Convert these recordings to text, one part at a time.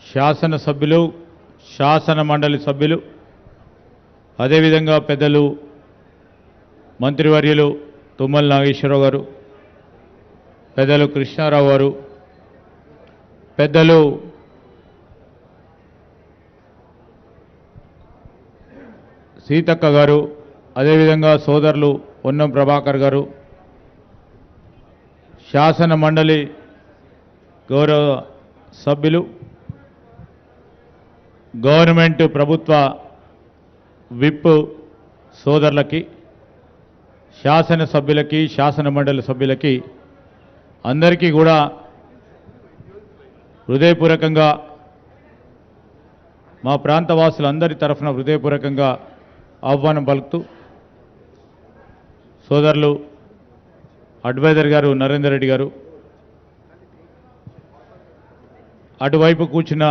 శాసనసభ్యులు, శాసన మండలి సభ్యులు, అదేవిధంగా పెద్దలు మంత్రివర్యులు తుమ్మల నాగేశ్వరరావు గారు, పెద్దలు కృష్ణారావు గారు, పెద్దలు సీతక్క గారు, అదేవిధంగా సోదరులు పొన్నం ప్రభాకర్ గారు, శాసన మండలి గౌరవ సభ్యులు, గవర్నమెంట్ ప్రభుత్వ విప్ సోదరులకి, శాసన సభ్యులకి, శాసన మండలి సభ్యులకి అందరికీ కూడా హృదయపూర్వకంగా మా ప్రాంతవాసులందరి తరఫున హృదయపూర్వకంగా ఆహ్వానం పలుకుతూ, సోదరులు అడ్వైజర్ గారు నరేందర్ రెడ్డి గారు, అటువైపు కూర్చున్న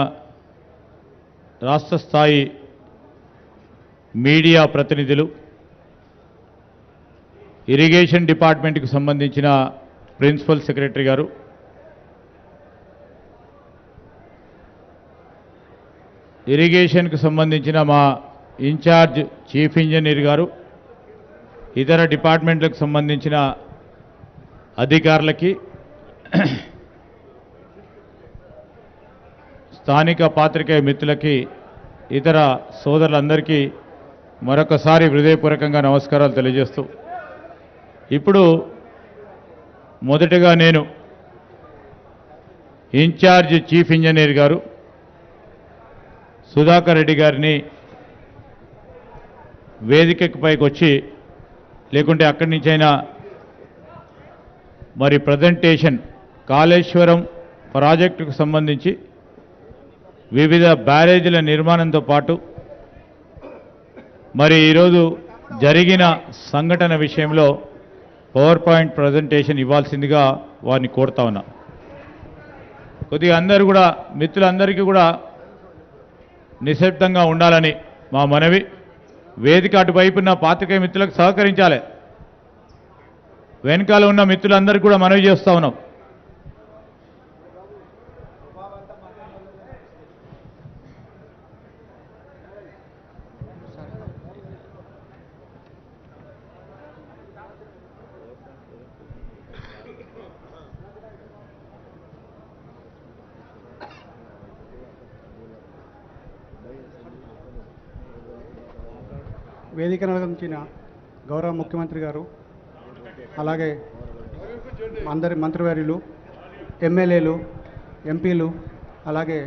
రాష్ట్ర స్థాయి మీడియా ప్రతినిధులు, ఇరిగేషన్ డిపార్ట్మెంట్కి సంబంధించిన ప్రిన్సిపల్ సెక్రటరీ గారు, ఇరిగేషన్కి సంబంధించిన మా ఇన్ఛార్జ్ చీఫ్ ఇంజనీర్ గారు, ఇతర డిపార్ట్మెంట్లకు సంబంధించిన అధికారులకి, స్థానిక పాత్రికేయ మిత్రులకి, ఇతర సోదరులందరికీ మరొకసారి హృదయపూర్వకంగా నమస్కారాలు తెలియజేస్తూ, ఇప్పుడు మొదటగా నేను ఇన్ఛార్జ్ చీఫ్ ఇంజనీర్ గారు సుధాకర్ రెడ్డి గారిని వేదికకి పైకి వచ్చి, లేకుంటే అక్కడి నుంచైనా మరి ప్రజెంటేషన్ కాళేశ్వరం ప్రాజెక్టుకు సంబంధించి వివిధ బ్యారేజీల నిర్మాణంతో పాటు మరి ఈరోజు జరిగిన సంఘటన విషయంలో పవర్ పాయింట్ ప్రజెంటేషన్ ఇవ్వాల్సిందిగా వారిని కోరుతా ఉన్నా. కొద్దిగా అందరూ కూడా మిత్రులందరికీ కూడా నిశ్శబ్దంగా ఉండాలని మా మనవి. వేదిక అటువైపున్న పాత్రికేయ మిత్రులకు సహకరించాలి. వెనకాల ఉన్న మిత్రులందరికీ కూడా మనవి చేస్తూ ఉన్నాం. వేదికను అలంకరించిన గౌరవ ముఖ్యమంత్రి గారు, అలాగే అందరి మంత్రివర్యులు, ఎమ్మెల్యేలు, ఎంపీలు, అలాగే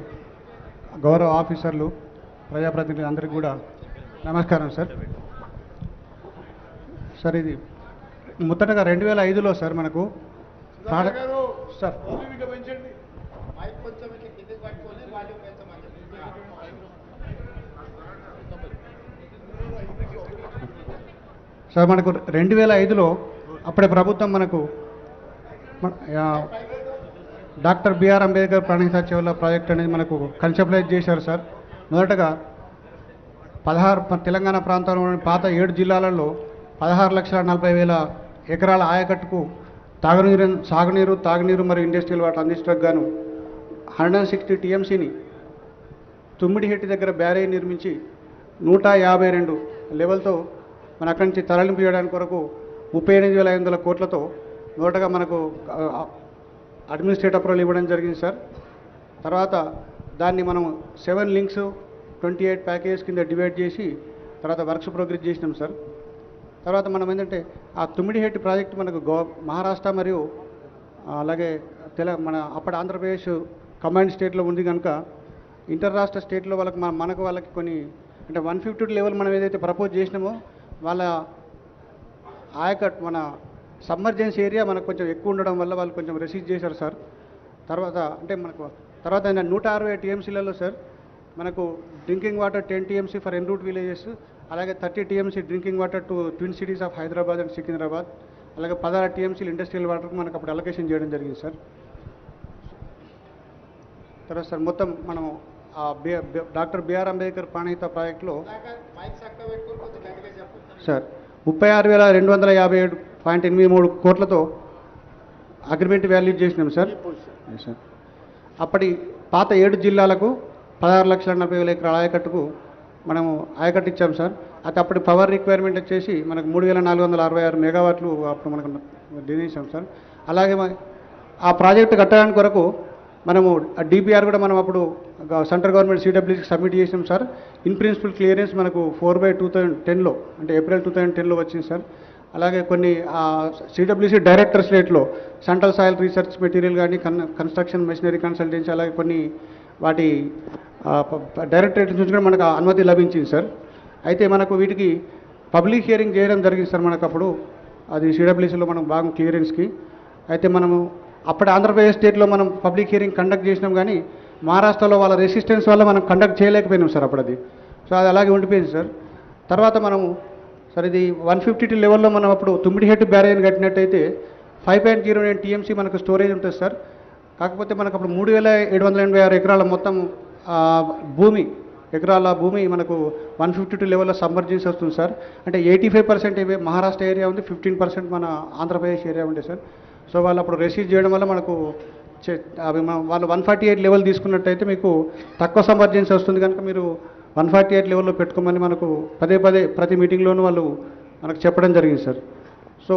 గౌరవ ఆఫీసర్లు, ప్రజాప్రతినిధులు అందరికీ కూడా నమస్కారం సార్. సార్ ఇది మొదటగా 2005లో సార్ మనకు సార్ సార్ మనకు 2005లో అప్పుడే ప్రభుత్వం మనకు డాక్టర్ బిఆర్ అంబేద్కర్ ప్రాణహిత చెవుల ప్రాజెక్ట్ అనేది మనకు కన్సెప్టలైజ్ చేశారు సార్. మొదటగా 16 తెలంగాణ ప్రాంతంలోని పాత 7 జిల్లాలలో 16,40,000 ఎకరాల ఆయకట్టుకు సాగునీరు, తాగునీరు మరియు ఇండస్ట్రియల్ వాటర్ అందించడానికి గాను 160 టీఎంసీని తుమ్మిడిహెట్టి దగ్గర బ్యారేజ్ నిర్మించి 152 లెవెల్తో మన అక్కడి నుంచి తరలింపు చేయడానికి కొరకు 38,500 కోట్లతో మొదటగా మనకు అడ్మినిస్ట్రేటివ్ అప్రూవల్ ఇవ్వడం జరిగింది సార్. తర్వాత దాన్ని మనం 7 లింక్స్ 28 ప్యాకేజ్ కింద డివైడ్ చేసి తర్వాత వర్క్స్ ప్రోగ్రెస్ చేసినాం సార్. తర్వాత మనం ఏంటంటే ఆ తుమ్మిడిహెట్టి ప్రాజెక్ట్ మనకు మహారాష్ట్ర మరియు అలాగే మన అప్పటి ఆంధ్రప్రదేశ్ కంబైన్డ్ స్టేట్లో ఉంది కనుక ఇంటర్ రాష్ట్ర స్టేట్లో వాళ్ళకి కొన్ని అంటే 152 లెవెల్ మనం ఏదైతే ప్రపోజ్ చేసినామో వాళ్ళ ఆయకట్ మన సబ్మర్జెన్స్ ఏరియా మనకు కొంచెం ఎక్కువ ఉండడం వల్ల వాళ్ళు కొంచెం రెసిస్ట్ చేశారు సార్. తర్వాత అంటే మనకు తర్వాత 160 టీఎంసీలలో సార్ మనకు drinking water 10 TMC for en route villages, అలాగే 30 TMC drinking water to twin cities of Hyderabad and Secunderabad, అలాగే 16 టీఎంసీలు ఇండస్ట్రియల్ వాటర్కి మనకు అప్పుడు అలొకేషన్ చేయడం జరిగింది సార్. తర్వాత సార్ మొత్తం మనం డాక్టర్ బిఆర్ అంబేద్కర్ ప్రాణహిత ప్రాజెక్టులో సార్ 36,257.83 కోట్లతో అగ్రిమెంట్ వాల్యూ చేసినాం సార్. అప్పటి పాత 7 జిల్లాలకు 16,40,000 ఎకరాల ఆయకట్టుకు మనము ఆయకట్టు ఇచ్చాం సార్. అయితే అప్పటి పవర్ రిక్వైర్మెంట్ వచ్చేసి మనకు 3,466 మెగావాట్లు అప్పుడు మనకు నిర్ణయించాం సార్. అలాగే ఆ ప్రాజెక్టు కట్టడానికి కొరకు మనము డిపిఆర్ కూడా మనం అప్పుడు సెంట్రల్ గవర్నమెంట్ సిడబ్ల్యూసీకి సబ్మిట్ చేసాం సార్. ఇన్ ప్రిన్సిపల్ క్లియరెన్స్ మనకు 4/2010లో అంటే ఏప్రిల్ 2010లో వచ్చింది సార్. అలాగే కొన్ని సిడబ్ల్యూసీ డైరెక్టర్స్ రేట్లో సెంట్రల్ సాయిల్ రీసెర్చ్ మెటీరియల్ కానీ కన్స్ట్రక్షన్ మెషినరీ కన్సల్టెన్సీ అలాగే కొన్ని వాటి డైరెక్టరేట్ నుంచి కూడా మనకు అనుమతి లభించింది సార్. అయితే మనకు వీటికి పబ్లిక్ హియరింగ్ చేయడం జరిగింది సార్ మనకు అప్పుడు అది సిడబ్ల్యూసీలో మనం భాగం క్లియరెన్స్కి. అయితే మనము అప్పటి ఆంధ్రప్రదేశ్ స్టేట్లో మనం పబ్లిక్ హియరింగ్ కండక్ట్ చేసినాం కానీ మహారాష్ట్రలో వాళ్ళ రెసిస్టెన్స్ వల్ల మనం కండక్ట్ చేయలేకపోయినాం సార్ అప్పుడు అది. సో అది అలాగే ఉండిపోయింది సార్. తర్వాత మనము సార్ ఇది 152 లెవెల్లో మనం అప్పుడు తుమ్మిడిహెట్టు బ్యారేజ్ కట్టినట్టయితే 5.09 టీఎంసీ మనకు స్టోరేజ్ ఉంటుంది సార్. కాకపోతే మనకు అప్పుడు 3,786 ఎకరాల మొత్తం ఎకరాల భూమి మనకు 152 లెవెల్లో సబ్మర్జెన్స్ వస్తుంది సార్. అంటే 85% మహారాష్ట్ర ఏరియా ఉంది, 15% మన ఆంధ్రప్రదేశ్ ఏరియా ఉంది సార్. సో వాళ్ళు అప్పుడు రెసీవ్ చేయడం వల్ల మనకు అవి వాళ్ళు 148 లెవెల్ తీసుకున్నట్టయితే మీకు తక్కువ సబ్మర్జెన్స్ వస్తుంది కనుక మీరు 148 లెవెల్లో పెట్టుకోమని మనకు పదే ప్రతి మీటింగ్లోనూ వాళ్ళు మనకు చెప్పడం జరిగింది సార్. సో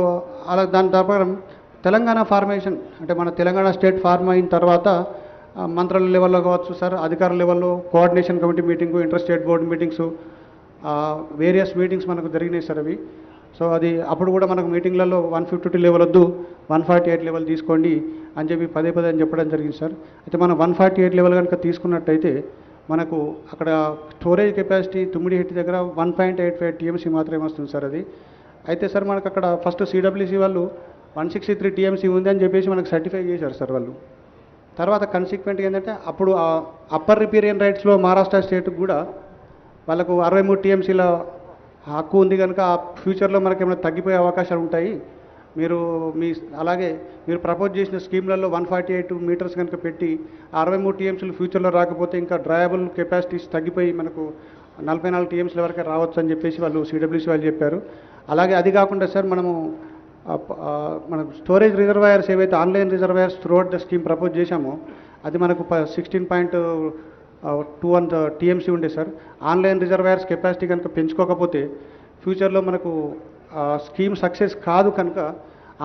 అలా దాని ప్రకారం తెలంగాణ ఫార్మేషన్ అంటే మన తెలంగాణ స్టేట్ ఫార్మ్ అయిన తర్వాత మంత్రుల లెవెల్లో కావచ్చు సార్, అధికారుల లెవెల్లో coordination committee meeting, inter state board meetings, various meetings మనకు జరిగినాయి సార్ అవి. సో అది అప్పుడు కూడా మనకు మీటింగ్లలో 152 లెవెల్ వద్దు 148 లెవెల్ తీసుకోండి అని చెప్పి పదే అని చెప్పడం జరిగింది సార్. అయితే మనం 148 లెవెల్ కనుక తీసుకున్నట్టయితే మనకు అక్కడ స్టోరేజ్ కెపాసిటీ తుమ్మిడిహెట్టి దగ్గర 1.85 టీఎంసీ మాత్రమే వస్తుంది సార్ అది. అయితే సార్ మనకు అక్కడ ఫస్ట్ సిడబ్ల్యూసీ వాళ్ళు 163 టీఎంసీ ఉంది అని చెప్పేసి మనకు సర్టిఫై చేశారు సార్ వాళ్ళు. తర్వాత కన్సిక్వెంట్గా ఏంటంటే అప్పుడు అప్పర్ రిపేరియన్ రైట్స్లో మహారాష్ట్ర స్టేట్కి కూడా వాళ్ళకు 63 టీఎంసీల హక్కు ఉంది కనుక ఆ ఫ్యూచర్లో మనకి ఏమైనా తగ్గిపోయే అవకాశాలు ఉంటాయి. అలాగే మీరు ప్రపోజ్ చేసిన స్కీమ్లలో 148 మీటర్స్ కనుక పెట్టి 63 టీఎంసీలు ఫ్యూచర్లో రాకపోతే ఇంకా డ్రాయబుల్ కెపాసిటీస్ తగ్గిపోయి మనకు 44 టీఎంసీల వరకే రావచ్చు అని చెప్పేసి వాళ్ళు సిడబ్ల్యూసీ వాళ్ళు చెప్పారు. అలాగే అది కాకుండా సార్ మన స్టోరేజ్ రిజర్వాయర్స్ ఏవైతే online reservoirs throughout the scheme propose చేశామో అది మనకు 16.21 టీఎంసీ ఉండే సార్. ఆన్లైన్ రిజర్వాయర్స్ కెపాసిటీ కనుక పెంచుకోకపోతే ఫ్యూచర్లో మనకు స్కీమ్ సక్సెస్ కాదు కనుక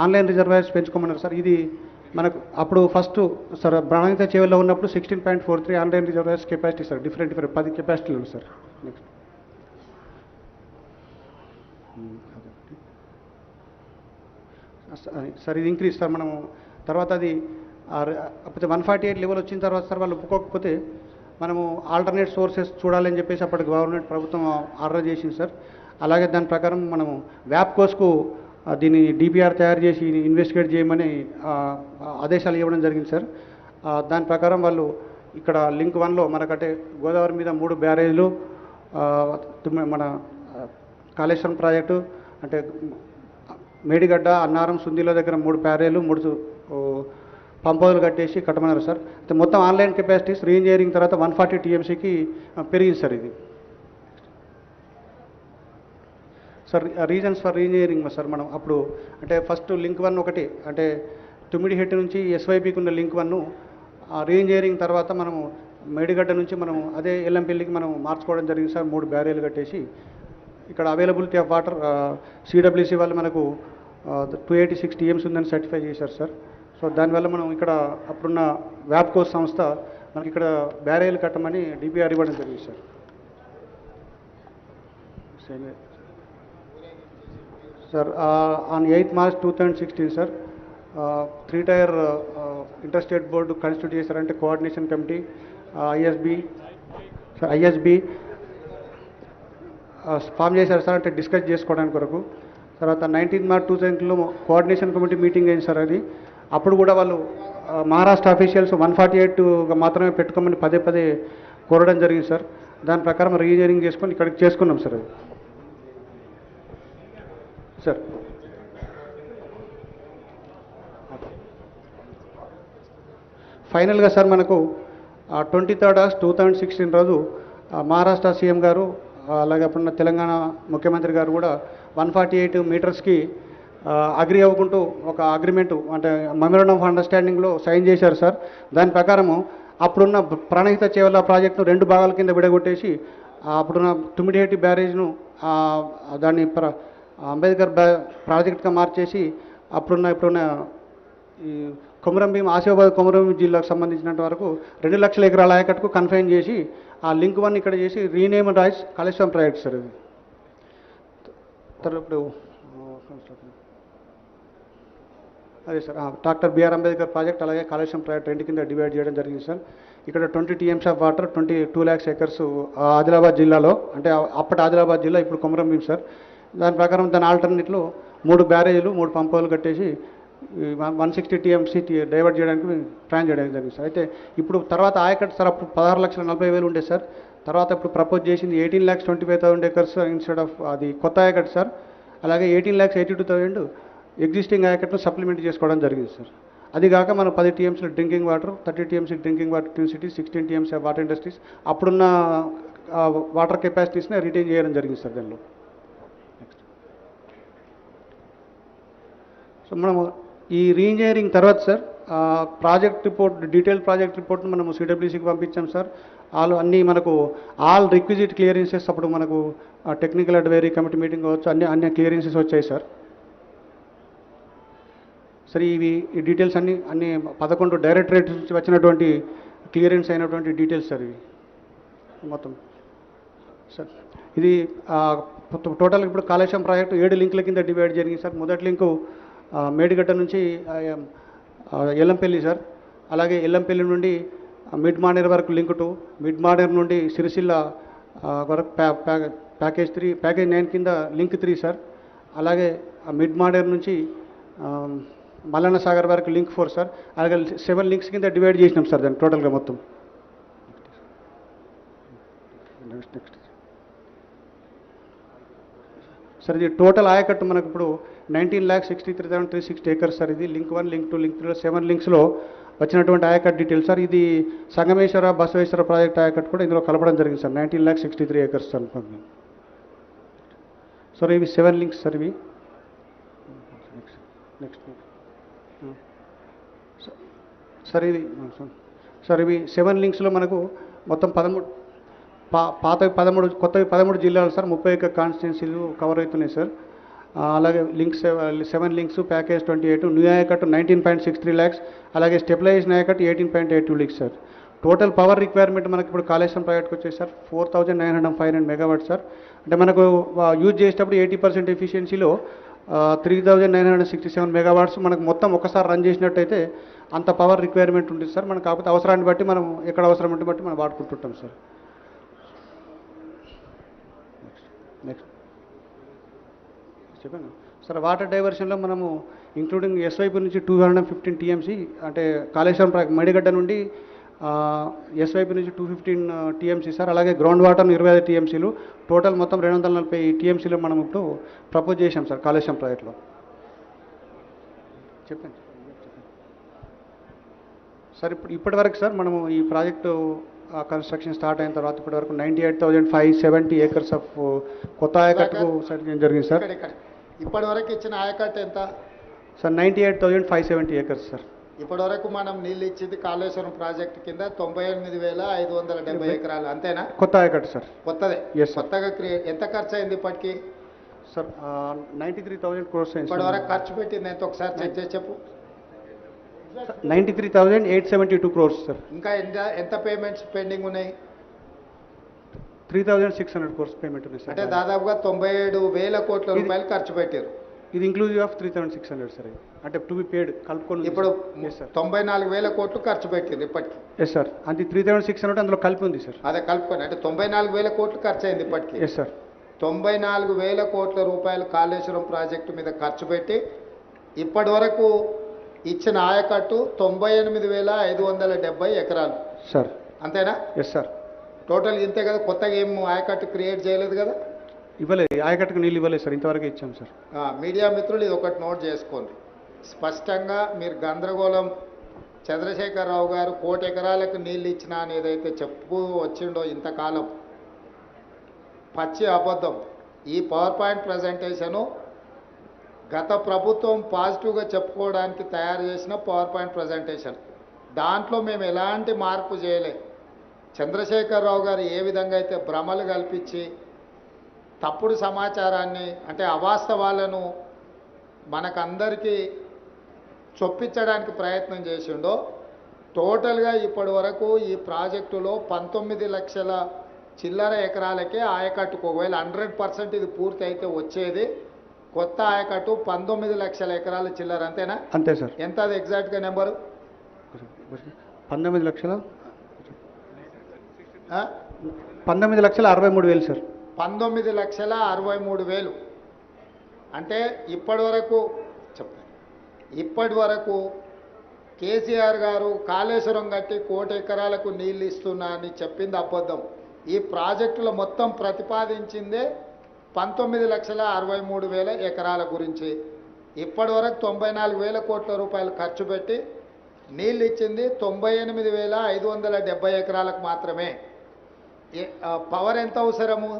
ఆన్లైన్ రిజర్వాయర్స్ పెంచుకోమన్నారు సార్. ఇది మనకు అప్పుడు ఫస్ట్ సార్ ప్రణాళిక చేవల్లో ఉన్నప్పుడు 16.43 online reservoirs capacity sir, different 10 కెపాసిటీలు ఉంది సార్. నెక్స్ట్ సార్ ఇది ఇంక్రీజ్ సార్ మనము తర్వాత అది 148 లెవెల్ వచ్చిన తర్వాత సార్ వాళ్ళు ఒప్పుకోకపోతే మనము ఆల్టర్నేట్ సోర్సెస్ చూడాలని చెప్పేసి అప్పటి గవర్నమెంట్ ప్రభుత్వం ఆర్డర్ చేసింది సార్. అలాగే దాని ప్రకారం మనము వ్యాప్కోస్కు దీన్ని డిపిఆర్ తయారు చేసి ఇన్వెస్టిగేట్ చేయమని ఆదేశాలు ఇవ్వడం జరిగింది సార్. దాని ప్రకారం వాళ్ళు ఇక్కడ లింక్ 1లో మనకంటే గోదావరి మీద 3 బ్యారేజ్లు, మన కాళేశ్వరం ప్రాజెక్టు అంటే మేడిగడ్డ, అన్నారం, సుందిలో దగ్గర 3 బ్యారేజ్లు 3 పంపౌలు కట్టేసి కట్టమన్నారు సార్. అయితే మొత్తం ఆన్లైన్ కెపాసిటీస్ రీఇంజనీరింగ్ తర్వాత 140 టీఎంసీకి పెరిగింది సార్ ఇది. Sir reasons for re-engineering sir మనం అప్పుడు అంటే ఫస్ట్ లింక్ 1 ఒకటి అంటే తుమ్మిడిహెట్టి నుంచి ఎస్వైపికి ఉన్న లింక్ 1 రీఇంజనీరింగ్ తర్వాత మనము మేడిగడ్డ నుంచి మనం అదే ఎల్లంపల్లికి మనం మార్చుకోవడం జరిగింది సార్. 3 బ్యారేజ్లు కట్టేసి ఇక్కడ అవైలబిలిటీ ఆఫ్ వాటర్ సిడబ్ల్యూసీ వాళ్ళు మనకు 286 టీఎంసీ ఉందని సర్టిఫై చేశారు సార్. సో దానివల్ల మనం ఇక్కడ అప్పుడున్న వ్యాప్కోస్ సంస్థ మనకి ఇక్కడ బ్యారేజ్లు కట్టమని డిపిఆర్ ఇవ్వడం జరిగింది sir. Sir on 8th March 2016 sir 3-tier inter state board constitute చేశారంటే కోఆర్డినేషన్ కమిటీ ఐఎస్బి ఫామ్ చేశారు సార్ అంటే డిస్కస్ చేసుకోవడానికి కొరకు. తర్వాత 19th March 2000లో కోఆర్డినేషన్ కమిటీ మీటింగ్ అయింది సార్ అది. అప్పుడు కూడా వాళ్ళు మహారాష్ట్ర అఫీషియల్స్ 148గా మాత్రమే పెట్టుకోమని పదే కోరడం జరిగింది సార్. దాని ప్రకారం రీఇంజనీరింగ్ చేసుకొని ఇక్కడికి చేసుకున్నాం సార్ అది. సార్ ఫైనల్గా సార్ మనకు 23rd August 2016 రోజు మహారాష్ట్ర సీఎం గారు అలాగే అప్పుడున్న తెలంగాణ ముఖ్యమంత్రి గారు కూడా 148 మీటర్స్కి అగ్రి అవ్వకుంటూ ఒక అగ్రిమెంటు అంటే మెమోరాండం ఆఫ్ అండర్స్టాండింగ్లో సైన్ చేశారు సార్. దాని ప్రకారము అప్పుడున్న ప్రాణహిత చేవల ప్రాజెక్టును 2 భాగాల కింద విడగొట్టేసి అప్పుడున్న తుమ్మిడిహెట్టి బ్యారేజ్ను దాన్ని అంబేద్కర్ ప్రాజెక్ట్గా మార్చేసి ఇప్పుడున్న ఈ కొమరంభీం ఆసిఫాబాద్ కొమరంభీం జిల్లాకు సంబంధించినంత వరకు 2 లక్షల ఎకరాల ఆయకట్టుకు కన్ఫైన్ చేసి ఆ లింక్ 1 ఇక్కడ చేసి rename rights Kaleshwaram project sir ఇది. ఇప్పుడు అదే sir doctor BR Ambedkar project అలాగే కాళేశ్వరం ప్రాజెక్ట్ 2 కింద డివైడ్ చేయడం జరిగింది సార్. ఇక్కడ 20 TMs of water 22 lakhs acres Adilabad జిల్లాలో, అంటే అప్పటి ఆదిలాబాద్ జిల్లా ఇప్పుడు కొమరంభీం సార్. దాని ప్రకారం దాని ఆల్టర్నేట్లో 3 బ్యారేజీలు 3 పంపులు కట్టేసి 160 TMC డైవర్ట్ చేయడానికి ప్లాన్ చేయడానికి జరిగింది సార్. అయితే ఇప్పుడు తర్వాత ఆయకట్టు సార్ అప్పుడు 16,40,000 ఉండే సార్. తర్వాత ఇప్పుడు ప్రపోజ్ చేసింది 18,25,000 acres ఇన్స్టెడ్ ఆఫ్ అది కొత్త ఆయకట్టు సార్. అలాగే 18,82,000 ఎగ్జిస్టింగ్ ఆయకట్టును సప్లిమెంట్ చేసుకోవడం జరిగింది సార్. అది కాక మనం 10 TMC drinking water, 30 TMC drinking water twin cities, 16 TMC water industries అప్పుడున్న వాటర్ కెపాసిటీస్ని రిటైన్ చేయడం జరిగింది సార్ దానిలో. సో మనము ఈ రీఇంజనీరింగ్ తర్వాత sir project report, detail project రిపోర్ట్ను మనము CWCకి పంపించాం సార్. అన్నీ మనకు ఆల్ రిక్విజిట్ క్లియరెన్సెస్ అప్పుడు మనకు టెక్నికల్ అడ్వైజరీ కమిటీ మీటింగ్ కావచ్చు, అన్ని క్లియరెన్సెస్ వచ్చాయి సార్. సరే ఈ డీటెయిల్స్ అన్ని 11 డైరెక్టరేట్ నుంచి వచ్చినటువంటి క్లియరెన్స్ అయినటువంటి డీటెయిల్స్ సార్ ఇవి మొత్తం సార్. ఇది టోటల్ ఇప్పుడు కాళేశ్వరం ప్రాజెక్టు 7 లింకుల కింద డివైడ్ జరిగింది సార్. మొదటి లింకు మేడిగడ్డ నుంచి ఎల్లంపల్లి సార్. అలాగే ఎల్లంపల్లి నుండి మిడ్ మానేర్ వరకు లింక్ 2, మిడ్ మానేర్ నుండి సిరిసిల్ల వరకు ప్యాకేజ్ 9 కింద లింక్ 3 సార్. అలాగే మిడ్ మానేర్ నుంచి మల్లన్న సాగర్ వరకు లింక్ 4 సార్. అలాగే 7 లింక్స్ కింద డివైడ్ చేసినాం సార్ దాన్ని టోటల్గా మొత్తం. నెక్స్ట్ సార్ ఇది టోటల్ ఆయకట్టు మనకు ఇప్పుడు 19,63,360 acres సార్. ఇది లింక్ 1, లింక్ 2, లింక్ 3 7 లింక్స్లో వచ్చినటువంటి ఆయకట్టు డీటెయిల్స్ సార్. ఇది సంగమేశ్వర బసవేశ్వర ప్రాజెక్ట్ ఆయకట్టు కూడా ఇందులో కలపడం జరిగింది సార్. 19,63 acres sir. సార్ ఇవి 7 లింక్స్ సార్. ఇవి నెక్స్ట్ సార్ ఇది సార్ ఇవి 7 లింక్స్లో మనకు మొత్తం 13 పాతవి 13 కొత్తవి 13 జిల్లాలు సార్. 31 కాన్స్టిట్యున్సీలు కవర్ అవుతున్నాయి సార్. అలాగే లింక్స్ 7 లింక్స్ ప్యాకేజ్ 28, న్యూ ఆయకట్టు 19.63 lakhs, అలాగే స్టెబిలైజేషన్ ఆయకట్టు 18.82 lakhs sir. Total power requirement మనకి ఇప్పుడు కాళేశ్వరం ప్రాజెక్ట్కి వచ్చేసి సార్ 4,905 MW సార్. అంటే మనకు యూజ్ చేసేటప్పుడు 80% ఎఫిషియన్సీలో 3,967 MW మనకు మొత్తం ఒకసారి రన్ చేసినట్టయితే అంత పవర్ రిక్వైర్మెంట్ ఉంటుంది సార్. మనకు కాకపోతే అవసరాన్ని బట్టి మనం ఎక్కడ అవసరం ఉంటే బట్టి మనం వాడుకుంటుంటాం సార్. నెక్స్ట్ చెప్పాను సార్. వాటర్ డైవర్షన్లో మనము ఇంక్లూడింగ్ ఎస్వైపు నుంచి 215 TMC, అంటే కాళేశ్వరం మేడిగడ్డ నుండి ఎస్వైపు నుంచి 215 TMC సార్. అలాగే గ్రౌండ్ వాటర్ 25 TMCలు, టోటల్ మొత్తం 240 TMCలో మనం ఇప్పుడు ప్రపోజ్ చేశాం సార్ కాళేశ్వరం ప్రాజెక్ట్లో. చెప్పండి సార్. ఇప్పటివరకు సార్ మనము ఈ ప్రాజెక్టు కన్స్ట్రక్షన్ స్టార్ట్ అయిన తర్వాత ఇప్పటివరకు 98,570 acres ఆఫ్ కొత్త ఆయకట్టుకు సర్టిఫికేషన్ జరిగింది సార్. ఇప్పటివరకు ఇచ్చిన ఆయకట్టు ఎంత సార్? 98,570 acres sir. ఇప్పటివరకు మనం నీళ్ళు ఇచ్చింది కాళేశ్వరం ప్రాజెక్టు కింద 98,570 ఎకరాలు అంతేనా? కొత్త ఆయకట్టు సార్. కొత్తదే. Yes sir. కొత్తగా ఎంత ఖర్చు అయింది ఇప్పటికి సార్? 93,000 crores అయింది. ఇప్పటివరకు ఖర్చు పెట్టింది ఎంత ఒకసారి చెక్ చేసి చెప్పు. 93,872 crores సార్. ఇంకా ఎంత పేమెంట్స్ పెండింగ్ ఉన్నాయి? 3,600 crores పేమెంట్ ఉంది సార్. అంటే దాదాపుగా 97,000 కోట్ల రూపాయలు ఖర్చు పెట్టారు. ఇది ఇంక్లూజివ్ ఆఫ్ 3,600 సార్. అంటే టు బి పేడ్ కలుపుకొని ఇప్పుడు 94,000 కోట్లు ఖర్చు పెట్టారు ఇప్పటికి. Yes sir. అది 3,600 అందులో కలిపి ఉంది సార్. అదే కలుపుకొని అంటే 94,000 కోట్లు ఖర్చు అయింది ఇప్పటికి. Yes sir. 94,000 కోట్ల రూపాయలు కాళేశ్వరం ప్రాజెక్టు మీద ఖర్చు పెట్టి ఇప్పటి వరకు ఇచ్చిన ఆయకట్టు 98,570 ఎకరాలు సార్. అంతేనా? Yes sir. టోటల్ ఇంతే కదా, కొత్తగా ఏం ఆయకట్టు క్రియేట్ చేయలేదు కదా? ఇవ్వలేదు, ఆయకట్టుకు నీళ్ళు ఇవ్వలేదు సార్, ఇంతవరకు ఇచ్చాం సార్. మీడియా మిత్రులు ఇది ఒకటి నోట్ చేసుకోండి స్పష్టంగా. మీరు గందరగోళం చంద్రశేఖరరావు గారు 1 కోటి ఎకరాలకు నీళ్ళు ఇచ్చినా అని ఏదైతే చెప్పు వచ్చిండో ఇంతకాలం, పచ్చి అబద్ధం. ఈ పవర్ పాయింట్ ప్రజెంటేషను గత ప్రభుత్వం పాజిటివ్గా చెప్పుకోవడానికి తయారు చేసిన పవర్ పాయింట్ ప్రజెంటేషన్. దాంట్లో మేము ఎలాంటి మార్పు చేయలే. చంద్రశేఖరరావు గారు ఏ విధంగా అయితే భ్రమలు కల్పించి తప్పుడు సమాచారాన్ని అంటే అవాస్తవాలను మనకందరికీ చొప్పించడానికి ప్రయత్నం చేసిండో, టోటల్గా ఇప్పటి వరకు ఈ ప్రాజెక్టులో 19 లక్షల చిల్లర ఎకరాలకే ఆయకట్టుకు ఒకవేళ 100% ఇది పూర్తి అయితే వచ్చేది కొత్త ఆయకట్టు 19 లక్షల ఎకరాల చిల్లర. అంతేనా? అంతే సార్. ఎంత అది ఎగ్జాక్ట్గా నెంబరు? 19 లక్షల 19,63,000 సార్. 19,63,000. అంటే ఇప్పటి వరకు కేసీఆర్ గారు కాళేశ్వరం కట్టి 1 కోటి ఎకరాలకు నీళ్ళు ఇస్తున్నా అని చెప్పింది అబద్ధం. ఈ ప్రాజెక్టులో మొత్తం ప్రతిపాదించిందే 19,63,000 ఎకరాల గురించి. ఇప్పటి వరకు 94,000 కోట్ల రూపాయలు ఖర్చు పెట్టి నీళ్ళు ఇచ్చింది 98,570 ఎకరాలకు మాత్రమే. పవర్ ఎంత అవసరము?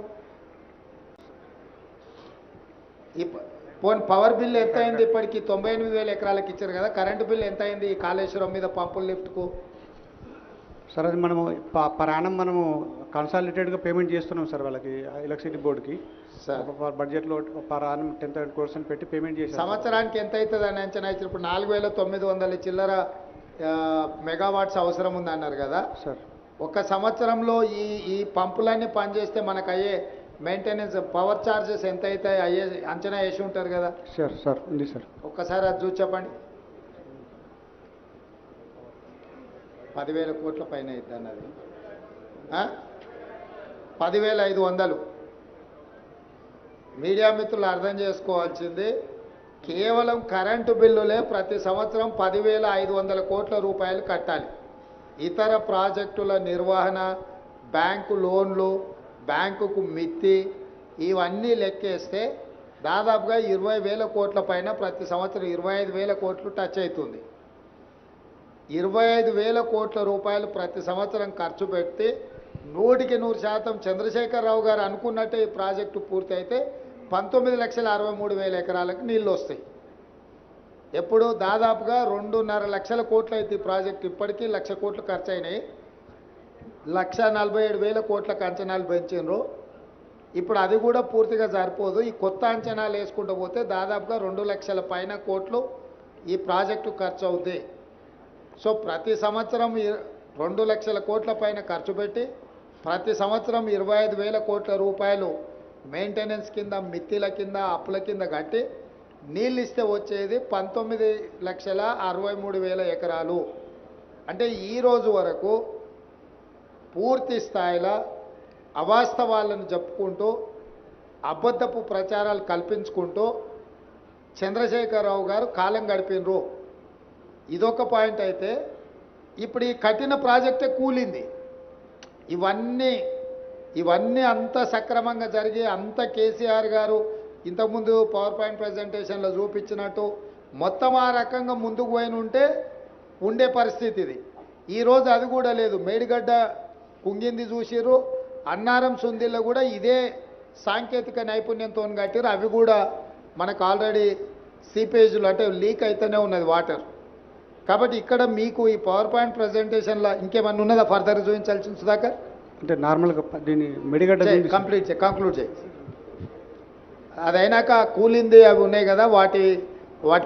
పోనీ పవర్ బిల్ ఎంత అయింది? ఇప్పటికి 98,000 ఎకరాలకు ఇచ్చారు కదా. కరెంటు బిల్ ఎంత అయింది ఈ కాళేశ్వరం మీద పంపుల లిఫ్ట్కు? సార్ అది మనము పరాణం మనము కన్సాలిడేటెడ్గా పేమెంట్ చేస్తున్నాం సార్ వాళ్ళకి, ఎలక్ట్రిసిటీ బోర్డుకి. సార్ బడ్జెట్లో పరాణం 10% పెట్టి పేమెంట్ చేసి సంవత్సరానికి ఎంత అవుతుంది అని అంచనా ఇచ్చిన. ఇప్పుడు 4,900 చిల్లర మెగావాట్స్ అవసరం ఉంది అన్నారు కదా సార్. ఒక సంవత్సరంలో ఈ పంపులన్నీ పనిచేస్తే మనకు అయ్యే మెయింటెనెన్స్ పవర్ ఛార్జెస్ ఎంత అయితే అయ్యే అంచనా వేసి ఉంటారు కదా సార్. సార్ ఉంది సార్. ఒక్కసారి అది చూసి చెప్పండి. 10,000 కోట్ల పైన అవుతుంది అన్నది. 10,500. మీడియా మిత్రులు అర్థం చేసుకోవాల్సింది కేవలం కరెంటు బిల్లులే ప్రతి సంవత్సరం 10,500 కోట్ల రూపాయలు కట్టాలి. ఇతర ప్రాజెక్టుల నిర్వహణ, బ్యాంకు లోన్లు, బ్యాంకుకు మిత్తి ఇవన్నీ లెక్కేస్తే దాదాపుగా 20,000 కోట్ల పైన ప్రతి సంవత్సరం 25,000 కోట్లు టచ్ అవుతుంది. 25,000 కోట్ల రూపాయలు ప్రతి సంవత్సరం ఖర్చు పెట్టి 100% చంద్రశేఖరరావు గారు అనుకున్నట్టే ఈ ప్రాజెక్టు పూర్తి అయితే 19,63,000 ఎకరాలకు నీళ్ళు వస్తాయి. ఎప్పుడు దాదాపుగా 2.5 లక్షల కోట్లు అయితే ఈ ప్రాజెక్టు ఇప్పటికీ 1,00,000 కోట్లు ఖర్చు అయినాయి. 1,47,000 కోట్లకు అంచనాలు పెంచినారు. ఇప్పుడు అది కూడా పూర్తిగా సరిపోదు. ఈ కొత్త అంచనాలు వేసుకుంటూ పోతే దాదాపుగా 2 లక్షల పైన కోట్లు ఈ ప్రాజెక్టు ఖర్చు అవుతాయి. సో ప్రతి సంవత్సరం 2 లక్షల కోట్ల పైన ఖర్చు పెట్టి ప్రతి సంవత్సరం 25,000 కోట్ల రూపాయలు మెయింటెనెన్స్ కింద, మిత్తిల కింద, అప్పుల కింద కట్టి నీళ్ళు ఇస్తే వచ్చేది 19,63,000 ఎకరాలు. అంటే ఈరోజు వరకు పూర్తి స్థాయిలో అవాస్తవాలను చెప్పుకుంటూ అబద్ధపు ప్రచారాలు కల్పించుకుంటూ చంద్రశేఖరరావు గారు కాలం గడిపినరు. ఇదొక పాయింట్ అయితే ఇప్పుడు ఈ కఠిన ప్రాజెక్టే కూలింది. ఇవన్నీ అంత సక్రమంగా జరిగి అంత కేసీఆర్ గారు ఇంతకుముందు పవర్ పాయింట్ ప్రజెంటేషన్లో చూపించినట్టు మొత్తం ఆ రకంగా ముందుకు పోయిన ఉండే పరిస్థితి ఇది. ఈరోజు అది కూడా లేదు. మేడిగడ్డ కుంగింది చూసిర్రు, అన్నారం సుందిల్లో కూడా ఇదే సాంకేతిక నైపుణ్యంతో కట్టిరు. అవి కూడా మనకు ఆల్రెడీ సీపేజ్లు అంటే లీక్ అయితేనే ఉన్నది వాటర్. కాబట్టి ఇక్కడ మీకు ఈ పవర్ పాయింట్ ప్రజెంటేషన్లో ఇంకేమన్నా ఉన్నదా ఫర్దర్ చూపించాల్సింది సుధాకర్? అంటే నార్మల్గా దీన్ని మెడిగడ్డ కంక్లూడ్ చేయి. అదైనాక కూలింది అవి ఉన్నాయి కదా, వాటి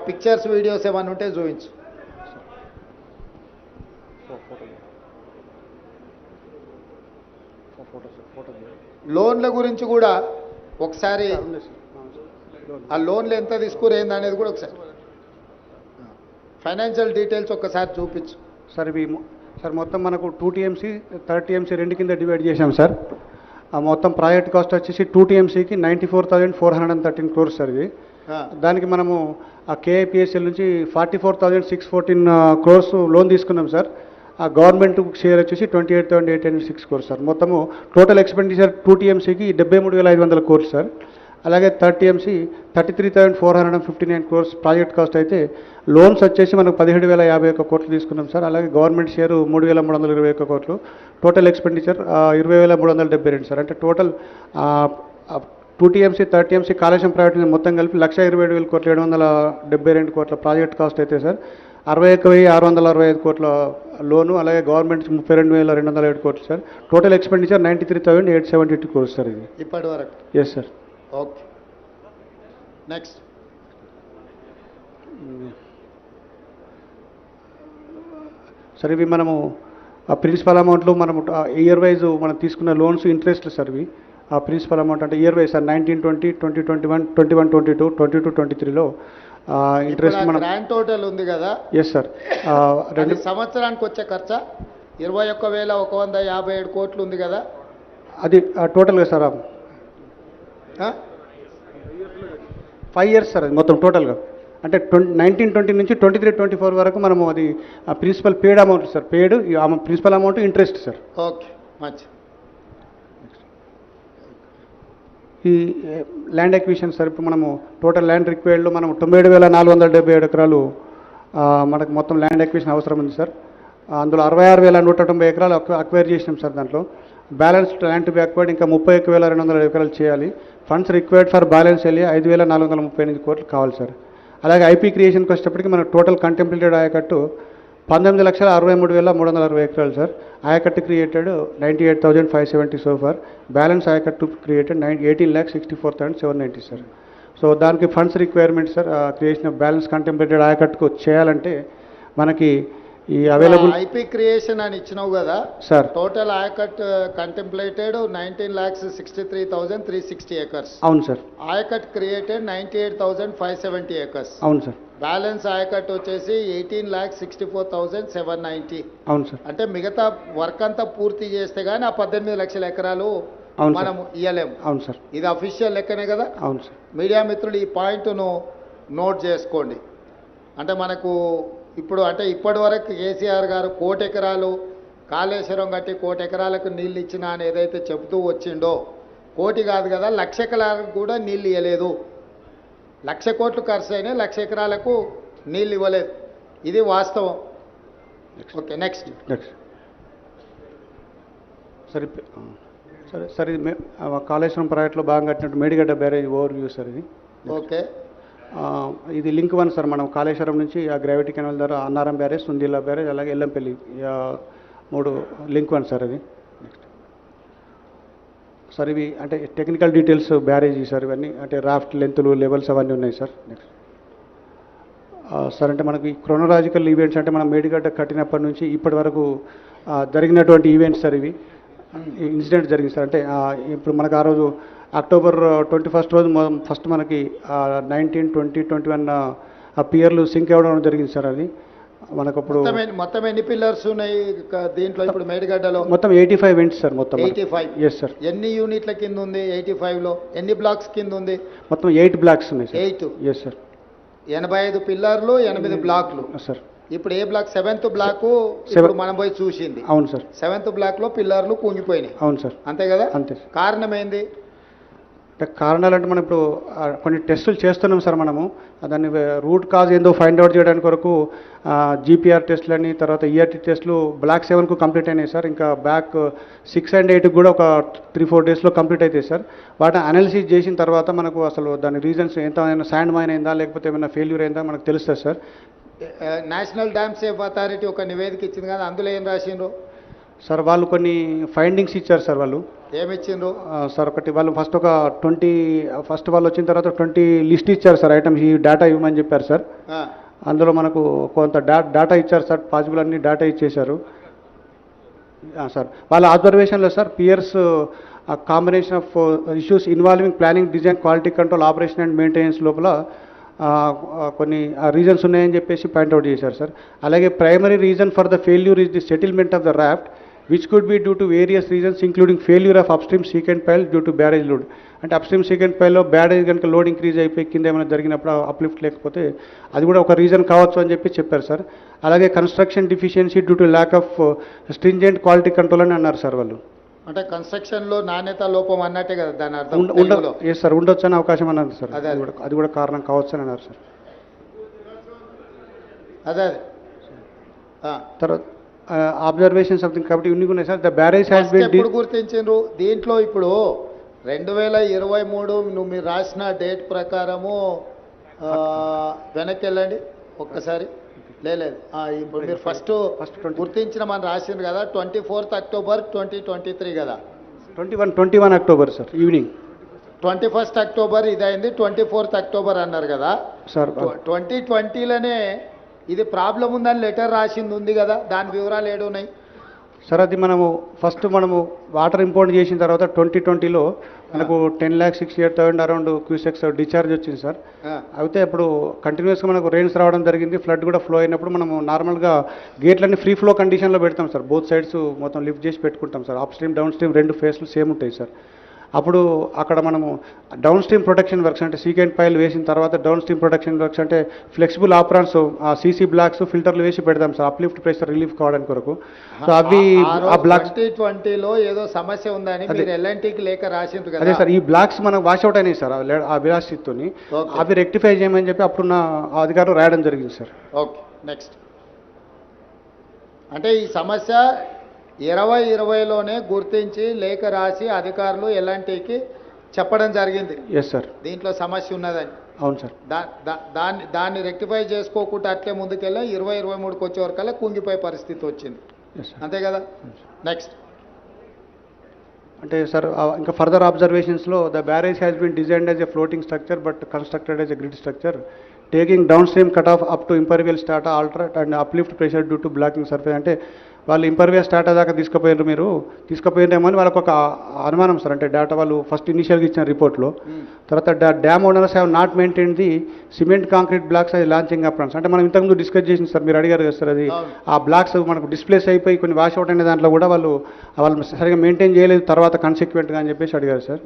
పిక్చర్స్, వీడియోస్ ఏమైనా ఉంటే చూపించు. లోన్ల గురించి కూడా ఒకసారి ఆ లోన్లు ఎంత తీసుకురేంది అనేది కూడా ఒకసారి ఫైనాన్షియల్ డీటెయిల్స్ ఒక్కసారి చూపించు. సార్ ఇవి సార్ మొత్తం మనకు 2 TMC 30 TMC రెండు కింద డివైడ్ చేశాం సార్. ఆ మొత్తం ప్రాజెక్ట్ కాస్ట్ వచ్చేసి 2 TMCకి 94,413 crores సార్ ఇది. దానికి మనము ఆ KIPSL నుంచి 44,614 crores లోన్ తీసుకున్నాం సార్. ఆ గవర్నమెంట్ షేర్ వచ్చేసి 28,806 crores సార్. మొత్తము టోటల్ ఎక్స్పెండిచర్ 2 TMCకి 73,500 crores సార్. అలాగే 30 TMC 33,459 crores ప్రాజెక్ట్ కాస్ట్ అయితే లోన్స్ వచ్చేసి మనకు 17,051 కోట్లు తీసుకున్నాం సార్. అలాగే గవర్నమెంట్ షేర్ 3,321 కోట్లు. Total expenditure 20,372 sir. అంటే total 2 TMC 30 TMC Kaleshwaram private మొత్తం కలిపి 1,27,000 కోట్లు 772 కోట్ల ప్రాజెక్ట్ కాస్ట్ అయితే సార్. 61,665 కోట్ల లోను, అలాగే గవర్నమెంట్ 32,207 కోట్లు sir. Total expenditure 93,872 crores sir ఇది ఇప్పటి వరకు. Yes sir. Okay, next. Sir ఇవి మనము ఆ ప్రిన్సిపల్ అమౌంట్లు మనము ఇయర్ వైజ్ మనం తీసుకున్న లోన్స్ ఇంట్రెస్ట్ సార్ ఇవి. ఆ ప్రిన్సిపల్ అమౌంట్ అంటే ఇయర్ వైజ్ సార్ 1920, 2021, 21-22, 22-23లో ఇంట్రెస్ట్ మనం గ్రాండ్ టోటల్ ఉంది కదా. Yes sir. రెండు సంవత్సరానికి వచ్చే ఖర్చు 21,157 కోట్లు ఉంది కదా. అది టోటల్గా సార్ 5 years సార్ అది మొత్తం టోటల్గా. అంటే 1920 నుంచి 23-24 వరకు మనము అది principal paid amount sir. Paid principal amount interest sir. Okay, మంచి. ఈ ల్యాండ్ ఎక్విజిషన్ సార్, ఇప్పుడు మనము టోటల్ ల్యాండ్ రిక్వైర్డ్లో మనం 97,477 ఎకరాలు మనకు మొత్తం ల్యాండ్ ఎక్విజిషన్ అవసరం ఉంది సార్. అందులో 66,190 ఎకరాలు అక్వైర్ చేసినాం సార్. దాంట్లో balance land to be acquired ఇంకా 31,200 ఎకరాలు చేయాలి. ఫండ్స్ రిక్వైర్డ్ ఫర్ బ్యాలెన్స్ వెళ్ళి 5,438 కోట్లు కావాలి సార్. అలాగే ఐపీ క్రియేషన్కి వచ్చేటప్పటికి మన టోటల్ కంటెంప్లేటెడ్ ఆయకట్టు 19,63,360 ఎకరాలు సార్. ఆయకట్టు క్రియేటెడ్ 98,570 సో ఫార్. బ్యాలెన్స్ ఆయకట్టు క్రియేటెడ్ 18,64,790 సార్. సో దానికి funds requirement sir. Creation of balance contemplated ఆయకట్టుకు చేయాలంటే మనకి ఈ అవైలబుల్ ఐపీ క్రియేషన్ అని ఇచ్చినావు కదా sir. Total ayacut contemplated 19,63,360 acres. అవును సార్. Ayacut created 98,570 acres. అవును సార్. బ్యాలెన్స్ ఆయకట్ వచ్చేసి 18,64,790. అవును సార్. అంటే మిగతా వర్క్ అంతా పూర్తి చేస్తే గానీ ఆ 18 లక్షల ఎకరాలు మనం ఇయ్యలేము. అవును సార్. ఇది అఫీషియల్ లెక్కనే కదా. అవును సార్. మీడియా మిత్రులు ఈ పాయింట్ను నోట్ చేసుకోండి. అంటే మనకు ఇప్పుడు అంటే ఇప్పటి వరకు కేసీఆర్ గారు 1,00,00,000 ఎకరాలు కాళేశ్వరం కట్టి 1,00,00,000 ఎకరాలకు నీళ్ళు ఇచ్చినా అని ఏదైతే చెబుతూ వచ్చిండో, 1,00,00,000 కాదు కదా 1,00,000 ఎకరాలకు కూడా నీళ్ళు ఇవ్వలేదు. 1,00,00,000 కోట్లు ఖర్చు అయినా 1,00,000 ఎకరాలకు నీళ్ళు ఇవ్వలేదు. ఇది వాస్తవం. Okay, next. సరే సరే సరే కాళేశ్వరం ప్రాజెక్టులో బాగా కట్టినట్టు Medigadda barrage over view sir ఇది. ఓకే, ఇది లింక్ 1 సార్. మనం కాళేశ్వరం నుంచి ఆ గ్రావిటీ కెనాల్ ద్వారా అన్నారం బ్యారేజ్, సుందిల్లా బ్యారేజ్, అలాగే ఎల్లంపల్లి 3 లింక్ 1 సార్ అది. నెక్స్ట్ సార్ ఇవి అంటే టెక్నికల్ డీటెయిల్స్ బ్యారేజ్ సార్. ఇవన్నీ అంటే రాఫ్ట్ లెంత్లు, లెవెల్స్ అవన్నీ ఉన్నాయి సార్. నెక్స్ట్ సార్ అంటే మనకి క్రోనలాజికల్ ఈవెంట్స్ అంటే మనం మేడిగడ్డ కట్టినప్పటి నుంచి ఇప్పటి వరకు జరిగినటువంటి ఈవెంట్స్ సార్. ఇవి ఇన్సిడెంట్ జరిగింది సార్. అంటే ఇప్పుడు మనకు ఆ రోజు October 21 రోజు ఫస్ట్ మనకి 19, 20, 21 ఆ పియర్లు సింక్ అవ్వడం జరిగింది సార్. అది మనకు అప్పుడు మొత్తం ఎన్ని పిల్లర్స్ ఉన్నాయి దీంట్లో ఇప్పుడు మేడిగడ్డలో? మొత్తం 85 వెంట్స్ సార్. మొత్తం 85. Yes sir. ఎన్ని యూనిట్ల కింద ఉంది 85లో? ఎన్ని బ్లాక్స్ కింద ఉంది? మొత్తం 8 బ్లాక్స్ ఉన్నాయి సార్. 8. Yes sir. 85 పిల్లర్లు, 8 బ్లాక్లు సార్. ఇప్పుడు ఏ బ్లాక్? 7th బ్లాక్ ఇప్పుడు మనం పోయి చూసింది. అవును సార్. 7th బ్లాక్లో పిల్లర్లు కుంగిపోయినాయి. అవును సార్. అంతే కదా. అంతే. కారణం ఏంది? కారణాలు అంటే మనం ఇప్పుడు కొన్ని టెస్టులు చేస్తున్నాం సార్. మనము దాన్ని రూట్ కాజ్ ఏందో ఫైండ్ అవుట్ చేయడానికి వరకు జీపీఆర్ టెస్టులని, తర్వాత ఈఆర్టీ టెస్టులు బ్లాక్ 7కు కంప్లీట్ అయినాయి సార్. ఇంకా బ్యాక్ 6 and 8 కూడా ఒక 3-4 డేస్లో కంప్లీట్ అవుతాయి సార్. వాటిని అనాలిసిస్ చేసిన తర్వాత మనకు అసలు దాని రీజన్స్ ఎంత శాండ్ మైన్ అయిందా లేకపోతే ఏమైనా ఫెయిల్యూర్ అయిందా మనకు తెలుస్తుంది sir. National dam safe authority ఒక నివేదిక ఇచ్చింది కదా, అందులో ఏం రాసిండ్రు సార్? వాళ్ళు కొన్ని ఫైండింగ్స్ ఇచ్చారు సార్. వాళ్ళు ఏమిచ్చిండ్రు సార్? ఒకటి వాళ్ళు ఫస్ట్ వాళ్ళు వచ్చిన తర్వాత 20 లిస్ట్ ఇచ్చారు సార్. ఐటమ్స్ ఈ డేటా ఇవ్వమని చెప్పారు సార్. అందులో మనకు కొంత డేటా ఇచ్చారు సార్. పాసిబుల్ అన్ని డేటా ఇచ్చేశారు సార్. వాళ్ళ ఆబ్జర్వేషన్లో sir piers combination of issues involving planning, design, quality control, operation and maintenance లోపల కొన్ని రీజన్స్ ఉన్నాయని చెప్పేసి పాయింట్అవుట్ చేశారు సార్. అలాగే primary reason for the failure is the settlement of the raft which could be due to various reasons including failure of upstream secant pile due to barrage load. అంటే upstream second పైల్లో barrage కనుక load increase అయిపోయి కింద ఏమైనా జరిగినప్పుడు uplift లేకపోతే అది కూడా ఒక రీజన్ కావచ్చు అని చెప్పి చెప్పారు సార్. అలాగే construction deficiency due to lack of stringent quality control అని అన్నారు సార్ వాళ్ళు. అంటే కన్స్ట్రక్షన్లో నాణ్యత లోపం అన్నట్టే కదా దాని అర్థం? ఎస్ సార్, ఉండొచ్చు అని అవకాశం అన్నారు సార్. అది కూడా కారణం కావచ్చు అని అన్నారు సార్. అదే తర్వాత అబ్జర్వేషన్ సంథింగ్ కాబట్టి ఇన్ని ఉన్నాయి sir. The barrage has been ఎప్పుడు గుర్తించారు దీంట్లో? ఇప్పుడు 2023 నువ్వు మీరు రాసిన డేట్ ప్రకారము వెనక్కి వెళ్ళండి ఒక్కసారి. లేదు ఇప్పుడు మీరు ఫస్ట్ గుర్తించిన మనం రాసింది కదా 24th October 2023 కదా. 21 October sir evening. 21st October ఇదైంది, 24th October అన్నారు కదా సార్. 2020లోనే ఇది ప్రాబ్లం ఉందని లెటర్ రాసింది ఉంది కదా, దాని వివరాలు ఏడున్నాయి సార్? అది మనము వాటర్ ఇంపోర్ట్ చేసిన తర్వాత 2020లో మనకు 10,68,000 అరౌండ్ క్యూసెక్స్ డిశ్చార్జ్ వచ్చింది సార్. అయితే ఇప్పుడు కంటిన్యూస్గా మనకు రెయిన్స్ రావడం జరిగింది, ఫ్లడ్ కూడా ఫ్లో అయినప్పుడు మనము నార్మల్గా గేట్లన్నీ ఫ్రీ ఫ్లో కండిషన్లో పెడతాం సార్. బోత్ సైడ్స్ మొత్తం లిఫ్ట్ చేసి పెట్టుకుంటాం sir. Up stream down stream రెండు ఫేస్లు సేమ్ ఉంటాయి సార్. అప్పుడు అక్కడ మనము డౌన్ స్ట్రీమ్ ప్రొటెక్షన్ వర్క్స్ అంటే సీకెంట్ పైల్ వేసిన తర్వాత డౌన్ స్ట్రీమ్ ప్రొటెక్షన్ వర్క్స్ అంటే ఫ్లెక్సిబుల్ ఆప్రాన్స్ సీసీ బ్లాక్స్ ఫిల్టర్లు వేసి పెడదాం సార్, అప్లిఫ్ట్ ప్రెషర్ రిలీఫ్ కావడానికి కొరకు. సో అవి ఆ బ్లాక్స్ 2020లో ఏదో సమస్య ఉందని మీరు ఎల్ఎన్టీకి లేఖ రాసిండ్రు కదా. అదే సార్, ఈ బ్లాక్స్ మనకు వాష్అవుట్ అయినాయి సార్ ఆ విలాసితో. అవి రెక్టిఫై చేయమని చెప్పి అప్పుడున్న అధికారులు రాయడం జరిగింది సార్. Okay, next. అంటే ఈ సమస్య 2020లోనే గుర్తించి లేఖ రాసి అధికారులు ఎల్ఎన్టీకి చెప్పడం జరిగింది. ఎస్ సార్, దీంట్లో సమస్య ఉన్నదని. అవును సార్. దాన్ని రెక్టిఫై చేసుకోకుండా అట్లే ముందుకెళ్ళి 2023కి వచ్చే వరకల్లా కుంగిపోయే పరిస్థితి వచ్చింది, అంతే కదా. నెక్స్ట్. అంటే సార్ ఇంకా ఫర్దర్ అబ్జర్వేషన్స్లో the barrage has been designed as a floating structure but constructed as a grid structure taking downstream cut off up to impervious strata alternate and uplift pressure due to blocking surface. అంటే వాళ్ళు impervious స్టాటా దాకా తీసుకుపోయినారేమో అని వాళ్ళకు ఒక అనుమానం sir. అంటే data వాళ్ళు first ఇనిషియల్గా ఇచ్చిన రిపోర్ట్లో. తర్వాత dam owners have not maintain the cement concrete blocks అది లాంచింగ్ అప్రాన్స్. అంటే మనం ఇంతకుముందు డిస్కస్ చేసింది సార్, మీరు అడిగారు కదా సార్. అది ఆ బ్లాక్స్ మనకు డిస్ప్లేస్ అయిపోయి కొన్ని వాష్ అవుట్ అయిన దాంట్లో కూడా వాళ్ళు సరిగా మెయింటైన్ చేయలేదు తర్వాత కన్సిక్వెంట్గా అని చెప్పేసి అడిగారు సార్.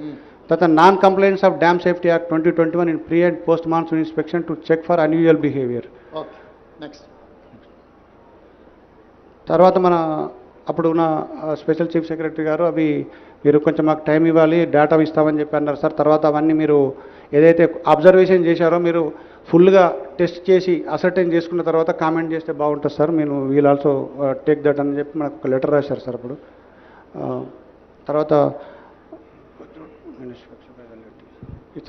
తర్వాత non complaints of dam safety act 2021 in pre and post monsoon inspection to check for unusual behaviour. Okay, next. తర్వాత అప్పుడు ఉన్న స్పెషల్ చీఫ్ సెక్రటరీ గారు అవి మీరు కొంచెం మాకు టైం ఇవ్వాలి, డేటా ఇస్తామని చెప్పి అన్నారు సార్. తర్వాత అవన్నీ మీరు ఏదైతే అబ్జర్వేషన్ చేశారో మీరు ఫుల్గా టెస్ట్ చేసి అసర్టైన్ చేసుకున్న తర్వాత కామెంట్ చేస్తే బాగుంటుంది సార్. మీరు వీల్ ఆల్సో టేక్ దట్ అని చెప్పి మనకు ఒక లెటర్ రాశారు సార్. అప్పుడు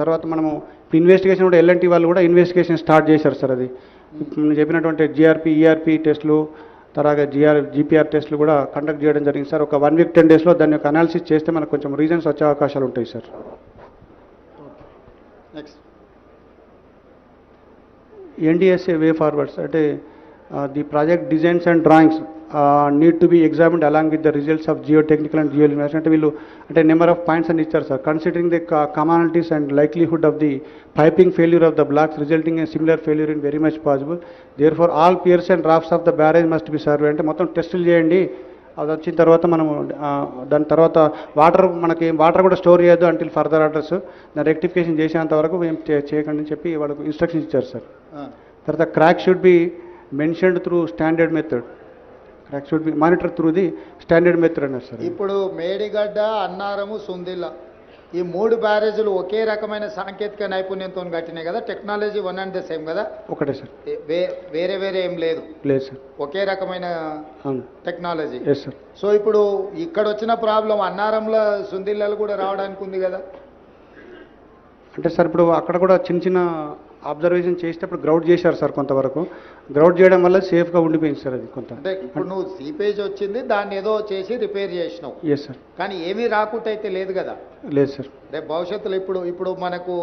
తర్వాత మనము ఇన్వెస్టిగేషన్ కూడా ఎల్ఎన్టీ వాళ్ళు కూడా ఇన్వెస్టిగేషన్ స్టార్ట్ చేశారు సార్. అది చెప్పినటువంటి జిఆర్పి ఈఆర్పి టెస్టులు తర్వాత జీపీఆర్ టెస్టులు కూడా కండక్ట్ చేయడం జరిగింది సార్. ఒక 1 week 10 daysలో దాని యొక్క అనాలిసిస్ చేస్తే మనకు కొంచెం రీజన్స్ వచ్చే అవకాశాలు ఉంటాయి sir. Next. NDSA way forwards అంటే the project designs and drawings need to be examined along with the results of geotechnical and geoinformation. అంటే వీళ్ళు అంటే నెంబర్ ఆఫ్ పాయింట్స్ అని ఇచ్చారు sir. Considering the commonalities and likelihood of the piping failure of the blocks resulting in similar failure in very much possible there for all piers and drafts of the barrage must be survey. అంటే మొత్తం టెస్టులు చేయండి, అది వచ్చిన తర్వాత మనము దాని తర్వాత వాటర్ కూడా స్టోర్ చేయొద్దు అంటిల్ ఫర్దర్ ఆర్డర్స్, దాన్ని రెక్టిఫికేషన్ చేసేంత వరకు ఏం చేయకండి అని చెప్పి వాళ్ళకు ఇన్స్ట్రక్షన్స్ ఇచ్చారు సార్. తర్వాత crack should be mentioned through standard method. Crack should be monitor through the standard method అన్నారు సార్. ఇప్పుడు మేడిగడ్డ, అన్నారము, సుందిల్ల ఈ 3 బ్యారేజీలు ఒకే రకమైన సాంకేతిక నైపుణ్యంతో కట్టినాయి కదా, technology one and the same కదా? ఒకటే సార్, వేరే వేరే ఏం లేదు సార్, ఒకే రకమైన టెక్నాలజీ. Yes sir. సో ఇప్పుడు ఇక్కడ వచ్చిన ప్రాబ్లం అన్నారంలో సుందిల్లలు కూడా రావడానికి ఉంది కదా? అంటే సార్ ఇప్పుడు అక్కడ కూడా చిన్న చిన్న అబ్జర్వేషన్ చేసేటప్పుడు గ్రౌడ్ చేశారు సార్. కొంతవరకు గ్రౌడ్ చేయడం వల్ల సేఫ్గా ఉండిపోయింది సార్. అది కొంత అంటే ఇప్పుడు నువ్వు సీపేజ్ వచ్చింది, దాన్ని ఏదో చేసి రిపేర్ చేసినావు. Yes sir. కానీ ఏమీ రాకుండా అయితే లేదు కదా? లేదు సార్. రేపు భవిష్యత్తులో ఇప్పుడు మనకు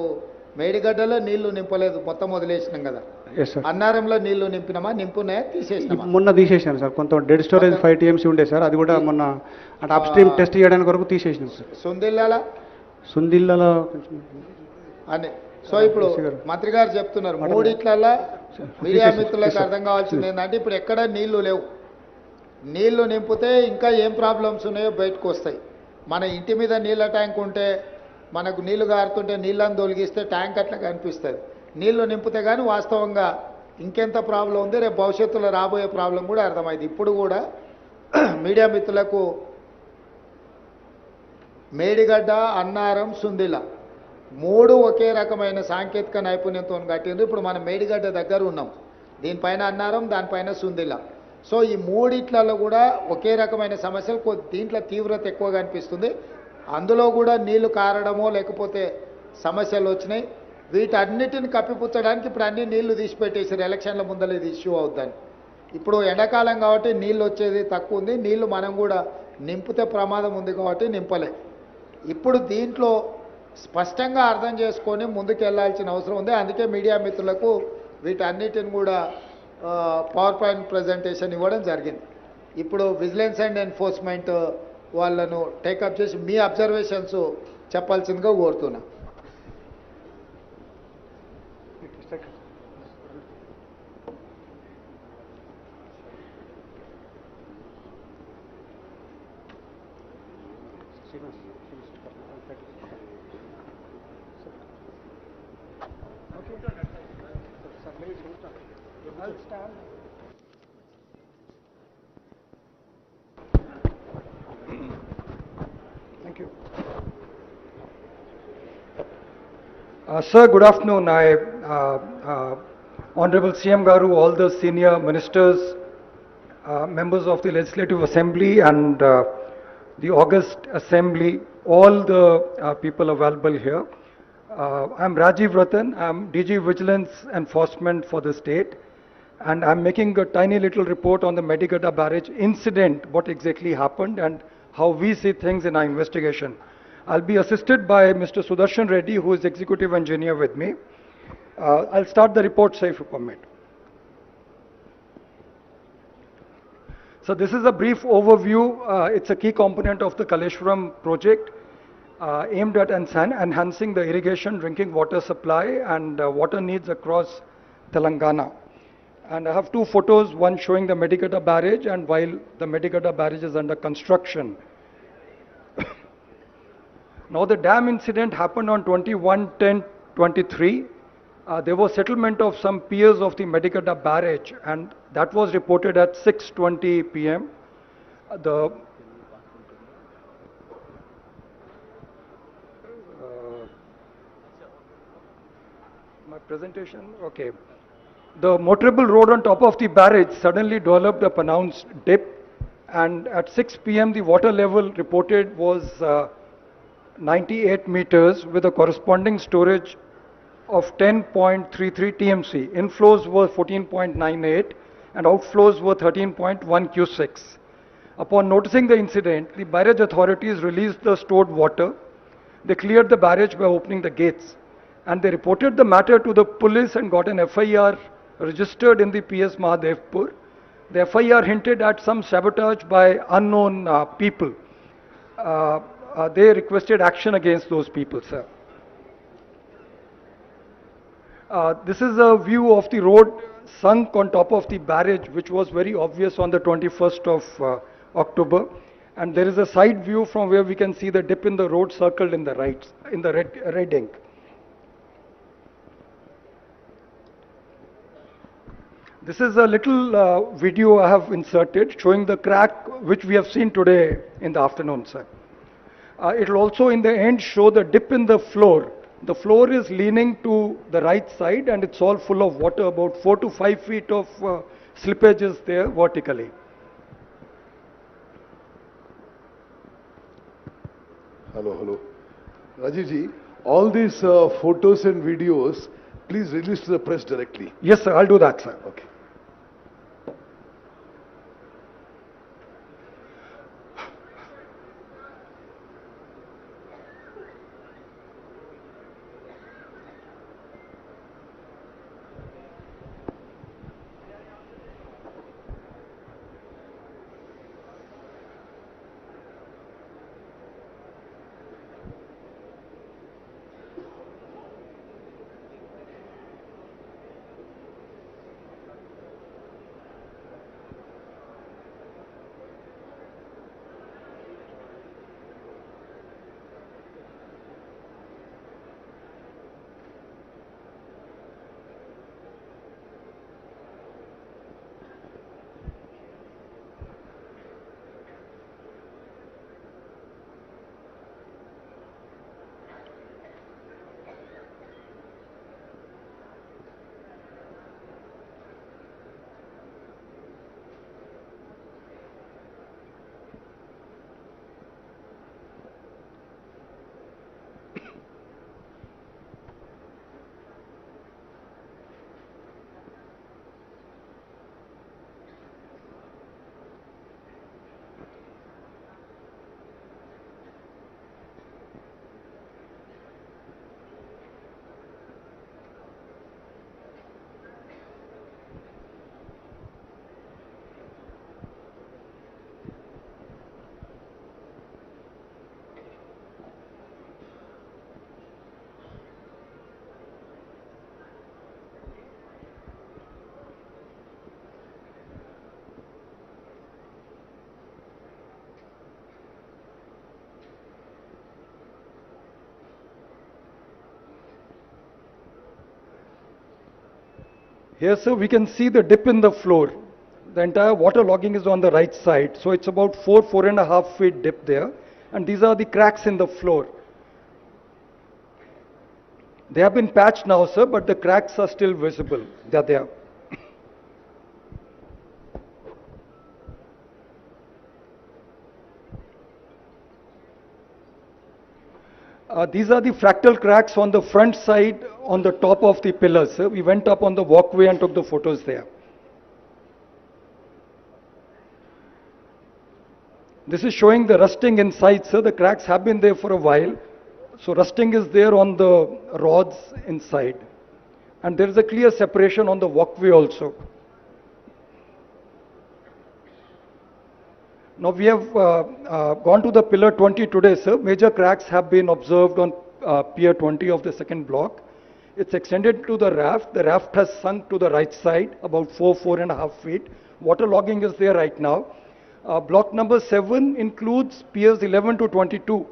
మేడిగడ్డలో నీళ్లు నింపలేదు, మొత్తం వదిలేసినాం కదా. Yes sir. అన్నారంలో నీళ్లు నింపున్నాయా, తీసేసినామా? మొన్న తీసేసాను సార్. కొంత డెడ్ స్టోరేజ్ 5 TMC ఉండే సార్, అది కూడా మొన్న అంటే అప్ స్ట్రీమ్ టెస్ట్ చేయడానికి వరకు తీసేసినాం సార్. సుందిల్లలో అని. సో ఇప్పుడు మంత్రి గారు చెప్తున్నారు మూడిట్లల్లో మీడియా మిత్రులకు అర్థం కావాల్సింది ఏంటంటే ఇప్పుడు ఎక్కడ నీళ్లు లేవు, నీళ్లు నింపితే ఇంకా ఏం ప్రాబ్లమ్స్ ఉన్నాయో బయటకు వస్తాయి. మన ఇంటి మీద నీళ్ళ ట్యాంక్ ఉంటే మనకు నీళ్లు గారుతుంటే నీళ్ళని తొలగిస్తే ట్యాంక్ అట్లా కనిపిస్తుంది. నీళ్లు నింపితే కానీ వాస్తవంగా ఇంకెంత ప్రాబ్లం ఉంది, రేపు భవిష్యత్తులో రాబోయే ప్రాబ్లం కూడా అర్థమైంది. ఇప్పుడు కూడా మీడియా మిత్రులకు మేడిగడ్డ, అన్నారం, సుందిల 3 ఒకే రకమైన సాంకేతిక నైపుణ్యంతో కట్టిండ్రు. ఇప్పుడు మనం మేడిగడ్డ దగ్గర ఉన్నాం, దీనిపైన అన్నారం, దానిపైన సుందిల. సో ఈ మూడిట్లలో కూడా ఒకే రకమైన సమస్యలు, దీంట్లో తీవ్రత ఎక్కువగా అనిపిస్తుంది. అందులో కూడా నీళ్లు కారడమో లేకపోతే సమస్యలు వచ్చినాయి. వీటన్నిటిని కప్పిపుచ్చడానికి ఇప్పుడు అన్ని నీళ్లు తీసిపెట్టేసారు, ఎలక్షన్ల ముందర ఇది ఇష్యూ అవుద్దని. ఇప్పుడు ఎండాకాలం కాబట్టి నీళ్ళు వచ్చేది తక్కువ ఉంది, నీళ్లు మనం కూడా నింపితే ప్రమాదం ఉంది కాబట్టి నింపలే. ఇప్పుడు దీంట్లో స్పష్టంగా అర్థం చేసుకొని ముందుకు వెళ్ళాల్సిన అవసరం ఉంది. అందుకే మీడియా మిత్రులకు వీటన్నిటిని కూడా పవర్ పాయింట్ ప్రజెంటేషన్ ఇవ్వడం జరిగింది. ఇప్పుడు విజిలెన్స్ అండ్ ఎన్ఫోర్స్మెంట్ వాళ్ళను టేకప్ చేసి మీ అబ్జర్వేషన్స్ చెప్పాల్సిందిగా కోరుతున్నా. Thank you. Sir, good afternoon. Honorable CM Garu, all the senior ministers, members of the Legislative Assembly and the August Assembly, all the people available here. I'm Rajiv Ratan. I'm DG Vigilance Enforcement for the state, and I'm making a tiny little report on the Medigada barrage incident, what exactly happened and how we see things in our investigation. I'll be assisted by Mr. Sudarshan Reddy, who is executive engineer with me. I'll start the report, sir, if you permit. So this is a brief overview. It's a key component of the Kaleshwaram project aimed at enhancing the irrigation, drinking water supply and water needs across Telangana. And I have two photos, one showing the Medigada barrage and while the Medigada barrage is under construction. Now the dam incident happened on 21/10/23. There was settlement of some piers of the Medigada barrage and that was reported at 6:20 p.m. My presentation, okay. The motorable road on top of the barrage suddenly developed a pronounced dip, and at 6 p.m. the water level reported was 98 meters with a corresponding storage of 10.33 TMC. Inflows were 14.98 and outflows were 13.1 Q6. Upon noticing the incident, the barrage authorities released the stored water. They cleared the barrage by opening the gates, and they reported the matter to the police and got an FIR registered in the PS Mahadevpur. The FIR hinted at some sabotage by unknown people. They requested action against those people, sir. This is a view of the road sunk on top of the barrage, which was very obvious on the 21st of October. And there is a side view from where we can see the dip in the road circled in the right, in the red ink. This is a little video I have inserted showing the crack which we have seen today in the afternoon, sir. It will also in the end show the dip in the floor. The floor is leaning to the right side and it's all full of water, about 4 to 5 feet of slippage is there vertically. Hello. Rajiv ji, all these photos and videos, please release to the press directly. Yes, sir, I'll do that, sir. Okay. Here, sir, we can see the dip in the floor. The entire water logging is on the right side, so it's about 4.5 feet dip there, and these are the cracks in the floor. They have been patched now, sir, but the cracks are still visible. They're there. These are the fractal cracks on the front side on the top of the pillars, sir. We went up on the walkway and took the photos there. This is showing the rusting inside, sir. The cracks have been there for a while. So rusting is there on the rods inside. And there is a clear separation on the walkway also. Now we have gone to the pillar 20 today, sir. Major cracks have been observed on pier 20 of the second block. It's extended to the raft. The raft has sunk to the right side, about 4.5 feet. Water logging is there right now. Block number 7 includes piers 11 to 22,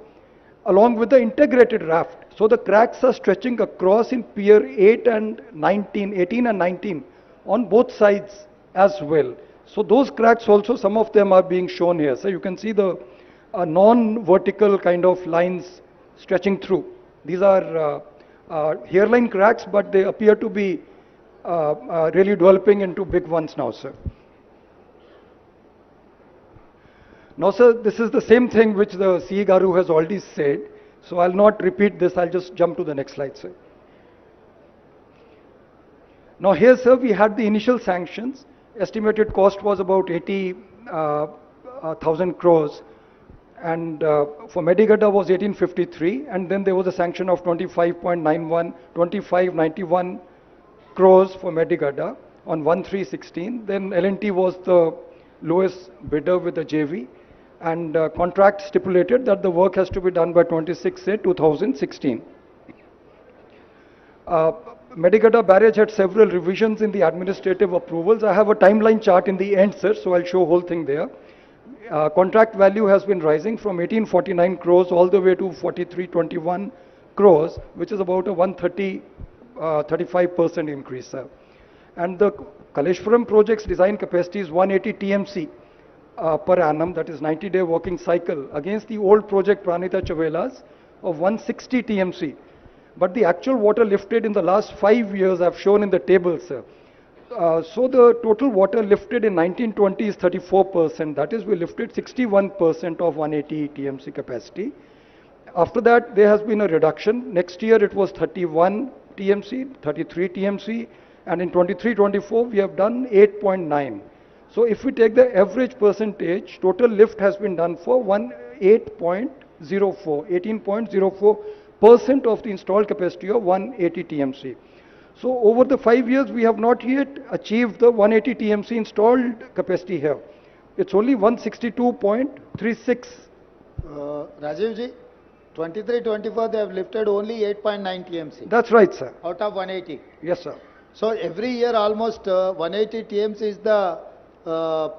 along with the integrated raft. So the cracks are stretching across in pier 8 and 19, 18 and 19 on both sides as well. So those cracks also, some of them are being shown here. So you can see the non-vertical kind of lines stretching through. These are hairline cracks, but they appear to be really developing into big ones now, sir. Now, sir, this is the same thing which the CE Garu has already said. So I'll not repeat this. I'll just jump to the next slide, sir. Now here, sir, we had the initial sanctions. Estimated cost was about 80,000 crores, and for Medigada was 1853, and then there was a sanction of 25.91 crores for Medigada on 1316. Then L&T was the lowest bidder with the JV, and contract stipulated that the work has to be done by 26/8/2016. Medigada barrage had several revisions in the administrative approvals. I have a timeline chart in the end, sir, so I'll show whole thing there. Contract value has been rising from 1849 crores all the way to 4321 crores, which is about a 35% increase, sir. And the Kaleshwaram project's design capacity is 180 TMC per annum, that is 90-day working cycle, against the old project Pranita Chavela's of 160 TMC. But the actual water lifted in the last 5 years I've shown in the table, sir. So the total water lifted in 1920 is 34%. That is, we lifted 61% of 180 TMC capacity. After that, there has been a reduction. Next year it was 31 TMC, 33 TMC, and in 23-24 we have done 8.9. So if we take the average percentage, total lift has been done for 18.04% of the installed capacity of 180 TMC. So over the 5 years, we have not yet achieved the 180 TMC installed capacity here. It's only 162.36. Rajiv ji, 23-24 they have lifted only 8.9 TMC. That's right, sir. Out of 180. Yes, sir. So every year almost 180 TMC is the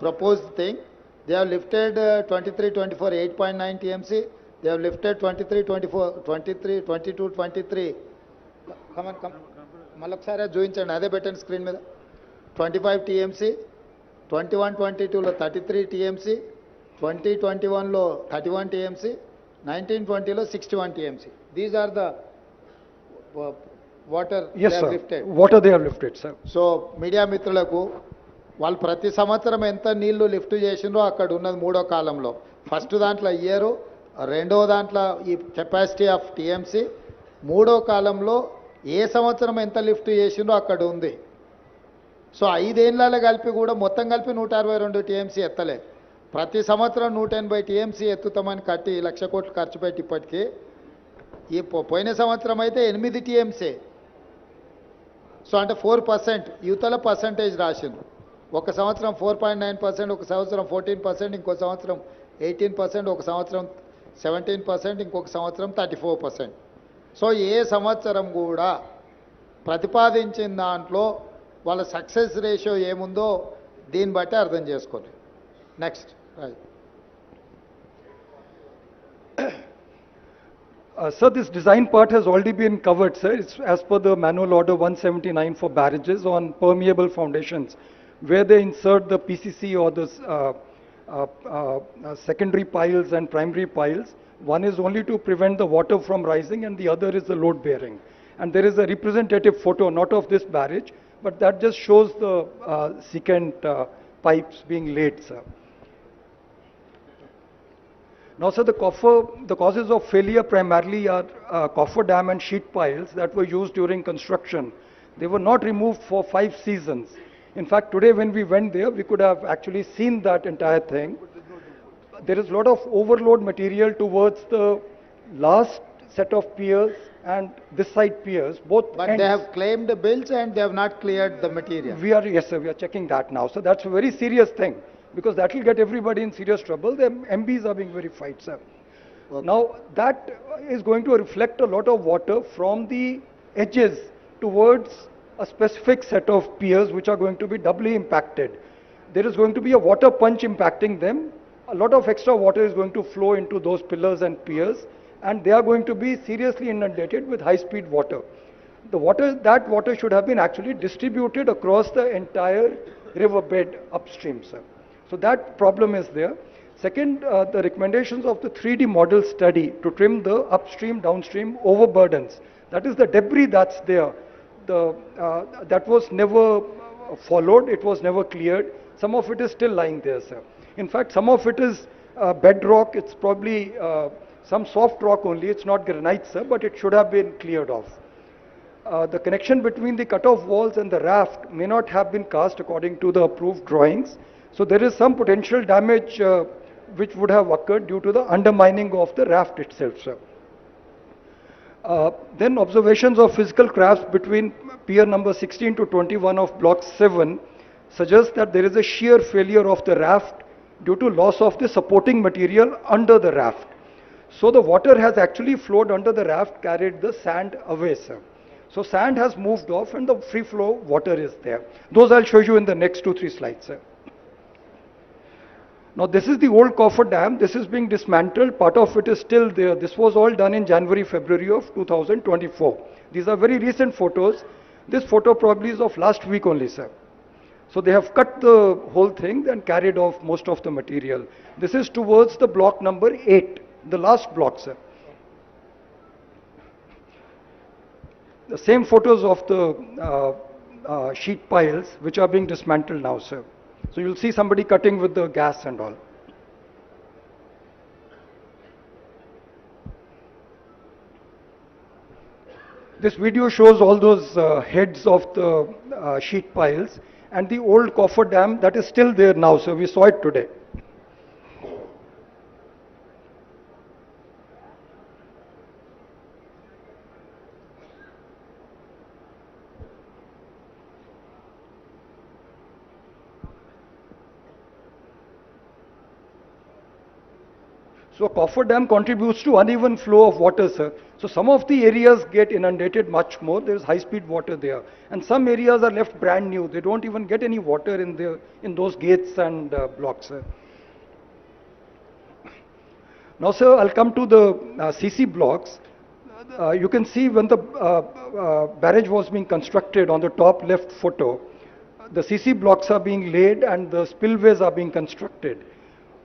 proposed thing. They have lifted 23-24 8.9 TMC. They have lifted 23-24, 22-23. Come on. మళ్ళొకసారి చూపించండి, అదే పెట్టండి screen మీద. 25 TMC, 21-22లో 33 TMC, 20-21లో 31 TMC, 19-20లో 61 TMC. These are the water yes, they have sir. lifted. Water they have lifted, sir. So media మిత్రులకు వాళ్ళు ప్రతి సంవత్సరం ఎంత నీళ్లు లిఫ్ట్ చేసిండ్రో అక్కడ ఉన్నది మూడో కాలంలో. ఫస్ట్ దాంట్లో ఇయరు, రెండో దాంట్లో ఈ కెపాసిటీ ఆఫ్ టీఎంసీ, మూడో కాలంలో ఏ సంవత్సరం ఎంత లిఫ్ట్ చేసిండ్రో అక్కడ ఉంది. సో 5 ఏళ్ళలో కలిపి కూడా మొత్తం కలిపి 162 టీఎంసీ ఎత్తలే. ప్రతి సంవత్సరం 180 టీఎంసీ ఎత్తుతామని కట్టి 1,00,000 కోట్లు ఖర్చు పెట్టి ఇప్పటికీ ఈ పోయిన సంవత్సరం అయితే 8 టీఎంసీ. సో అంటే 4% యువతల పర్సంటేజ్ రాసిండ్రు. ఒక సంవత్సరం 4.9%, ఒక సంవత్సరం 14%, ఇంకో సంవత్సరం 18%, ఒక సంవత్సరం 17%, ఇంకొక సంవత్సరం 34%. సో ఏ సంవత్సరం కూడా ప్రతిపాదించిన దాంట్లో వాళ్ళ సక్సెస్ రేషియో ఏముందో దీన్ని బట్టి అర్థం చేసుకోండి. Next. Sir, this design part has already been covered, sir. It's as per the manual order 179 for barrages on permeable foundations, where they insert the PCC or the secondary piles and primary piles. One is only to prevent the water from rising, and the other is the load bearing. And there is a representative photo, not of this barrage, but that just shows the secant pipes being laid, sir. Now, sir, the causes of failure primarily are coffer dam and sheet piles that were used during construction. They were not removed for 5 seasons. In fact, today when we went there, we could have actually seen that entire thing. There is a lot of overload material towards the last set of piers and this side piers, both But ends. they have claimed the bills and they have not cleared the material. Yes, sir, we are checking that now. So that's a very serious thing, because that will get everybody in serious trouble. The MBs are being verified, sir. Okay. Now, that is going to reflect a lot of water from the edges towards a specific set of piers which are going to be doubly impacted. There is going to be a water punch impacting them. A lot of extra water is going to flow into those pillars and piers, and they are going to be seriously inundated with high-speed water. That water should have been actually distributed across the entire riverbed upstream, sir. So that problem is there. Second, the recommendations of the 3D model study to trim the upstream, downstream overburdens. That is the debris that's there. That was never followed, it was never cleared. Some of it is still lying there, sir. In fact, some of it is bedrock, it's probably some soft rock only, it's not granite, sir, but it should have been cleared off. The connection between the cut-off walls and the raft may not have been cast according to the approved drawings. So there is some potential damage which would have occurred due to the undermining of the raft itself, sir. Then observations of physical cracks between pier number 16 to 21 of block 7 suggest that there is a shear failure of the raft due to loss of the supporting material under the raft. So the water has actually flowed under the raft, carried the sand away, sir. So sand has moved off and the free flow water is there. Those I'll show you in the next 2-3 slides, sir. Now this is the old coffer dam. This is being dismantled. Part of it is still there. This was all done in January, February of 2024. These are very recent photos. This photo probably is of last week only, sir. So they have cut the whole thing and carried off most of the material. This is towards the block number 8, the last block, sir. The same photos of the sheet piles which are being dismantled now, sir. So you'll see somebody cutting with the gas and all. This video shows all those heads of the sheet piles and the old coffer dam that is still there now, so we saw it today. So a coffer dam contributes to uneven flow of water, sir. So some of the areas get inundated much more. There is high-speed water there, and some areas are left brand new. They don't even get any water in those gates and blocks, sir. Now, sir, I'll come to the CC blocks. You can see when the barrage was being constructed on the top left photo, the CC blocks are being laid and the spillways are being constructed.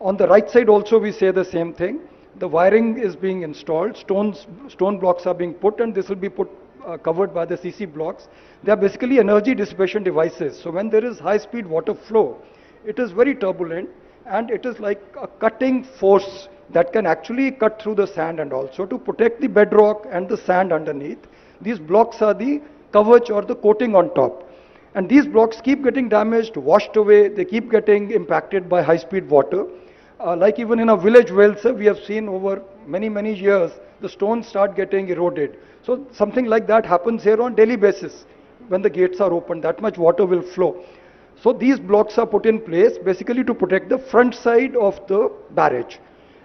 On the right side also we say the same thing. The wiring is being installed, stone blocks are being put, and this will be covered by the CC blocks. They are basically energy dissipation devices. So when there is high speed water flow, it is very turbulent and it is like a cutting force that can actually cut through the sand, and also to protect the bedrock and the sand underneath. These blocks are the coverage or the coating on top. And these blocks keep getting damaged, washed away, they keep getting impacted by high speed water. Like even in a village well, sir, we have seen over many years, the stones start getting eroded. So something like that happens here on daily basis. When the gates are open, that much water will flow. So these blocks are put in place basically to protect the front side of the barrage.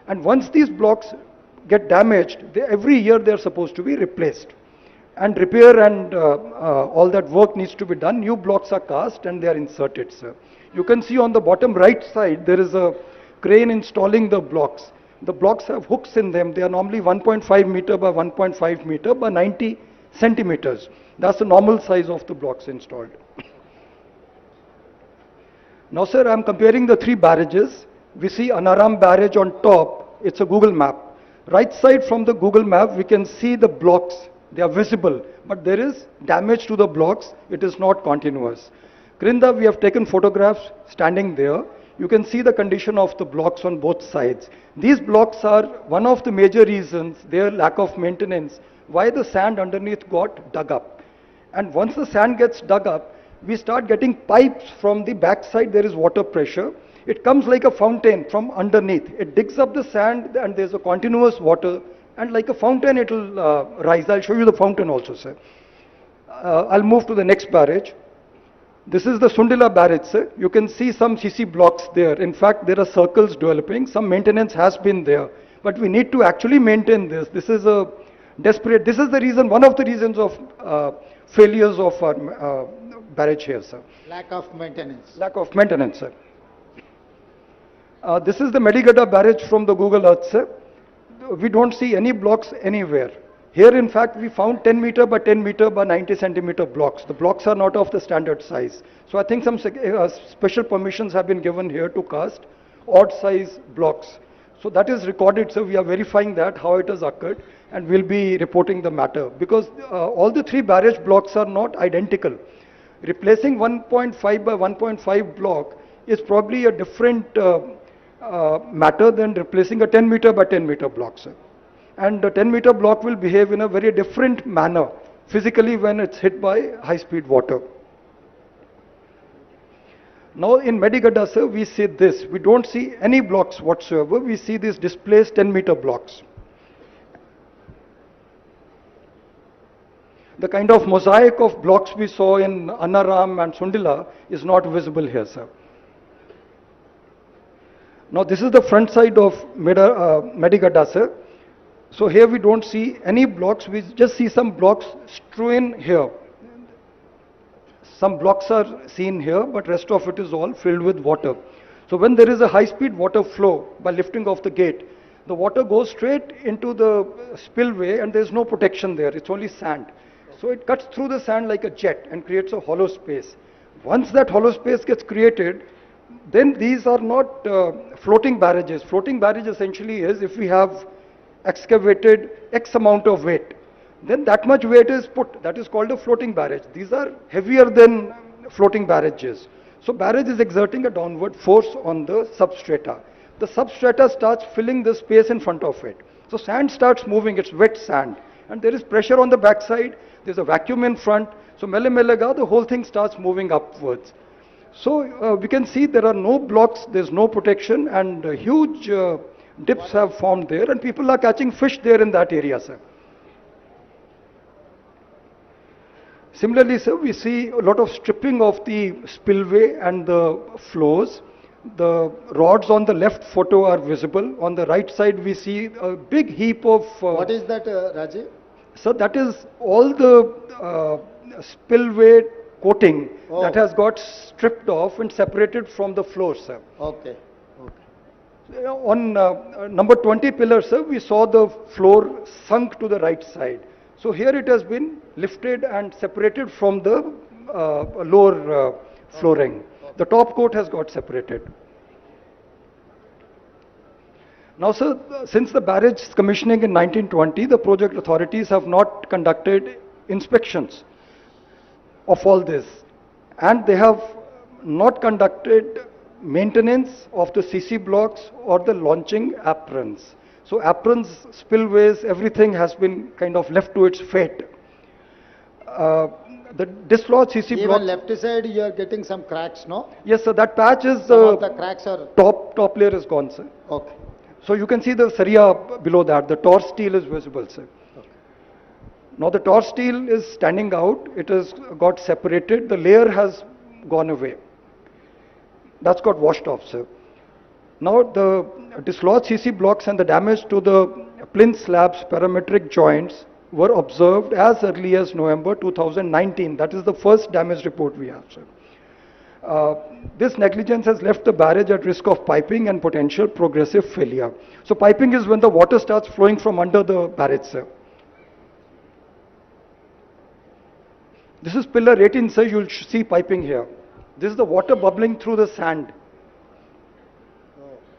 And once these blocks get damaged, every year they are supposed to be replaced. And repair and all that work needs to be done. New blocks are cast and they are inserted, sir. You can see on the bottom right side, there is a crane installing the blocks. The blocks have hooks in them. They are normally 1.5 meter by 1.5 meter by 90 centimeters. That's the normal size of the blocks installed. Now, sir, I'm comparing the three barrages. We see Anaram barrage on top. It's a Google map. Right side from the Google map, we can see the blocks. They are visible, but there is damage to the blocks. It is not continuous. Grinda, we have taken photographs standing there. You can see the condition of the blocks on both sides. These blocks are one of the major reasons, their lack of maintenance, why the sand underneath got dug up. And once the sand gets dug up, we start getting pipes from the backside. There is water pressure. It comes like a fountain from underneath. It digs up the sand and there's a continuous water, and like a fountain it will rise. I'll show you the fountain also, sir. I'll move to the next barrage. This is the Sundila barrage, sir. You can see some CC blocks there. In fact, there are circles developing. Some maintenance has been there, but we need to actually maintain this. This is a desperate, this is the reason, one of the reasons of failures of our barrage here, sir. Lack of maintenance. Lack of maintenance, sir. This is the Medigada barrage from the Google Earth, sir. We don't see any blocks anywhere. Here, in fact, we found 10 meter by 10 meter by 90 centimeter blocks. The blocks are not of the standard size. So I think some special permissions have been given here to cast odd size blocks. So that is recorded, so we are verifying that, how it has occurred, and we'll be reporting the matter. Because all the three barrage blocks are not identical. Replacing 1.5 by 1.5 block is probably a different matter than replacing a 10 meter by 10 meter block, sir. And the 10 meter block will behave in a very different manner physically when it's hit by high speed water. Now in Medigada, sir, we see this. We don't see any blocks whatsoever. We see these displaced 10 meter blocks. The kind of mosaic of blocks we saw in Anaram and Sundila is not visible here, sir. Now this is the front side of Medigada, sir. So here we don't see any blocks, we just see some blocks strewn here. Some blocks are seen here, but rest of it is all filled with water. So when there is a high-speed water flow by lifting of the gate, the water goes straight into the spillway and there's no protection there, it's only sand. So it cuts through the sand like a jet and creates a hollow space. Once that hollow space gets created, then these are not floating barrages. Floating barrage essentially is if we have excavated X amount of weight, then that much weight is put. That is called a floating barrage. These are heavier than floating barrages. So barrage is exerting a downward force on the substrata. The substrata starts filling the space in front of it. So sand starts moving, it's wet sand. And there is pressure on the backside, there's a vacuum in front. So mele the whole thing starts moving upwards. So we can see there are no blocks, there's no protection, and huge dips have formed there, and people are catching fish there in that area, sir. Similarly, sir, we see a lot of stripping of the spillway and the flows. The rods on the left photo are visible. On the right side, we see a big heap of... What is that, Rajiv? So that is all the spillway coating that has got stripped off and separated from the floor, sir. Okay. On number 20 pillar, sir, we saw the floor sunk to the right side. So here it has been lifted and separated from the lower flooring. The top coat has got separated. Now, sir, since the barrage commissioning in 1920, the project authorities have not conducted inspections of all this, and they have not conducted maintenance of the CC blocks or the launching aprons. So aprons, spillways, everything has been kind of left to its fate. The dislodged CC blocks... Even left side you are getting some cracks, no? Yes, sir, that patch is... Some of the cracks are... Top layer is gone, sir. Okay. So you can see the saria below that, the torch steel is visible, sir. Okay. Now the torch steel is standing out, it has got separated, the layer has gone away. That's got washed off, sir. Now the dislodged CC blocks and the damage to the plinth slabs parametric joints were observed as early as November 2019. That is the first damage report we have, sir. This negligence has left the barrage at risk of piping and potential progressive failure. So piping is when the water starts flowing from under the barrage, sir. This is pillar 18, sir. You'll see piping here. This is the water bubbling through the sand.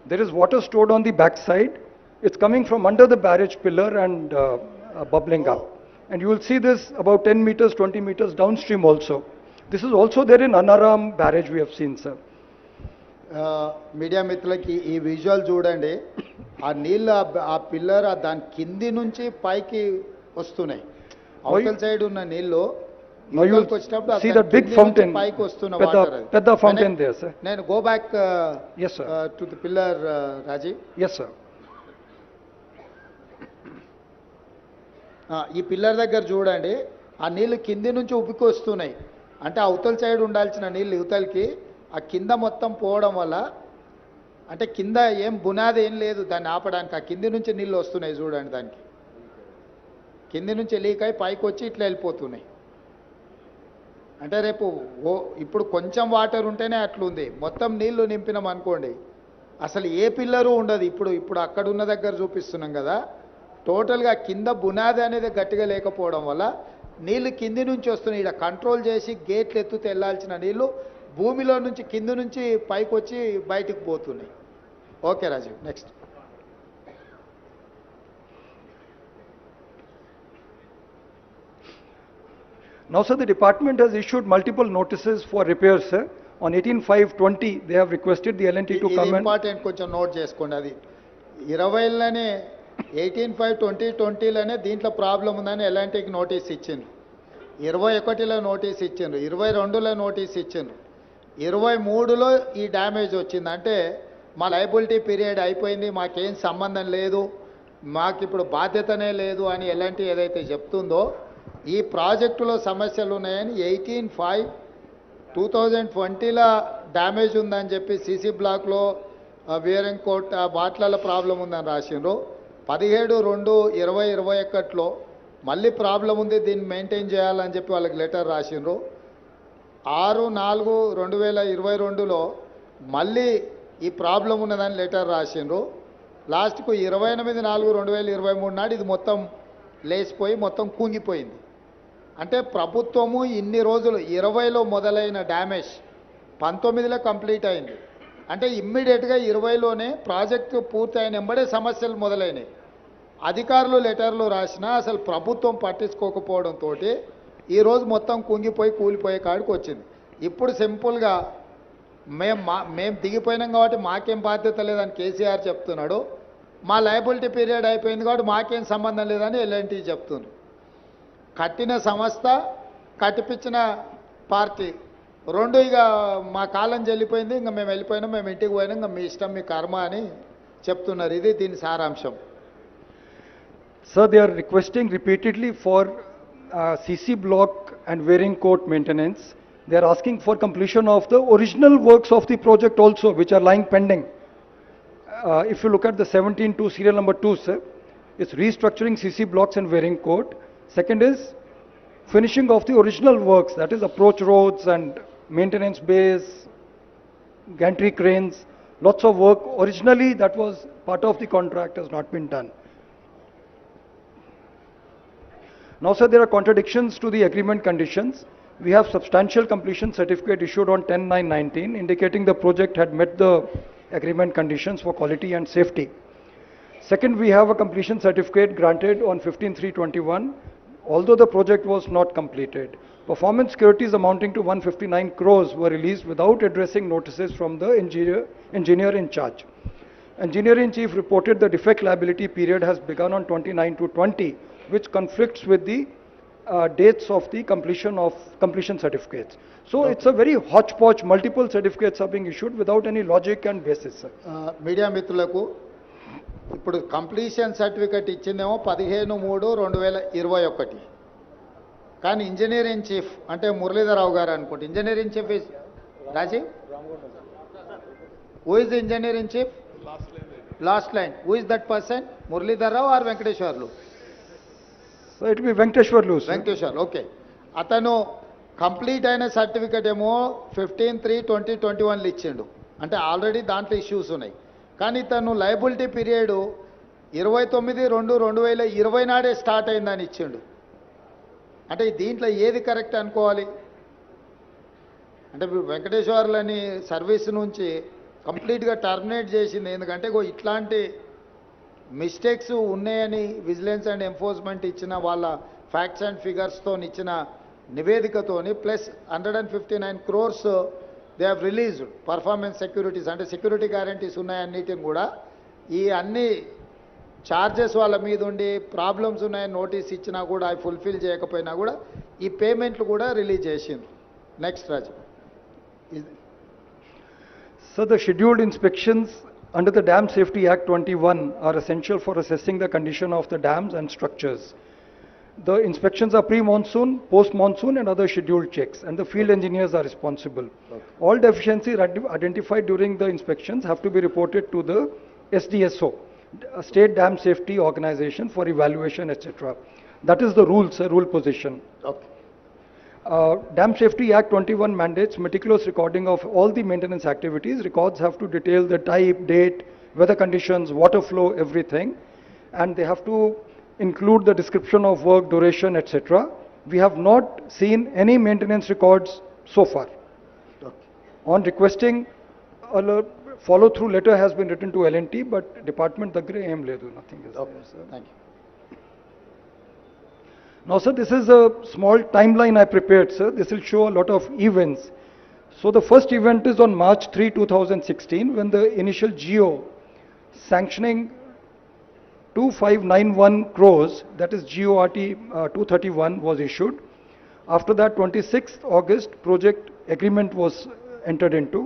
There is water stored on the back side. It's coming from under the barrage pillar and bubbling up. And you will see this about 10 meters, 20 meters downstream also. This is also there in Anaram barrage we have seen, sir. Media మిత్రులకి ఈ visual చూడండి. ఆ నీళ్ళు ఆ pillar దాని కింది నుంచి పైకి వస్తున్నాయి. అవతల సైడ్ ఉన్న నీళ్ళు Now you will see that big fountain, పైకి వస్తున్న పెద్ద fountain there, sir. నేను go back Yes, sir. To the pillar Rajiv. Yes, sir. ఈ పిల్లర్ దగ్గర చూడండి, ఆ నీళ్లు కింది నుంచి ఉబ్బికి వస్తున్నాయి. అంటే అవతల సైడ్ ఉండాల్సిన నీళ్ళు యువతలకి ఆ కింద మొత్తం పోవడం వల్ల, అంటే కింద ఏం బునాది ఏం లేదు దాన్ని ఆపడానికి, ఆ కింది నుంచి నీళ్ళు వస్తున్నాయి చూడండి. దానికి కింది నుంచి లీక్ అయి పైకి వచ్చి ఇట్లా వెళ్ళిపోతున్నాయి. అంటే రేపు ఇప్పుడు కొంచెం వాటర్ ఉంటేనే అట్లుంది, మొత్తం నీళ్లు నింపినాం అనుకోండి అసలు ఏ పిల్లరు ఉండదు. ఇప్పుడు అక్కడ ఉన్న దగ్గర చూపిస్తున్నాం కదా, టోటల్గా కింద బునాది అనేది గట్టిగా లేకపోవడం వల్ల నీళ్లు కింది నుంచి వస్తున్నాయి. ఇక్కడ కంట్రోల్ చేసి గేట్లు ఎత్తుతూ వెళ్ళాల్సిన నీళ్లు భూమిలో నుంచి కింది నుంచి పైకి వచ్చి బయటికి పోతున్నాయి. Okay Rajiv, next. Now, sir, the department has issued multiple notices for repairs, sir. On 18/5/20, they have requested the L&T to come and... important కొంచెం నోట్ చేసుకోండి. అది 20లోనే 18/5/2020లోనే దీంట్లో ప్రాబ్లం ఉందని L&Tకి నోటీస్ ఇచ్చిండ్రు, 21లో నోటీస్ ఇచ్చిండ్రు, 22లో నోటీస్ ఇచ్చిండ్రు, 23లో ఈ డ్యామేజ్ వచ్చింది. అంటే మా లయబిలిటీ పీరియడ్ అయిపోయింది, మాకేం సంబంధం లేదు, మాకు ఇప్పుడు బాధ్యతనే లేదు అని L&T ఏదైతే చెప్తుందో, ఈ ప్రాజెక్టులో సమస్యలు ఉన్నాయని 18/5/2020లో డ్యామేజ్ ఉందని చెప్పి సీసీ బ్లాక్లో వేరింగ్ కోట్ వాట్ల ప్రాబ్లం ఉందని రాసిండ్రు. 17/2/2021లో మళ్ళీ ప్రాబ్లం ఉంది, దీన్ని మెయింటైన్ చేయాలని చెప్పి వాళ్ళకి లెటర్ రాసిండ్రు. 6/4/2022లో మళ్ళీ ఈ ప్రాబ్లం ఉన్నదని లెటర్ రాసిండ్రు. లాస్ట్కు 28/4/2023 నాడు ఇది మొత్తం లేచిపోయి మొత్తం కుంగిపోయింది. అంటే ప్రభుత్వము ఇన్ని రోజులు 20లో మొదలైన డ్యామేజ్ 19లో కంప్లీట్ అయింది. అంటే ఇమ్మీడియట్గా 20లోనే ప్రాజెక్టు పూర్తయిన వెంబడే సమస్యలు మొదలైనవి. అధికారులు లెటర్లు రాసినా అసలు ప్రభుత్వం పట్టించుకోకపోవడంతో ఈరోజు మొత్తం కుంగిపోయి కూలిపోయే కాడికి వచ్చింది. ఇప్పుడు సింపుల్గా మేము దిగిపోయినాం కాబట్టి మాకేం బాధ్యత లేదని కేసీఆర్ చెప్తున్నాడు, మా లయబిలిటీ పీరియడ్ అయిపోయింది కాబట్టి మాకేం సంబంధం లేదని L&T చెప్తున్నారు. కట్టిన సంస్థ, కట్టిపించిన పార్టీ రెండు ఇక మా కాలం చెల్లిపోయింది, ఇంకా మేము వెళ్ళిపోయినాం, మేము ఇంటికి పోయినాం, ఇంకా మీ ఇష్టం మీ కర్మ అని చెప్తున్నారు. ఇది దీని సారాంశం. Sir, they are requesting repeatedly for CC block and wearing court maintenance. They are asking for completion of the original works of the project also, which are lying pending. If you look at the 17-2 serial number 2, sir, it's restructuring CC blocks and wearing court. Second is finishing of the original works, that is approach roads and maintenance bays, gantry cranes, lots of work. Originally that was part of the contract, has not been done. Now, sir, there are contradictions to the agreement conditions. We have substantial completion certificate issued on 10/9/19 indicating the project had met the agreement conditions for quality and safety. Second, we have a completion certificate granted on 15/3/21, although the project was not completed. Performance securities amounting to 159 crores were released without addressing notices from the engineer in charge. Engineer in chief reported the defect liability period has begun on 29/2/20, which conflicts with the dates of the completion certificates. So it's a very hodgepodge, multiple certificates are being issued without any logic and basis, sir. Media మిత్రులకు ఇప్పుడు completion certificate ఇచ్చిందేమో 15/3/2021, కానీ engineer in chief అంటే మురళీధరరావు గారు అనుకోండి. Engineer in chief is Rajiv. Who is the engineer in chief? Last line. Who is that person? Muralidhararao or Venkateshwarlu? So it will be Venkateshwarlu, sir. Venkateshwarlu, okay. అతను complete అయిన certificate ఏమో 15/3/2021 ఇచ్చిండు, అంటే already దాంట్లో ఇష్యూస్ ఉన్నాయి. కానీ తను లయబిలిటీ పీరియడ్ 29/2/2020 నాడే స్టార్ట్ అయిందని ఇచ్చిండు. అంటే దీంట్లో ఏది కరెక్ట్ అనుకోవాలి? అంటే వెంకటేశ్వర్లని సర్వీస్ నుంచి కంప్లీట్గా టర్మినేట్ చేసింది ఎందుకంటే ఇట్లాంటి మిస్టేక్స్ ఉన్నాయని విజిలెన్స్ అండ్ ఎన్ఫోర్స్మెంట్ ఇచ్చిన వాళ్ళ ఫ్యాక్ట్స్ అండ్ ఫిగర్స్తో ఇచ్చిన నివేదికతోని plus 159 crores they have released performance securities, అంటే సెక్యూరిటీ గ్యారంటీస్ ఉన్నాయన్నిటిని కూడా ఈ అన్ని ఛార్జెస్ వాళ్ళ మీద ఉండి ప్రాబ్లమ్స్ ఉన్నాయని నోటీస్ ఇచ్చినా కూడా అవి ఫుల్ఫిల్ చేయకపోయినా కూడా ఈ పేమెంట్లు కూడా రిలీజ్ చేసిండ్రు. Next Raju. So the scheduled inspections under the Dam Safety Act 21 are essential for assessing the condition of the dams and structures. The inspections are pre-monsoon, post-monsoon and other scheduled checks, and the field engineers are responsible. All deficiencies identified during the inspections have to be reported to the SDSO, State Dam Safety Organization, for evaluation, etc. That is the rules, rule position. Okay. Dam Safety Act 21 mandates meticulous recording of all the maintenance activities. Records have to detail the type, date, weather conditions, water flow, everything. And they have to include the description of work, duration, etc. We have not seen any maintenance records so far. On requesting, a follow-through letter has been written to L&T, but department daggare em ledu, nothing is there, sir. Thank you. Now, sir, this is a small timeline I prepared, sir. This will show a lot of events. So the first event is on March 3, 2016, when the initial GO sanctioning 2591 crores, that is GORT 231, was issued. After that, 26th August, project agreement was entered into.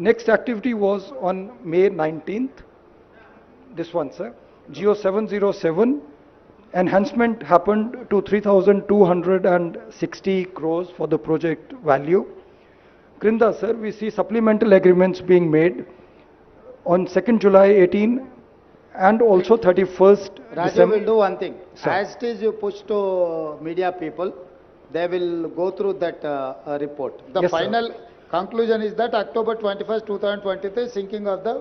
Next activity was on May 19th. This one, sir. GO 707. Enhancement happened to 3,260 crores for the project value. Krinda, sir, we see supplemental agreements being made on 2nd July 18 and also 31st Raju December. will do one thing. Sir. As it is you push to media people, they will go through that report. The Yes, sir. final conclusion is that October 21st, 2023, sinking of the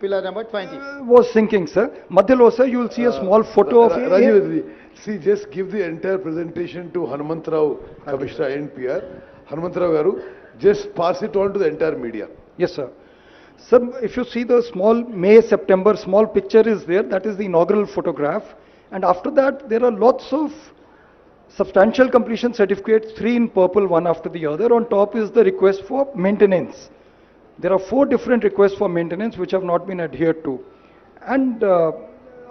pillar number 20. Was sinking, sir. Madhyalo, sir, you will see a small photo of Rajiv, see, just give the entire presentation to Hanumantrao, Commissioner NPR. Hanumantrao Garu, just pass it on to the entire media. Yes, sir. Sir, if you see the small May, September, small picture is there, that is the inaugural photograph. And after that, there are lots of substantial completion certificates, 3 in purple, one after the other. On top is the request for maintenance. There are 4 different requests for maintenance which have not been adhered to. And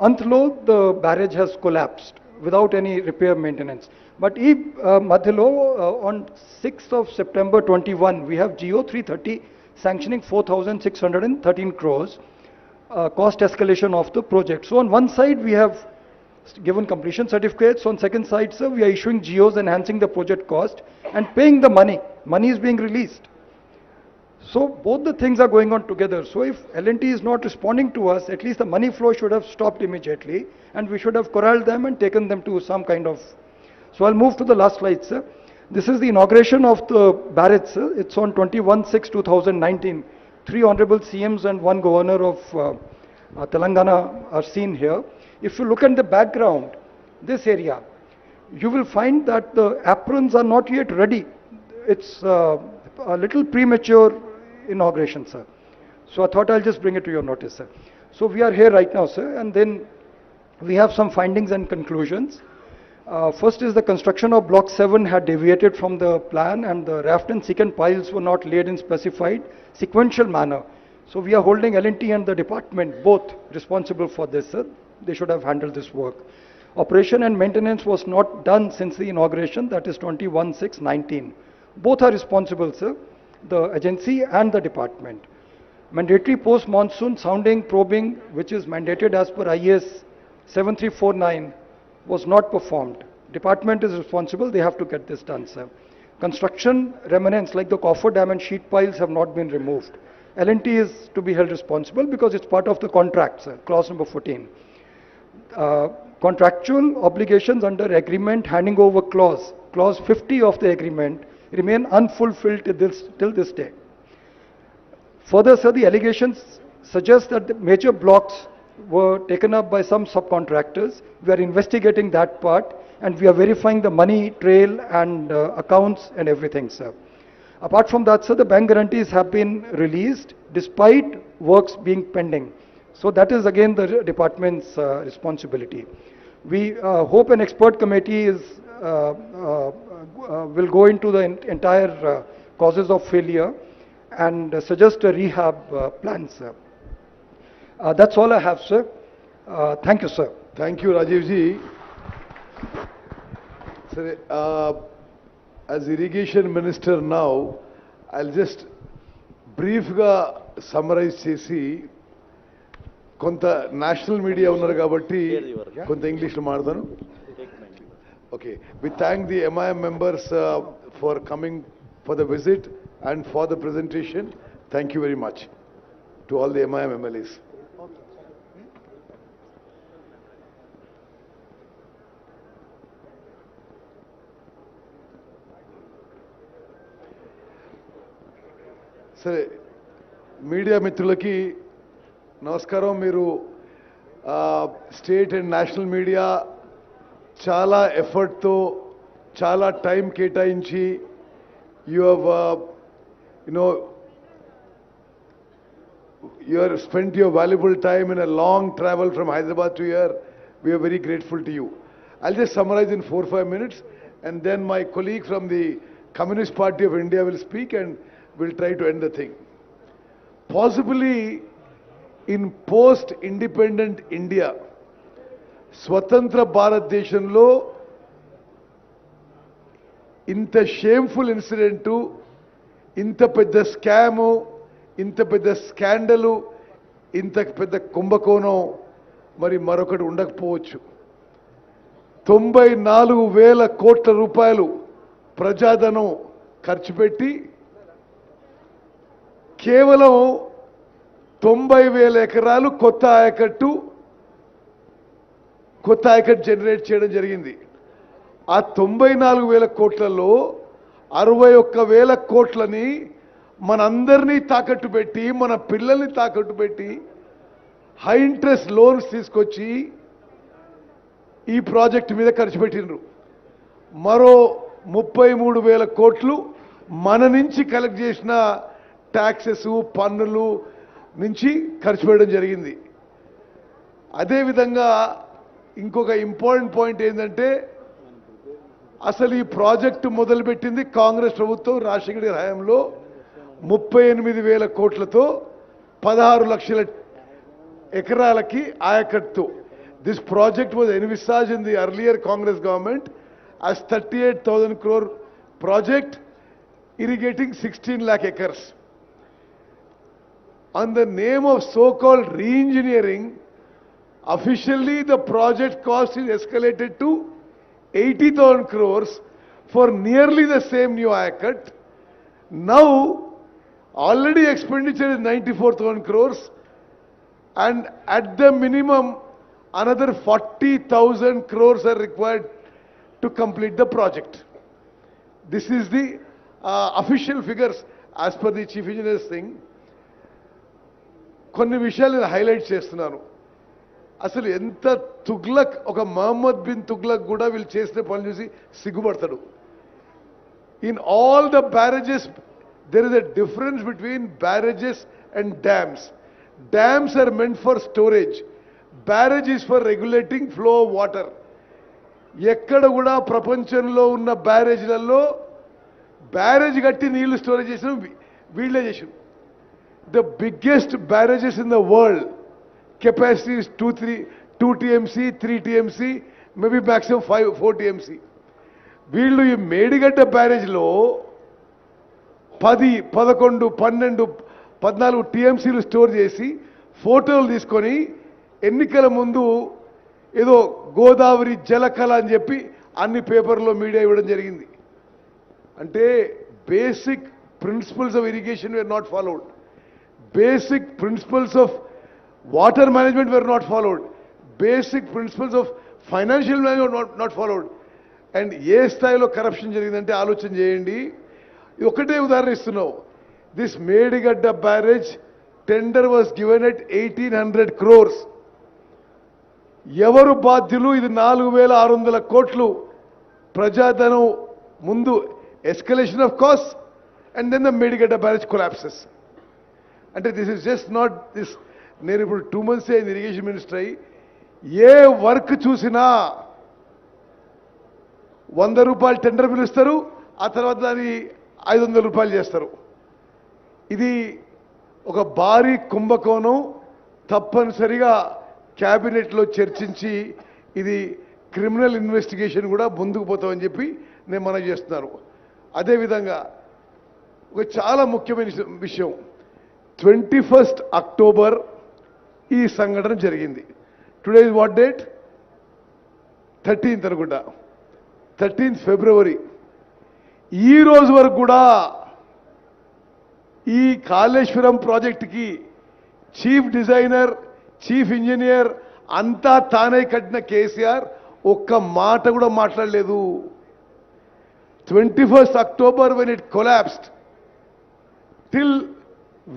Antlo, the barrage has collapsed without any repair maintenance. But Madhyalo, on 6th of September 21, we have GO 330 sanctioning 4,613 crores, cost escalation of the project. So on one side, we have given completion certificates. On second side, sir, we are issuing GOs enhancing the project cost and paying the money. Money is being released. So both the things are going on together. So if L&T is not responding to us, at least the money flow should have stopped immediately, and we should have corralled them and taken them to some kind of. So I'll move to the last slide, sir. This is the inauguration of the barrage, sir. It's on 21/6/2019. 3 honorable CMs and 1 governor of Telangana are seen here. If you look at the background, this area, you will find that the aprons are not yet ready. It's a little premature inauguration, sir. So I thought I'll just bring it to your notice, sir. So we are here right now, sir, and then we have some findings and conclusions. First is the construction of Block 7 had deviated from the plan, and the raft and secant piles were not laid in specified sequential manner. So we are holding L&T and the department both responsible for this, sir. They should have handled this work. Operation and maintenance was not done since the inauguration, that is 21/6/19. Both are responsible, sir, the agency and the department. Mandatory post-monsoon sounding, probing, which is mandated as per IS 7349, was not performed. Department is responsible, they have to get this done, sir. Construction remnants like the coffer dam and sheet piles have not been removed. L&T is to be held responsible because it's part of the contract, sir, clause number 14. contractual obligations under agreement handing over clause 50 of the agreement remain unfulfilled till this day. Further, sir, the allegations suggest that the major blocks were taken up by some subcontractors. We are investigating that part and we are verifying the money trail and accounts and everything, sir. Apart from that, sir, the bank guarantees have been released despite works being pending. So that is again the department's responsibility. We hope an expert committee will go into the entire causes of failure and suggest a rehab plan, sir. That's all I have, sir. Thank you, sir. Thank you, Rajiv ji. Sir, as irrigation minister now, I'll just briefly summarize చేసి కొంత national media ఉన్నారు కాబట్టి కొంత ఇంగ్లీష్లో మాట్లాడతాను. Okay, we thank the MIM members for coming for the visit and for the presentation. Thank you very much to all the MIM MLAs. సరే, media మిత్రులకి నమస్కారం. మీరు స్టేట్ అండ్ నేషనల్ మీడియా చాలా ఎఫర్ట్తో చాలా టైం కేటాయించి you have spent your valuable time in a long travel from Hyderabad to here. We are very grateful to you. I'll just summarize in 4-5 minutes and then my colleague from the Communist Party of India will speak and we'll try to end the thing. Possibly in post-independent India, స్వతంత్ర భారతదేశంలో ఇంత shameful incident, ఇంత పెద్ద scam, ఇంత పెద్ద స్కాండలు, ఇంత పెద్ద కుంభకోణం మరి మరొకటి ఉండకపోవచ్చు. 94,000 కోట్ల రూపాయలు ప్రజాధనం ఖర్చు పెట్టి కేవలం 90,000 ఎకరాలు కొత్త ఆయకట్టు జనరేట్ చేయడం జరిగింది. ఆ 94,000 కోట్లలో 61,000 కోట్లని మనందరినీ తాకట్టు పెట్టి, మన పిల్లల్ని తాకట్టు పెట్టి హై ఇంట్రెస్ట్ లోన్స్ తీసుకొచ్చి ఈ ప్రాజెక్టు మీద ఖర్చు పెట్టినరు. మరో 33,000 కోట్లు మన నుంచి కలెక్ట్ చేసిన ట్యాక్సెస్, పన్నులు నుంచి ఖర్చు పెట్టడం జరిగింది. అదేవిధంగా ఇంకొక ఇంపార్టెంట్ పాయింట్ ఏంటంటే, అసలు ఈ ప్రాజెక్టు మొదలుపెట్టింది కాంగ్రెస్ ప్రభుత్వం రాజశేఖర గారి హయాంలో 38,000 కోట్లతో 16 లక్షల ఎకరాలకి ఆయకట్టు. This project was envisaged in the earlier Congress government as 38,000 crore project irrigating 16 lakh acres. On the name of so-called re-engineering, officially the project cost is escalated to 80,000 crores for nearly the same new ayacut. Now already expenditure is 94,000 crores and at the minimum another 40,000 crores are required to complete the project. This is the official figures as per the chief engineer's thing. కొన్ని విషయాలు నేను highlight చేస్తున్నాను. అసలు ఎంత తుగ్లక్, ఒక Mohammed bin Tughlaq కూడా వీళ్ళు చేసిన పనులు చూసి సిగ్గుపడతాడు. In all the barrages there is a difference between barrages and dams. Dams are meant for storage. Barrage is for regulating flow of water. ఎక్కడ కూడా ప్రపంచంలో ఉన్న బ్యారేజ్లలో బ్యారేజ్ కట్టి నీళ్లు స్టోరేజ్ చేసిన వీళ్ళే చేసారు. The biggest barrages in the world, capacity is 2 TMC, 3 TMC, maybe maximum 4 TMC. వీళ్ళు ఈ మేడిగడ్డ బ్యారేజ్లో 10, 11, 12, 14 టీఎంసీలు స్టోర్ చేసి ఫోటోలు తీసుకొని ఎన్నికల ముందు ఏదో గోదావరి జలకళ అని చెప్పి అన్ని పేపర్లో మీడియా ఇవ్వడం జరిగింది. అంటే basic principles of irrigation were not followed. Basic principles of water management were not followed. Basic principles of financial management not followed. And ఏ స్థాయిలో కరప్షన్ జరిగిందంటే ఆలోచన చేయండి. ఒకటే ఉదాహరణ ఇస్తున్నావు. This Medigadda barrage tender was given at 1800 crores. ఎవరు బాధ్యులు? ఇది 4600 కోట్లు ప్రజాధనం ముందు escalation of cost and then the Medigadda barrage collapses. అంటే this is just not this. నేను ఇప్పుడు 2 months అయింది ఇరిగేషన్ మినిస్టర్ అయ్యి. ఏ వర్క్ చూసినా 100 రూపాయలు టెండర్ పిలుస్తారు, ఆ తర్వాత దాన్ని 500 రూపాయలు చేస్తారు. ఇది ఒక భారీ కుంభకోణం. తప్పనిసరిగా క్యాబినెట్లో చర్చించి ఇది క్రిమినల్ ఇన్వెస్టిగేషన్ కూడా ముందుకు పోతామని చెప్పి నేను మనవి చేస్తున్నాను. అదేవిధంగా ఒక చాలా ముఖ్యమైన విషయం, 21st October ఈ సంఘటన జరిగింది. Today is what date? 13th అనుకుంటా, 13th February. ఈ రోజు వరకు కూడా ఈ కాళేశ్వరం ప్రాజెక్టుకి చీఫ్ డిజైనర్, చీఫ్ ఇంజనీర్ అంతా తానే కట్టిన కేసీఆర్ ఒక్క మాట కూడా మాట్లాడలేదు. 21st October when it collapsed, till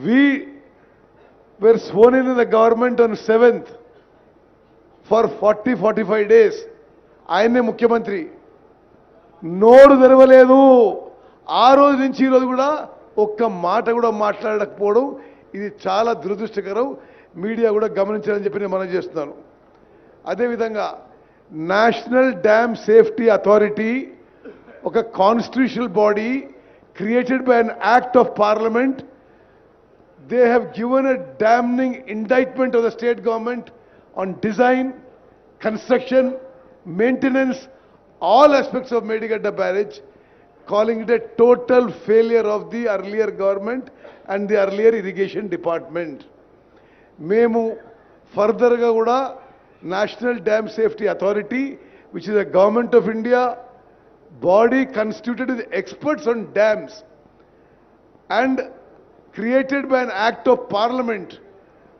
we were sworn in the government on 7th for 40-45 days, ఆయనే ముఖ్యమంత్రి, నోరు తెరవలేదు. ఆ రోజు నుంచి ఈ రోజు కూడా ఒక్క మాట కూడా మాట్లాడకపోవడం ఇది చాలా దురదృష్టకరం. మీడియా కూడా గమనించాలని చెప్పి నేను మనం చేస్తున్నాను. అదేవిధంగా నేషనల్ డ్యామ్ సేఫ్టీ అథారిటీ ఒక constitutional body created by an act of Parliament. They have given a damning indictment of the state government on design, construction, maintenance, all aspects of Medigadda barrage, calling it a total failure of the earlier government and the earlier irrigation department. Memu further ga kuda National Dam Safety Authority, which is a government of India body constituted with experts on dams and created by an act of parliament,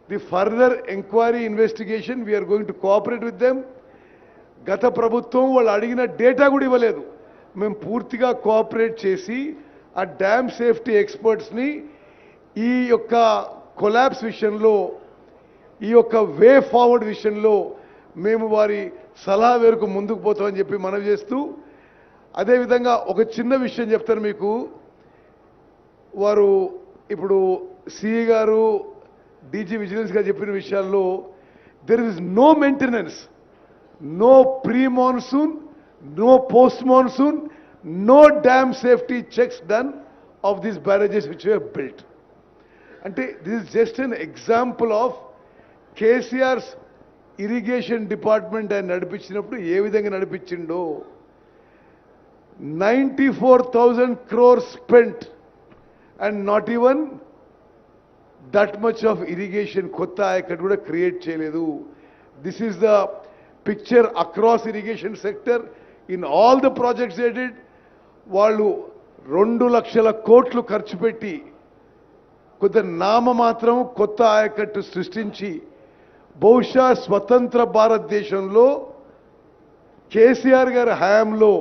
the further inquiry investigation we are going to cooperate with them. గత ప్రభుత్వం వాళ్ళు అడిగిన data కూడా ఇవ్వలేదు. మేము పూర్తిగా cooperate చేసి ఆ డ్యామ్ సేఫ్టీ ఎక్స్పర్ట్స్ని ఈ యొక్క కొలాప్స్ విషయంలో, ఈ యొక్క వే ఫార్వర్డ్ విషయంలో మేము వారి సలహా మేరకు ముందుకు పోతామని చెప్పి మనవి చేస్తూ, అదేవిధంగా ఒక చిన్న విషయం చెప్తాను మీకు. వారు ఇప్పుడు సిఈ గారు, డీజీ విజిలెన్స్ గారు చెప్పిన విషయాల్లో there is no maintenance, no pre-monsoon, no post-monsoon, no dam safety checks done of these barrages which were built. Ante this is just an example of KCR's irrigation department and nadipichinappudu ఏ విధంగా నడిపించిండో. 94,000 crores spent and not even that much of irrigation kotta ayakattu kuda create cheyaledu. This is the picture across irrigation sector in all the projects they did. వాళ్ళు 2 లక్షల కోట్లు ఖర్చు పెట్టి కొద్ది నామమాత్రం కొత్త ఆయకట్టు సృష్టించి, బహుశా స్వతంత్ర భారతదేశంలో కేసీఆర్ గారి హయాంలో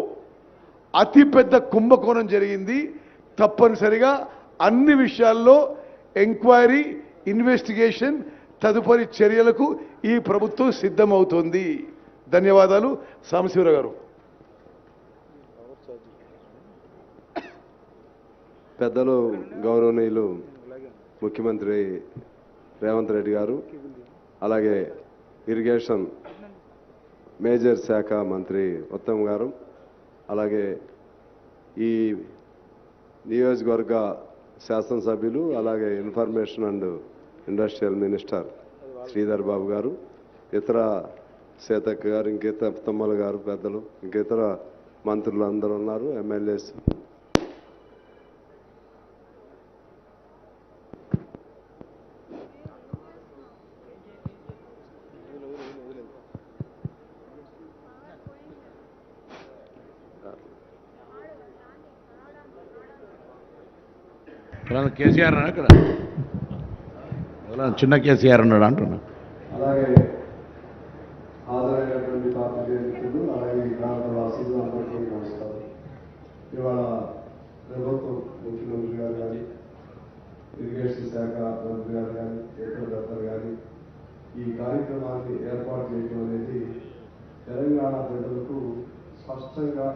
అతిపెద్ద కుంభకోణం జరిగింది. తప్పనిసరిగా అన్ని విషయాల్లో ఎంక్వైరీ, ఇన్వెస్టిగేషన్, తదుపరి చర్యలకు ఈ ప్రభుత్వం సిద్ధమవుతోంది. ధన్యవాదాలు. సాంబశివరావు గారు. పెద్దలు గౌరవనీయులు ముఖ్యమంత్రి రేవంత్ రెడ్డి గారు, అలాగే ఇరిగేషన్ మేజర్ శాఖ మంత్రి ఉత్తమ్ గారు, అలాగే ఈ నియోజకవర్గ శాసనసభ్యులు, అలాగే information and industrial minister Sridhar Babu garu, ఇతర సీతక్క గారు, ఇంకితర తమ్మల గారు, పెద్దలు, ఇంకితర మంత్రులు అందరూ ఉన్నారు, ఎమ్మెల్యేస్. కేసీఆర్ ఇక్కడ చిన్న కేసీఆర్ ఉన్నాడు అంటున్నా. అలాగే ఆదరైనటువంటి పార్టీ అందరికీ నమస్కారం. ఇవాళ ప్రభుత్వం ముఖ్యమంత్రి గారు కానీ, ఇరిగేషన్ శాఖ మంత్రి గారు కానీ, ఇతర దత్తలు కానీ ఈ కార్యక్రమాన్ని ఏర్పాటు చేయడం అనేది తెలంగాణ ప్రజలకు స్పష్టంగా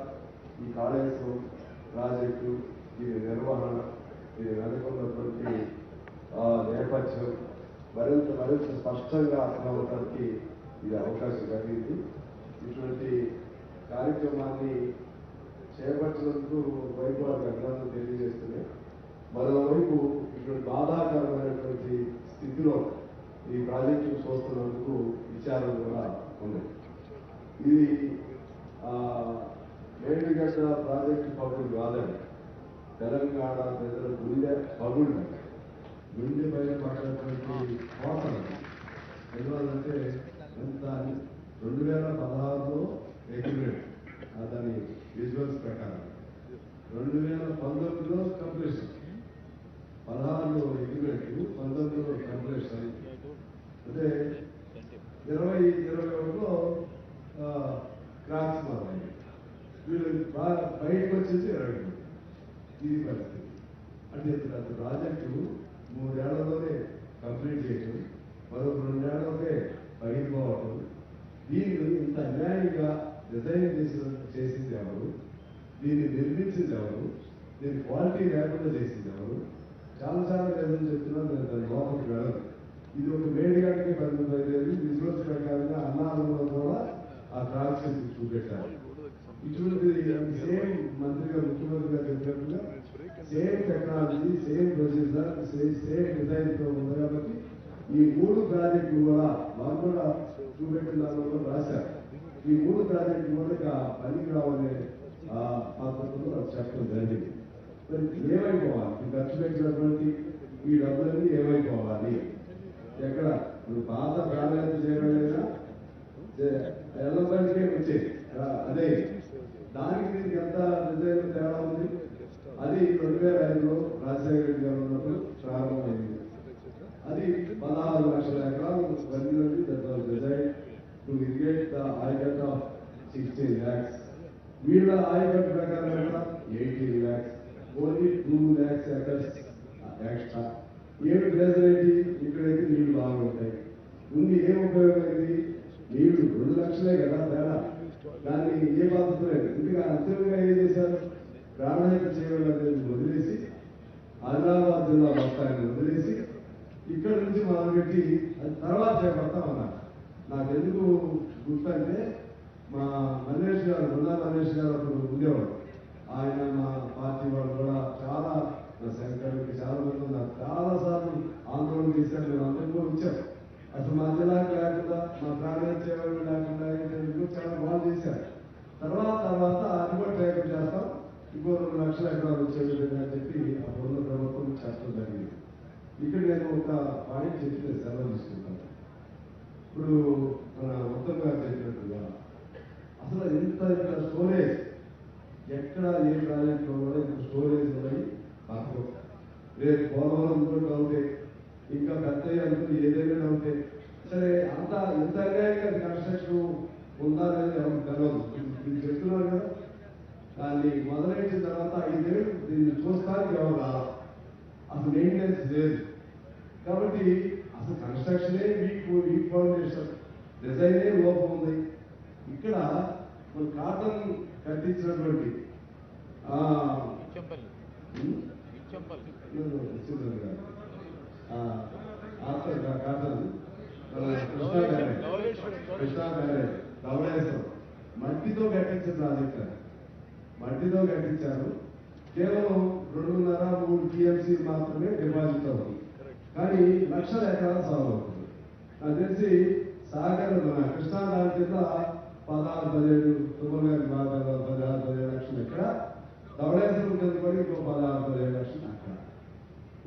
ఈ కాళేశ్వరం ప్రాజెక్టు, దీని నిర్వహణ, దీని వెనుకున్నటువంటి నేపథ్యం మరింత స్పష్టంగా అర్థమవడానికి ఇది అవకాశం కలిగింది. ఇటువంటి కార్యక్రమాన్ని చేపట్టినందుకు ఒకవైపు వారికి అభినందనలు తెలియజేస్తున్నాయి. మరోవైపు ఇటువంటి బాధాకరమైనటువంటి స్థితిలో ఈ ప్రాజెక్టును చూస్తున్నందుకు విచారం కూడా ఉంది. ఇది మేడిగడ్డ ప్రాజెక్టు పగులు కాదండి, తెలంగాణ ప్రజల గుండె పగుళ్ళు, గుండె పైన పడినటువంటి కోటలు. ఎందువల్లంటే ఎంత 2016లో అగ్రిమెంట్, దాని విజువల్స్ ప్రకారం 2019లో కంప్లీషన్, 16లో అగ్రిమెంట్, 19లో కంప్లీషన్. అంటే 2021లో క్రాస్ మారింది. వీళ్ళు బయటకు వచ్చేసి 20 ఇది పరిస్థితి. అంటే ప్రతి ప్రాజెక్టు 3 ఏళ్లలోనే కంప్లీట్ చేయటం, మరో 2 ఏళ్లలోనే పగిలిపోవటం. దీన్ని ఇంత అన్యాయంగా డిజైన్ చేసింది ఎవరు, దీన్ని నిర్మించింది ఎవరు, దీని క్వాలిటీ లేకుండా చేసింది ఎవరు? చాలా రీజన్ చెప్తున్నాను, నేను దాని లోపలికి వెళ్ళదు. ఇది ఒక మేడిగడ్డకి 15 విజువల్స్ ప్రకారంగా అన్నారంలో కూడా ఆ ట్రాన్స్ఫర్ చూపెట్టారు. ఇటువంటి సేమ్ మంత్రి గారు, ముఖ్యమంత్రి గారు చెప్పినట్టుగా same technology, same procedure, same design తో ఉంది. కాబట్టి ఈ 3 ప్రాజెక్టులు కూడా మాకు కూడా చూపెట్టిన దానిలో రాశారు. ఈ 3 ప్రాజెక్టులు కూడా పనికి రావనే పద్ధతిలో చెప్పడం జరిగింది. మరి ఏమైపోవాలి, ఈ ఖర్చు పెట్టినటువంటి ఈ డబ్బులన్నీ ఏమైపోవాలి? ఎక్కడ పాత ప్రాధాన్యత చేయడమైనా ఎల్లబడికే వచ్చేది అదే. దానికి దీనికి ఎంత డిజైన్ తేడా ఉంది? అది 2005లో రాజశేఖర రెడ్డి గారు ఉన్నప్పుడు ప్రారంభమైంది. అది 16 లక్షల ఎకరాలు వర్ణించి డిజైన్ టు ఇరిగేట్ ద ఆయకట్ ఆఫ్ 16 lakhs. వీళ్ళ ఆయకట్ ప్రకారం 18 lakhs, only 2 lakhs acres extra. ఏడు ప్లేసులేంటి? ఇక్కడైతే నీళ్లు బాగుంటాయి. ముందు ఏం ఉపయోగమైంది? నీళ్లు 2 లక్షలే కదా తేడా. దాన్ని ఏ పద్ధతి లేదు. ఇంకా అంతిమంగా ఏం చేశారు? ప్రాణాయామ చేయడం వదిలేసి ఆదిలాబాద్ జిల్లా మొత్తాన్ని వదిలేసి ఇక్కడ నుంచి మొదలుపెట్టి అది తర్వాత చేపడతామన్నారు. నాకు ఎందుకు గుర్తంటే మా మనీష్ గారు, మనీష్ గారు అప్పుడు ఉండేవాడు. ఆయన మా పార్టీ వాళ్ళు కూడా చాలా, శంకర్కి చాలా మంది నాకు చాలాసార్లు ఆందోళన చేశారు. మేము అందరం కూడా వచ్చాం. అసలు మా జిల్లాకి లేకుండా, మా ప్రాణాయామ చేయడం లేకుండా చాలా బాగా చేశారు. తర్వాత అది కూడా ప్రయత్నం చేస్తాం, ఇంకో 2 లక్షల ఎకరాలు వచ్చే విధంగా చెప్పి అప్పుడున్న ప్రభుత్వం చెప్పడం జరిగింది. ఇక్కడ నేను ఒక పాయింట్ చెప్పి సెలవు తీసుకుంటాను. ఇప్పుడు మన ఉత్తమ్ గారు చెప్పినట్టుగా అసలు ఇంత స్టోరేజ్ ఎక్కడ ఏ ప్రాజెక్టులో కూడా ఇంత స్టోరేజ్ ఉన్నాయి మాకు. రేపు పోలవరం కూడా డౌటే, ఇంకా పెద్ద అనుకుని ఏదైనా డౌటే. సరే, అంత ఎంత అన్యాయంగా కన్స్ట్రక్షన్ ఉందా అనేది ఎవరికి తెలియదు. మీరు చెప్తున్నారు కదా, దాన్ని మొదలెట్టిన తర్వాత 5 ఏళ్ళు దీన్ని చూస్తానికి ఎవరు రాదు. అసలు మెయింటెనెన్స్ లేదు. కాబట్టి అసలు కన్స్ట్రక్షనే వీక్ ఫౌండేషన్, డిజైనే లోపం ఉంది. ఇక్కడ మన కాటన్ కట్టించినటువంటి కాటన్ కృష్ణా బ్యారేజ్ ధవళేశ్వరం మట్టితో కట్టించిన ప్రాజెక్ట్, మట్టితో కట్టించారు. కేవలం 2.5-3 TMC మాత్రమే డిపాజిట్ అవుతుంది. కానీ లక్షల ఎకరాలు సాగు అవుతుంది. నాకు తెలిసి సాగర్ మన కృష్ణా దాని కింద 16-17 తుమ్మగారి భాగాలు 16-17 లక్షలు ఎక్కడ, ధవళేశ్వరం కింద కూడా ఇంకో 16-17 లక్షలు అక్కడ.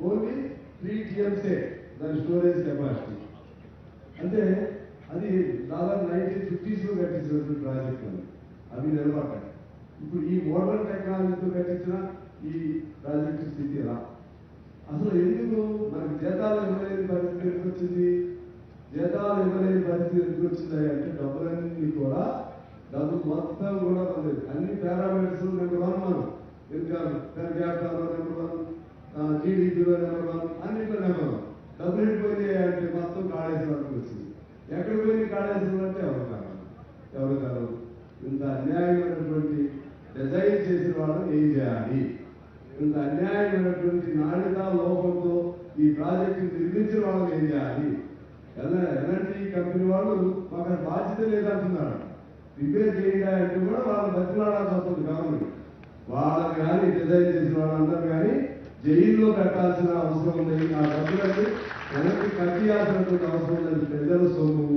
ఓన్లీ 3 TMC దాని స్టోరేజ్ కెపాసిటీ. అంటే అది దాదాపు 1950s లో కట్టించినటువంటి ప్రాజెక్టులు అవి నిలబడ్డాయి. ఇప్పుడు ఈ మోడర్న్ టెక్నాలజీతో కట్టించిన ఈ ప్రాజెక్టు స్థితి ఎలా? అసలు ఎందుకు మనకి జీతాలు ఇవ్వలేని పరిస్థితి ఎందుకు వచ్చింది? జీతాలు ఇవ్వలేని పరిస్థితి ఎందుకు వచ్చింది అంటే డబ్బులన్నీ కూడా డబ్బు మొత్తం కూడా పొందేది. అన్ని పారామీటర్స్ నెంబర్ 1 మనం ఇన్కమ్ పర్ క్యాపిటల్ నెంబర్ 1, జీడీపీలో నెంబర్ 1, అన్నింటిలో నెంబర్ 1. డబ్బులు వెళ్ళిపోయినాయి అంటే మొత్తం కాళేశ్వరం వచ్చింది. ఎక్కడ పోయి కాళేశ్వరం అంటే ఎవరు కాదు. ఇంత అన్యాయమైనటువంటి డిజైన్ చేసిన వాళ్ళని ఏం చేయాలి? ఇంత అన్యాయమైనటువంటి నాణ్యత లోపంతో ఈ ప్రాజెక్టు నిర్మించిన వాళ్ళని ఏం చేయాలి? ఎలాంటి కంపెనీ వాళ్ళు మాకు బాధ్యత లేదంటున్నారు. రిపేర్ చేయాలంటే కూడా వాళ్ళు బతిలాడాల్సి వస్తుంది. గవర్నమెంట్ వాళ్ళని కానీ డిజైన్ చేసిన వాళ్ళందరూ కానీ జైల్లో పెట్టాల్సిన అవసరం ఉంది. ఆ డబ్బులకి వెనక్కి కట్టియాల్సినటువంటి అవసరం ఉన్నది. ప్రజల సొమ్ము,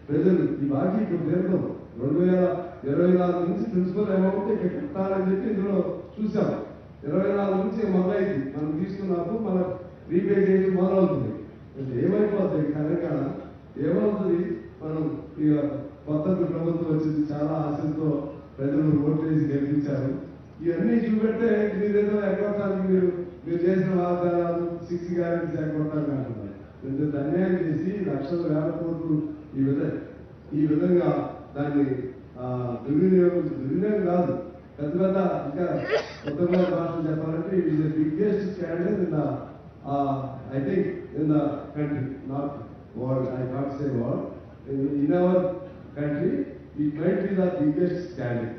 ప్రజలు ఈ బాకీ ఇప్పుడు పేరుతో 2024 నుంచి ప్రిన్సిపల్ అమౌంట్ ఇక్కడ కట్టాలని చెప్పి ఇందులో చూసాం. 24 నుంచి మొదలైంది. మనం తీసుకున్నప్పుడు మన రీపే చేసి మొదలవుతుంది. ఏమైపోతుంది తెలంగాణ ఏమవుతుంది? మనం ఇక కొత్త ప్రభుత్వం వచ్చింది, చాలా ఆశలతో ప్రజలు ఓటు వేసి గెలిపించారు. ఇవన్నీ చూపెట్టే మీరేదో ఎగ్గొట్టానికి మీరు చేసిన వాగ్దానాలు 6 గ్యారెంటీస్ ఎగ్గొట్టాలని అంటున్నారు. ఇంత అన్యాయం చేసి లక్షల వేల కోట్లు ఈ విధంగా దాన్ని దుర్వినియోగం కాదు, పెద్ద ఇంకా ఉత్తర భాషలు చెప్పాలంటే it is the biggest scandal in the I think in the country, not world, I can't say world. In our country, it might be the biggest scandal.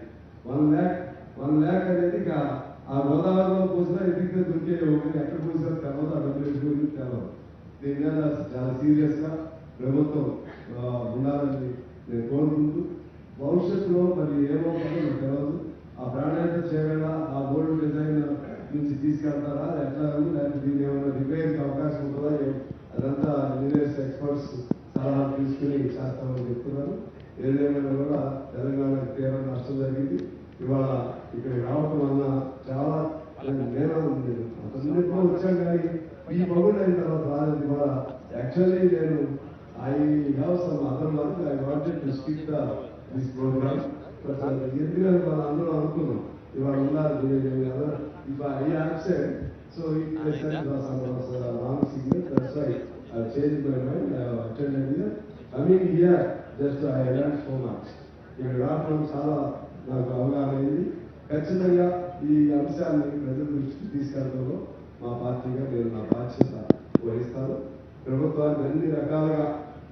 1 lakh అనేది ఆ గోదావరిలో పోసినా ఎదిగితే దొరికే ఒకటి ఎక్కడ పోసినా తెలవదు, ఆ డబ్బులు వేసుకుని తెలవదు. దీని మీద చాలా సీరియస్గా ప్రభుత్వం ఉండాలని నేను కోరుకుంటూ, భవిష్యత్తులో మరి ఏమవుతుందో నాకు తెలియదు. ఆ ప్రాణాయత చేయగల ఆ బోర్డు డిజైన్ నుంచి తీసుకెళ్తారా ఎట్లా, లేకపోతే దీన్ని ఏమైనా రిపేర్కి అవకాశం ఉంటుందా, అదంతా ఇంజనీర్స్ ఎక్స్పర్ట్స్ సలహా తీసుకుని చేస్తామని చెప్తున్నారు. ఏదేమైనా కూడా తెలంగాణకి తీవ్ర నష్టం జరిగింది. ఇవాళ ఇక్కడికి రావటం వల్ల చాలా నేను అతన్నింటిలో వచ్చాను, కానీ ఈ పగుడు అయిన తర్వాత రాలేదు. ఇవాళ యాక్చువల్లీ నేను I have some other work, I wanted to speak this programme. ఎందుకంటే వాళ్ళు అందరూ అనుకున్నాం ఇవాళ ఉన్నారు. If I absent, so it was some wrong signal. That's why I changed my mind. I have attended here. Coming here, just I learned so much. ఇక్కడ రావడం చాలా నాకు అవగాహన అయింది. ఖచ్చితంగా ఈ అంశాన్ని ప్రజల దృష్టికి తీసుకెళ్లడంలో మా పార్టీగా నేను నా బాధ్యత వహిస్తాను. ప్రభుత్వాన్ని అన్ని రకాలుగా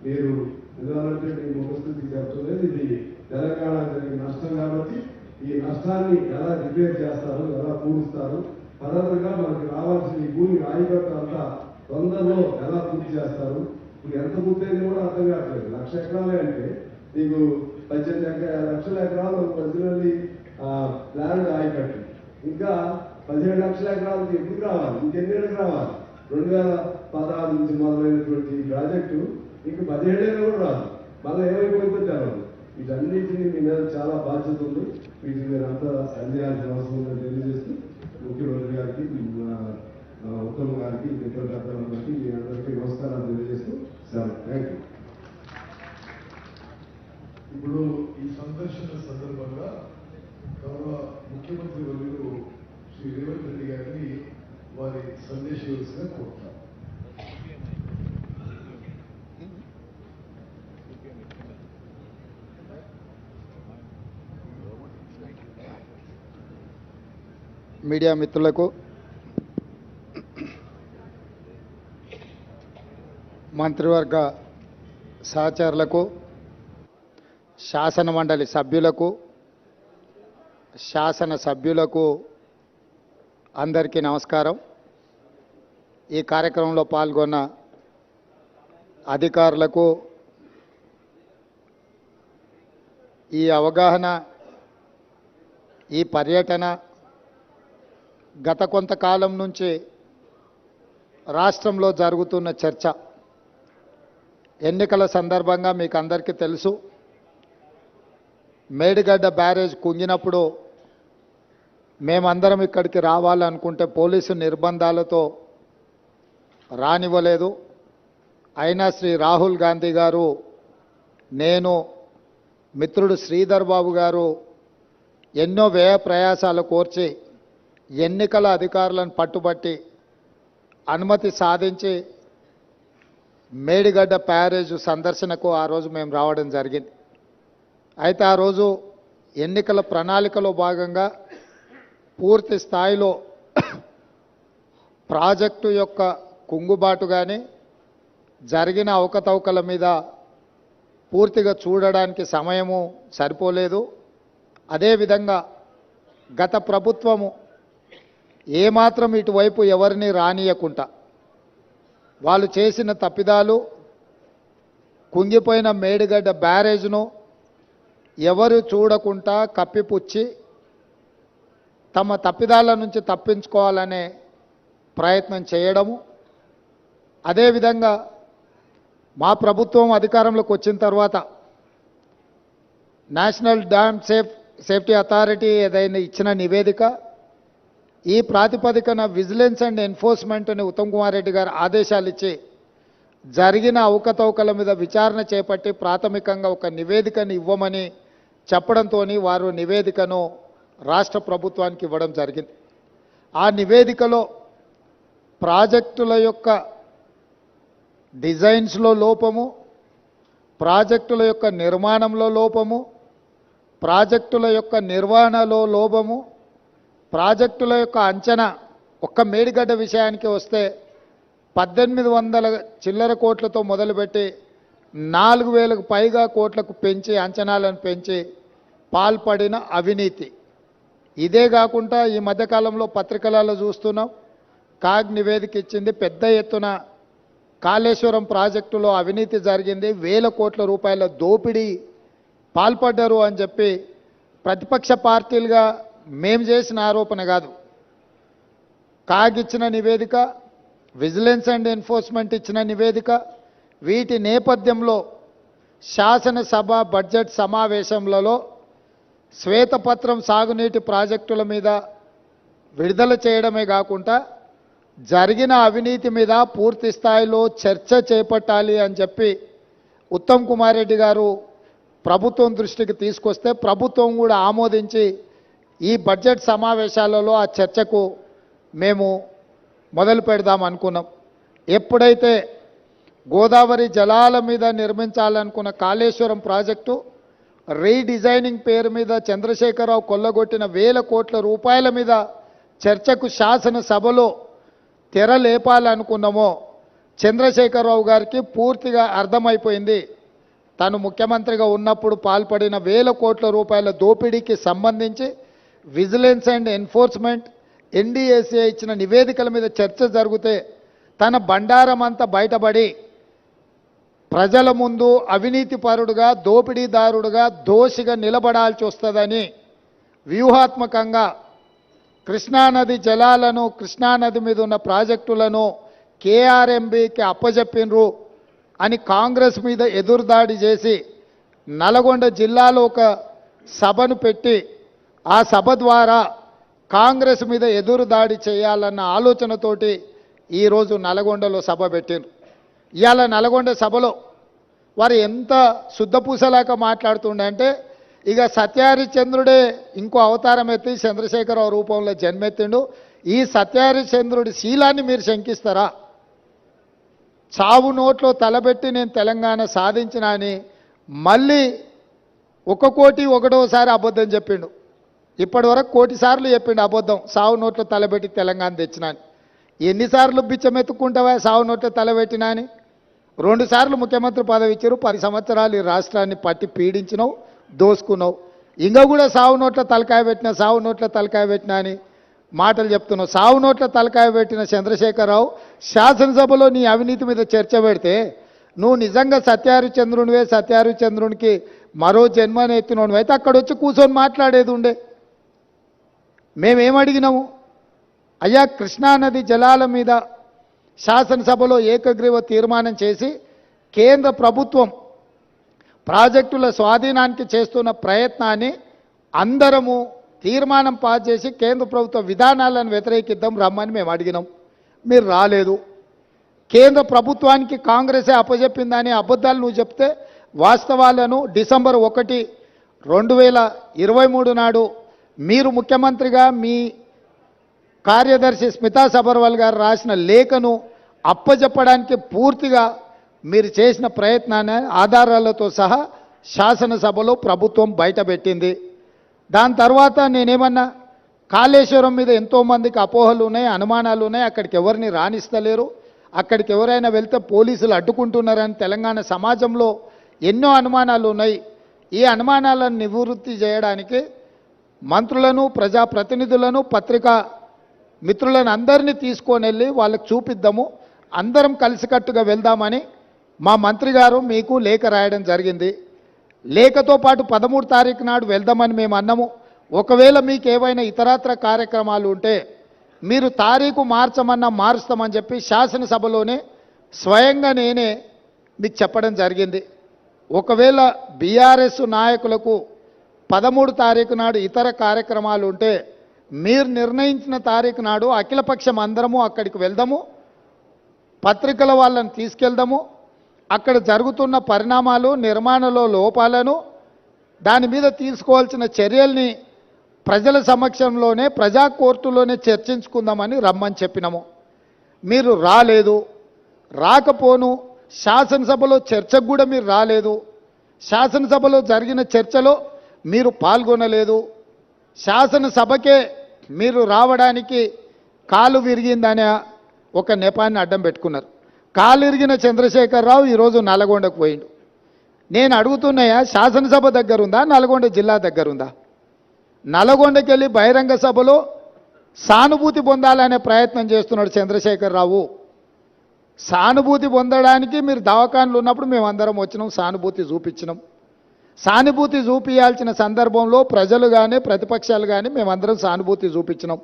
మీరు ఎందుకంటే మీ ముఖస్థితికి చెప్తున్నది ఇది తెలంగాణ జరిగిన నష్టం కాబట్టి ఈ నష్టాన్ని ఎలా రిపేర్ చేస్తారు, ఎలా పూడుస్తారు, పరంగా మనకి రావాల్సిన ఈ భూమి రాయిగట్ట అంతా తొందరలో ఎలా పూర్తి చేస్తారు. ఇప్పుడు ఎంత పూర్తయింది కూడా అర్థం కావట్లేదు. 1,00,000 ఎకరాలే అంటే నీకు 18 లక్షల ఎకరాలు ప్రజలని ల్యాండ్ రాయిగట్టు, ఇంకా 17 లక్షల ఎకరాలకి ఎప్పుడు రావాలి, ఇంకెన్నేళ్ళకి రావాలి? 2016 నుంచి మొదలైనటువంటి ప్రాజెక్టు ఇంక 17 ఏళ్ళు కూడా రాదు. మళ్ళీ ఏమైపోయిందో తెలవదు. వీటన్నిటినీ మీ మీద చాలా బాధ్యత ఉంది. వీటిని మీరు అంతా సందేహాల్సిన అవసరం ఉందని తెలియజేస్తూ ముఖ్యమంత్రి గారికి, ఉత్తమ్ గారికి, మిత్రుల గారికి మీ అందరికీ నమస్కారాలు తెలియజేస్తూ సార్ థ్యాంక్ యూ. ఇప్పుడు ఈ సందర్శన సందర్భంగా గౌరవ ముఖ్యమంత్రి వర్యులు శ్రీ రేవంత్ రెడ్డి గారిని వారి సందేశంగా కోరుతారు. మీడియా మిత్రులకు, మంత్రివర్గ సహచరులకు, శాసన మండలి సభ్యులకు, శాసనసభ్యులకు అందరికీ నమస్కారం. ఈ కార్యక్రమంలో పాల్గొన్న అధికారులకు, ఈ అవగాహన, ఈ పర్యటన గత కొంతకాలం నుంచి రాష్ట్రంలో జరుగుతున్న చర్చ, ఎన్నికల సందర్భంగా మీకు అందరికీ తెలుసు, మేడిగడ్డ బ్యారేజ్ కుంగినప్పుడు మేమందరం ఇక్కడికి రావాలనుకుంటే పోలీసు నిర్బంధాలతో రానివ్వలేదు. అయినా శ్రీ రాహుల్ గాంధీ గారు, నేను, మిత్రుడు శ్రీధర్ బాబు గారు ఎన్నో వ్యయ ప్రయాసాలు కోర్చి ఎన్నికల అధికారులను పట్టుబట్టి అనుమతి సాధించి మేడిగడ్డ బ్యారేజ్ సందర్శనకు ఆ రోజు మేము రావడం జరిగింది. అయితే ఆ రోజు ఎన్నికల ప్రణాళికలో భాగంగా పూర్తి స్థాయిలో ప్రాజెక్టు యొక్క కుంగుబాటు కానీ జరిగిన అవకతవకల మీద పూర్తిగా చూడడానికి సమయము సరిపోలేదు. అదేవిధంగా గత ప్రభుత్వము ఏమాత్రం ఇటువైపు ఎవరిని రానియకుండా వాళ్ళు చేసిన తప్పిదాలు, కుంగిపోయిన మేడిగడ్డ బ్యారేజ్ను ఎవరు చూడకుండా కప్పిపుచ్చి తమ తప్పిదాల నుంచి తప్పించుకోవాలనే ప్రయత్నం చేయడము, అదేవిధంగా మా ప్రభుత్వం అధికారంలోకి వచ్చిన తర్వాత నేషనల్ డ్యామ్ సేఫ్టీ అథారిటీ ఏదైనా ఇచ్చిన నివేదిక, ఈ ప్రాతిపదికన విజిలెన్స్ అండ్ ఎన్ఫోర్స్మెంట్ని ఉత్తమ్ కుమార్ రెడ్డి గారు ఆదేశాలు ఇచ్చి జరిగిన అవకతవకల మీద విచారణ చేపట్టి ప్రాథమికంగా ఒక నివేదికను ఇవ్వమని చెప్పడంతో వారు నివేదికను రాష్ట్ర ప్రభుత్వానికి ఇవ్వడం జరిగింది. ఆ నివేదికలో ప్రాజెక్టుల యొక్క డిజైన్స్లో లోపము, ప్రాజెక్టుల యొక్క నిర్మాణంలో లోపము, ప్రాజెక్టుల యొక్క నిర్వహణలో లోపము, ప్రాజెక్టుల యొక్క అంచనా, ఒక్క మేడిగడ్డ విషయానికి వస్తే 1800 చిల్లర కోట్లతో మొదలుపెట్టి 4000కు పైగా కోట్లకు పెంచి అంచనాలను పెంచి పాల్పడిన అవినీతి. ఇదే కాకుండా ఈ మధ్యకాలంలో పత్రికలలో చూస్తున్నాం, కాగ్ నివేదిక ఇచ్చింది, పెద్ద ఎత్తున కాళేశ్వరం ప్రాజెక్టులో అవినీతి జరిగింది, 1000 కోట్ల రూపాయల దోపిడీ పాల్పడ్డారు అని చెప్పి ప్రతిపక్ష పార్టీలుగా మేము చేసిన ఆరోపణ కాదు, కాగ్ ఇచ్చిన నివేదిక, విజిలెన్స్ అండ్ ఎన్ఫోర్స్మెంట్ ఇచ్చిన నివేదిక. వీటి నేపథ్యంలో శాసనసభ బడ్జెట్ సమావేశంలో శ్వేతపత్రం సాగునీటి ప్రాజెక్టుల మీద విడుదల చేయడమే కాకుండా జరిగిన అవినీతి మీద పూర్తి స్థాయిలో చర్చ చేపట్టాలి అని చెప్పి ఉత్తమ్ కుమార్ రెడ్డి గారు ప్రభుత్వం దృష్టికి తీసుకొస్తే ప్రభుత్వం కూడా ఆమోదించి ఈ బడ్జెట్ సమావేశాలలో ఆ చర్చకు మేము మొదలు పెడదాం అనుకున్నాం. ఎప్పుడైతే గోదావరి జలాల మీద నిర్మించాలనుకున్న కాళేశ్వరం ప్రాజెక్టు రీడిజైనింగ్ పేరు మీద చంద్రశేఖరరావు కొల్లగొట్టిన 1000 కోట్ల రూపాయల మీద చర్చకు శాసనసభలో తెరలేపాలనుకున్నామో చంద్రశేఖరరావు గారికి పూర్తిగా అర్థమైపోయింది. తను ముఖ్యమంత్రిగా ఉన్నప్పుడు పాల్పడిన 1000 కోట్ల రూపాయల దోపిడీకి సంబంధించి విజిలెన్స్ అండ్ ఎన్ఫోర్స్మెంట్ ఎన్డీఏసీఐ ఇచ్చిన నివేదికల మీద చర్చ జరిగితే తన బండారం అంతా బయటపడి ప్రజల ముందు అవినీతిపరుడుగా, దోపిడీదారుడుగా, దోషిగా నిలబడాల్సి వస్తుందని వ్యూహాత్మకంగా కృష్ణానది జలాలను, కృష్ణానది మీద ఉన్న ప్రాజెక్టులను కేఆర్ఎంబీకి అప్పజెప్పినరు అని కాంగ్రెస్ మీద ఎదురుదాడి చేసి నల్గొండ జిల్లాలో ఒక సభను పెట్టి ఆ సభ ద్వారా కాంగ్రెస్ మీద ఎదురుదాడి చేయాలన్న ఆలోచనతోటి ఈరోజు నల్గొండలో సభ పెట్టారు. ఇవాళ నల్గొండ సభలో వారు ఎంత శుద్ధపూసలాగా మాట్లాడుతుండే అంటే, ఇక సత్యహరిశ్చంద్రుడే ఇంకో అవతారం ఎత్తి చంద్రశేఖరరావు రూపంలో జన్మెత్తిండు, ఈ సత్యహరిశ్చంద్రుడి శీలాన్ని మీరు శంకిస్తారా? చావు నోట్లో తలబెట్టి నేను తెలంగాణ సాధించిన అని మళ్ళీ 1,01,000 అబద్ధం చెప్పిండు. ఇప్పటి వరకు 1,00,000 సార్లు చెప్పిండు అబద్ధం, సావు నోట్లో తలబెట్టి తెలంగాణ తెచ్చినా అని. ఎన్నిసార్లు బిచ్చమెత్తుకుంటావా సావు నోట్లో తలబెట్టినా అని? 2 సార్లు ముఖ్యమంత్రి పదవి ఇచ్చారు, 10 సంవత్సరాలు ఈ రాష్ట్రాన్ని పట్టి పీడించినావు, దోసుకున్నావు. ఇంకా కూడా సావు నోట్ల తలకాయ పెట్టినా, సావు నోట్ల తలకాయ పెట్టినా అని మాటలు చెప్తున్నావు. సావు నోట్ల తలకాయ పెట్టిన చంద్రశేఖరరావు శాసనసభలో నీ అవినీతి మీద చర్చ పెడితే నువ్వు నిజంగా సత్యహరిశ్చంద్రునివే, సత్యహరిశ్చంద్రునికి మరో జన్మని ఎత్తినోనివి అయితే అక్కడ వచ్చి కూర్చొని మాట్లాడేది ఉండే. మేమేమడిగినాము? అయ్యా, కృష్ణానది జలాల మీద శాసనసభలో ఏకగ్రీవ తీర్మానం చేసి కేంద్ర ప్రభుత్వం ప్రాజెక్టుల స్వాధీనానికి చేస్తున్న ప్రయత్నాన్ని అందరము తీర్మానం పాస్ చేసి కేంద్ర ప్రభుత్వ విధానాలను వ్యతిరేకిద్దాం రమ్మని మేము అడిగినాం. మీరు రాలేదు. కేంద్ర ప్రభుత్వానికి కాంగ్రెసే అప్పచెప్పిందని అబద్ధాలు నువ్వు చెప్తే వాస్తవాలను డిసెంబర్ 1, 2023 నాడు మీరు ముఖ్యమంత్రిగా మీ కార్యదర్శి స్మితా సబర్వాల్ గారు రాసిన లేఖను అప్పచెప్పడానికి పూర్తిగా మీరు చేసిన ప్రయత్నాన్ని ఆధారాలతో సహా శాసనసభలో ప్రభుత్వం బయటపెట్టింది. దాని తర్వాత నేనేమన్నా కాళేశ్వరం మీద ఎంతోమందికి అపోహలు ఉన్నాయి, అనుమానాలు ఉన్నాయి, అక్కడికి ఎవరిని రాణిస్తలేరు, అక్కడికి ఎవరైనా వెళ్తే పోలీసులు అడ్డుకుంటున్నారని తెలంగాణ సమాజంలో ఎన్నో అనుమానాలు ఉన్నాయి. ఈ అనుమానాలను నివృత్తి చేయడానికి మంత్రులను, ప్రజాప్రతినిధులను, పత్రికా మిత్రులను అందరినీ తీసుకొని వెళ్ళి వాళ్ళకి చూపిద్దాము, అందరం కలిసికట్టుగా వెళ్దామని మా మంత్రి గారు మీకు లేఖ రాయడం జరిగింది. లేఖతో పాటు 13 తారీఖు నాడు వెళ్దామని మేము అన్నాము. ఒకవేళ మీకు ఏవైనా ఇతరత్ర కార్యక్రమాలు ఉంటే మీరు తారీఖు మార్చమన్నా మారుస్తామని చెప్పి శాసనసభలోనే స్వయంగా నేనే మీకు చెప్పడం జరిగింది. ఒకవేళ బీఆర్ఎస్ నాయకులకు 13 తారీఖు నాడు ఇతర కార్యక్రమాలు ఉంటే మీరు నిర్ణయించిన తారీఖు నాడు అఖిలపక్షం అందరము అక్కడికి వెళ్దాము, పత్రికల వాళ్ళని తీసుకెళ్దాము, అక్కడ జరుగుతున్న పరిణామాలు, నిర్మాణంలో లోపాలను, దాని మీద తీసుకోవాల్సిన చర్యల్ని ప్రజల సమక్షంలోనే ప్రజా కోర్టులోనే చర్చించుకుందామని రమ్మని చెప్పినాము. మీరు రాలేదు, రాకపోను, శాసనసభలో చర్చకు కూడా మీరు రాలేదు, శాసనసభలో జరిగిన చర్చలో మీరు పాల్గొనలేదు, శాసనసభకే మీరు రావడానికి కాలు విరిగిందనే ఒక నెపాన్ని అడ్డం పెట్టుకున్నారు. కాలు ఇరిగిన చంద్రశేఖరరావు ఈరోజు నల్గొండకు పోయిండు. నేను అడుగుతున్నాయా, శాసనసభ దగ్గరుందా, నల్గొండ జిల్లా దగ్గరుందా? నల్గొండకి వెళ్ళి బహిరంగ సభలో సానుభూతి పొందాలనే ప్రయత్నం చేస్తున్నాడు చంద్రశేఖరరావు. సానుభూతి పొందడానికి మీరు దవాఖానలు ఉన్నప్పుడు మేమందరం వచ్చినాం, సానుభూతి చూపించినాం. సానుభూతి చూపించాల్సిన సందర్భంలో ప్రజలు కానీ ప్రతిపక్షాలు కానీ మేమందరం సానుభూతి చూపించినాం.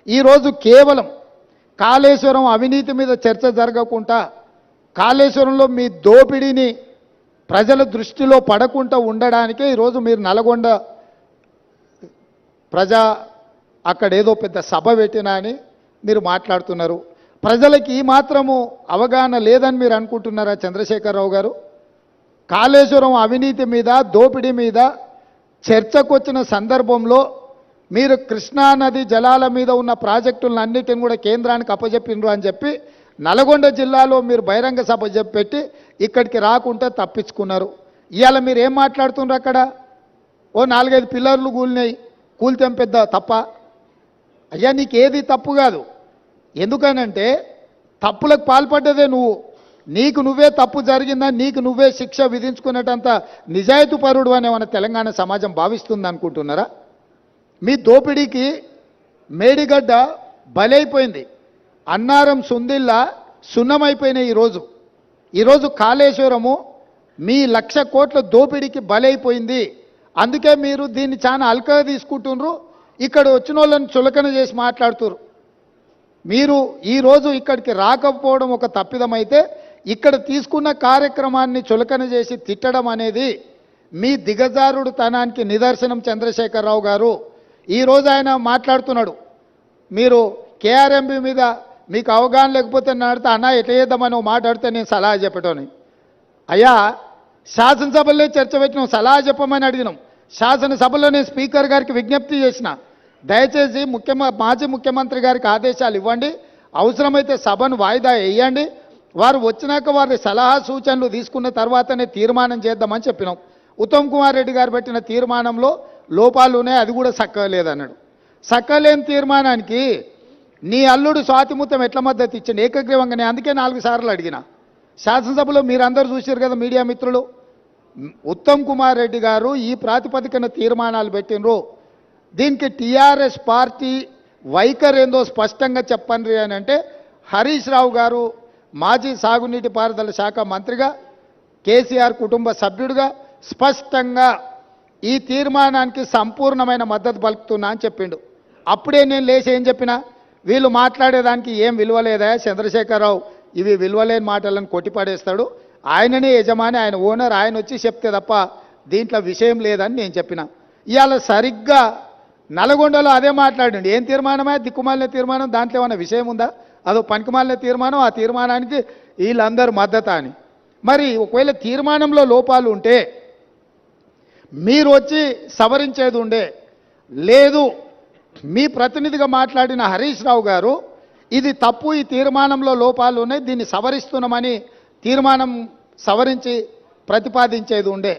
ఈరోజు కేవలం కాళేశ్వరం అవినీతి మీద చర్చ జరగకుండా, కాళేశ్వరంలో మీ దోపిడీని ప్రజల దృష్టిలో పడకుండా ఉండడానికే ఈరోజు మీరు నల్గొండ అక్కడ ఏదో పెద్ద సభ పెట్టినా అని మీరు మాట్లాడుతున్నారు. ప్రజలకి ఈ మాత్రము అవగాహన లేదని మీరు అనుకుంటున్నారా చంద్రశేఖరరావు గారు? కాళేశ్వరం అవినీతి మీద, దోపిడీ మీద చర్చకు వచ్చిన సందర్భంలో మీరు కృష్ణానది జలాల మీద ఉన్న ప్రాజెక్టులన్నిటిని కూడా కేంద్రానికి అప్పజెప్పినరు అని చెప్పి నల్గొండ జిల్లాలో మీరు బహిరంగ సభ పెట్టి ఇక్కడికి రాకుండా తప్పించుకున్నారు. ఇవాళ మీరు ఏం మాట్లాడుతున్నారు? అక్కడ ఓ 4-5 పిల్లర్లు కూలినాయి, కూలితే పెద్ద తప్ప? అయ్యా, నీకేది తప్పు కాదు. ఎందుకనంటే తప్పులకు పాల్పడ్డదే నువ్వు. నీకు నువ్వే తప్పు జరిగిందని నీకు నువ్వే శిక్ష విధించుకునేటంత నిజాయితీపరుడు అని మన తెలంగాణ సమాజం భావిస్తుంది అనుకుంటున్నారా? మీ దోపిడీకి మేడిగడ్డ బలైపోయింది, అన్నారం సుందిల్లా సున్నమైపోయినాయి. ఈరోజు కాళేశ్వరము మీ 1,00,000 కోట్ల దోపిడీకి బలైపోయింది. అందుకే మీరు దీన్ని చాలా అల్కగా తీసుకుంటున్నారు. ఇక్కడ వచ్చిన వాళ్ళని చులకన చేసి మాట్లాడుతున్నారు. మీరు ఈరోజు ఇక్కడికి రాకపోవడం ఒక తప్పిదమైతే, ఇక్కడ తీసుకున్న కార్యక్రమాన్ని చులకన చేసి తిట్టడం అనేది మీ దిగజారుడు తనానికి నిదర్శనం చంద్రశేఖరరావు గారు. ఈరోజు ఆయన మాట్లాడుతున్నాడు, మీరు కేఆర్ఎంబి మీద మీకు అవగాహన లేకపోతే నడితే అన్నా ఎట్లా చేద్దామని మాట్లాడితే నేను సలహా చెప్పటని. అయ్యా, శాసనసభలో చర్చ పెట్టినాం, సలహా చెప్పమని అడిగినాం. శాసనసభలో నేను స్పీకర్ గారికి విజ్ఞప్తి చేసిన, దయచేసి మాజీ ముఖ్యమంత్రి గారికి ఆదేశాలు ఇవ్వండి, అవసరమైతే సభను వాయిదా వేయండి, వారు వచ్చినాక వారి సలహా సూచనలు తీసుకున్న తర్వాతనే తీర్మానం చేద్దామని చెప్పినాం. ఉత్తమ్ కుమార్ రెడ్డి గారు పెట్టిన తీర్మానంలో లోపాలు ఉన్నాయి, అది కూడా సక్కలేదన్నాడు. సక్కలేని తీర్మానానికి నీ అల్లుడు స్వాతిముత్యం ఎట్లా మద్దతు ఇచ్చింది ఏకగ్రీవంగానే? అందుకే 4 సార్లు అడిగిన. శాసనసభలో మీరందరూ చూశారు కదా మీడియా మిత్రులు. ఉత్తమ్ కుమార్ రెడ్డి గారు ఈ ప్రాతిపదికన తీర్మానాలు పెట్టినరు. దీనికి టీఆర్ఎస్ పార్టీ వైఖరి ఏందో స్పష్టంగా చెప్పండి అని అంటే, హరీష్ రావు గారు మాజీ సాగునీటి పారుదల శాఖ మంత్రిగా, కేసీఆర్ కుటుంబ సభ్యుడిగా స్పష్టంగా ఈ తీర్మానానికి సంపూర్ణమైన మద్దతు పలుకుతున్నా అని చెప్పిండు. అప్పుడే నేను లేచి ఏం చెప్పినా, వీళ్ళు మాట్లాడేదానికి ఏం విలువలేదా చంద్రశేఖరరావు, ఇవి విలువలేని మాటలను కొట్టిపడేస్తాడు, ఆయననే యజమాని, ఆయన ఓనర్, ఆయన వచ్చి చెప్తే తప్ప దీంట్లో విషయం లేదని నేను చెప్పిన. ఇవాళ సరిగ్గా నల్గొండలో అదే మాట్లాడండి. ఏం తీర్మానమే? దిక్కుమాలిన తీర్మానం, దాంట్లో ఏమైనా విషయం ఉందా? అదో పనికిమాలిన తీర్మానం, ఆ తీర్మానానికి వీళ్ళందరూ మద్దతు అని. మరి ఒకవేళ తీర్మానంలో లోపాలు ఉంటే మీరు వచ్చి సవరించేది ఉండే. లేదు, మీ ప్రతినిధిగా మాట్లాడిన హరీష్ రావు గారు ఇది తప్పు, ఈ తీర్మానంలో లోపాలు ఉన్నాయి, దీన్ని సవరిస్తున్నామని తీర్మానం సవరించి ప్రతిపాదించేది ఉండే.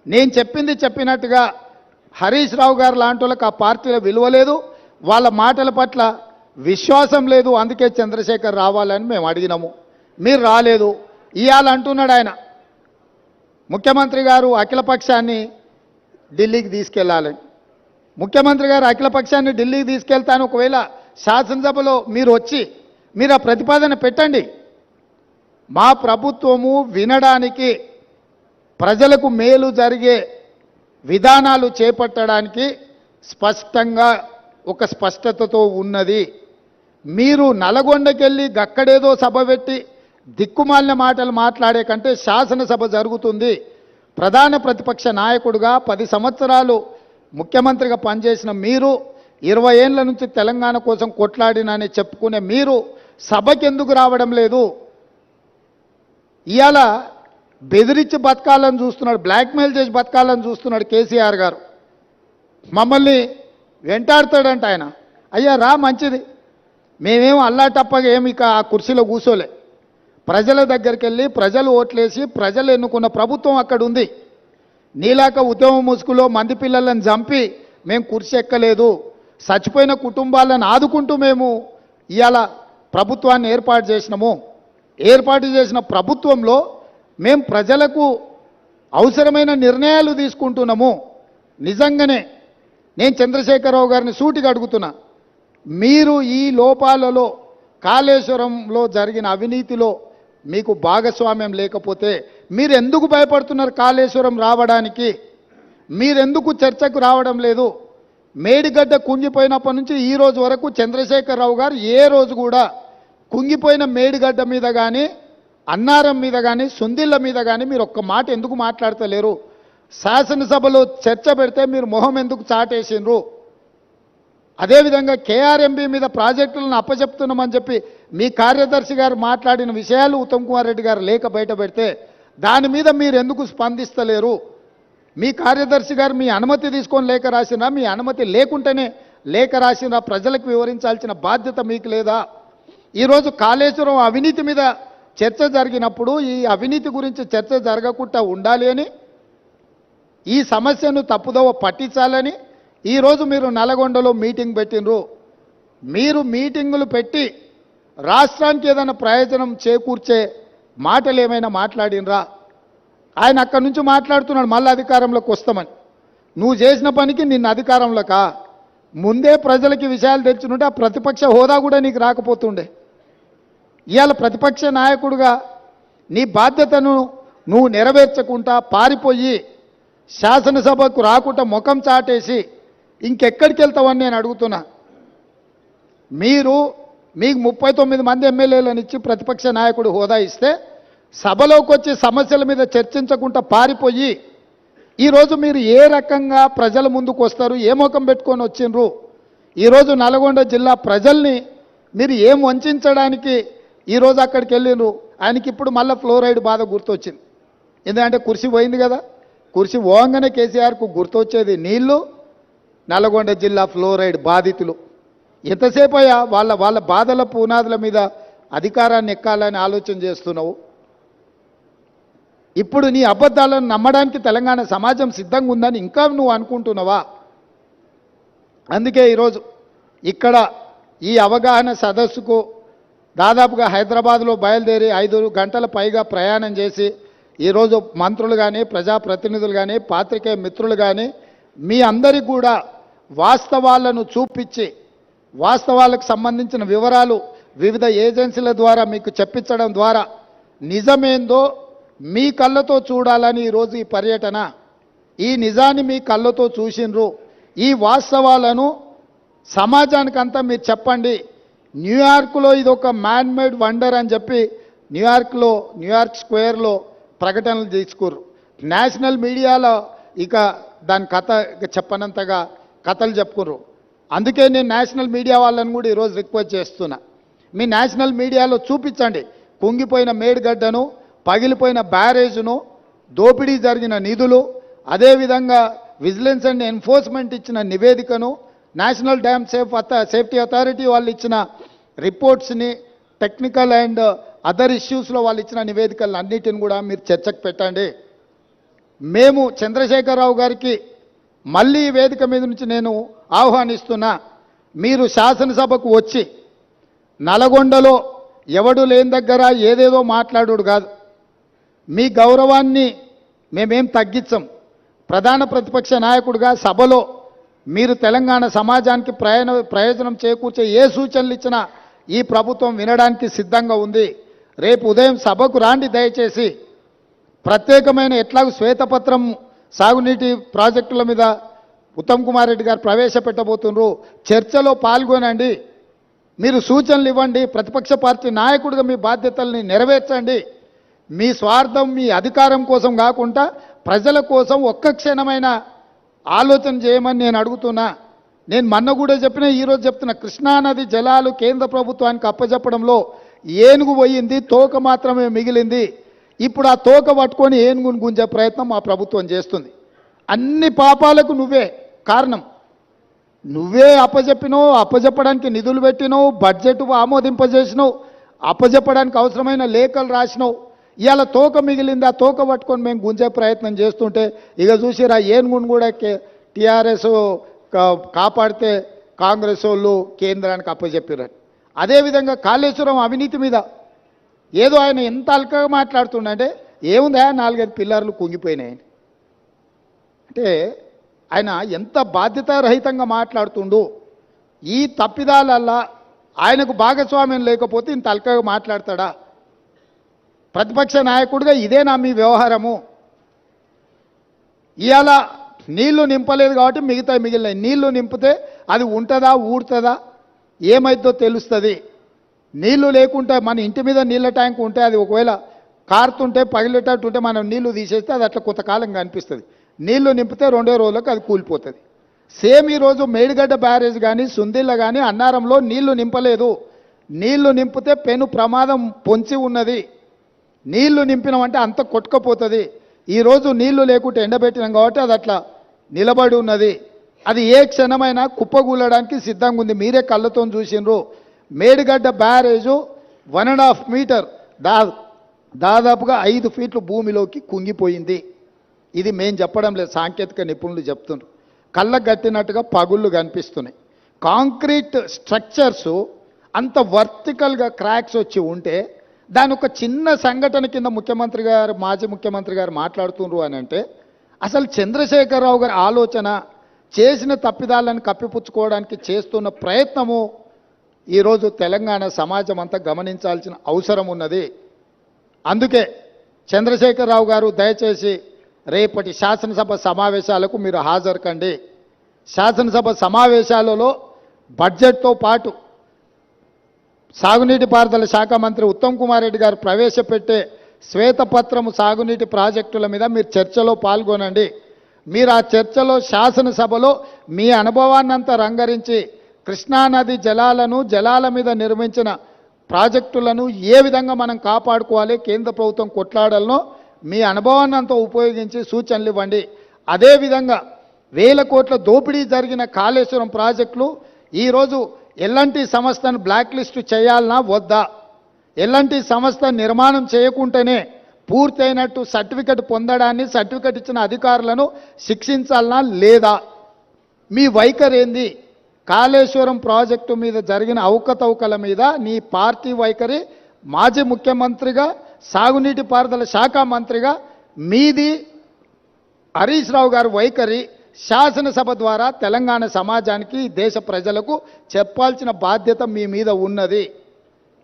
నేను చెప్పింది చెప్పినట్టుగా హరీష్ రావు గారు లాంటి వాళ్ళకి ఆ పార్టీలో విలువ లేదు, వాళ్ళ మాటల పట్ల విశ్వాసం లేదు. అందుకే చంద్రశేఖర్ రావాలని మేము అడిగినాము, మీరు రాలేదు. ఇవాళ అంటున్నాడు ఆయన, ముఖ్యమంత్రి గారు అఖిలపక్షాన్ని ఢిల్లీకి తీసుకెళ్లాలని. ముఖ్యమంత్రి గారు అఖిలపక్షాన్ని ఢిల్లీకి తీసుకెళ్తాను, ఒకవేళ శాసనసభలో మీరు వచ్చి మీరు ఆ ప్రతిపాదన పెట్టండి. మా ప్రభుత్వము వినడానికి, ప్రజలకు మేలు జరిగే విధానాలు చేపట్టడానికి స్పష్టంగా ఒక స్పష్టతతో ఉన్నది. మీరు నల్గొండకెళ్ళి గక్కడేదో సభ పెట్టి దిక్కుమాలిన మాటలు మాట్లాడే కంటే శాసనసభ జరుగుతుంది. ప్రధాన ప్రతిపక్ష నాయకుడిగా 10 సంవత్సరాలు ముఖ్యమంత్రిగా పనిచేసిన మీరు, 20 ఏళ్ల నుంచి తెలంగాణ కోసం కొట్లాడినని చెప్పుకునే మీరు సభకి ఎందుకు రావడం లేదు? ఇవాళ బెదిరించి బతకాలని చూస్తున్నాడు, బ్లాక్మెయిల్ చేసి బతకాలని చూస్తున్నాడు కేసీఆర్ గారు. మమ్మల్ని వెంటాడుతాడంట ఆయన. అయ్యా రా, మంచిది, మేమేం అల్లాటప్పగా ఏమి ఇక ఆ కుర్చీలో కూర్చోలే. ప్రజల దగ్గరికి వెళ్ళి ప్రజలు ఓట్లేసి ప్రజలు ఎన్నుకున్న ప్రభుత్వం అక్కడ ఉంది. నీలాక ఉద్యమ ముసుగులో మంది పిల్లలను చంపి మేము కుర్చీ ఎక్కలేదు. చచ్చిపోయిన కుటుంబాలను ఆదుకుంటూ మేము ఇవాళ ప్రభుత్వాన్ని ఏర్పాటు చేసినాము. ఏర్పాటు చేసిన ప్రభుత్వంలో మేము ప్రజలకు అవసరమైన నిర్ణయాలు తీసుకుంటున్నాము. నిజంగానే నేను చంద్రశేఖరరావు గారిని సూటిగా అడుగుతున్నా, మీరు ఈ లోపాలలో, కాళేశ్వరంలో జరిగిన అవినీతిలో మీకు భాగస్వామ్యం లేకపోతే మీరు ఎందుకు భయపడుతున్నారు కాళేశ్వరం రావడానికి? మీరెందుకు చర్చకు రావడం లేదు? మేడిగడ్డ కుంగిపోయినప్పటి నుంచి ఈ రోజు వరకు చంద్రశేఖరరావు గారు ఏ రోజు కూడా కుంగిపోయిన మేడిగడ్డ మీద కానీ, అన్నారం మీద కానీ, సుందిళ్ళ మీద కానీ మీరు ఒక్క మాట ఎందుకు మాట్లాడతలేరు? శాసనసభలో చర్చ పెడితే మీరు మొహం ఎందుకు చాటేసిండ్రు? అదేవిధంగా కేఆర్ఎంబీ మీద ప్రాజెక్టులను అప్పచెప్తున్నామని చెప్పి మీ కార్యదర్శి గారు మాట్లాడిన విషయాలు ఉత్తమ్ కుమార్ రెడ్డి గారు లేఖ బయట పెడితే దాని మీద మీరు ఎందుకు స్పందిస్తలేరు? మీ కార్యదర్శి గారు మీ అనుమతి తీసుకొని లేఖ రాసినా, మీ అనుమతి లేకుంటేనే లేఖ రాసినా ప్రజలకు వివరించాల్సిన బాధ్యత మీకు లేదా? ఈరోజు కాళేశ్వరం అవినీతి మీద చర్చ జరిగినప్పుడు ఈ అవినీతి గురించి చర్చ జరగకుండా ఉండాలి అని, ఈ సమస్యను తప్పుదోవ పట్టించాలని ఈరోజు మీరు నల్గొండలో మీటింగ్ పెట్టినరు. మీరు మీటింగులు పెట్టి రాష్ట్రానికి ఏదైనా ప్రయోజనం చేకూర్చే మాటలు ఏమైనా మాట్లాడినరా? ఆయన అక్కడి నుంచి మాట్లాడుతున్నాడు మళ్ళీ అధికారంలోకి వస్తామని. నువ్వు చేసిన పనికి నిన్న అధికారంలోకా? ముందే ప్రజలకి విషయాలు తెచ్చుంటే ఆ ప్రతిపక్ష హోదా కూడా నీకు రాకపోతుండే. ఇవాళ ప్రతిపక్ష నాయకుడిగా నీ బాధ్యతను నువ్వు నెరవేర్చకుండా పారిపోయి శాసనసభకు రాకుండా ముఖం చాటేసి ఇంకెక్కడికి వెళ్తావని నేను అడుగుతున్నా. మీకు 39 మంది ఎమ్మెల్యేలను ఇచ్చి ప్రతిపక్ష నాయకుడు హోదా ఇస్తే సభలోకి వచ్చి సమస్యల మీద చర్చించకుండా పారిపోయి ఈరోజు మీరు ఏ రకంగా ప్రజల ముందుకు వస్తారు? ఏ ముఖం పెట్టుకొని వచ్చిండ్రు? ఈరోజు నల్గొండ జిల్లా ప్రజల్ని మీరు ఏం వంచడానికి ఈరోజు అక్కడికి వెళ్ళిండ్రు? ఆయనకి ఇప్పుడు మళ్ళీ ఫ్లోరైడ్ బాధ గుర్తొచ్చింది. ఎందుకంటే కుర్చీ పోయింది కదా, కుర్చీ పోగానే కేసీఆర్కు గుర్తొచ్చేది నీళ్లు, నల్గొండ జిల్లా ఫ్లోరైడ్ బాధితులు. ఎంతసేపు అయ్యా వాళ్ళ బాధల పునాదుల మీద అధికారాన్ని ఎక్కాలని ఆలోచన చేస్తున్నావు? ఇప్పుడు నీ అబద్ధాలను నమ్మడానికి తెలంగాణ సమాజం సిద్ధంగా ఉందని ఇంకా నువ్వు అనుకుంటున్నావా? అందుకే ఈరోజు ఇక్కడ ఈ అవగాహన సదస్సుకు దాదాపుగా హైదరాబాద్లో బయలుదేరి 5 గంటల పైగా ప్రయాణం చేసి ఈరోజు మంత్రులు కానీ, ప్రజాప్రతినిధులు కానీ, పాత్రికేయ మిత్రులు కానీ మీ అందరికీ కూడా వాస్తవాలను చూపించి వాస్తవాలకు సంబంధించిన వివరాలు వివిధ ఏజెన్సీల ద్వారా మీకు చెప్పించడం ద్వారా నిజమేందో మీ కళ్ళతో చూడాలని ఈరోజు ఈ పర్యటన. ఈ నిజాన్ని మీ కళ్ళతో చూసిండ్రు. ఈ వాస్తవాలను సమాజానికంతా మీరు చెప్పండి. న్యూయార్క్లో ఇది ఒక మ్యాన్ మేడ్ వండర్ అని చెప్పి న్యూయార్క్ స్క్వేర్లో ప్రకటనలు తీసుకుర్రు. నేషనల్ మీడియాలో ఇక దాని కథ చెప్పనంతగా కథలు చెప్పుకుర్రు. అందుకే నేను నేషనల్ మీడియా వాళ్ళని కూడా ఈరోజు రిక్వెస్ట్ చేస్తున్నా, మీ నేషనల్ మీడియాలో చూపించండి కుంగిపోయిన మేడిగడ్డను, పగిలిపోయిన బ్యారేజ్ను, దోపిడీ జరిగిన నిధులు, అదేవిధంగా విజిలెన్స్ అండ్ ఎన్ఫోర్స్మెంట్ ఇచ్చిన నివేదికను, నేషనల్ డ్యామ్ సేఫ్టీ అథారిటీ వాళ్ళు ఇచ్చిన రిపోర్ట్స్ని, టెక్నికల్ అండ్ అదర్ ఇష్యూస్లో వాళ్ళు ఇచ్చిన నివేదికలను అన్నిటిని కూడా మీరు చర్చకు పెట్టండి. మేము చంద్రశేఖరరావు గారికి మళ్ళీ ఈ వేదిక మీద నుంచి నేను ఆహ్వానిస్తున్నా, మీరు శాసనసభకు వచ్చి నల్గొండలో ఎవడు లేని దగ్గర ఏదేదో మాట్లాడుడు కాదు. మీ గౌరవాన్ని మేమేం తగ్గించం. ప్రధాన ప్రతిపక్ష నాయకుడిగా సభలో మీరు తెలంగాణ సమాజానికి ప్రయోజనం చేకూర్చే ఏ సూచనలు ఇచ్చినా ఈ ప్రభుత్వం వినడానికి సిద్ధంగా ఉంది. రేపు ఉదయం సభకు రాండి దయచేసి. ప్రత్యేకమైన ఎట్లాగూ శ్వేతపత్రం సాగునీటి ప్రాజెక్టుల మీద ఉత్తమ్ కుమార్ రెడ్డి గారు ప్రవేశపెట్టబోతున్నారు. చర్చలో పాల్గొనండి, మీరు సూచనలు ఇవ్వండి. ప్రతిపక్ష పార్టీ నాయకుడిగా మీ బాధ్యతల్ని నెరవేర్చండి. మీ స్వార్థం, మీ అధికారం కోసం కాకుండా ప్రజల కోసం ఒక్క క్షణమైన ఆలోచన చేయమని నేను అడుగుతున్నా. నేను మొన్న కూడా చెప్పిన, ఈరోజు చెప్తున్నా, కృష్ణానది జలాలు కేంద్ర ప్రభుత్వానికి అప్పచెప్పడంలో ఏనుగు పోయింది, తోక మాత్రమే మిగిలింది. ఇప్పుడు ఆ తోక పట్టుకొని ఏనుగును గుంజే ప్రయత్నం మా ప్రభుత్వం చేస్తుంది. అన్ని పాపాలకు నువ్వే కారణం. నువ్వే అప్పచెప్పినావు, అప్పచెప్పడానికి నిధులు పెట్టినావు, బడ్జెట్ ఆమోదింపజేసినావు, అప్పచెప్పడానికి అవసరమైన లేఖలు రాసినావు. ఇవాళ తోక మిగిలింది, ఆ తోక పట్టుకొని మేము గుంజే ప్రయత్నం చేస్తుంటే ఇక చూసిరా ఏనుగును కూడా టీఆర్ఎస్ కాపాడితే కాంగ్రెస్ వాళ్ళు కేంద్రానికి అప్పచెప్పారు. అదేవిధంగా కాళేశ్వరం అవినీతి మీద ఏదో ఆయన ఎంత అల్కగా మాట్లాడుతుండే, ఏముందా 4-5 పిల్లర్లు కుంగిపోయినాయి అంటే ఆయన ఎంత బాధ్యతారహితంగా మాట్లాడుతుండు. ఈ తప్పిదాలల్లా ఆయనకు భాగస్వామ్యం లేకపోతే ఇంత అల్కగా మాట్లాడతాడా? ప్రతిపక్ష నాయకుడిగా ఇదేనా మీ వ్యవహారము? ఇవాళ నీళ్లు నింపలేదు కాబట్టి మిగిలినాయి. నీళ్లు నింపితే అది ఉంటుందా, ఊడుతుందా, ఏమైద్దో తెలుస్తుంది. నీళ్లు లేకుంటే మన ఇంటి మీద నీళ్ళ ట్యాంక్ ఉంటే అది ఒకవేళ కారుతుంటే పగిలేటట్టు ఉంటే మనం నీళ్లు తీసేస్తే అది అట్లా కొంతకాలంగా అనిపిస్తుంది. నీళ్లు నింపితే 2 రోజులకు అది కూలిపోతుంది. సేమ్ ఈరోజు మేడిగడ్డ బ్యారేజ్ కానీ సుందిళ్ళ కానీ అన్నారంలో నీళ్లు నింపలేదు. నీళ్లు నింపితే పెను ప్రమాదం పొంచి ఉన్నది. నీళ్లు నింపినామంటే అంత కొట్టుకపోతుంది. ఈరోజు నీళ్లు లేకుంటే ఎండబెట్టినాం కాబట్టి అది అట్లా నిలబడి ఉన్నది. అది ఏ క్షణమైనా కుప్పగూలడానికి సిద్ధంగా ఉంది. మీరే కళ్ళతో చూసినారు. మేడిగడ్డ బ్యారేజు 1.5 మీటర్ దాదాపుగా 5 ఫీట్లు భూమిలోకి కుంగిపోయింది. ఇది మేం చెప్పడం లేదు, సాంకేతిక నిపుణులు చెప్తున్నారు. కళ్ళకు గట్టినట్టుగా పగుళ్ళు కనిపిస్తున్నాయి. కాంక్రీట్ స్ట్రక్చర్సు అంత వర్టికల్గా క్రాక్స్ వచ్చి ఉంటే దాని ఒక చిన్న సంఘటన కింద ముఖ్యమంత్రి గారు, మాజీ ముఖ్యమంత్రి గారు మాట్లాడుతున్నారు అని అంటే అసలు చంద్రశేఖరరావు గారి ఆలోచన, చేసిన తప్పిదాలను కప్పిపుచ్చుకోవడానికి చేస్తున్న ప్రయత్నము ఈరోజు తెలంగాణ సమాజం అంతా గమనించాల్సిన అవసరం ఉన్నది. అందుకే చంద్రశేఖరరావు గారు దయచేసి రేపటి శాసనసభ సమావేశాలకు మీరు హాజరు కండి. శాసనసభ సమావేశాలలో బడ్జెట్తో పాటు సాగునీటి పారుదల శాఖ మంత్రి ఉత్తమ్ కుమార్ రెడ్డి గారు ప్రవేశపెట్టే శ్వేతపత్రము సాగునీటి ప్రాజెక్టుల మీద మీరు చర్చలో పాల్గొనండి. మీరు ఆ చర్చలో శాసనసభలో మీ అనుభవాన్నంతా రంగరించి కృష్ణానది జలాల మీద నిర్మించిన ప్రాజెక్టులను ఏ విధంగా మనం కాపాడుకోవాలి, కేంద్ర ప్రభుత్వం కొట్లాడాలనో మీ అనుభవాన్ని అంతా ఉపయోగించి సూచనలు ఇవ్వండి. అదేవిధంగా 1000 కోట్ల దోపిడీ జరిగిన కాళేశ్వరం ప్రాజెక్టులు ఈరోజు ఎల్ఎన్టీ సంస్థను బ్లాక్ లిస్ట్ చేయాలనా వద్దా? ఎల్ఎన్టీ సంస్థ నిర్మాణం చేయకుంటేనే పూర్తయినట్టు సర్టిఫికెట్ పొందడాన్ని, సర్టిఫికెట్ ఇచ్చిన అధికారులను శిక్షించాలనా లేదా? మీ వైఖరి ఏంది? కాళేశ్వరం ప్రాజెక్టు మీద జరిగిన అవకతవకల మీద నీ పార్టీ వైఖరి, మాజీ ముఖ్యమంత్రిగా సాగునీటి పారుదల శాఖ మంత్రిగా మీది, హరీష్ రావు గారి వైఖరి శాసనసభ ద్వారా తెలంగాణ సమాజానికి, దేశ ప్రజలకు చెప్పాల్సిన బాధ్యత మీ మీద ఉన్నది.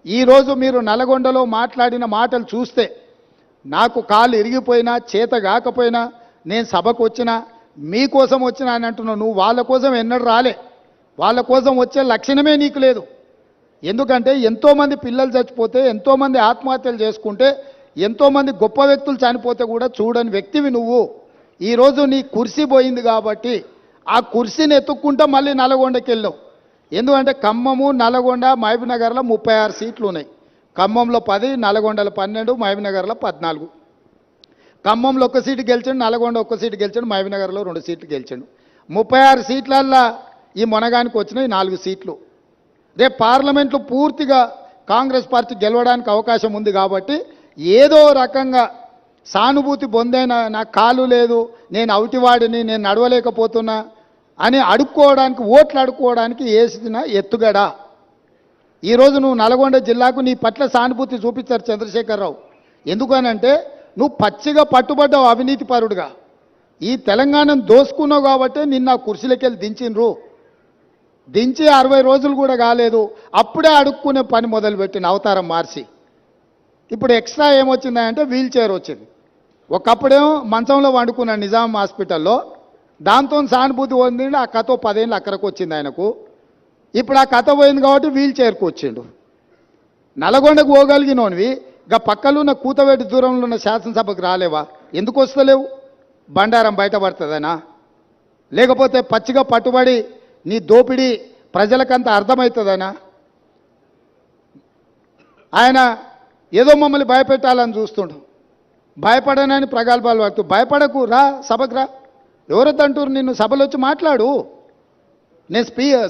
ఈరోజు మీరు నల్గొండలో మాట్లాడిన మాటలు చూస్తే నాకు కాలు ఇరిగిపోయినా, చేత కాకపోయినా, నేను సభకు వచ్చినా, మీకోసం వచ్చినా అని అంటున్నావు. నువ్వు వాళ్ళ కోసం ఎన్నడూ రాలే. వాళ్ళ కోసం వచ్చే లక్షణమే నీకు లేదు. ఎందుకంటే ఎంతోమంది పిల్లలు చచ్చిపోతే, ఎంతోమంది ఆత్మహత్యలు చేసుకుంటే, ఎంతోమంది గొప్ప వ్యక్తులు చనిపోతే కూడా చూడని వ్యక్తివి నువ్వు. ఈరోజు నీ కుర్సీ పోయింది కాబట్టి ఆ కుర్సీని ఎత్తుక్కుంటా మళ్ళీ నల్గొండకి వెళ్ళావు. ఎందుకంటే ఖమ్మము, నల్గొండ, మహబూబ్నగర్లో 36 సీట్లు ఉన్నాయి. ఖమ్మంలో 10, నల్గొండలో 12, మహబూబ్నగర్లో 14. ఖమ్మంలో 1 సీటు గెలిచాడు, నల్గొండ 1 సీటు గెలిచాడు, మహబూబ్నగర్లో 2 సీట్లు గెలిచాడు. 36 సీట్లల్లో ఈ మొనగానికి వచ్చినాయి 4 సీట్లు. రేపు పార్లమెంట్లో పూర్తిగా కాంగ్రెస్ పార్టీ గెలవడానికి అవకాశం ఉంది కాబట్టి ఏదో రకంగా సానుభూతి పొందైన నాకు కాలు లేదు, నేను అవిటివాడిని, నేను నడవలేకపోతున్నా అని అడుక్కోవడానికి, ఓట్లు అడుక్కోవడానికి వేసిన ఎత్తుగడ. ఈరోజు నువ్వు నల్గొండ జిల్లాకు నీ పట్ల సానుభూతి చూపించారు చంద్రశేఖరరావు. ఎందుకనంటే నువ్వు పచ్చిగా పట్టుబడ్డావు అవినీతి పరుడుగా. ఈ తెలంగాణను దోసుకున్నావు కాబట్టి నిన్న కుర్చీలకెళ్ళి దించిండ్రు. దించి 60 రోజులు కూడా కాలేదు, అప్పుడే అడుక్కునే పని మొదలుపెట్టిన అవతారం మార్చి. ఇప్పుడు ఎక్స్ట్రా ఏమొచ్చిందంటే వీల్ చైర్ వచ్చింది. ఒకప్పుడేమో మంచంలో వండుకున్న నిజాం హాస్పిటల్లో, దాంతో సానుభూతి పొందిండు. ఆ కథ 10 ఏళ్ళు అక్కడికి వచ్చింది ఆయనకు. ఇప్పుడు ఆ కథ పోయింది కాబట్టి వీల్ చైర్కి వచ్చిండు. నల్గొండకు పోగలిగినోనివి ఇక పక్కలున్న కూతవేటి దూరంలో ఉన్న శాసనసభకు రాలేవా? ఎందుకు వస్తలేవు? బండారం బయటపడుతుందనా? లేకపోతే పచ్చిగా పట్టుబడి నీ దోపిడీ ప్రజలకంత అర్థమవుతుందనా? ఆయన ఏదో మమ్మల్ని భయపెట్టాలని చూస్తుండు. భయపడనని ప్రగల్భాలు వాడుతూ, భయపడకు, రా సభకు రా. ఎవరొద్దంటారు నిన్ను? సభలో వచ్చి మాట్లాడు. నేను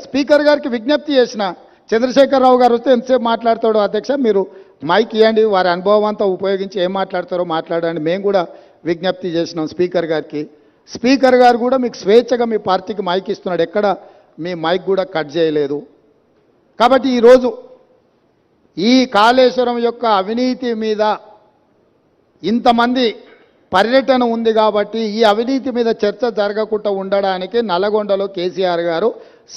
స్పీకర్ గారికి విజ్ఞప్తి చేసిన, చంద్రశేఖరరావు గారు వస్తే ఎంతసేపు మాట్లాడతాడో అధ్యక్ష, మీరు మైక్ ఇవ్వండి, వారి అనుభవం అంతా ఉపయోగించి ఏం మాట్లాడతారో మాట్లాడండి. మేము కూడా విజ్ఞప్తి చేసినాం స్పీకర్ గారికి. స్పీకర్ గారు కూడా మీకు స్వేచ్ఛగా మీ పార్టీకి మైక్ ఇస్తున్నాడు, ఎక్కడ మీ మైక్ కూడా కట్ చేయలేదు. కాబట్టి ఈరోజు ఈ కాళేశ్వరం యొక్క అవినీతి మీద ఇంతమంది పర్యటన ఉంది కాబట్టి ఈ అవినీతి మీద చర్చ జరగకుండా ఉండడానికి నల్గొండలో కేసీఆర్ గారు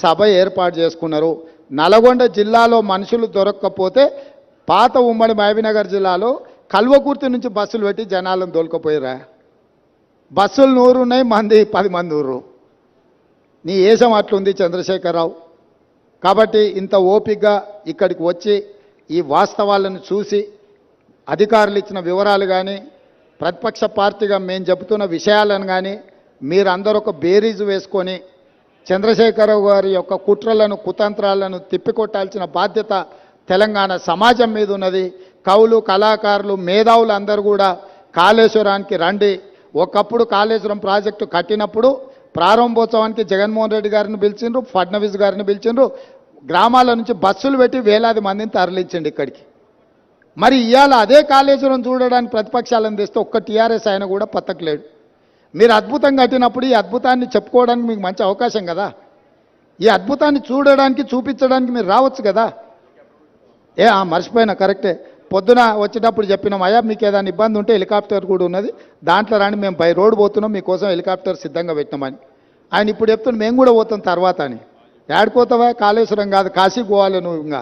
సభ ఏర్పాటు చేసుకున్నారు. నల్గొండ జిల్లాలో మనుషులు దొరక్కపోతే పాత ఉమ్మడి మహబూబ్నగర్ జిల్లాలో కల్వకుర్తి నుంచి బస్సులు పెట్టి జనాలను దొలకపోయారా? బస్సులు 100 ఉన్నాయి, మంది 10 మంది ఊరు. నీ ఏషం అట్లుంది చంద్రశేఖరరావు. కాబట్టి ఇంత ఓపికగా ఇక్కడికి వచ్చి ఈ వాస్తవాలను చూసి అధికారులు ఇచ్చిన వివరాలు కానీ, ప్రతిపక్ష పార్టీగా మేము చెబుతున్న విషయాలను కానీ మీరందరూ ఒక బేరీజు వేసుకొని చంద్రశేఖరరావు గారి యొక్క కుట్రలను, కుతంత్రాలను తిప్పికొట్టాల్సిన బాధ్యత తెలంగాణ సమాజం మీద ఉన్నది. కవులు, కళాకారులు, మేధావులు అందరూ కూడా కాళేశ్వరానికి రండి. ఒకప్పుడు కాళేశ్వరం ప్రాజెక్టు కట్టినప్పుడు ప్రారంభోత్సవానికి జగన్మోహన్ రెడ్డి గారిని పిలిచిండ్రు, ఫడ్నవీస్ గారిని పిలిచిండ్రు. గ్రామాల నుంచి బస్సులు పెట్టి వేలాది మందిని తరలించండి ఇక్కడికి. మరి ఇవాళ అదే కాళేశ్వరం చూడడానికి ప్రతిపక్షాలను తెస్తే ఒక్క టీఆర్ఎస్ ఆయన కూడా పత్తకలేడు. మీరు అద్భుతం కట్టినప్పుడు ఈ అద్భుతాన్ని చెప్పుకోవడానికి మీకు మంచి అవకాశం కదా. ఈ అద్భుతాన్ని చూడడానికి, చూపించడానికి మీరు రావచ్చు కదా. మర్చిపోయినా, కరెక్టే. పొద్దున వచ్చేటప్పుడు చెప్పినాం, అయ్యా మీకు ఏదైనా ఇబ్బంది ఉంటే హెలికాప్టర్ కూడా ఉన్నది, దాంట్లో రాని, మేము బై రోడ్ పోతున్నాం, మీకోసం హెలికాప్టర్ సిద్ధంగా పెట్టినామని. ఆయన ఇప్పుడు చెప్తున్నాం మేము కూడా పోతాం తర్వాత అని. ఏడిపోతావా? కాళేశ్వరం కాదు, కాశీకి పోవాలి నువ్వు. ఇంకా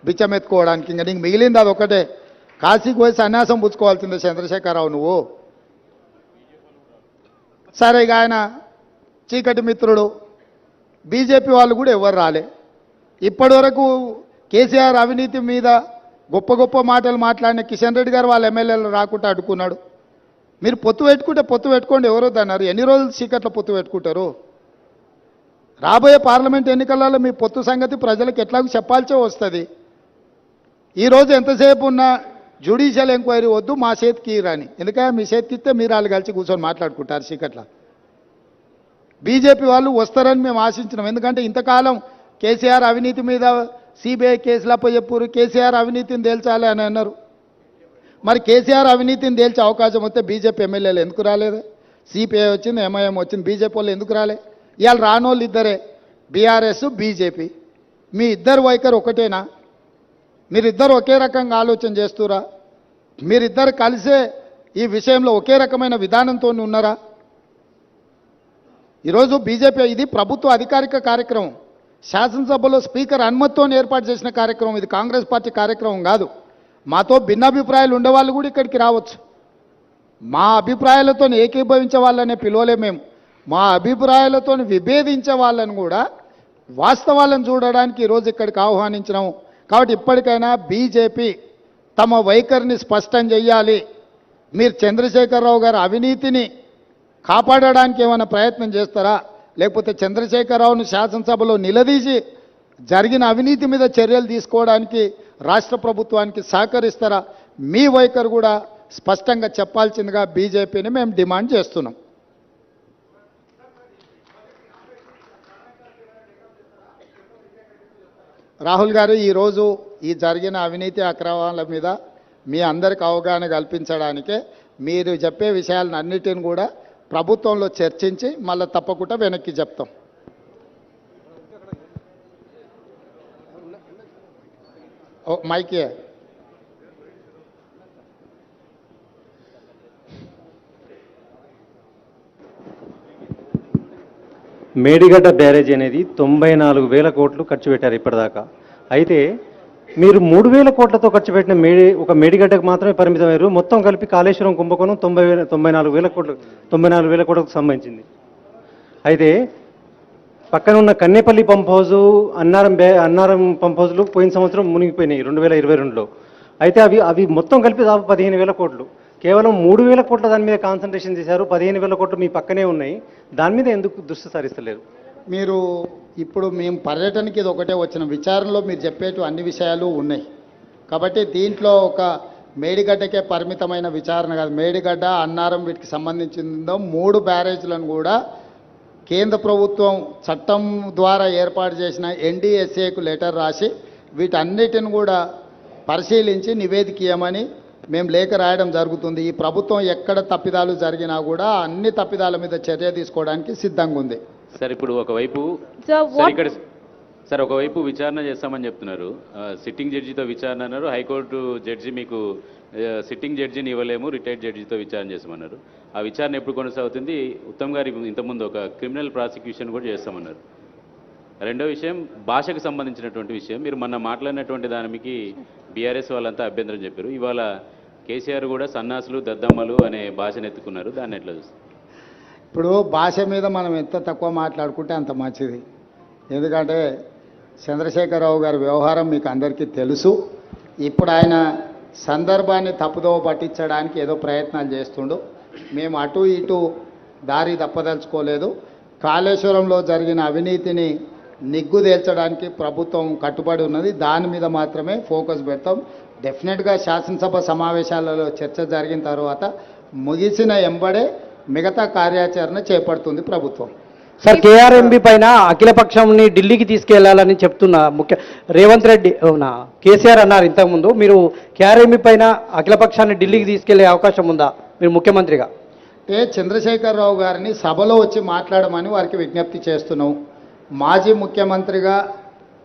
బిచ్చం ఎత్తుకోవడానికి ఇంకా నీకు మిగిలింది అది ఒకటే. కాశీకి పోయి సన్యాసం పుచ్చుకోవాల్సిందే చంద్రశేఖరరావు నువ్వు. సరే, ఇక ఆయన చీకటి మిత్రుడు. బీజేపీ వాళ్ళు కూడా ఎవరు రాలే ఇప్పటి వరకు. కేసీఆర్ అవినీతి మీద గొప్ప గొప్ప మాటలు మాట్లాడిన కిషన్ రెడ్డి గారు వాళ్ళ ఎమ్మెల్యేలు రాకుండా అడ్డుకున్నాడు. మీరు పొత్తు పెట్టుకుంటే పొత్తు పెట్టుకోండి, ఎవరో అన్నారు. ఎన్ని రోజులు చీకట్లో పొత్తు పెట్టుకుంటారు? రాబోయే పార్లమెంట్ ఎన్నికలలో మీ పొత్తు సంగతి ప్రజలకు ఎట్లాగో చెప్పాల్సే వస్తుంది. ఈరోజు ఎంతసేపు ఉన్నా జ్యుడిషియల్ ఎంక్వైరీ వద్దు, మా చేతికి రాని. ఎందుకంటే మీ చేతికి ఇస్తే మీరు వాళ్ళు కలిసి కూర్చొని మాట్లాడుకుంటారు చీకట్ల. బీజేపీ వాళ్ళు వస్తారని మేము ఆశించినాం. ఎందుకంటే ఇంతకాలం కేసీఆర్ అవినీతి మీద సిబిఐ కేసులు అప్పచెప్పారు, కేసీఆర్ అవినీతిని తేల్చాలి అని అన్నారు. మరి కేసీఆర్ అవినీతిని తేల్చే అవకాశం వస్తే బీజేపీ ఎమ్మెల్యేలు ఎందుకు రాలేదు? సిపిఐ వచ్చింది, ఎంఐఎం వచ్చింది, బీజేపీ వాళ్ళు ఎందుకు రాలే? ఇవాళ రానోళ్ళు ఇద్దరే, బీఆర్ఎస్, బీజేపీ. మీ ఇద్దరు వైఖరి ఒకటేనా? మీరిద్దరు ఒకే రకంగా ఆలోచన చేస్తురా? మీరిద్దరు కలిసే ఈ విషయంలో ఒకే రకమైన విధానంతో ఉన్నారా? ఈరోజు బీజేపీ ఇది ప్రభుత్వ అధికారిక కార్యక్రమం, శాసనసభలో స్పీకర్ అనుమతితో ఏర్పాటు చేసిన కార్యక్రమం. ఇది కాంగ్రెస్ పార్టీ కార్యక్రమం కాదు. మాతో భిన్నాభిప్రాయాలు ఉండేవాళ్ళు కూడా ఇక్కడికి రావచ్చు. మా అభిప్రాయాలతో ఏకీభవించే వాళ్ళనే పిలవలే మేము. మా అభిప్రాయాలతో విభేదించే వాళ్ళని కూడా వాస్తవాలను చూడడానికి ఈరోజు ఇక్కడికి ఆహ్వానించినాము. కాబట్టి ఇప్పటికైనా బీజేపీ తమ వైఖరిని స్పష్టం చేయాలి. మీరు చంద్రశేఖరరావు గారి అవినీతిని కాపాడడానికి ఏమైనా ప్రయత్నం చేస్తారా? లేకపోతే చంద్రశేఖరరావును శాసనసభలో నిలదీసి జరిగిన అవినీతి మీద చర్యలు తీసుకోవడానికి రాష్ట్ర ప్రభుత్వానికి సహకరిస్తారా? మీ వైఖరి కూడా స్పష్టంగా చెప్పాల్సిందిగా బీజేపీని మేము డిమాండ్ చేస్తున్నాం. రాహుల్ గారు, ఈరోజు ఈ జరిగిన అవినీతి అక్రమాల మీద మీ అందరికి అవగాహన కల్పించడానికే మీరు చెప్పే విషయాలను అన్నిటిని కూడా ప్రభుత్వంలో చర్చించి మళ్ళీ తప్పకుండా వెనక్కి చెప్తాం. మైకే మేడిగడ్డ బ్యారేజ్ అనేది 94,000 కోట్లు ఖర్చు పెట్టారు ఇప్పటిదాకా. అయితే మీరు 3,000 కోట్లతో ఖర్చు పెట్టిన ఒక మేడిగడ్డకు మాత్రమే పరిమితమయ్యారు. మొత్తం కలిపి కాళేశ్వరం కుంభకోణం 94,000 కోట్లకు సంబంధించింది. అయితే పక్కన ఉన్న Kannepalli pump house, Annaram pump హౌజులు పోయిన సంవత్సరం మునిగిపోయినాయి 2022లో. అయితే అవి మొత్తం కలిపి దాదాపు 15,000 కోట్లు. కేవలం 3,000 కోట్ల దాని మీద కాన్సన్ట్రేషన్ చేశారు. 15,000 కోట్లు మీ పక్కనే ఉన్నాయి. దాని మీద ఎందుకు దృష్టి సారిస్తలేరు? మీరు ఇప్పుడు మేము పర్యటనకి ఇది ఒకటే వచ్చిన విచారణలో మీరు చెప్పేటు అన్ని విషయాలు ఉన్నాయి కాబట్టి దీంట్లో ఒక మేడిగడ్డకే పరిమితమైన విచారణ కాదు. మేడిగడ్డ, అన్నారం వీటికి సంబంధించిందో 3 బ్యారేజ్లను కూడా కేంద్ర ప్రభుత్వం చట్టం ద్వారా ఏర్పాటు చేసిన NDSAకు లెటర్ రాసి వీటన్నిటిని కూడా పరిశీలించి నివేదిక ఇవ్వమని మేము లేఖ రాయడం జరుగుతుంది. ఈ ప్రభుత్వం ఎక్కడ తప్పిదాలు జరిగినా కూడా అన్ని తప్పిదాల మీద చర్య తీసుకోవడానికి సిద్ధంగా ఉంది. సార్ ఇప్పుడు ఒకవైపు ఒకవైపు విచారణ చేస్తామని చెప్తున్నారు. సిట్టింగ్ జడ్జితో విచారణ అన్నారు. హైకోర్టు జడ్జి మీకు సిట్టింగ్ జడ్జిని ఇవ్వలేము, రిటైర్డ్ జడ్జితో విచారణ చేస్తామన్నారు. ఆ విచారణ ఎప్పుడు కొనసాగుతుంది? ఉత్తమ్ గారి ఇంతకుముందు ఒక క్రిమినల్ ప్రాసిక్యూషన్ కూడా చేస్తామన్నారు. రెండో విషయం భాషకు సంబంధించినటువంటి విషయం. మీరు మొన్న మాట్లాడినటువంటి దానికి బీఆర్ఎస్ వాళ్ళంతా అభ్యంతరం చెప్పారు. ఇవాళ కేసీఆర్ కూడా సన్నాసులు, దద్దమ్మలు అనే భాషను ఎత్తుకున్నారు. దాన్ని ఎట్లా చూస్తారు? ఇప్పుడు భాష మీద మనం ఎంత తక్కువ మాట్లాడుకుంటే అంత మంచిది. ఎందుకంటే చంద్రశేఖరరావు గారి వ్యవహారం మీకు అందరికీ తెలుసు. ఇప్పుడు ఆయన సందర్భాన్ని తప్పుదోవ పట్టించడానికి ఏదో ప్రయత్నాలు చేస్తుండు. మేము అటు ఇటు దారి తప్పదలుచుకోలేదు. కాళేశ్వరంలో జరిగిన అవినీతిని నిగ్గుదేల్చడానికి ప్రభుత్వం కట్టుబడి ఉన్నది. దాని మీద మాత్రమే ఫోకస్ పెడతాం. డెఫినెట్గా శాసనసభ సమావేశాలలో చర్చ జరిగిన తర్వాత ముగిసిన ఎంబడే మిగతా కార్యాచరణ చేపడుతుంది ప్రభుత్వం. సార్, కేఆర్ఎంబి పైన అఖిలపక్షంని ఢిల్లీకి తీసుకెళ్లాలని చెప్తున్న రేవంత్ రెడ్డి కేసీఆర్ అన్నారు ఇంతకుముందు. మీరు కేఆర్ఎంబి పైన అఖిలపక్షాన్ని ఢిల్లీకి తీసుకెళ్లే అవకాశం ఉందా మీరు ముఖ్యమంత్రిగా? అంటే చంద్రశేఖరరావు గారిని సభలో వచ్చి మాట్లాడమని వారికి విజ్ఞప్తి చేస్తున్నాం. మాజీ ముఖ్యమంత్రిగా,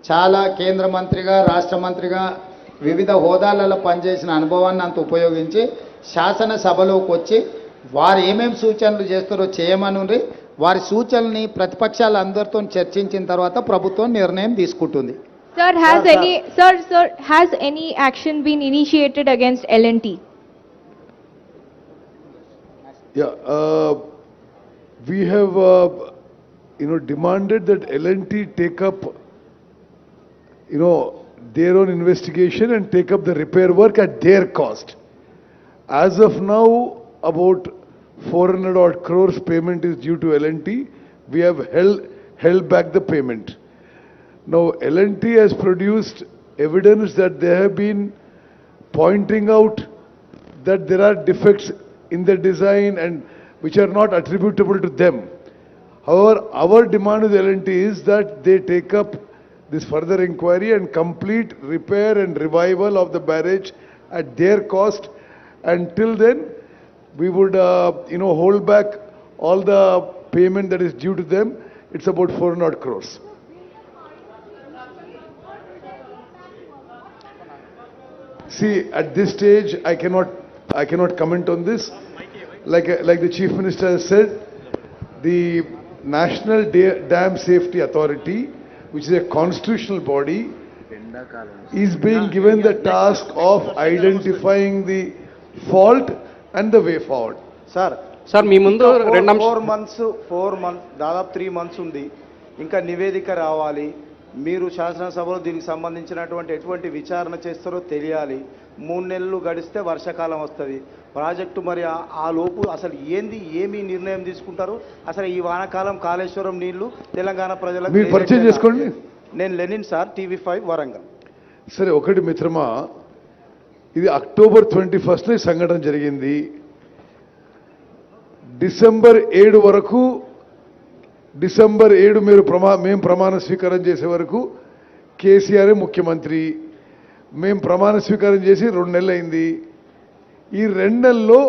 చాలా కేంద్ర మంత్రిగా, రాష్ట్ర మంత్రిగా వివిధ హోదాలలో పనిచేసిన అనుభవాన్ని అంత ఉపయోగించి శాసనసభలోకి వచ్చి వారు ఏమేమి సూచనలు చేస్తారో చేయమని వారి సూచనల్ని ప్రతిపక్షాలు అందరితో చర్చించిన తర్వాత ప్రభుత్వం నిర్ణయం తీసుకుంటుంది. Sir, has any action been initiated against L&T? Yeah, we have demanded that L&T take up their own investigation and take up the repair work at their cost. As of now, about 400 odd crores payment is due to L&T. We have held back the payment. Now L&T has produced evidence that they have been pointing out that there are defects in the design and which are not attributable to them. However, our demand with L&T is that they take up this further inquiry and complete repair and revival of the barrage at their cost. Until then, we would hold back all the payment that is due to them. It's about 400 crores. See, at this stage, I cannot comment on this. Like the Chief Minister has said, the National Dam Safety Authority, which is a constitutional body, is being given the task of identifying the fault and the way forward. Sir మీ ముందు 4 months దాదాపు 3 months ఉంది. ఇంకా నివేదిక రావాలి. మీరు శాసనసభలో దీనికి సంబంధించినటువంటి ఎటువంటి విచారణ చేస్తారో తెలియాలి. 3 నెలలు గడిస్తే వర్షాకాలం వస్తుంది. ప్రాజెక్టు మరి ఆ లోపు అసలు ఏమి నిర్ణయం తీసుకుంటారు? అసలు ఈ వానాకాలం కాళేశ్వరం నీళ్లు తెలంగాణ ప్రజలకు మీరు పరిచయం చేసుకోండి. నేను లెనిన్ సార్, TV5 వరంగల్. సరే, ఒకటి మిత్రమా, ఇది October 21st ఈ సంఘటన జరిగింది. December 7 వరకు, December 7 మేము ప్రమాణ స్వీకారం చేసే వరకు కేసీఆర్ ముఖ్యమంత్రి. మేము ప్రమాణ స్వీకారం చేసి 2 నెలలు అయింది. ఈ 2 నెలల్లో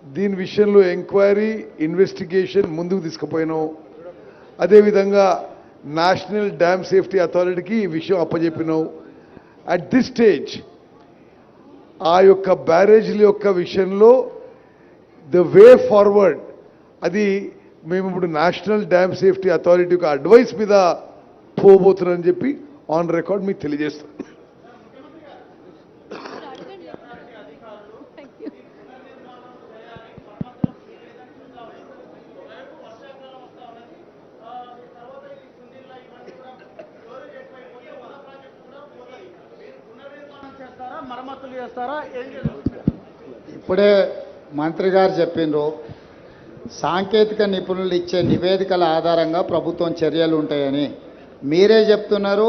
దీని విషయంలో ఎంక్వైరీ ఇన్వెస్టిగేషన్ ముందుకు తీసుకుపోయినాం. అదేవిధంగా నేషనల్ డ్యామ్ సేఫ్టీ అథారిటీకి ఈ విషయం అప్పచెప్పినాం. అట్ దిస్ స్టేజ్ ఆ యొక్క బ్యారేజ్ల యొక్క విషయంలో ద వే ఫార్వర్డ్ అది మేము ఇప్పుడు నేషనల్ డ్యామ్ సేఫ్టీ అథారిటీ యొక్క అడ్వైస్ మీద పోబోతున్నారని చెప్పి ఆన్ రికార్డ్ మీకు తెలియజేస్తాం. ఇప్పుడే మంత్రి గారు చెప్పిండ్రు, సాంకేతిక నిపుణులు ఇచ్చే నివేదికల ఆధారంగా ప్రభుత్వం చర్యలు ఉంటాయని. మీరే చెప్తున్నారు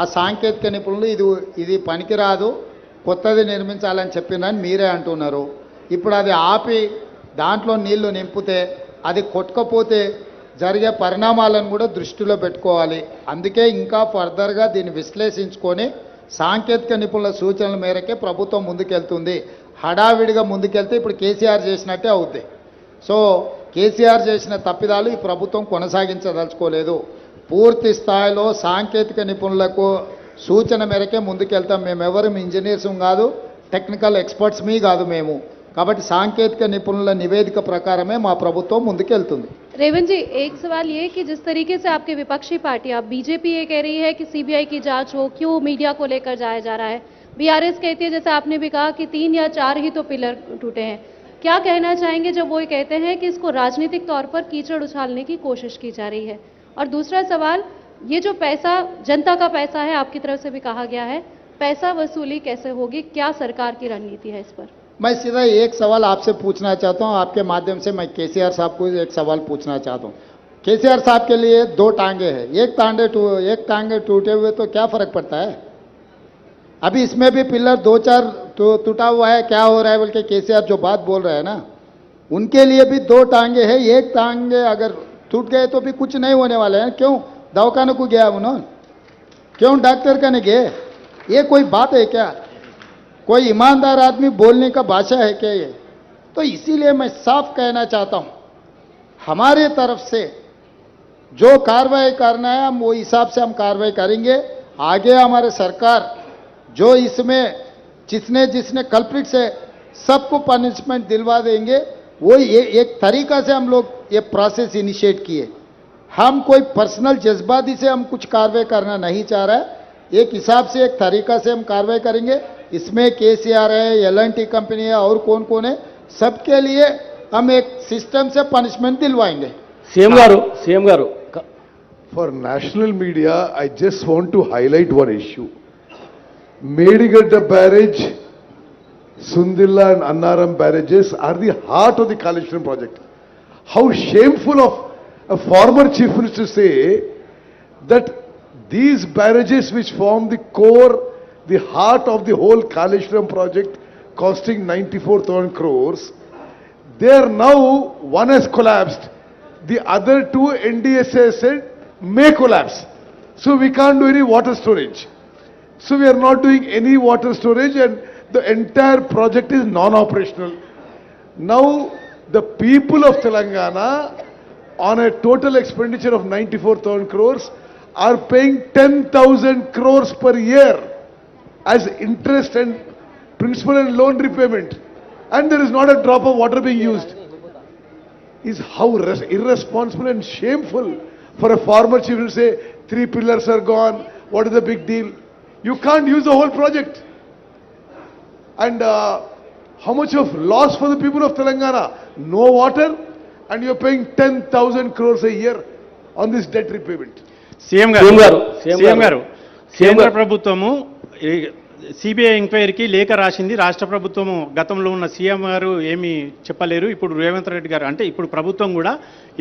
ఆ సాంకేతిక నిపుణులు ఇది పనికిరాదు, కొత్తది నిర్మించాలని చెప్పినని మీరే అంటున్నారు. ఇప్పుడు అది ఆపి దాంట్లో నీళ్లు నింపితే అది కొట్టుకపోతే జరిగే పరిణామాలను కూడా దృష్టిలో పెట్టుకోవాలి. అందుకే ఇంకా ఫర్దర్గా దీన్ని విశ్లేషించుకొని సాంకేతిక నిపుణుల సూచనల మేరకే ప్రభుత్వం ముందుకెళ్తుంది. హడావిడిగా ముందుకెళ్తే ఇప్పుడు కేసీఆర్ చేసినట్టే అవుద్ది. సో కేసీఆర్ చేసిన తప్పిదాలు ఈ ప్రభుత్వం కొనసాగించదలుచుకోలేదు. పూర్తి స్థాయిలో సాంకేతిక నిపుణులకు సూచన మేరకే ముందుకెళ్తాం. మేమెవరు ఇంజనీర్స్ కాదు, టెక్నికల్ ఎక్స్పర్ట్స్ కాదు మేము. కాబట్టి సాంకేతిక నిపుణుల నివేదిక ప్రకారమే మా ప్రభుత్వం ముందుకెళ్తుంది. रेवंत जी, एक सवाल ये कि जिस तरीके से आपके विपक्षी पार्टी आप बीजेपी ये कह रही है कि सीबीआई की जांच हो, क्यों मीडिया को लेकर जाया जा रहा है, बीआरएस कहती है जैसे आपने भी कहा कि 3 या 4 ही तो पिलर टूटे हैं. क्या कहना चाहेंगे जब वो कहते हैं कि इसको राजनीतिक तौर पर कीचड़ उछालने की कोशिश की जा रही है? और दूसरा सवाल, ये जो पैसा जनता का पैसा है, आपकी तरफ से भी कहा गया है, पैसा वसूली कैसे होगी, क्या सरकार की रणनीति है इस पर? मैं सीधा एक सवाल आपसे पूछना चाहता हूं, आपके माध्यम से मैं केसीआर साहब को एक सवाल पूछना चाहता हूं. केसीआर साहब के लिए 2 टांगे हैं, एक टांगे टूटे हुए तो क्या फर्क पड़ता है? अभी इसमें भी पिलर 2-4 टूटा हुआ है, क्या हो रहा है बोल के केसीआर जो बात बोल रहे हैं ना, उनके लिए भी 2 टांगे हैं. एक टांगे अगर टूट गए तो भी कुछ नहीं होने वाले हैं. क्यों दवाखाने को गया उन्होंने, क्यों डॉक्टर का नहीं गए? ये कोई बात है क्या? कोई ईमानदार आदमी बोलने का भाषा है क्या ये? तो इसीलिए मैं साफ कहना चाहता हूं, हमारे तरफ से जो कार्रवाई करना है हम वो हिसाब से हम कार्रवाई करेंगे. आगे हमारे सरकार जो इसमें जिसने कल्प्रिट से सबको पनिशमेंट दिलवा देंगे. वो ये एक तरीका से हम लोग ये प्रोसेस इनिशिएट किए. हम कोई पर्सनल जज्बाती से हम कुछ कार्रवाई करना नहीं चाह रहा है. एक हिसाब से एक तरीका से हम कार्रवाई करेंगे. इसमें केसीआर है, एल&टी कंपनी है और कौन कौन है, सबके लिए हम एक सिस्टम से पनिशमेंट दिलवाएंगे. CM garu For national media, I just want to highlight one issue. Medigadda barrage, Sundilla and Annaram barrages are the heart of the Kaleshwaram project. How shameful of a former chief minister to say that these barrages which form the core, the heart of the whole Kaleshwaram project costing 94,000 crores, they are now, one has collapsed, the other 2 NDSA said may collapse. So we can't do any water storage. So we are not doing any water storage and the entire project is non-operational. Now the people of Telangana on a total expenditure of 94,000 crores are paying 10,000 crores per year as interest and principal and loan repayment, and there is not a drop of water being used. Is how irresponsible and shameful for a former chief to say 3 pillars are gone, what is the big deal? You can't use the whole project. And how much of loss for the people of Telangana? No water, and you're paying 10,000 crores a year on this debt repayment. CM గారు కేంద్ర ప్రభుత్వము CBI ఎంక్వైరీకి లేఖ రాసింది. రాష్ట్ర ప్రభుత్వము గతంలో ఉన్న సీఎం గారు ఏమీ చెప్పలేరు. ఇప్పుడు రేవంత్ రెడ్డి గారు అంటే ఇప్పుడు ప్రభుత్వం కూడా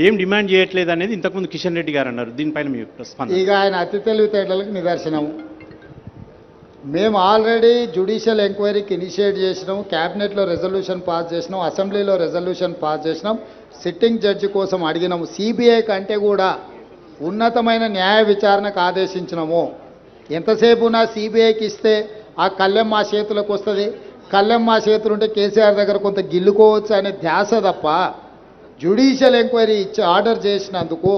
ఏం డిమాండ్ చేయట్లేదు అనేది ఇంతకుముందు కిషన్ రెడ్డి గారు అన్నారు. దీనిపైన మీ స్పందన? ఇక ఆయన అతి తెలివితేటలకు నిదర్శనము. మేము ఆల్రెడీ జ్యుడిషియల్ ఎంక్వైరీకి ఇనిషియేట్ చేసినాం, క్యాబినెట్లో రెజల్యూషన్ పాస్ చేసినాం, అసెంబ్లీలో రెజల్యూషన్ పాస్ చేసినాం, సిట్టింగ్ జడ్జి కోసం అడిగినాము. సిబిఐ కంటే కూడా ఉన్నతమైన న్యాయ విచారణకు ఆదేశించినాము. ఎంతసేపు నా సిబిఐకి ఇస్తే ఆ కళ్ళెం మా చేతులకు వస్తుంది, కళ్ళెం మా చేతులు ఉంటే కేసీఆర్ దగ్గర కొంత గిల్లుకోవచ్చు అనే ధ్యాస తప్ప జ్యుడిషియల్ ఎంక్వైరీ ఇచ్చి ఆర్డర్ చేసినందుకు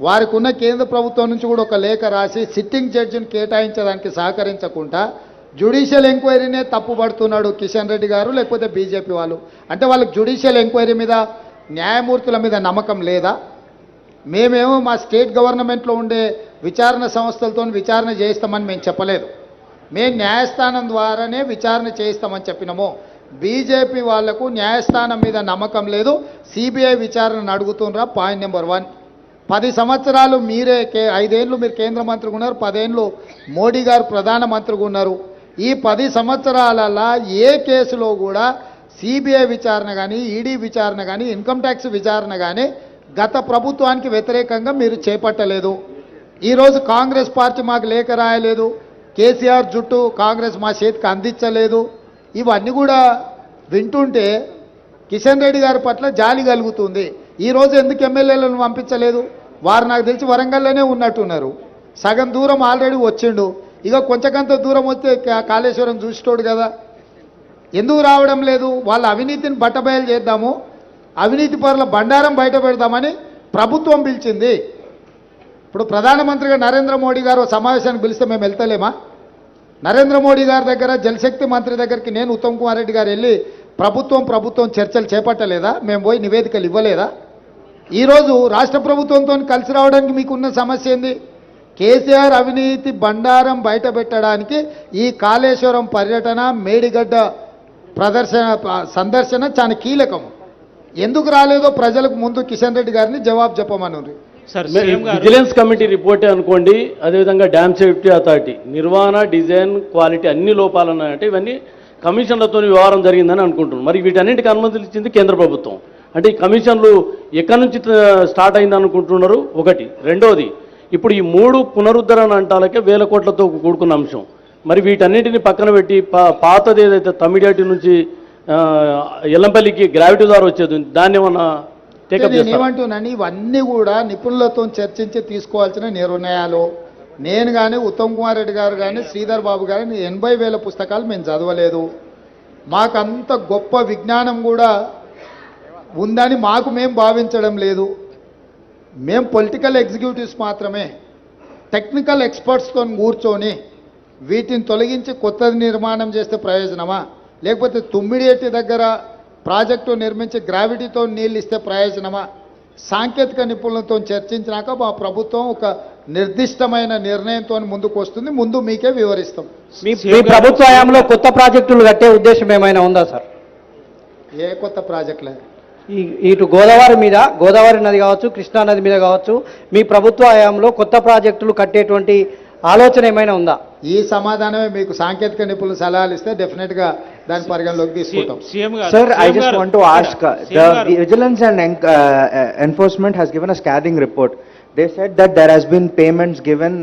వారికి ఉన్న కేంద్ర ప్రభుత్వం నుంచి కూడా ఒక లేఖ రాసి సిట్టింగ్ జడ్జిని కేటాయించడానికి సహకరించకుండా జ్యుడిషియల్ ఎంక్వైరీనే తప్పుపడుతున్నాడు కిషన్ రెడ్డి గారు లేకపోతే బీజేపీ వాళ్ళు. అంటే వాళ్ళకి జ్యుడిషియల్ ఎంక్వైరీ మీద న్యాయమూర్తుల మీద నమ్మకం లేదా? మేమేమో మా స్టేట్ గవర్నమెంట్లో ఉండే విచారణ సంస్థలతో విచారణ చేయిస్తామని మేము చెప్పలేదు. మేము న్యాయస్థానం ద్వారానే విచారణ చేయిస్తామని చెప్పినాము. బీజేపీ వాళ్లకు న్యాయస్థానం మీద నమ్మకం లేదు, సిబిఐ విచారణను అడుగుతుండ్రా. Point number 1. 10 సంవత్సరాలు మీరే 5 ఏళ్ళు మీరు కేంద్ర మంత్రిగా ఉన్నారు, 10 ఏళ్ళు మోడీ గారు ప్రధానమంత్రిగా ఉన్నారు. ఈ 10 సంవత్సరాలలో ఏ కేసులో కూడా సిబిఐ విచారణ కానీ, ఈడీ విచారణ కానీ, ఇన్కమ్ ట్యాక్స్ విచారణ కానీ గత ప్రభుత్వానికి వ్యతిరేకంగా మీరు చేపట్టలేదు. ఈరోజు కాంగ్రెస్ పార్టీ మాకు లేఖ రాయలేదు, కేసీఆర్ జుట్టు కాంగ్రెస్ మా చేతికి అందించలేదు. ఇవన్నీ కూడా వింటుంటే కిషన్ రెడ్డి గారి పట్ల జాలి కలుగుతుంది. ఈరోజు ఎందుకు ఎమ్మెల్యేలను పంపించలేదు? వారు నాకు తెలిసి వరంగల్లోనే ఉన్నట్టున్నారు. సగం దూరం ఆల్రెడీ వచ్చిండు, ఇక కొంచెంకంత దూరం వస్తే కాళేశ్వరం చూసిటోడు కదా. ఎందుకు రావడం లేదు? వాళ్ళ అవినీతిని బట్టబయలు చేద్దాము, అవినీతి పరుల బండారం బయట పెడదామని ప్రభుత్వం పిలిచింది. ఇప్పుడు ప్రధానమంత్రిగా నరేంద్ర మోడీ గారు సమావేశానికి పిలిస్తే మేము వెళ్తలేమా? నరేంద్ర మోడీ గారి దగ్గర జలశక్తి మంత్రి దగ్గరికి నేను ఉత్తమ్ కుమార్ రెడ్డి గారు వెళ్ళి ప్రభుత్వం చర్చలు చేపట్టలేదా? మేము పోయి నివేదికలు ఇవ్వలేదా? ఈరోజు రాష్ట్ర ప్రభుత్వంతో కలిసి రావడానికి మీకున్న సమస్య ఏంది? కేసీఆర్ అవినీతి బండారం బయట పెట్టడానికి ఈ కాళేశ్వరం పర్యటన, మేడిగడ్డ సందర్శన చాలా కీలకం. ఎందుకు రాలేదో ప్రజలకు ముందు కిషన్ రెడ్డి గారిని జవాబు చెప్పమన్నారు. విజిలెన్స్ కమిటీ రిపోర్టే అనుకోండి, అదేవిధంగా డ్యామ్ సేఫ్టీ అథారిటీ నిర్వహణ, డిజైన్, క్వాలిటీ అన్ని లోపాలు ఉన్నాయంటే ఇవన్నీ కమిషన్లతో వ్యవహారం జరిగిందని అనుకుంటున్నాం. మరి వీటన్నింటికి అనుమతులు ఇచ్చింది కేంద్ర ప్రభుత్వం. అంటే ఈ కమిషన్లు ఎక్కడి నుంచి స్టార్ట్ అయింది అనుకుంటున్నారు? ఒకటి. రెండోది, ఇప్పుడు ఈ 3 పునరుద్ధరణ అంటాలకే 1000 కోట్లతో కూడుకున్న అంశం. మరి వీటన్నిటిని పక్కన పెట్టి పాతది ఏదైతే తమిడియాటి నుంచి ఎల్లంపల్లికి గ్రావిటీ ద్వారా వచ్చేది దాన్ని ఏమన్నా ఏమంటున్నాను? ఇవన్నీ కూడా నిపుణులతో చర్చించి తీసుకోవాల్సిన నిర్ణయాలు. నేను కానీ, ఉత్తమ్ కుమార్ రెడ్డి గారు కానీ, శ్రీధర్ బాబు గారు 80,000 పుస్తకాలు మేము చదవలేదు. మాకంత గొప్ప విజ్ఞానం కూడా ఉందని మేము భావించడం లేదు. మేము పొలిటికల్ ఎగ్జిక్యూటివ్స్ మాత్రమే. టెక్నికల్ ఎక్స్పర్ట్స్తో కూర్చొని వీటిని తొలగించి కొత్తది నిర్మాణం చేస్తే ప్రయోజనమా, లేకపోతే తుమ్మిడియేటి దగ్గర ప్రాజెక్టు నిర్మించి గ్రావిటీతో నీళ్ళు ఇస్తే ప్రయోజనమా? సాంకేతిక నిపుణులతో చర్చించినాక మా ప్రభుత్వం ఒక నిర్దిష్టమైన నిర్ణయంతో ముందుకు వస్తుంది. ముందు మీకే వివరిస్తాం. మీ ప్రభుత్వ హయాంలో కొత్త ప్రాజెక్టులు కట్టే ఉద్దేశం ఏమైనా ఉందా సార్? ఏ కొత్త ప్రాజెక్టులే? ఇటు గోదావరి నది కావచ్చు, కృష్ణా నది మీద కావచ్చు, మీ ప్రభుత్వ హయాంలో కొత్త ప్రాజెక్టులు కట్టేటువంటి ఆలోచన ఏమైనా ఉందా? ఈ సమాధానమే మీకు సాంకేతిక నిపుణులు సలహాలు ఇస్తే డెఫినెట్ గా దాని పరిగణలోకి తీసుకుంటాం. Sir, I just want to ask, the Vigilance and Enforcement has given a scathing report. They said that there has been payments given,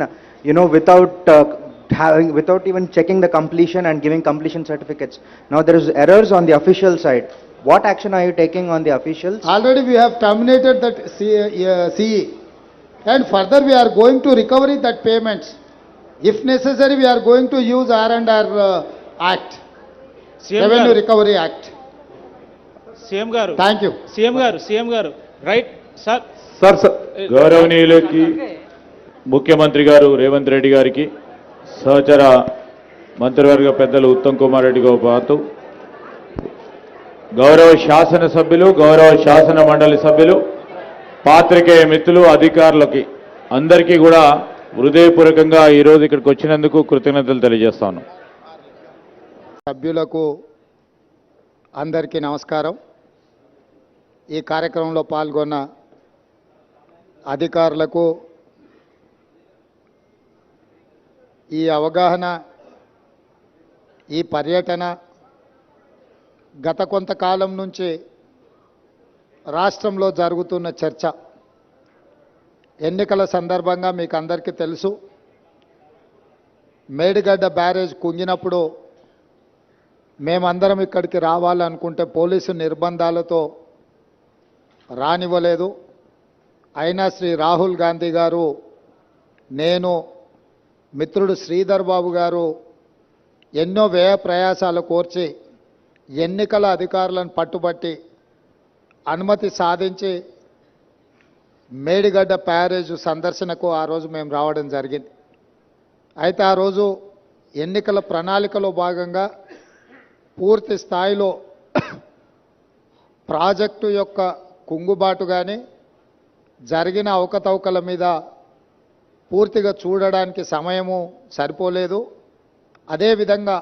without even checking the completion and giving completion certificates. Now there is errors on the official side. What action are you taking on the officials? Already we have terminated that CE, and further we are going to recover that payments. If necessary, we are going to use R&R Act, Revenue Recovery Act. CM గారు, Thank you. CM గారు, right sir. గౌరవనీయులకి ముఖ్యమంత్రి గారు రేవంత్ రెడ్డి గారికి, సహచర మంత్రివర్గ పెద్దలు ఉత్తమ్ కుమార్ రెడ్డితో పాటు గౌరవ శాసనసభ్యులు, గౌరవ శాసన మండలి సభ్యులు, పాత్రికేయ మిత్రులు, అధికారులకి అందరికీ కూడా హృదయపూర్వకంగా ఈరోజు ఇక్కడికి వచ్చినందుకు కృతజ్ఞతలు తెలియజేస్తాను. సభ్యులకు అందరికీ నమస్కారం. ఈ కార్యక్రమంలో పాల్గొన్న అధికారులకు ఈ అవగాహన, ఈ పర్యటన గత కొంతకాలం నుంచి రాష్ట్రంలో జరుగుతున్న చర్చ, ఎన్నికల సందర్భంగా మీకు అందరికీ తెలుసు, మేడిగడ్డ బ్యారేజ్ కుంగినప్పుడు మేమందరం ఇక్కడికి రావాలనుకుంటే పోలీసు నిర్బంధాలతో రానివ్వలేదు. అయినా శ్రీ రాహుల్ గాంధీ గారు, నేను, మిత్రుడు శ్రీధర్ బాబు గారు ఎన్నో వ్యయ ప్రయాసాలు కోర్చి ఎన్నికల అధికారులను పట్టుబట్టి అనుమతి సాధించి మేడిగడ్డ ప్యారేజ్ సందర్శనకు ఆ రోజు మేము రావడం జరిగింది. అయితే ఆ రోజు ఎన్నికల ప్రణాళికలో భాగంగా పూర్తి స్థాయిలో ప్రాజెక్టు యొక్క కుంగుబాటు కానీ జరిగిన అవకతవకల మీద పూర్తిగా చూడడానికి సమయము సరిపోలేదు. అదేవిధంగా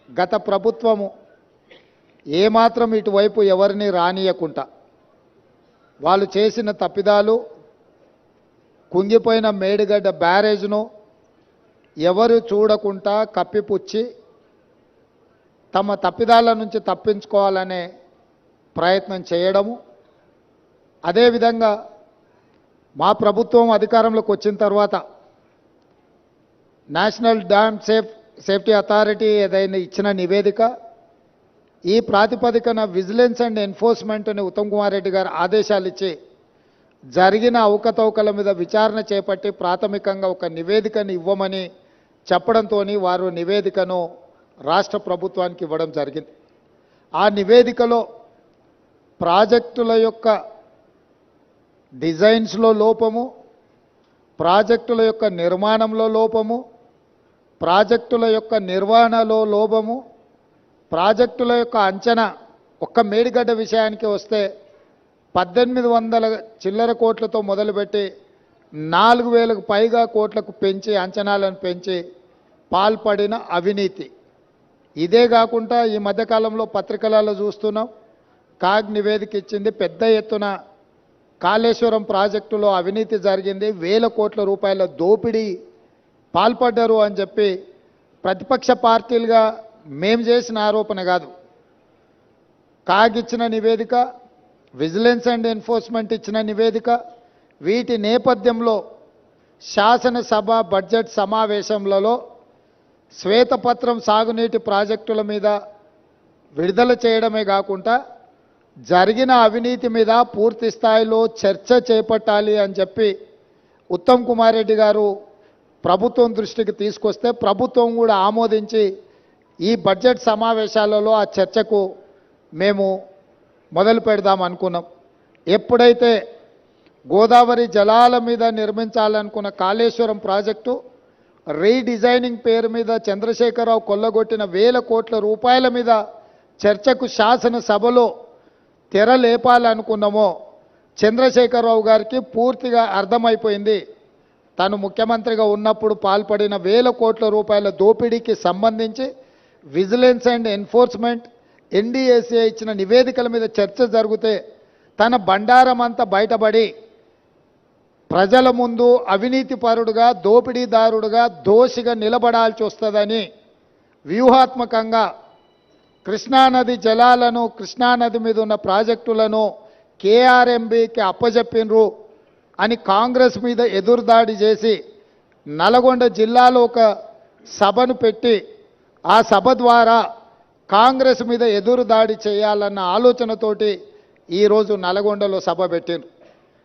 గత ప్రభుత్వము ఏమాత్రం ఇటువైపు ఎవరిని రానియకుండా వాళ్ళు చేసిన తప్పిదాలు, కుంగిపోయిన మేడిగడ్డ బ్యారేజ్ను ఎవరు చూడకుండా కప్పిపుచ్చి తమ తప్పిదాల నుంచి తప్పించుకోవాలనే ప్రయత్నం చేయడము, అదేవిధంగా మా ప్రభుత్వం అధికారంలోకి వచ్చిన తర్వాత నేషనల్ డ్యామ్ సేఫ్టీ అథారిటీ ఏదైనా ఇచ్చిన నివేదిక, ఈ ప్రాతిపదికన విజిలెన్స్ అండ్ ఎన్ఫోర్స్మెంట్ని ఉత్తమ్ కుమార్ రెడ్డి గారు ఆదేశాలు ఇచ్చి జరిగిన అవకతవకల మీద విచారణ చేపట్టి ప్రాథమికంగా ఒక నివేదికను ఇవ్వమని చెప్పడంతో వారు నివేదికను రాష్ట్ర ప్రభుత్వానికి ఇవ్వడం జరిగింది. ఆ నివేదికలో ప్రాజెక్టుల యొక్క డిజైన్స్లో లోపము, ప్రాజెక్టుల యొక్క నిర్మాణంలో లోపము, ప్రాజెక్టుల యొక్క నిర్వహణలో లోపము, ప్రాజెక్టుల యొక్క అంచనా, ఒక్క మేడిగడ్డ విషయానికి వస్తే 1800 చిల్లర కోట్లతో మొదలుపెట్టి 4000కు పైగా కోట్లకు పెంచి అంచనాలను పెంచి పాల్పడిన అవినీతి. ఇదే కాకుండా ఈ మధ్యకాలంలో పత్రికలలో చూస్తున్నాం, కాగ్ నివేదిక ఇచ్చింది, పెద్ద ఎత్తున కాళేశ్వరం ప్రాజెక్టులో అవినీతి జరిగింది, 1000 కోట్ల రూపాయల దోపిడీ పాల్పడ్డారు అని చెప్పి ప్రతిపక్ష పార్టీలుగా మేము చేసిన ఆరోపణ కాదు, కాగ్ ఇచ్చిన నివేదిక, విజిలెన్స్ అండ్ ఎన్ఫోర్స్మెంట్ ఇచ్చిన నివేదిక. వీటి నేపథ్యంలో శాసనసభ బడ్జెట్ సమావేశంలో శ్వేతపత్రం సాగునీటి ప్రాజెక్టుల మీద విడుదల చేయడమే కాకుండా జరిగిన అవినీతి మీద పూర్తి స్థాయిలో చర్చ చేపట్టాలి అని చెప్పి ఉత్తమ్ కుమార్ రెడ్డి గారు ప్రభుత్వం దృష్టికి తీసుకొస్తే ప్రభుత్వం కూడా ఆమోదించి ఈ బడ్జెట్ సమావేశాలలో ఆ చర్చకు మేము మొదలు పెడదాం అనుకున్నాం. ఎప్పుడైతే గోదావరి జలాల మీద నిర్మించాలనుకున్న కాళేశ్వరం ప్రాజెక్టు రీడిజైనింగ్ పేరు మీద చంద్రశేఖరరావు కొల్లగొట్టిన 1000 కోట్ల రూపాయల మీద చర్చకు శాసనసభలో తెర లేపాలనుకున్నామో చంద్రశేఖరరావు గారికి పూర్తిగా అర్థమైపోయింది. తను ముఖ్యమంత్రిగా ఉన్నప్పుడు పాల్పడిన 1000 కోట్ల రూపాయల దోపిడీకి సంబంధించి విజిలెన్స్ అండ్ ఎన్ఫోర్స్మెంట్ ఎన్డీఏసీఐ ఇచ్చిన నివేదికల మీద చర్చ జరిగితే తన బండారం అంతా బయటపడి ప్రజల ముందు అవినీతిపరుడుగా, దోపిడీదారుడుగా, దోషిగా నిలబడాల్సి వస్తుందని వ్యూహాత్మకంగా కృష్ణానది జలాలను, కృష్ణానది మీద ఉన్న ప్రాజెక్టులను కేఆర్ఎంబీకి అప్పజెప్పినరు అని కాంగ్రెస్ మీద ఎదురుదాడి చేసి నల్గొండ జిల్లాలో ఒక సభను పెట్టి ఆ సభ ద్వారా కాంగ్రెస్ మీద ఎదురుదాడి చేయాలన్న ఆలోచనతోటి ఈరోజు నల్గొండలో సభ పెట్టారు.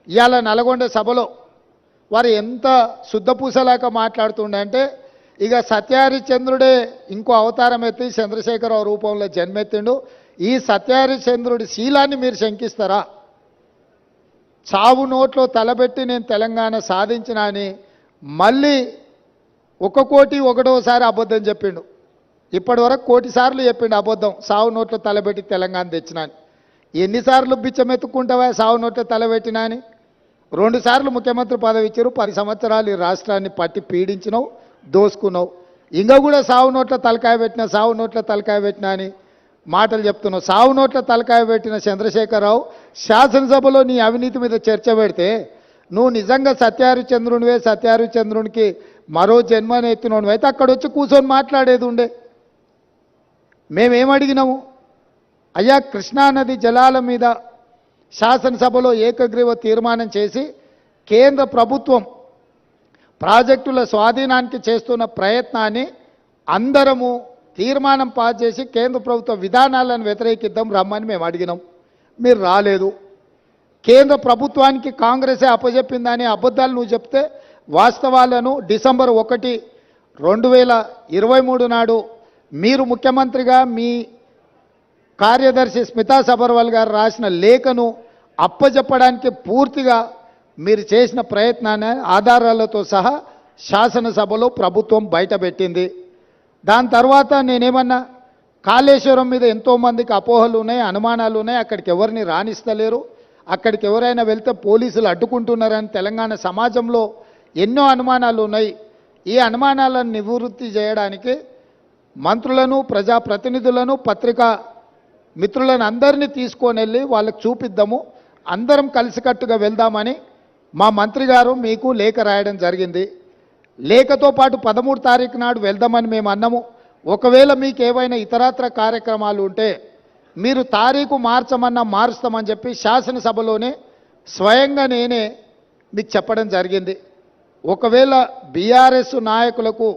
ఇవాళ నల్గొండ సభలో వారు ఎంత శుద్ధపూసలాక మాట్లాడుతుండే అంటే, ఇక సత్యహరిశ్చంద్రుడే ఇంకో అవతారం ఎత్తి చంద్రశేఖరరావు రూపంలో జన్మెత్తిండు, ఈ సత్యహరిశ్చంద్రుడి శీలాన్ని మీరు శంకిస్తారా? చావు నోట్లో తలబెట్టి నేను తెలంగాణ సాధించిన అని మళ్ళీ 1,01,000 అబద్ధం చెప్పిండు. ఇప్పటి వరకు 1,00,000 సార్లు చెప్పిండు అబద్ధం, సావు నోట్లో తలబెట్టి తెలంగాణ తెచ్చినా అని. ఎన్నిసార్లు బిచ్చమెత్తుకుంటావా సావు నోట్లో తలబెట్టినా అని? 2 సార్లు ముఖ్యమంత్రి పదవి ఇచ్చారు, 10 సంవత్సరాలు ఈ రాష్ట్రాన్ని పట్టి పీడించినావు, దోసుకున్నావు. ఇంకా కూడా సావు నోట్ల తలకాయ పెట్టినా, సావు నోట్ల తలకాయ పెట్టినా అని మాటలు చెప్తున్నావు. సావు నోట్ల తలకాయ పెట్టిన చంద్రశేఖరరావు శాసనసభలో నీ అవినీతి మీద చర్చ పెడితే నువ్వు నిజంగా సత్యహరిశ్చంద్రునివే, సత్యహరిశ్చంద్రునికి మరో జన్మని ఎత్తినోనివి అయితే అక్కడ వచ్చి కూర్చొని మాట్లాడేది ఉండే. మేమేమడిగినాము? అయ్యా, కృష్ణానది జలాల మీద శాసనసభలో ఏకగ్రీవ తీర్మానం చేసి కేంద్ర ప్రభుత్వం ప్రాజెక్టుల స్వాధీనానికి చేస్తున్న ప్రయత్నాన్ని అందరము తీర్మానం పాస్ చేసి కేంద్ర ప్రభుత్వ విధానాలను వ్యతిరేకిద్దాం రమ్మని మేము అడిగినాం. మీరు రాలేదు. కేంద్ర ప్రభుత్వానికి కాంగ్రెసే అప్పచెప్పిందని అబద్ధాలు నువ్వు చెప్తే వాస్తవాలను డిసెంబర్ 1, 2023 నాడు మీరు ముఖ్యమంత్రిగా మీ కార్యదర్శి స్మితా సబర్వాల్ గారు రాసిన లేఖను అప్పజెప్పడానికి పూర్తిగా మీరు చేసిన ప్రయత్నాన్ని ఆధారాలతో సహా శాసనసభలో ప్రభుత్వం బయటపెట్టింది. దాని తర్వాత నేనేమన్నా కాళేశ్వరం మీద ఎంతోమందికి అపోహలు ఉన్నాయి, అనుమానాలు ఉన్నాయి, అక్కడికి ఎవరిని రాణిస్తలేరు, అక్కడికి ఎవరైనా వెళ్తే పోలీసులు అడ్డుకుంటున్నారని తెలంగాణ సమాజంలో ఎన్నో అనుమానాలు ఉన్నాయి. ఈ అనుమానాలను నివృత్తి చేయడానికి మంత్రులను, ప్రజాప్రతినిధులను, పత్రికా మిత్రులను అందరినీ తీసుకొని వెళ్ళి వాళ్ళకి చూపిద్దాము, అందరం కలిసికట్టుగా వెళ్దామని మా మంత్రి గారు మీకు లేఖ రాయడం జరిగింది. లేఖతో పాటు 13 తారీఖు నాడు వెళ్దామని మేము అన్నాము. ఒకవేళ మీకు ఏవైనా ఇతరత్ర కార్యక్రమాలు ఉంటే మీరు తారీఖు మార్చమన్నా మారుస్తామని చెప్పి శాసనసభలోనే స్వయంగా నేనే మీకు చెప్పడం జరిగింది. ఒకవేళ బీఆర్ఎస్ నాయకులకు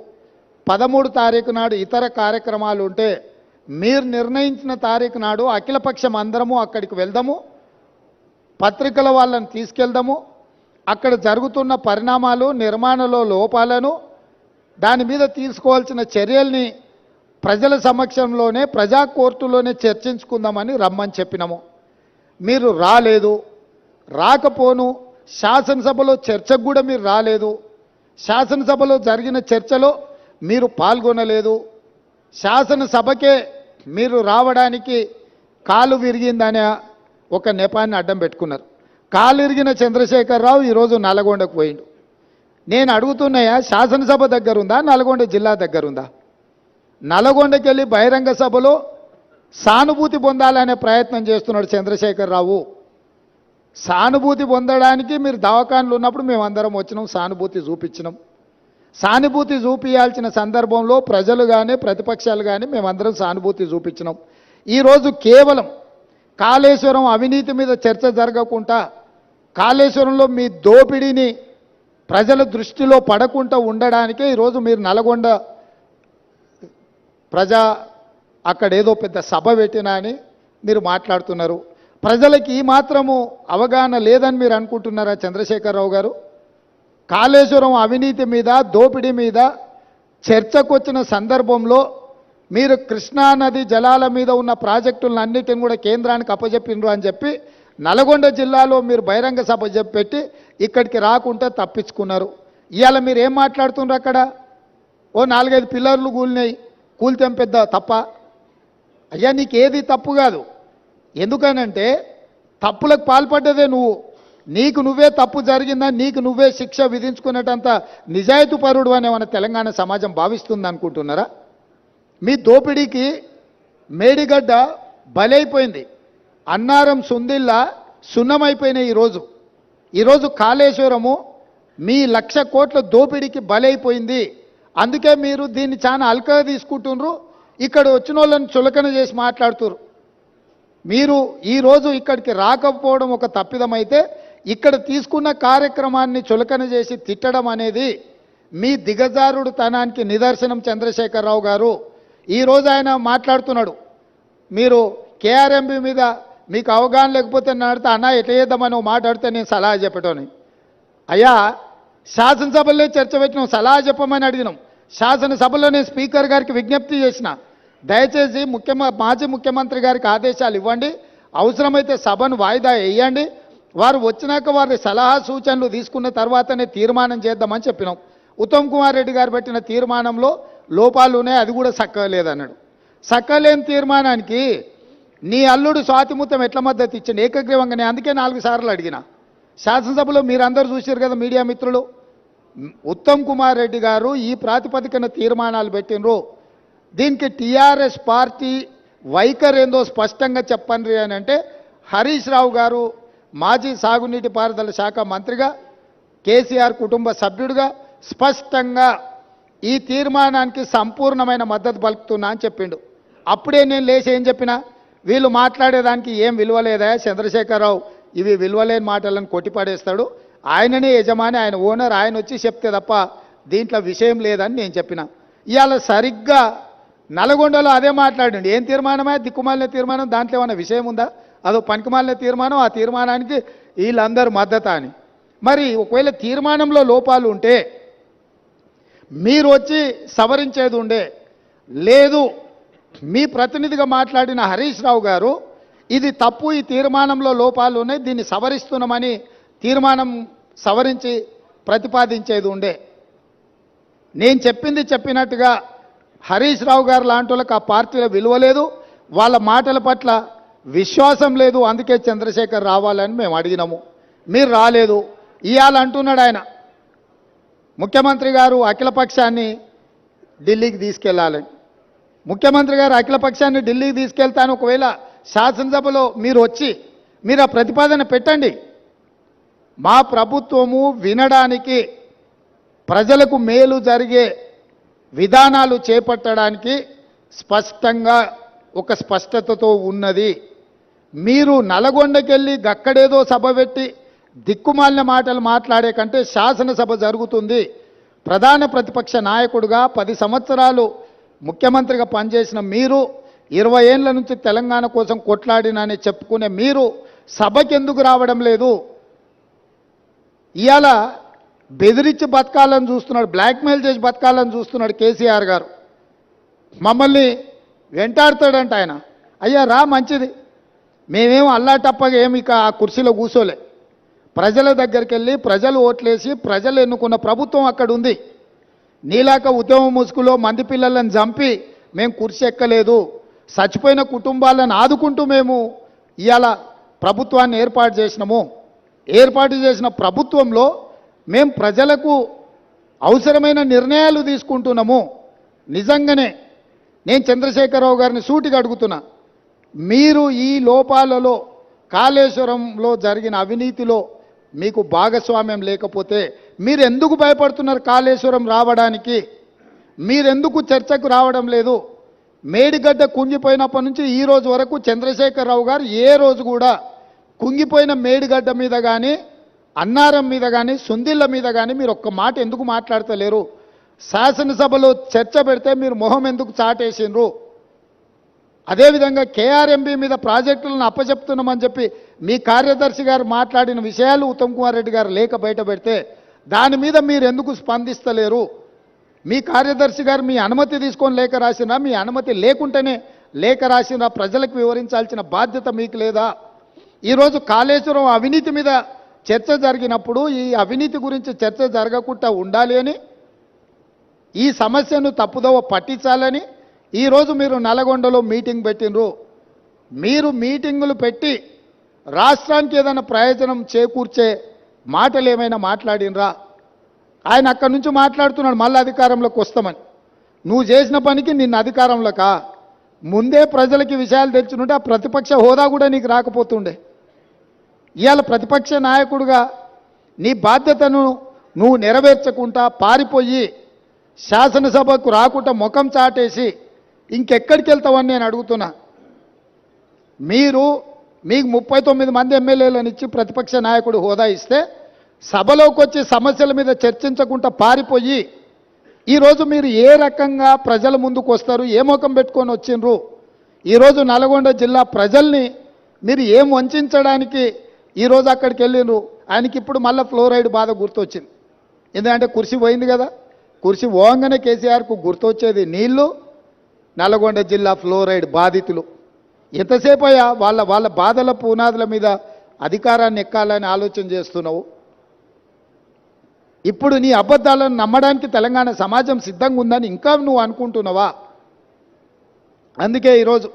13 తారీఖు నాడు ఇతర కార్యక్రమాలు ఉంటే మీరు నిర్ణయించిన తారీఖు నాడు అఖిలపక్షం అందరము అక్కడికి వెళ్దాము, పత్రికల వాళ్ళని తీసుకెళ్దాము, అక్కడ జరుగుతున్న పరిణామాలు, నిర్మాణంలో లోపాలను, దాని మీద తీసుకోవాల్సిన చర్యల్ని ప్రజల సమక్షంలోనే ప్రజా కోర్టులోనే చర్చించుకుందామని రమ్మని చెప్పినాము. మీరు రాలేదు, రాకపోను, శాసనసభలో చర్చకు కూడా మీరు రాలేదు, శాసనసభలో జరిగిన చర్చలో మీరు పాల్గొనలేదు, శాసనసభకే మీరు రావడానికి కాలు విరిగిందనే ఒక నెపాన్ని అడ్డం పెట్టుకున్నారు. కాలు ఇరిగిన చంద్రశేఖరరావు ఈరోజు నల్గొండకు పోయిండు. నేను అడుగుతున్నాయా, శాసనసభ దగ్గరుందా, నల్గొండ జిల్లా దగ్గరుందా? నల్గొండకి వెళ్ళి బహిరంగ సభలో సానుభూతి పొందాలనే ప్రయత్నం చేస్తున్నాడు చంద్రశేఖరరావు. సానుభూతి పొందడానికి మీరు దవాఖానలు ఉన్నప్పుడు మేమందరం వచ్చినాం, సానుభూతి చూపించినాం. సానుభూతి చూపించాల్సిన సందర్భంలో ప్రజలు కానీ ప్రతిపక్షాలు కానీ మేమందరం సానుభూతి చూపించినాం. ఈరోజు కేవలం కాళేశ్వరం అవినీతి మీద చర్చ జరగకుండా, కాళేశ్వరంలో మీ దోపిడీని ప్రజల దృష్టిలో పడకుండా ఉండడానికే ఈరోజు మీరు నల్గొండ అక్కడ ఏదో పెద్ద సభ పెట్టినా అని మీరు మాట్లాడుతున్నారు. ప్రజలకి ఈ మాత్రము అవగాహన లేదని మీరు అనుకుంటున్నారా చంద్రశేఖరరావు గారు? కాళేశ్వరం అవినీతి మీద, దోపిడీ మీద చర్చకు వచ్చిన సందర్భంలో మీరు కృష్ణానది జలాల మీద ఉన్న ప్రాజెక్టులన్నిటిని కూడా కేంద్రానికి అప్పజెప్పినరు అని చెప్పి నల్గొండ జిల్లాలో మీరు బహిరంగ సభ పెట్టి ఇక్కడికి రాకుండా తప్పించుకున్నారు. ఇవాళ మీరు ఏం మాట్లాడుతున్నారు? అక్కడ ఓ 4-5 పిల్లర్లు కూలితే పెద్ద తప్ప? అయ్యా, నీకేది తప్పు కాదు. ఎందుకనంటే తప్పులకు పాల్పడ్డదే నువ్వు. నీకు నువ్వే తప్పు జరిగిందని నీకు నువ్వే శిక్ష విధించుకునేటంత నిజాయితీపరుడు అని మన తెలంగాణ సమాజం భావిస్తుంది అనుకుంటున్నారా? మీ దోపిడీకి మేడిగడ్డ బలైపోయింది, అన్నారం సుందిల్లా సున్నమైపోయినాయి. ఈరోజు కాళేశ్వరము మీ 1,00,000 కోట్ల దోపిడీకి బలైపోయింది. అందుకే మీరు దీన్ని చాలా అల్కగా తీసుకుంటున్నారు. ఇక్కడ వచ్చిన వాళ్ళని చులకన చేసి మాట్లాడుతున్నారు. మీరు ఈరోజు ఇక్కడికి రాకపోవడం ఒక తప్పిదమైతే, ఇక్కడ తీసుకున్న కార్యక్రమాన్ని చులకన చేసి తిట్టడం అనేది మీ దిగజారుడు తనానికి నిదర్శనం చంద్రశేఖరరావు గారు. ఈరోజు ఆయన మాట్లాడుతున్నాడు, మీరు కేఆర్ఎంబి మీద మీకు అవగాహన లేకపోతే నడితే అన్నా ఎట్లా చేద్దామని మాట్లాడితే నేను సలహా చెప్పటోని. అయ్యా, శాసనసభలో చర్చ పెట్టినాం, సలహా చెప్పమని అడిగినాం. శాసనసభలో నేను స్పీకర్ గారికి విజ్ఞప్తి చేసిన, దయచేసి మాజీ ముఖ్యమంత్రి గారికి ఆదేశాలు ఇవ్వండి, అవసరమైతే సభను వాయిదా వేయండి, వారు వచ్చినాక వారి సలహా సూచనలు తీసుకున్న తర్వాతనే తీర్మానం చేద్దామని చెప్పినాం. ఉత్తమ్ కుమార్ రెడ్డి గారు పెట్టిన తీర్మానంలో లోపాలు ఉన్నాయి, అది కూడా సక్కలేదన్నాడు. సక్కలేని తీర్మానానికి నీ అల్లుడు స్వాతిముత్యం ఎట్లా మద్దతు ఇచ్చింది ఏకగ్రీవంగానే? అందుకే 4 సార్లు అడిగిన. శాసనసభలో మీరందరూ చూశారు కదా మీడియా మిత్రులు. ఉత్తమ్ కుమార్ రెడ్డి గారు ఈ ప్రాతిపదికన తీర్మానాలు పెట్టినరు. దీనికి టీఆర్ఎస్ పార్టీ వైఖరి ఏందో స్పష్టంగా చెప్పండి అని అంటే, హరీష్ రావు గారు మాజీ సాగునీటి పారుదల శాఖ మంత్రిగా, కేసీఆర్ కుటుంబ సభ్యుడిగా స్పష్టంగా ఈ తీర్మానానికి సంపూర్ణమైన మద్దతు పలుకుతున్నా అని చెప్పిండు. అప్పుడే నేను లేచి ఏం చెప్పినా, వీళ్ళు మాట్లాడేదానికి ఏం విలువలేదా చంద్రశేఖరరావు, ఇవి విలువలేని మాటలను కొట్టిపడేస్తాడు, ఆయననే యజమాని, ఆయన ఓనర్, ఆయన వచ్చి చెప్తే తప్ప దీంట్లో విషయం లేదని నేను చెప్పిన. ఇవాళ సరిగ్గా నల్గొండలో అదే మాట్లాడండి. ఏం తీర్మానమే? దిక్కుమాలిన తీర్మానం, దాంట్లో ఏమైనా విషయం ఉందా? అదో పనికిమాలిన తీర్మానం, ఆ తీర్మానానికి వీళ్ళందరూ మద్దతు అని. మరి ఒకవేళ తీర్మానంలో లోపాలు ఉంటే మీరు వచ్చి సవరించేది ఉండే. లేదు, మీ ప్రతినిధిగా మాట్లాడిన హరీష్ రావు గారు ఇది తప్పు, ఈ తీర్మానంలో లోపాలు ఉన్నాయి, దీన్ని సవరిస్తున్నామని తీర్మానం సవరించి ప్రతిపాదించేది ఉండే. నేను చెప్పింది చెప్పినట్టుగా హరీష్ రావు గారు లాంటి వాళ్ళకి ఆ పార్టీలో విలువ లేదు, వాళ్ళ మాటల పట్ల విశ్వాసం లేదు. అందుకే చంద్రశేఖర్ రావాలని మేము అడిగినాము, మీరు రాలేదు. ఇవాళ అంటున్నాడు ఆయన, ముఖ్యమంత్రి గారు అఖిలపక్షాన్ని ఢిల్లీకి తీసుకెళ్ళాలని. ముఖ్యమంత్రి గారు అఖిలపక్షాన్ని ఢిల్లీకి తీసుకెళ్తాను, ఒకవేళ శాసనసభలో మీరు వచ్చి మీరు ఆ ప్రతిపాదన పెట్టండి. మా ప్రభుత్వము వినడానికి, ప్రజలకు మేలు జరిగే విధానాలు చేపట్టడానికి స్పష్టంగా ఒక స్పష్టతతో ఉన్నది. మీరు నల్గొండకెళ్ళి గక్కడేదో సభ పెట్టి దిక్కుమాలిన మాటలు మాట్లాడే కంటే శాసనసభ జరుగుతుంది. ప్రధాన ప్రతిపక్ష నాయకుడిగా 10 సంవత్సరాలు ముఖ్యమంత్రిగా పనిచేసిన మీరు, 20 ఏళ్ల నుంచి తెలంగాణ కోసం కొట్లాడినని చెప్పుకునే మీరు సభకి ఎందుకు రావడం లేదు? ఇవాళ బెదిరించి బతకాలని చూస్తున్నాడు, బ్లాక్మెయిల్ చేసి బతకాలని చూస్తున్నాడు కేసీఆర్ గారు. మమ్మల్ని వెంటాడుతాడంట ఆయన. అయ్యా రా, మంచిది, మేమేం అల్లాటప్పగా ఏమి ఇక ఆ కుర్చీలో కూర్చోలే. ప్రజల దగ్గరికి వెళ్ళి ప్రజలు ఓట్లేసి ప్రజలు ఎన్నుకున్న ప్రభుత్వం అక్కడ ఉంది. నీలాక ఉద్యమ ముసుగులో మంది పిల్లలను చంపి మేము కుర్చీ ఎక్కలేదు. చచ్చిపోయిన కుటుంబాలను ఆదుకుంటూ మేము ఇవాళ ప్రభుత్వాన్ని ఏర్పాటు చేసినాము. ఏర్పాటు చేసిన ప్రభుత్వంలో మేము ప్రజలకు అవసరమైన నిర్ణయాలు తీసుకుంటున్నాము. నిజంగానే నేను చంద్రశేఖరరావు గారిని సూటిగా అడుగుతున్నా, మీరు ఈ లోపాలలో, కాళేశ్వరంలో జరిగిన అవినీతిలో మీకు భాగస్వామ్యం లేకపోతే మీరు ఎందుకు భయపడుతున్నారు కాళేశ్వరం రావడానికి? మీరెందుకు చర్చకు రావడం లేదు? మేడిగడ్డ కుంగిపోయినప్పటి నుంచి ఈ రోజు వరకు చంద్రశేఖరరావు గారు ఏ రోజు కూడా కుంగిపోయిన మేడిగడ్డ మీద కానీ, అన్నారం మీద కానీ, సుందిళ్ళ మీద కానీ మీరు ఒక్క మాట ఎందుకు మాట్లాడతలేరు? శాసనసభలో చర్చ పెడితే మీరు మొహం ఎందుకు చాటేసిండ్రు? అదేవిధంగా కేఆర్ఎంబీ మీద ప్రాజెక్టులను అప్పచెప్తున్నామని చెప్పి మీ కార్యదర్శి గారు మాట్లాడిన విషయాలు ఉత్తమ్ కుమార్ రెడ్డి గారు లేఖ బయట పెడితే దాని మీద మీరు ఎందుకు స్పందిస్తలేరు? మీ కార్యదర్శి గారు మీ అనుమతి తీసుకొని లేఖ రాసినా, మీ అనుమతి లేకుంటేనే లేఖ రాసినా ప్రజలకు వివరించాల్సిన బాధ్యత మీకు లేదా? ఈరోజు కాళేశ్వరం అవినీతి మీద చర్చ జరిగినప్పుడు ఈ అవినీతి గురించి చర్చ జరగకుండా ఉండాలి అని, ఈ సమస్యను తప్పుదోవ పట్టించాలని ఈరోజు మీరు నల్గొండలో మీటింగ్ పెట్టినరు. మీరు మీటింగులు పెట్టి రాష్ట్రానికి ఏదైనా ప్రయోజనం చేకూర్చే మాటలు ఏమైనా మాట్లాడినరా? ఆయన అక్కడి నుంచి మాట్లాడుతున్నాడు మళ్ళీ అధికారంలోకి వస్తామని. నువ్వు చేసిన పనికి నిన్ను అధికారంలోకా? ముందే ప్రజలకి విషయాలు తెలుసుకుంటే ఆ ప్రతిపక్ష హోదా కూడా నీకు రాకపోతుండే. ఇవాళ ప్రతిపక్ష నాయకుడిగా నీ బాధ్యతను నువ్వు నెరవేర్చకుండా పారిపోయి శాసనసభకు రాకుండా ముఖం చాటేసి ఇంకెక్కడికి వెళ్తావని నేను అడుగుతున్నా. మీకు 39 మంది ఎమ్మెల్యేలను ఇచ్చి ప్రతిపక్ష నాయకుడు హోదా ఇస్తే సభలోకి వచ్చి సమస్యల మీద చర్చించకుండా పారిపోయి ఈరోజు మీరు ఏ రకంగా ప్రజల ముందుకు వస్తారు? ఏ ముఖం పెట్టుకొని వచ్చిండ్రు? ఈరోజు నల్గొండ జిల్లా ప్రజల్ని మీరు ఏం వంచడానికి ఈరోజు అక్కడికి వెళ్ళిండ్రు? ఆయనకి ఇప్పుడు మళ్ళీ ఫ్లోరైడ్ బాధ గుర్తొచ్చింది. ఎందుకంటే కుర్చీ పోయింది కదా, కుర్చీ పోగానే కేసీఆర్కు గుర్తొచ్చేది నీళ్లు, నల్గొండ జిల్లా ఫ్లోరైడ్ బాధితులు. ఎంతసేపు అయ్యా వాళ్ళ బాధల పునాదుల మీద అధికారాన్ని ఎక్కాలని ఆలోచన చేస్తున్నావు? ఇప్పుడు నీ అబద్ధాలను నమ్మడానికి తెలంగాణ సమాజం సిద్ధంగా ఉందని ఇంకా నువ్వు అనుకుంటున్నావా? అందుకే ఈరోజు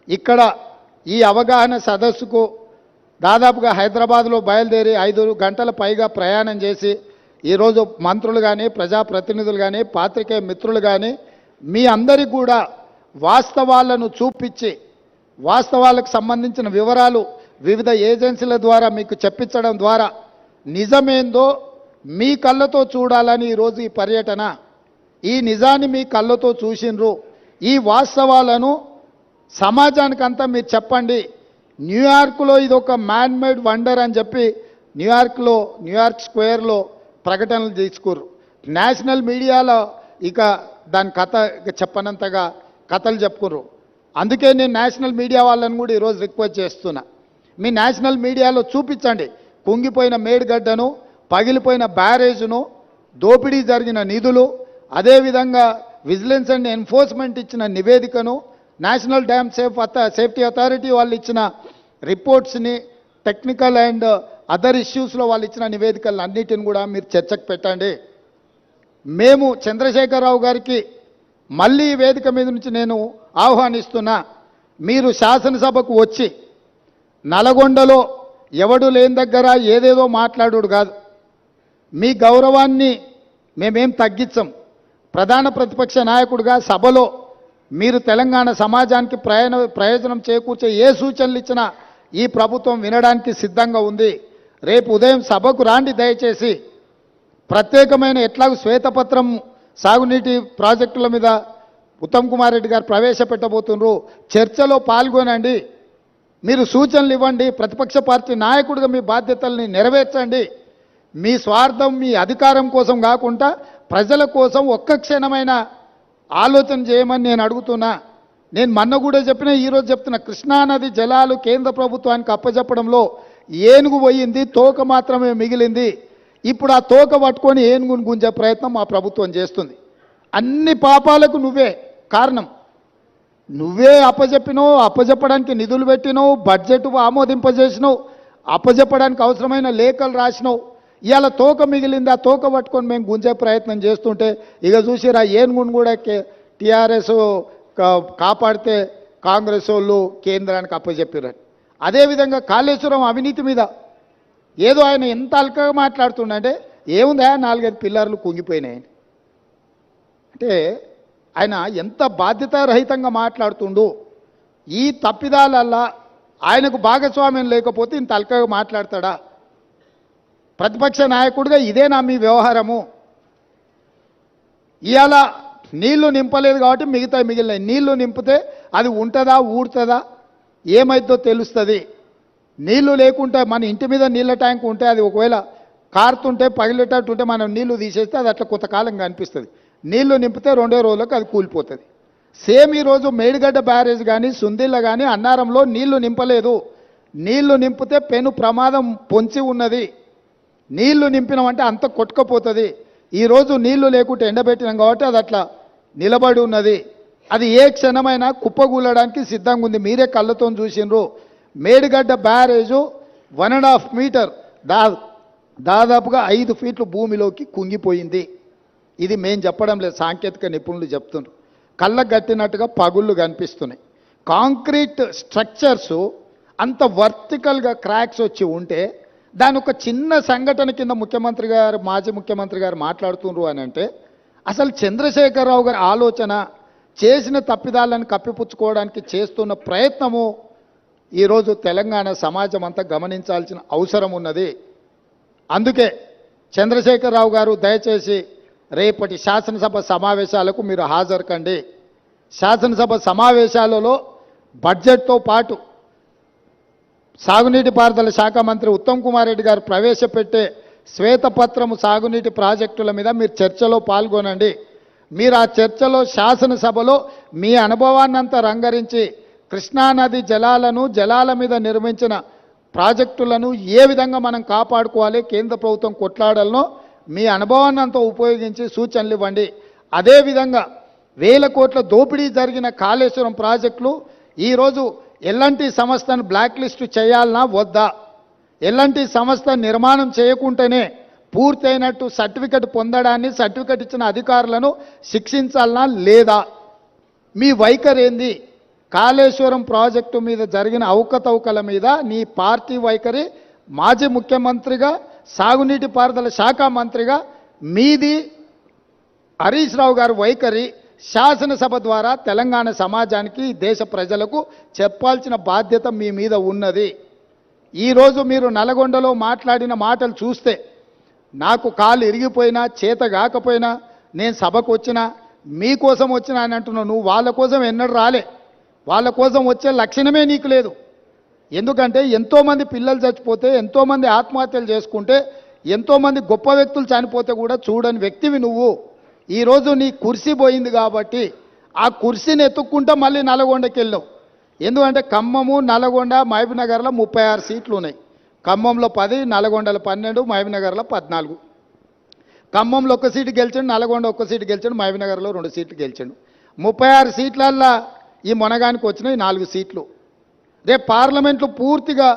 ఇక్కడ ఈ అవగాహన సదస్సుకు దాదాపుగా హైదరాబాద్లో బయలుదేరి 5 గంటల పైగా ప్రయాణం చేసి ఈరోజు మంత్రులు కానీ, ప్రజాప్రతినిధులు కానీ, పాత్రికేయ మిత్రులు కానీ మీ అందరికీ కూడా వాస్తవాలను చూపించి వాస్తవాలకు సంబంధించిన వివరాలు వివిధ ఏజెన్సీల ద్వారా మీకు చెప్పించడం ద్వారా నిజమేందో మీ కళ్ళతో చూడాలని ఈరోజు ఈ పర్యటన. ఈ నిజాన్ని మీ కళ్ళతో చూసిండ్రు. ఈ వాస్తవాలను సమాజానికంతా మీరు చెప్పండి. న్యూయార్క్లో ఇది ఒక మ్యాన్ మేడ్ వండర్ అని చెప్పి న్యూయార్క్ స్క్వేర్లో ప్రకటనలు తీసుకుర్రు. నేషనల్ మీడియాలో ఇక దాని కథ చెప్పనంతగా కథలు చెప్పుకుర్రు. అందుకే నేను నేషనల్ మీడియా వాళ్ళని కూడా ఈరోజు రిక్వెస్ట్ చేస్తున్నా, మీ నేషనల్ మీడియాలో చూపించండి కుంగిపోయిన మేడిగడ్డను, పగిలిపోయిన బ్యారేజ్ను, దోపిడీ జరిగిన నిధులు, అదేవిధంగా విజిలెన్స్ అండ్ ఎన్ఫోర్స్మెంట్ ఇచ్చిన నివేదికను, నేషనల్ డ్యామ్ సేఫ్టీ అథారిటీ వాళ్ళు ఇచ్చిన రిపోర్ట్స్ని, టెక్నికల్ అండ్ అదర్ ఇష్యూస్లో వాళ్ళు ఇచ్చిన నివేదికలను అన్నిటిని కూడా మీరు చర్చకు పెట్టండి. మేము చంద్రశేఖరరావు గారికి మళ్ళీ ఈ వేదిక మీద నుంచి నేను ఆహ్వానిస్తున్నా, మీరు శాసనసభకు వచ్చి నల్గొండలో ఎవడు లేని దగ్గర ఏదేదో మాట్లాడు కాదు. మీ గౌరవాన్ని మేమేం తగ్గించం. ప్రధాన ప్రతిపక్ష నాయకుడిగా సభలో మీరు తెలంగాణ సమాజానికి ప్రయోజనం చేకూర్చే ఏ సూచనలు ఇచ్చినా ఈ ప్రభుత్వం వినడానికి సిద్ధంగా ఉంది. రేపు ఉదయం సభకు రాండి దయచేసి. ప్రత్యేకమైన ఎట్లాగూ శ్వేతపత్రం సాగునీటి ప్రాజెక్టుల మీద ఉత్తమ్ కుమార్ రెడ్డి గారు ప్రవేశపెట్టబోతున్నారు. చర్చలో పాల్గొనండి, మీరు సూచనలు ఇవ్వండి. ప్రతిపక్ష పార్టీ నాయకుడిగా మీ బాధ్యతల్ని నెరవేర్చండి. మీ స్వార్థం, మీ అధికారం కోసం కాకుండా ప్రజల కోసం ఒక్క క్షణమైన ఆలోచన చేయమని నేను అడుగుతున్నా. నేను మొన్న కూడా చెప్పిన, ఈరోజు చెప్తున్నా, కృష్ణానది జలాలు కేంద్ర ప్రభుత్వానికి అప్పచెప్పడంలో ఏనుగు పోయింది, తోక మాత్రమే మిగిలింది. ఇప్పుడు ఆ తోక పట్టుకొని ఏనుగును గుంజే ప్రయత్నం మా ప్రభుత్వం చేస్తుంది. అన్ని పాపాలకు నువ్వే కారణం. నువ్వే అప్పచెప్పినావు, అప్పచెప్పడానికి నిధులు పెట్టినావు, బడ్జెట్ ఆమోదింపజేసినావు, అప్పచెప్పడానికి అవసరమైన లేఖలు రాసినావు. ఇవాళ తోక మిగిలింది, ఆ తోక పట్టుకొని మేము గుంజే ప్రయత్నం చేస్తుంటే ఇక చూసిరా ఏనుగును కూడా టీఆర్ఎస్ కాపాడితే కాంగ్రెస్ వాళ్ళు కేంద్రానికి అప్పచెప్పారు. అదేవిధంగా కాళేశ్వరం అవినీతి మీద ఏదో ఆయన ఎంత అల్కగా మాట్లాడుతుండే, ఏముందా 4-5 పిల్లర్లు కుంగిపోయినాయి అంటే ఆయన ఎంత బాధ్యతారహితంగా మాట్లాడుతుండు. ఈ తప్పిదాలల్లా ఆయనకు భాగస్వామ్యం లేకపోతే ఇంత అల్కగా మాట్లాడతాడా? ప్రతిపక్ష నాయకుడిగా ఇదేనా మీ వ్యవహారము? ఇవాళ నీళ్లు నింపలేదు కాబట్టి మిగతా మిగిలినాయి. నీళ్లు నింపితే అది ఉంటుందా, ఊడుతుందా, ఏమైద్దో తెలుస్తుంది. నీళ్లు లేకుంటే మన ఇంటి మీద నీళ్ళ ట్యాంక్ ఉంటే అది ఒకవేళ కారుతుంటే పగిలేటట్టు ఉంటే మనం నీళ్లు తీసేస్తే అది అట్లా కొంతకాలం కనిపిస్తుంది. నీళ్లు నింపితే 2 రోజులకు అది కూలిపోతుంది. సేమ్ ఈరోజు మేడిగడ్డ బ్యారేజ్ కానీ సుందిళ్ళ కానీ అన్నారంలో నీళ్లు నింపలేదు. నీళ్లు నింపితే పెను ప్రమాదం పొంచి ఉన్నది. నీళ్లు నింపినామంటే అంత కొట్టుకపోతుంది. ఈరోజు నీళ్లు లేకుంటే ఎండబెట్టినాం కాబట్టి అది అట్లా నిలబడి ఉన్నది. అది ఏ క్షణమైనా కుప్పగూలడానికి సిద్ధంగా ఉంది. మీరే కళ్ళతో చూసినారు. మేడిగడ్డ బ్యారేజు 1.5 మీటర్ దాదాపుగా 5 ఫీట్లు భూమిలోకి కుంగిపోయింది. ఇది మేం చెప్పడం లేదు, సాంకేతిక నిపుణులు చెప్తున్నారు. కళ్ళకు కట్టినట్టుగా పగుళ్ళు కనిపిస్తున్నాయి. కాంక్రీట్ స్ట్రక్చర్సు అంత వర్టికల్గా క్రాక్స్ వచ్చి ఉంటే దాని ఒక చిన్న సంఘటన కింద ముఖ్యమంత్రి గారు, మాజీ ముఖ్యమంత్రి గారు మాట్లాడుతున్నారు అని అంటే అసలు చంద్రశేఖరరావు గారి ఆలోచన, చేసిన తప్పిదాలను కప్పిపుచ్చుకోవడానికి చేస్తున్న ప్రయత్నము ఈరోజు తెలంగాణ సమాజం అంతా గమనించాల్సిన అవసరం ఉన్నది. అందుకే చంద్రశేఖరరావు గారు దయచేసి రేపటి శాసనసభ సమావేశాలకు మీరు హాజరు కండి. శాసనసభ సమావేశాలలో బడ్జెట్తో పాటు సాగునీటి పారుదల శాఖ మంత్రి ఉత్తమ్ కుమార్ రెడ్డి గారు ప్రవేశపెట్టే శ్వేతపత్రము సాగునీటి ప్రాజెక్టుల మీద మీరు చర్చలో పాల్గొనండి. మీరు ఆ చర్చలో శాసనసభలో మీ అనుభవాన్నంతా రంగరించి కృష్ణానది జలాల మీద నిర్మించిన ప్రాజెక్టులను ఏ విధంగా మనం కాపాడుకోవాలి, కేంద్ర ప్రభుత్వం కొట్లాడాలనో మీ అనుభవాన్ని అంతా ఉపయోగించి సూచనలు ఇవ్వండి. అదేవిధంగా 1000 కోట్ల దోపిడీ జరిగిన కాళేశ్వరం ప్రాజెక్టులు ఈరోజు ఎల్ఎన్టీ సంస్థను బ్లాక్ లిస్ట్ చేయాలనా వద్దా? ఎల్ఎన్టీ సంస్థ నిర్మాణం చేయకుంటేనే పూర్తయినట్టు సర్టిఫికెట్ పొందడాన్ని, సర్టిఫికెట్ ఇచ్చిన అధికారులను శిక్షించాలనా లేదా? మీ వైఖరి ఏంది? కాళేశ్వరం ప్రాజెక్టు మీద జరిగిన అవకతవకల మీద నీ పార్టీ వైఖరి, మాజీ ముఖ్యమంత్రిగా సాగునీటి పారుదల శాఖ మంత్రిగా మీది, హరీష్ రావు గారి వైఖరి శాసనసభ ద్వారా తెలంగాణ సమాజానికి, దేశ ప్రజలకు చెప్పాల్సిన బాధ్యత మీ మీద ఉన్నది. ఈరోజు మీరు నల్గొండలో మాట్లాడిన మాటలు చూస్తే నాకు కాలు ఇరిగిపోయినా, చేత కాకపోయినా, నేను సభకు వచ్చినా, మీకోసం వచ్చినా అని అంటున్నావు. నువ్వు వాళ్ళ కోసం ఎన్నడూ రాలే. వాళ్ళ కోసం వచ్చే లక్షణమే నీకు లేదు. ఎందుకంటే ఎంతోమంది పిల్లలు చచ్చిపోతే, ఎంతోమంది ఆత్మహత్యలు చేసుకుంటే, ఎంతోమంది గొప్ప వ్యక్తులు చనిపోతే కూడా చూడని వ్యక్తివి నువ్వు. ఈరోజు నీ కుర్సీ పోయింది కాబట్టి ఆ కుర్సీని ఎత్తుక్కుంటా మళ్ళీ నల్గొండకి వెళ్ళావు. ఎందుకంటే ఖమ్మము, నల్గొండ, మహబూబ్నగర్లో 36 సీట్లు ఉన్నాయి. ఖమ్మంలో 10, నల్గొండలో 12, మహబూబ్నగర్లో 14. ఖమ్మంలో 1 సీటు గెలిచాడు, నల్గొండ 1 సీటు గెలిచాడు, మహబూబ్నగర్లో 2 సీట్లు గెలిచాడు. 36 సీట్లల్లో ఈ మొనగానికి వచ్చినాయి 4 సీట్లు. రేపు పార్లమెంట్లో పూర్తిగా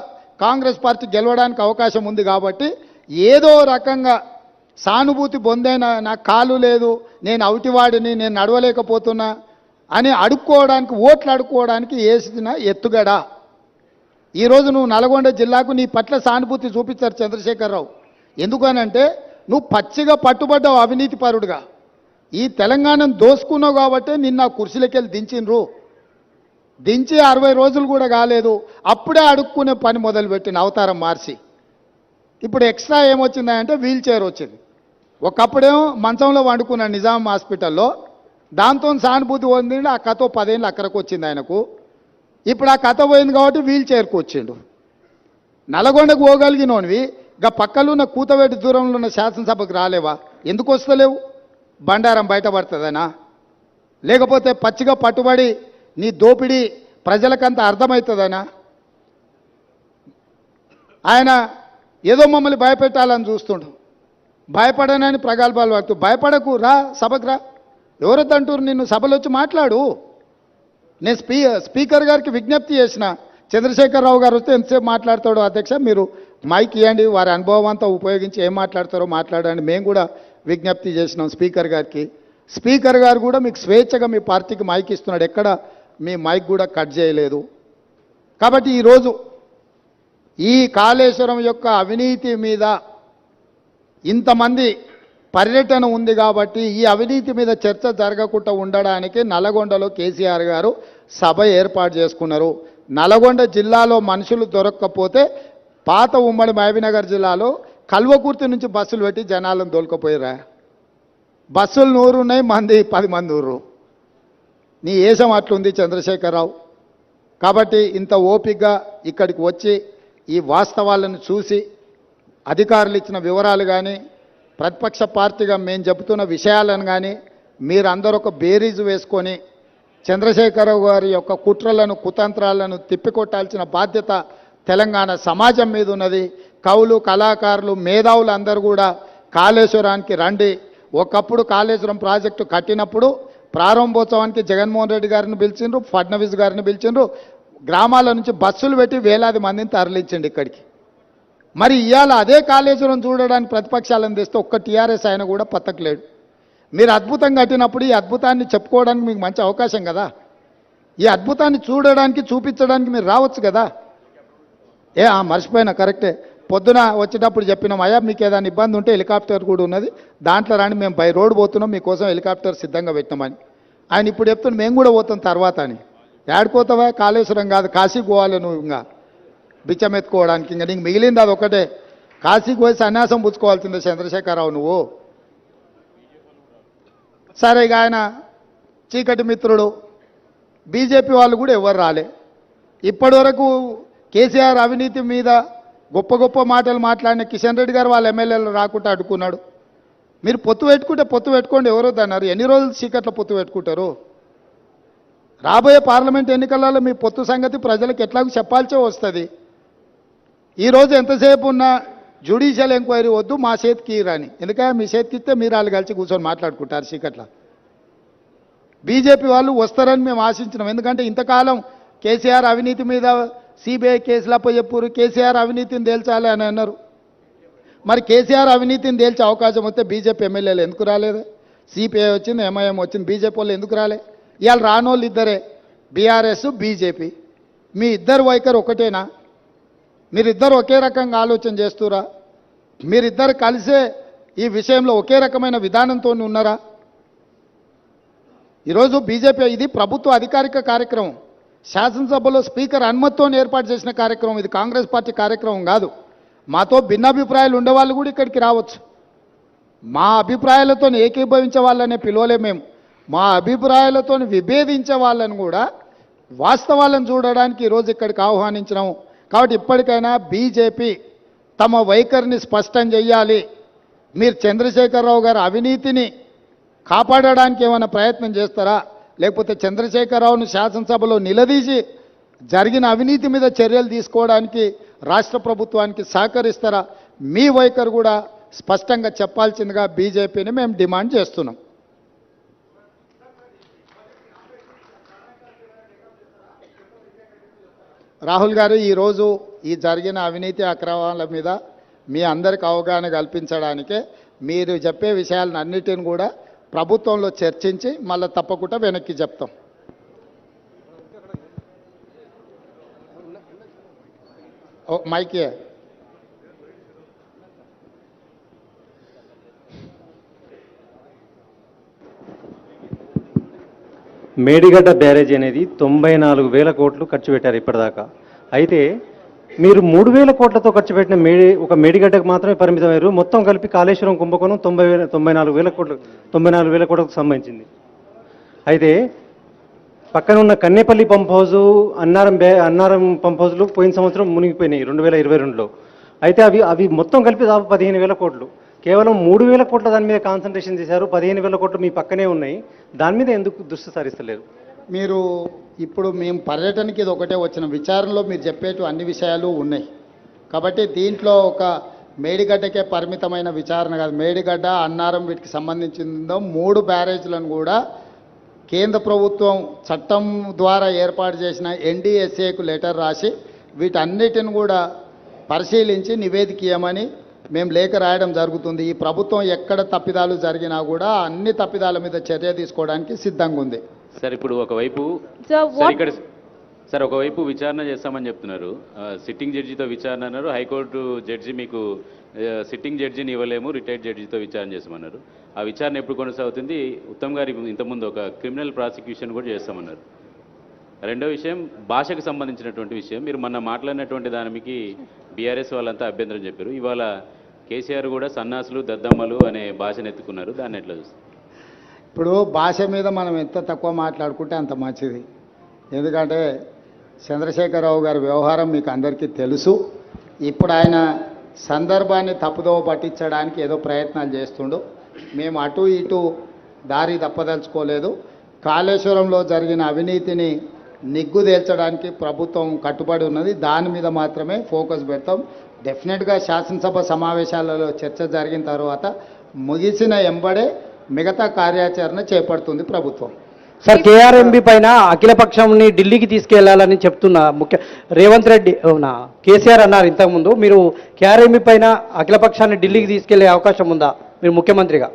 కాంగ్రెస్ పార్టీ గెలవడానికి అవకాశం ఉంది కాబట్టి ఏదో రకంగా సానుభూతి పొందైన నాకు కాలు లేదు, నేను అవిటివాడిని, నేను నడవలేకపోతున్నా అని అడుక్కోవడానికి, ఓట్లు అడుక్కోవడానికి వేసిన ఎత్తుగడ. ఈరోజు నువ్వు నల్గొండ జిల్లాకు నీ పట్ల సానుభూతి చూపించారు చంద్రశేఖరరావు. ఎందుకనంటే నువ్వు పచ్చిగా పట్టుబడ్డావు అవినీతి పరుడుగా. ఈ తెలంగాణను దోసుకున్నావు కాబట్టి నిన్న కుర్చీలకెళ్ళి దించిండ్రు. దించి 60 రోజులు కూడా కాలేదు, అప్పుడే అడుక్కునే పని మొదలుపెట్టిన అవతారం మార్చి. ఇప్పుడు ఎక్స్ట్రా ఏమొచ్చిందంటే వీల్ చైర్ వచ్చింది. ఒకప్పుడేమో మంచంలో వండుకున్నాడు నిజాం హాస్పిటల్లో, దాంతో సానుభూతి పొందిండు. ఆ కథ 10 ఏళ్ళు అక్కడికి వచ్చింది ఆయనకు. ఇప్పుడు ఆ కథ పోయింది కాబట్టి వీల్ చైర్కి వచ్చిండు. నల్గొండకు పోగలిగినోనివి గా పక్కలో ఉన్న కూతవేటి దూరంలో ఉన్న శాసనసభకు రాలేవా? ఎందుకు వస్తలేవు? బండారం బయటపడుతుందనా? లేకపోతే పచ్చిగా పట్టుబడి నీ దోపిడీ ప్రజలకంతా అర్థమవుతుందనా? ఆయన ఏదో మమ్మల్ని భయపెట్టాలని చూస్తుండు. భయపడనని ప్రగల్భాలు వాడుతూ, భయపడకు, రా సభకు రా. ఎవరొద్దంటారు నిన్ను? సభలో వచ్చి మాట్లాడు. నేను స్పీకర్ గారికి విజ్ఞప్తి చేసిన, చంద్రశేఖరరావు గారు వస్తే ఎంతసేపు మాట్లాడతాడో అధ్యక్ష, మీరు మైక్ ఇవ్వండి, వారి అనుభవం అంతా ఉపయోగించి ఏం మాట్లాడతారో మాట్లాడండి. మేము కూడా విజ్ఞప్తి చేసినాం స్పీకర్ గారికి. స్పీకర్ గారు కూడా మీకు స్వేచ్ఛగా మీ పార్టీకి మైక్ ఇస్తున్నాడు, ఎక్కడ మీ మైక్ కూడా కట్ చేయలేదు. కాబట్టి ఈరోజు ఈ కాళేశ్వరం యొక్క అవినీతి మీద ఇంతమంది పర్యటన ఉంది కాబట్టి ఈ అవినీతి మీద చర్చ జరగకుండా ఉండడానికి నల్గొండలో కేసీఆర్ గారు సభ ఏర్పాటు చేసుకున్నారు. నల్గొండ జిల్లాలో మనుషులు దొరక్కపోతే పాత ఉమ్మడి మహబూబ్నగర్ జిల్లాలో కల్వకుర్తి నుంచి బస్సులు పెట్టి జనాలను దొలకపోయారా? బస్సులు 100 ఉన్నాయి, మంది 10 మంది ఊరు. నీ ఏషం అట్లుంది చంద్రశేఖరరావు. కాబట్టి ఇంత ఓపికగా ఇక్కడికి వచ్చి ఈ వాస్తవాలను చూసి అధికారులు ఇచ్చిన వివరాలు కానీ, ప్రతిపక్ష పార్టీగా మేము చెబుతున్న విషయాలను కానీ మీరందరూ ఒక బేరీజు వేసుకొని చంద్రశేఖరరావు గారి యొక్క కుట్రలను, కుతంత్రాలను తిప్పికొట్టాల్సిన బాధ్యత తెలంగాణ సమాజం మీద ఉన్నది. కవులు, కళాకారులు, మేధావులు అందరూ కూడా కాళేశ్వరానికి రండి. ఒకప్పుడు కాళేశ్వరం ప్రాజెక్టు కట్టినప్పుడు ప్రారంభోత్సవానికి జగన్మోహన్ రెడ్డి గారిని పిలిచిండ్రు, ఫడ్నవీస్ గారిని పిలిచిండ్రు. గ్రామాల నుంచి బస్సులు పెట్టి వేలాది మందిని తరలించండి ఇక్కడికి. మరి ఇవాళ అదే కాళేశ్వరం చూడడానికి ప్రతిపక్షాలను తెస్తే ఒక్క టీఆర్ఎస్ ఆయన కూడా పత్తకలేడు. మీరు అద్భుతం కట్టినప్పుడు ఈ అద్భుతాన్ని చెప్పుకోవడానికి మీకు మంచి అవకాశం కదా. ఈ అద్భుతాన్ని చూడడానికి, చూపించడానికి మీరు రావచ్చు కదా. మర్చిపోయినా, కరెక్టే. పొద్దున వచ్చేటప్పుడు చెప్పినాం, అయ్యా మీకు ఏదైనా ఇబ్బంది ఉంటే హెలికాప్టర్ కూడా ఉన్నది, దాంట్లో రాని, మేము బై రోడ్ పోతున్నాం, మీకోసం హెలికాప్టర్ సిద్ధంగా పెట్టినామని. ఆయన ఇప్పుడు చెప్తున్నాం మేము కూడా పోతాం తర్వాత అని. ఏడుకోతావా? కాళేశ్వరం కాదు, కాశీకి పోవాలి నువ్వు. ఇంకా బిచ్చం ఎత్తుకోవడానికి ఇంకా నీకు మిగిలింది అది ఒకటే. కాశీకి పోయి సన్యాసం పుచ్చుకోవాల్సిందే చంద్రశేఖరరావు నువ్వు. సరే, ఇక ఆయన చీకటి మిత్రుడు. బీజేపీ వాళ్ళు కూడా ఎవరు రాలే ఇప్పటి వరకు. కేసీఆర్ అవినీతి మీద గొప్ప గొప్ప మాటలు మాట్లాడిన కిషన్ రెడ్డి గారు వాళ్ళ ఎమ్మెల్యేలు రాకుండా అడ్డుకున్నాడు. మీరు పొత్తు పెట్టుకుంటే పొత్తు పెట్టుకోండి, ఎవరో అన్నారు. ఎన్ని రోజులు చీకట్లో పొత్తు పెట్టుకుంటారు? రాబోయే పార్లమెంట్ ఎన్నికలలో మీ పొత్తు సంగతి ప్రజలకు ఎట్లాగో చెప్పాల్సే వస్తుంది. ఈరోజు ఎంతసేపు ఉన్నా జ్యుడిషియల్ ఎంక్వైరీ వద్దు, మా చేతికి రాని. ఎందుకంటే మీ చేతికి ఇస్తే మీరు వాళ్ళు కలిసి కూర్చొని మాట్లాడుకుంటారు చీకట్ల. బీజేపీ వాళ్ళు వస్తారని మేము ఆశించినాం. ఎందుకంటే ఇంతకాలం కేసీఆర్ అవినీతి మీద సిబిఐ కేసులు అప్పచెప్పారు, కేసీఆర్ అవినీతిని తేల్చాలి అని అన్నారు. మరి కేసీఆర్ అవినీతిని తేల్చే అవకాశం వస్తే బీజేపీ ఎమ్మెల్యేలు ఎందుకు రాలేదు? సిపిఐ వచ్చింది, ఎంఐఎం వచ్చింది, బీజేపీ వాళ్ళు ఎందుకు రాలే? ఇవాళ రానోళ్ళు ఇద్దరే, బీఆర్ఎస్, బీజేపీ. మీ ఇద్దరు వైఖరి ఒకటేనా? మీరిద్దరు ఒకే రకంగా ఆలోచన చేస్తురా? మీరిద్దరు కలిసే ఈ విషయంలో ఒకే రకమైన విధానంతో ఉన్నారా? ఈరోజు బీజేపీ ఇది ప్రభుత్వ అధికారిక కార్యక్రమం, శాసనసభలో స్పీకర్ అనుమతితో ఏర్పాటు చేసిన కార్యక్రమం. ఇది కాంగ్రెస్ పార్టీ కార్యక్రమం కాదు. మాతో భిన్నాభిప్రాయాలు ఉండేవాళ్ళు కూడా ఇక్కడికి రావచ్చు. మా అభిప్రాయాలతో ఏకీభవించే వాళ్ళనే పిలవలే మేము. మా అభిప్రాయాలతో విభేదించే వాళ్ళని కూడా వాస్తవాలను చూడడానికి ఈరోజు ఇక్కడికి ఆహ్వానించినాము. కాబట్టి ఇప్పటికైనా బీజేపీ తమ వైఖరిని స్పష్టం చేయాలి. మీరు చంద్రశేఖరరావు గారి అవినీతిని కాపాడడానికి ఏమైనా ప్రయత్నం చేస్తారా? లేకపోతే చంద్రశేఖరరావును శాసనసభలో నిలదీసి జరిగిన అవినీతి మీద చర్యలు తీసుకోవడానికి రాష్ట్ర ప్రభుత్వానికి సహకరిస్తారా? మీ వైఖరి కూడా స్పష్టంగా చెప్పాల్సిందిగా బీజేపీని మేము డిమాండ్ చేస్తున్నాం. రాహుల్ గారు, ఈరోజు ఈ జరిగిన అవినీతి అక్రమాల మీద మీ అందరికి అవగాహన కల్పించడానికే మీరు చెప్పే విషయాలను అన్నిటిని కూడా ప్రభుత్వంలో చర్చించి మళ్ళీ తప్పకుండా వెనక్కి చెప్తాం. మైకే మేడిగడ్డ బ్యారేజ్ అనేది 94,000 కోట్లు ఖర్చు పెట్టారు ఇప్పటిదాకా. అయితే మీరు 3,000 కోట్లతో ఖర్చు పెట్టిన మేడిగడ్డకు మాత్రమే పరిమితమయ్యారు. మొత్తం కలిపి కాళేశ్వరం కుంభకోణం 94,000 కోట్లకు సంబంధించింది. అయితే పక్కన ఉన్న Kannepalli pump house, Annaram pump హౌస్లు పోయిన సంవత్సరం మునిగిపోయినాయి 2022లో. అయితే అవి మొత్తం కలిపి దాదాపు 15,000 కోట్లు. కేవలం 3,000 కోట్ల దాని మీద కాన్సన్ట్రేషన్ చేశారు. 15,000 కోట్లు మీ పక్కనే ఉన్నాయి. దాని మీద ఎందుకు దృష్టి సారిస్తలేరు? మీరు ఇప్పుడు మేము పర్యటనకి ఇది ఒకటే వచ్చిన విచారణలో మీరు చెప్పేటు అన్ని విషయాలు ఉన్నాయి కాబట్టి దీంట్లో ఒక మేడిగడ్డకే పరిమితమైన విచారణ కాదు. మేడిగడ్డ, అన్నారం వీటికి సంబంధించిందో 3 బ్యారేజ్లను కూడా కేంద్ర ప్రభుత్వం చట్టం ద్వారా ఏర్పాటు చేసిన NDSAకు లెటర్ రాసి వీటన్నిటిని కూడా పరిశీలించి నివేదిక ఇవ్వమని మేము లేఖ రాయడం జరుగుతుంది. ఈ ప్రభుత్వం ఎక్కడ తప్పిదాలు జరిగినా కూడా అన్ని తప్పిదాల మీద చర్య తీసుకోవడానికి సిద్ధంగా ఉంది. సార్, ఇప్పుడు ఒకవైపు ఒకవైపు విచారణ చేస్తామని చెప్తున్నారు. సిట్టింగ్ జడ్జితో విచారణ అన్నారు. హైకోర్టు జడ్జి మీకు సిట్టింగ్ జడ్జిని ఇవ్వలేము, రిటైర్డ్ జడ్జితో విచారణ చేస్తామన్నారు. ఆ విచారణ ఎప్పుడు కొనసాగుతుంది? ఉత్తమ్ గారి ఇంతకుముందు ఒక క్రిమినల్ ప్రాసిక్యూషన్ కూడా చేస్తామన్నారు. రెండో విషయం, భాషకు సంబంధించినటువంటి విషయం. మీరు మొన్న మాట్లాడినటువంటి దానికి బీఆర్ఎస్ వాళ్ళంతా అభ్యంతరం చెప్పారు. ఇవాళ కేసీఆర్ కూడా సన్నాసులు, దద్దమ్మలు అనే భాషను ఎత్తుకున్నారు. దాన్ని ఎట్లా చూస్తారు? ఇప్పుడు భాష మీద మనం ఎంత తక్కువ మాట్లాడుకుంటే అంత మంచిది. ఎందుకంటే చంద్రశేఖరరావు గారి వ్యవహారం మీకు అందరికీ తెలుసు. ఇప్పుడు ఆయన సందర్భాన్ని తప్పుదోవ పట్టించడానికి ఏదో ప్రయత్నాలు చేస్తుండు. మేము అటు ఇటు దారి తప్పదలుచుకోలేదు. కాళేశ్వరంలో జరిగిన అవినీతిని నిగ్గుదేల్చడానికి ప్రభుత్వం కట్టుబడి ఉన్నది. దాని మీద మాత్రమే ఫోకస్ పెడతాం. డెఫినెట్గా శాసనసభ సమావేశాలలో చర్చ జరిగిన తర్వాత ముగిసిన ఎంబడే మిగతా కార్యాచరణ చేపడుతుంది ప్రభుత్వం. సార్, కేఆర్ఎంబి పైన అఖిలపక్షంని ఢిల్లీకి తీసుకెళ్లాలని చెప్తున్న రేవంత్ రెడ్డి కేసీఆర్ అన్నారు ఇంతకుముందు. మీరు కేఆర్ఎంబి పైన అఖిలపక్షాన్ని ఢిల్లీకి తీసుకెళ్లే అవకాశం ఉందా మీరు ముఖ్యమంత్రిగా?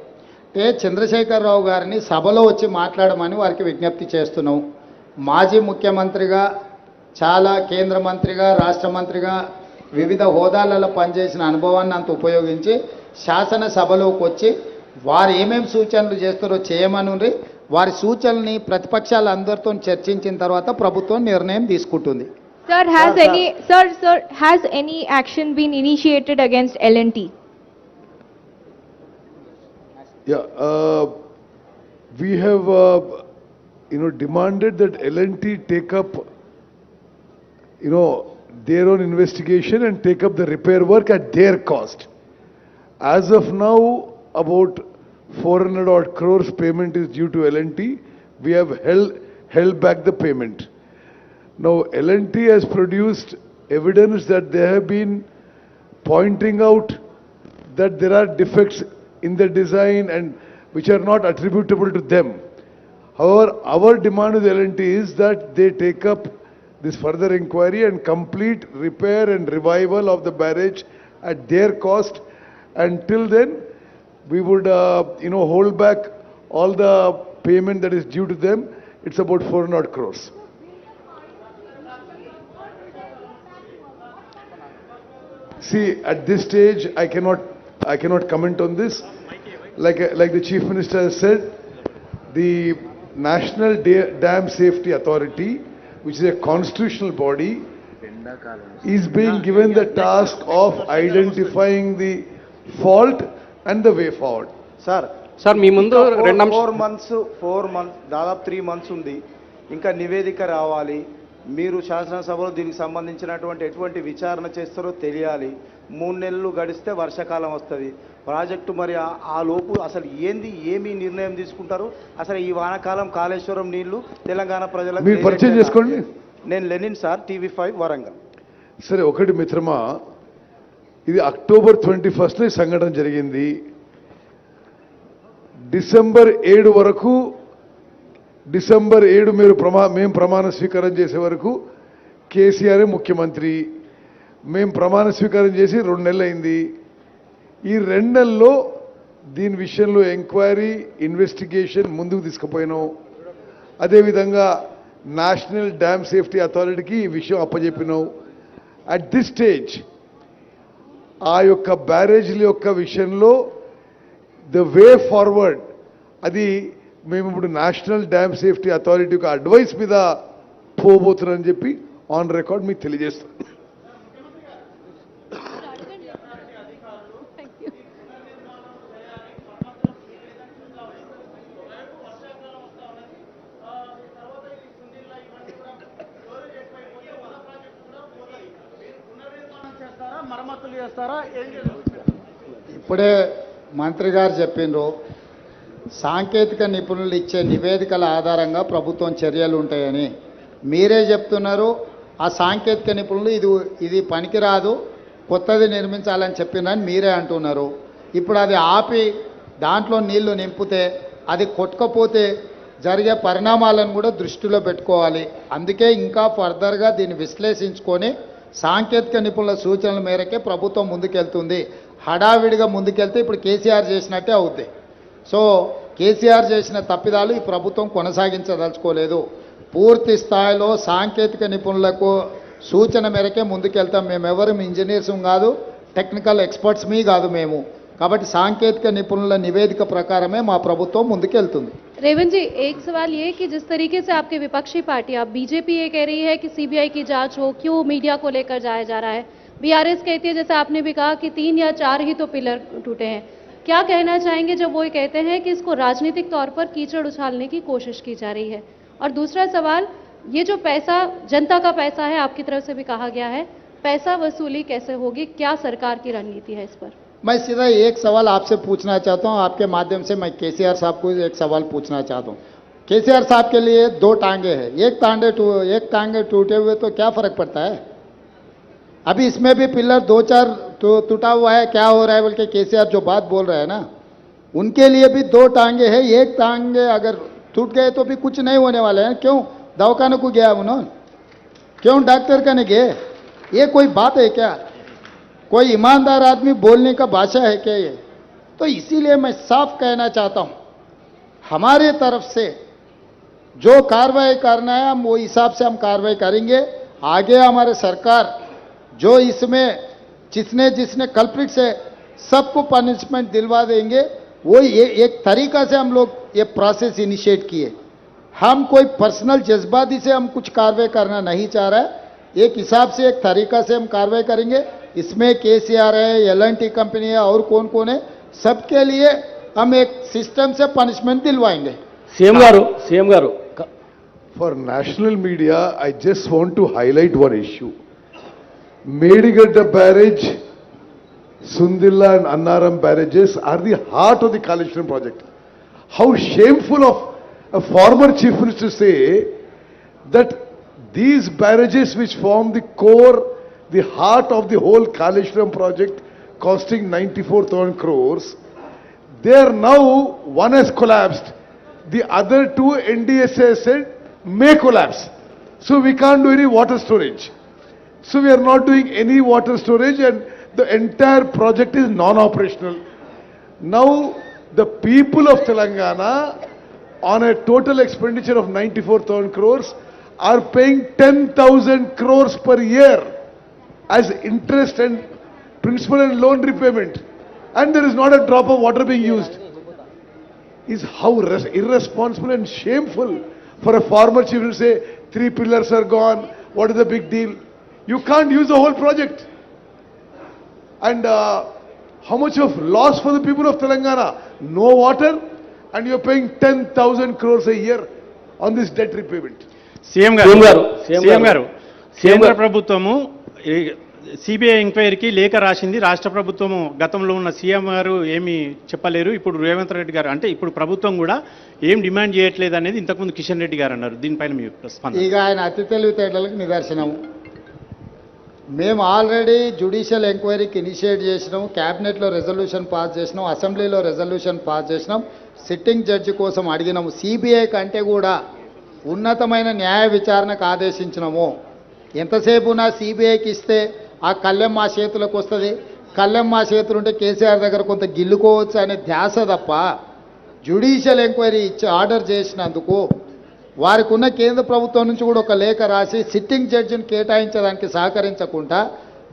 చంద్రశేఖరరావు గారిని సభలో వచ్చి మాట్లాడమని వారికి విజ్ఞప్తి చేస్తున్నాం. మాజీ ముఖ్యమంత్రిగా, చాలా కేంద్ర మంత్రిగా, రాష్ట్ర మంత్రిగా వివిధ హోదాలలో పనిచేసిన అనుభవాన్ని అంత ఉపయోగించి శాసనసభలోకి వచ్చి వారు ఏమేమి సూచనలు చేస్తారో చేయమని వారి సూచనల్ని ప్రతిపక్షాలు అందరితో చర్చించిన తర్వాత ప్రభుత్వం నిర్ణయం తీసుకుంటుంది. Sir, has any action been initiated against L&T? Yeah, we have demanded that L&T take up their own investigation and take up the repair work at their cost. As of now, about 400 odd crores payment is due to L&T. We have held back the payment. Now L&T has produced evidence that they have been pointing out that there are defects in the design and which are not attributable to them. However, our demand with L&T is that they take up this further inquiry and complete repair and revival of the barrage at their cost. Until then, we would hold back all the payment that is due to them. It's about 400 crores. See, at this stage, I cannot comment on this. Like the Chief Minister has said, the National Dam Safety Authority, which is a constitutional body, is being given the task of identifying the fault and the way forward. Sir మీ ముందు 4 months దాదాపు 3 months ఉంది. ఇంకా నివేదిక రావాలి. మీరు శాసనసభలో దీనికి సంబంధించినటువంటి ఎటువంటి విచారణ చేస్తారో తెలియాలి. 3 నెలలు గడిస్తే వర్షాకాలం వస్తుంది. ప్రాజెక్టు మరి ఆ లోపు అసలు ఏమి నిర్ణయం తీసుకుంటారు? అసలు ఈ వానాకాలం కాళేశ్వరం నీళ్లు తెలంగాణ ప్రజలకు మీరు పరిచయం చేసుకోండి. నేను లెనిన్ సార్, TV5 వరంగల్. సరే, ఒకటి మిత్రమా, ఇది October 21st ఈ సంఘటన జరిగింది. December 7 వరకు, December 7 మేము ప్రమాణ స్వీకారం చేసే వరకు కేసీఆర్ ముఖ్యమంత్రి, మేము ప్రమాణ స్వీకారం చేసి 2 నెలలు అయింది. ఈ 2 నెలల్లో దీని విషయంలో ఎంక్వైరీ ఇన్వెస్టిగేషన్ ముందుకు తీసుకుపోయినాం. అదేవిధంగా నేషనల్ డ్యామ్ సేఫ్టీ అథారిటీకి ఈ విషయం అప్పచెప్పినాం. అట్ దిస్ స్టేజ్ ఆ యొక్క బ్యారేజీల యొక్క విషయంలో ద వే ఫార్వర్డ్ అది మేము ఇప్పుడు నేషనల్ డ్యామ్ సేఫ్టీ అథారిటీ యొక్క అడ్వైస్ మీద పోబోతున్నారని చెప్పి ఆన్ రికార్డ్ మీకు తెలియజేస్తాం. మరమ్మతులు చేస్తారా? ఇప్పుడే మంత్రి గారు చెప్పిండ్రు, సాంకేతిక నిపుణులు ఇచ్చే నివేదికల ఆధారంగా ప్రభుత్వం చర్యలు ఉంటాయని. మీరే చెప్తున్నారు ఆ సాంకేతిక నిపుణులు ఇది పనికిరాదు, కొత్తది నిర్మించాలని చెప్పినని మీరే అంటున్నారు. ఇప్పుడు అది ఆపి దాంట్లో నీళ్లు నింపితే అది కొట్టుకపోతే జరిగే పరిణామాలను కూడా దృష్టిలో పెట్టుకోవాలి. అందుకే ఇంకా ఫర్దర్గా దీన్ని విశ్లేషించుకొని సాంకేతిక నిపుణుల సూచనల మేరకే ప్రభుత్వం ముందుకెళ్తుంది. హడావిడిగా ముందుకెళ్తే ఇప్పుడు కేసీఆర్ చేసినట్టే అవుద్ది. సో కేసీఆర్ చేసిన తప్పిదాలు ఈ ప్రభుత్వం కొనసాగించదలుచుకోలేదు. పూర్తి స్థాయిలో సాంకేతిక నిపుణులకు సూచన మేరకే ముందుకెళ్తాం. మేము ఎవరు ఇంజనీర్స్ కాదు, టెక్నికల్ ఎక్స్పర్ట్స్ కాదు మేము. కాబట్టి సాంకేతిక నిపుణుల నివేదిక ప్రకారమే మా ప్రభుత్వం ముందుకెళ్తుంది. रेवंत जी, एक सवाल ये कि जिस तरीके से आपके विपक्षी पार्टी, आप बीजेपी ये कह रही है कि सीबीआई की जांच हो, क्यों मीडिया को लेकर जाया जा रहा है? बीआरएस कहती है, जैसे आपने भी कहा, कि 3 या 4 ही तो पिलर टूटे हैं. क्या कहना चाहेंगे जब वो कहते हैं कि इसको राजनीतिक तौर पर कीचड़ उछालने की कोशिश की जा रही है? और दूसरा सवाल, ये जो पैसा जनता का पैसा है, आपकी तरफ से भी कहा गया है, पैसा वसूली कैसे होगी? क्या सरकार की रणनीति है इस पर? मैं सीधा एक सवाल आपसे पूछना चाहता हूं, आपके माध्यम से मैं केसीआर साहब को एक सवाल पूछना चाहता हूं. केसीआर साहब के लिए 2 टांगे हैं, एक टांगे टूटे हुए तो क्या फर्क पड़ता है? अभी इसमें भी पिलर 2-4 टूटा हुआ है, क्या हो रहा है बोल के केसीआर जो बात बोल रहे हैं ना, उनके लिए भी 2 टांगे हैं. एक टांगे अगर टूट गए तो भी कुछ नहीं होने वाले हैं. क्यों दवाखाने को गया उन्होंने? क्यों डॉक्टर का नहीं गए? ये कोई बात है क्या? कोई ईमानदार आदमी बोलने का भाषा है क्या ये? तो इसीलिए मैं साफ कहना चाहता हूं, हमारे तरफ से जो कार्रवाई करना है हम वो हिसाब से हम कार्रवाई करेंगे. आगे हमारे सरकार जो इसमें जिसने कल्प्रिट से सबको पनिशमेंट दिलवा देंगे. वो ये एक तरीका से हम लोग ये प्रोसेस इनिशिएट किए. हम कोई पर्सनल जज्बाती से हम कुछ कार्रवाई करना नहीं चाह रहा है. एक हिसाब से एक तरीका से हम कार्रवाई करेंगे. इसमें केसीआर है, एल&टी कंपनी है और कौन कौन है, सबके लिए हम एक सिस्टम से पनिशमेंट दिलवाएंगे. CM garu For national media, I just want to highlight one issue. Medigadda barrage, Sundilla and Annaram barrages are the heart of the Kaleshwaram project. How shameful of a former chief minister to say that these barrages which form the core, the heart of the whole Kaleshwaram project costing 94,000 crores, they are now, one has collapsed, the other 2 NDSA said may collapse. So we can't do any water storage. So we are not doing any water storage and the entire project is non-operational. Now the people of Telangana on a total expenditure of 94,000 crores are paying 10,000 crores per year as interest and principal and loan repayment, and there is not a drop of water being used. Is how irresponsible and shameful for a former chief to say 3 pillars are gone, what is the big deal? You can't use the whole project. And how much of loss for the people of Telangana? No water, and you're paying 10,000 crores a year on this debt repayment. CM గారు కేంద్ర ప్రభుత్వము CBI ఎంక్వైరీకి లేఖ రాసింది. రాష్ట్ర ప్రభుత్వము గతంలో ఉన్న సీఎం గారు ఏమీ చెప్పలేరు. ఇప్పుడు రేవంత్ రెడ్డి గారు అంటే ఇప్పుడు ప్రభుత్వం కూడా ఏం డిమాండ్ చేయట్లేదు అనేది ఇంతకుముందు కిషన్ రెడ్డి గారు అన్నారు. దీనిపైన మీ స్పందన? ఇక ఆయన అతి తెలివితేటలకు నిదర్శనం. మేము ఆల్రెడీ జ్యుడిషియల్ ఎంక్వైరీకి ఇనిషియేట్ చేసినాం, క్యాబినెట్లో రెజల్యూషన్ పాస్ చేసినాం, అసెంబ్లీలో రెజల్యూషన్ పాస్ చేసినాం, సిట్టింగ్ జడ్జి కోసం అడిగినాము, సిబిఐ కంటే కూడా ఉన్నతమైన న్యాయ విచారణకు ఆదేశించినాము. ఎంతసేపు నా సిబిఐకి ఇస్తే ఆ కళ్ళెం మా చేతులకు వస్తుంది, కళ్ళెం మా చేతులు ఉంటే కేసీఆర్ దగ్గర కొంత గిల్లుకోవచ్చు అనే ధ్యాస తప్ప జ్యుడిషియల్ ఎంక్వైరీ ఇచ్చి ఆర్డర్ చేసినందుకు వారికి ఉన్న కేంద్ర ప్రభుత్వం నుంచి కూడా ఒక లేఖ రాసి సిట్టింగ్ జడ్జిని కేటాయించడానికి సహకరించకుండా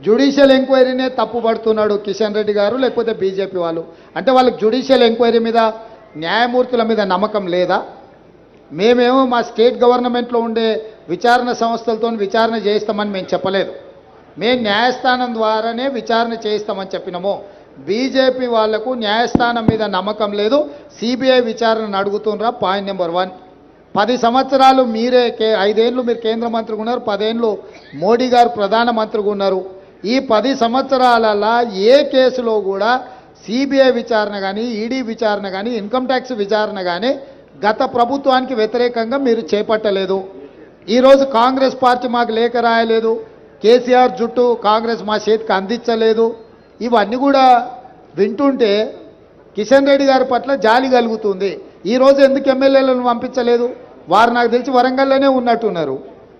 జ్యుడిషియల్ ఎంక్వైరీనే తప్పుపడుతున్నాడు కిషన్ రెడ్డి గారు, లేకపోతే బీజేపీ వాళ్ళు. అంటే వాళ్ళకి జ్యుడిషియల్ ఎంక్వైరీ మీద న్యాయమూర్తుల మీద నమ్మకం లేదా? మేమేమో మా స్టేట్ గవర్నమెంట్లో ఉండే విచారణ సంస్థలతో విచారణ చేయిస్తామని మేము చెప్పలేదు. మేము న్యాయస్థానం ద్వారానే విచారణ చేయిస్తామని చెప్పినాము. బీజేపీ వాళ్లకు న్యాయస్థానం మీద నమ్మకం లేదు, సిబిఐ విచారణను అడుగుతుండ్రా. Point number 1. 10 సంవత్సరాలు మీరే 5 ఏళ్ళు మీరు కేంద్ర మంత్రిగా ఉన్నారు, 10 ఏళ్ళు మోడీ గారు ప్రధానమంత్రిగా ఉన్నారు. ఈ 10 సంవత్సరాలలో ఏ కేసులో కూడా సిబిఐ విచారణ కానీ, ఈడీ విచారణ కానీ, ఇన్కమ్ ట్యాక్స్ విచారణ కానీ గత ప్రభుత్వానికి వ్యతిరేకంగా మీరు చేపట్టలేదు. ఈరోజు కాంగ్రెస్ పార్టీ మాకు లేఖ రాయలేదు, కేసీఆర్ జుట్టు కాంగ్రెస్ మా చేతికి అందించలేదు. ఇవన్నీ కూడా వింటుంటే కిషన్ రెడ్డి గారి పట్ల జాలి కలుగుతుంది. ఈరోజు ఎందుకు ఎమ్మెల్యేలను పంపించలేదు? వారు నాకు తెలిసి వరంగల్లోనే ఉన్నట్టున్నారు.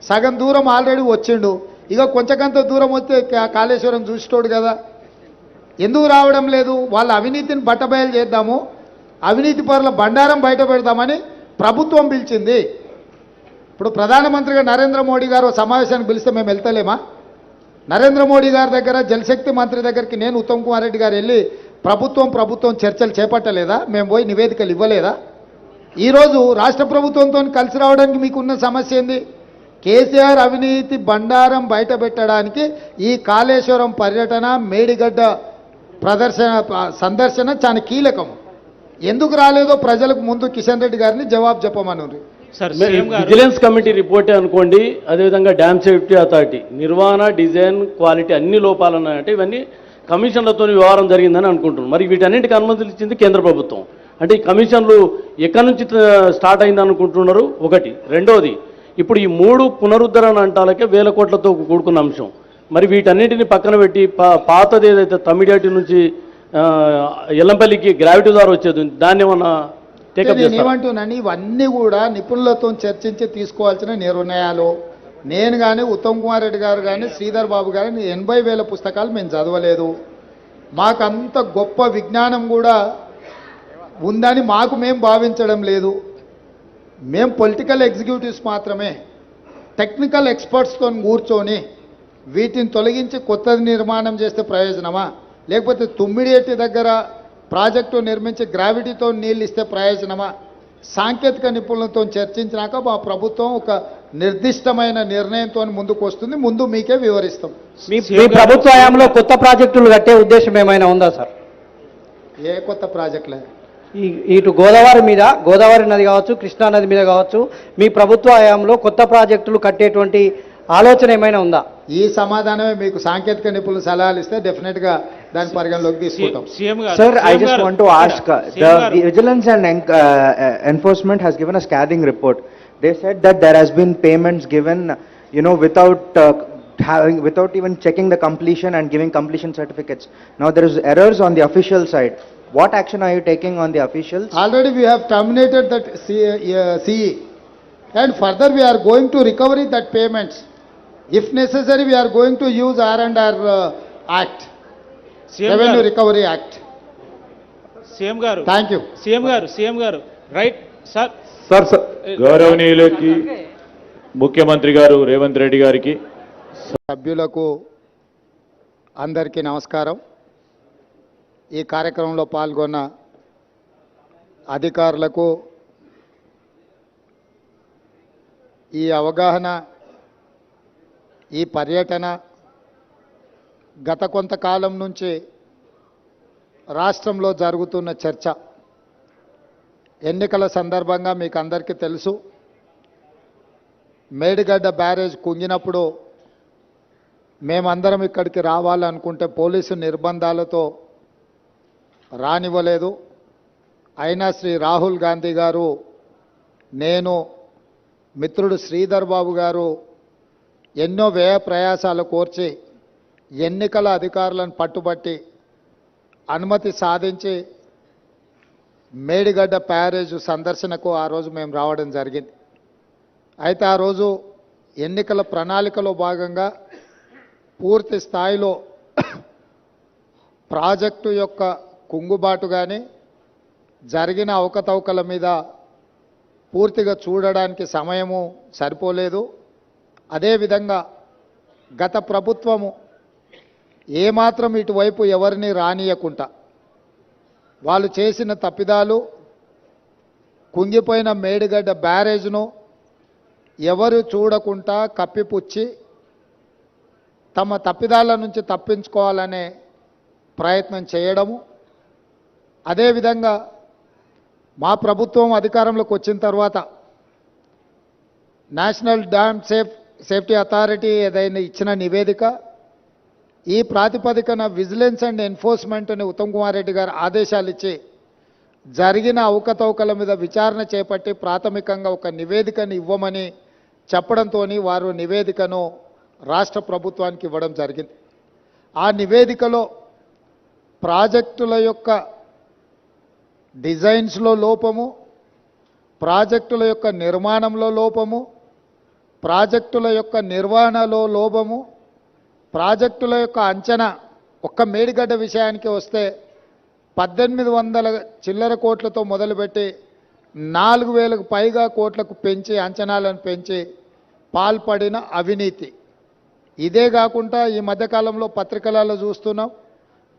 సగం దూరం ఆల్రెడీ వచ్చిండు, ఇక కొంచెంకంత దూరం వస్తే కాళేశ్వరం చూసిటోడు కదా. ఎందుకు రావడం లేదు? వాళ్ళ అవినీతిని బట్టబయలు చేద్దాము, అవినీతి పరుల బండారం బయట పెడదామని ప్రభుత్వం పిలిచింది. ఇప్పుడు ప్రధానమంత్రిగా నరేంద్ర మోడీ గారు సమావేశానికి పిలిస్తే మేము వెళ్తలేమా? నరేంద్ర మోడీ గారి దగ్గర జలశక్తి మంత్రి దగ్గరికి నేను ఉత్తమ్ కుమార్ రెడ్డి గారు వెళ్ళి ప్రభుత్వం చర్చలు చేపట్టలేదా? మేము పోయి నివేదికలు ఇవ్వలేదా? ఈరోజు రాష్ట్ర ప్రభుత్వంతో కలిసి రావడానికి మీకున్న సమస్య ఏంది? కేసీఆర్ అవినీతి బండారం బయట పెట్టడానికి ఈ కాళేశ్వరం పర్యటన, మేడిగడ్డ సందర్శన చాలా కీలకం. ఎందుకు రాలేదో ప్రజలకు ముందు కిషన్ రెడ్డి గారిని జవాబు చెప్పమన్నారు. విజిలెన్స్ కమిటీ రిపోర్టే అనుకోండి, అదేవిధంగా డ్యామ్ సేఫ్టీ అథారిటీ నిర్వహణ, డిజైన్, క్వాలిటీ అన్ని లోపాలు ఉన్నాయంటే ఇవన్నీ కమిషన్లతో వ్యవహారం జరిగిందని అనుకుంటున్నాం. మరి వీటన్నింటికి అనుమతులు ఇచ్చింది కేంద్ర ప్రభుత్వం. అంటే ఈ కమిషన్లు ఎక్కడి నుంచి స్టార్ట్ అయింది అనుకుంటున్నారు? ఒకటి. రెండోది, ఇప్పుడు ఈ 3 పునరుద్ధరణ అంటాలకే 1000 కోట్లతో కూడుకున్న అంశం. మరి వీటన్నింటిని పక్కన పెట్టి పాతది ఏదైతే తమిడియాటి నుంచి ఎల్లంపల్లికి గ్రావిటీ ద్వారా వచ్చేది దాన్ని ఏమన్నా ఏమంటున్నాను? ఇవన్నీ కూడా నిపుణులతో చర్చించి తీసుకోవాల్సిన నిర్ణయాలు. నేను కానీ, ఉత్తమ్ కుమార్ రెడ్డి గారు కానీ, శ్రీధర్ బాబు గారు 80,000 పుస్తకాలు మేము చదవలేదు. మాకంత గొప్ప విజ్ఞానం కూడా ఉందని మేము భావించడం లేదు. మేము పొలిటికల్ ఎగ్జిక్యూటివ్స్ మాత్రమే. టెక్నికల్ ఎక్స్పర్ట్స్తో కూర్చొని వీటిని తొలగించి కొత్తది నిర్మాణం చేస్తే ప్రయోజనమా, లేకపోతే తుమ్మిడియేటి దగ్గర ప్రాజెక్టు నిర్మించి గ్రావిటీతో నీళ్ళు ఇస్తే ప్రయోజనమా? సాంకేతిక నిపుణులతో చర్చించినాక మా ప్రభుత్వం ఒక నిర్దిష్టమైన నిర్ణయంతో ముందుకు వస్తుంది. ముందు మీకే వివరిస్తాం. మీ ప్రభుత్వ హయాంలో కొత్త ప్రాజెక్టులు కట్టే ఉద్దేశం ఏమైనా ఉందా సార్? ఏ కొత్త ప్రాజెక్టులే? ఇటు గోదావరి నది కావచ్చు, కృష్ణా నది మీద కావచ్చు, మీ ప్రభుత్వ హయాంలో కొత్త ప్రాజెక్టులు కట్టేటువంటి ఆలోచన ఏమైనా ఉందా? ఈ సమాధానమే మీకు సాంకేతిక నిపుణులు సలహాలు ఇస్తే డెఫినెట్ గా దాని పరిగణలోకి తీసుకుంటాం. Sir, I just want to ask, the Vigilance and Enforcement has given a scathing report. They said that there has been payments given, without even checking the completion and giving completion certificates. Now there is errors on the official side. What action are you taking on the officials? Already we have terminated that CE, and further we are going to recover that payments. If necessary, we are going to use R&R Act, Revenue Recovery Act. CM గారు, thank you. CM గారు right sir. గౌరవనీయులకి ముఖ్యమంత్రి గారు రేవంత్ రెడ్డి గారికి, సభ్యులకు అందరికీ నమస్కారం. ఈ కార్యక్రమంలో పాల్గొన్న అధికారులకు ఈ అవగాహన, ఈ పర్యటన గత కొంతకాలం నుంచి రాష్ట్రంలో జరుగుతున్న చర్చ. ఎన్నికల సందర్భంగా మీకు అందరికీ తెలుసు, మేడిగడ్డ బ్యారేజ్ కుంగినప్పుడు మేమందరం ఇక్కడికి రావాలనుకుంటే పోలీసు నిర్బంధాలతో రానివ్వలేదు. అయినా శ్రీ రాహుల్ గాంధీ గారు, నేను, మిత్రుడు శ్రీధర్ బాబు గారు ఎన్నో వ్యయ ప్రయాసాలు కోర్చి ఎన్నికల అధికారులను పట్టుబట్టి అనుమతి సాధించి మేడిగడ్డ బ్యారేజ్ సందర్శనకు ఆ రోజు మేము రావడం జరిగింది. అయితే ఆ రోజు ఎన్నికల ప్రణాళికలో భాగంగా పూర్తి స్థాయిలో ప్రాజెక్టు యొక్క కుంగుబాటు కానీ జరిగిన అవకతవకల మీద పూర్తిగా చూడడానికి సమయము సరిపోలేదు. అదేవిధంగా గత ప్రభుత్వము ఏమాత్రం ఇటువైపు ఎవరిని రానియకుండా వాళ్ళు చేసిన తప్పిదాలు, కుంగిపోయిన మేడిగడ్డ బ్యారేజ్ను ఎవరు చూడకుండా కప్పిపుచ్చి తమ తప్పిదాల నుంచి తప్పించుకోవాలనే ప్రయత్నం చేయడము, అదేవిధంగా మా ప్రభుత్వం అధికారంలోకి వచ్చిన తర్వాత నేషనల్ డ్యామ్ సేఫ్టీ అథారిటీ ఏదైనా ఇచ్చిన నివేదిక, ఈ ప్రాతిపదికన విజిలెన్స్ అండ్ ఎన్ఫోర్స్మెంట్ని ఉత్తమ్ కుమార్ రెడ్డి గారు ఆదేశాలు ఇచ్చి జరిగిన అవకతవకల మీద విచారణ చేపట్టి ప్రాథమికంగా ఒక నివేదికను ఇవ్వమని చెప్పడంతో వారు నివేదికను రాష్ట్ర ప్రభుత్వానికి ఇవ్వడం జరిగింది. ఆ నివేదికలో ప్రాజెక్టుల యొక్క డిజైన్స్లో లోపము, ప్రాజెక్టుల యొక్క నిర్మాణంలో లోపము, ప్రాజెక్టుల యొక్క నిర్వహణలో లోపము, ప్రాజెక్టుల యొక్క అంచనా, ఒక్క మేడిగడ్డ విషయానికి వస్తే 1800 చిల్లర కోట్లతో మొదలుపెట్టి 4000కు పైగా కోట్లకు పెంచి అంచనాలను పెంచి పాల్పడిన అవినీతి. ఇదే కాకుండా ఈ మధ్యకాలంలో పత్రికలలో చూస్తున్నాం,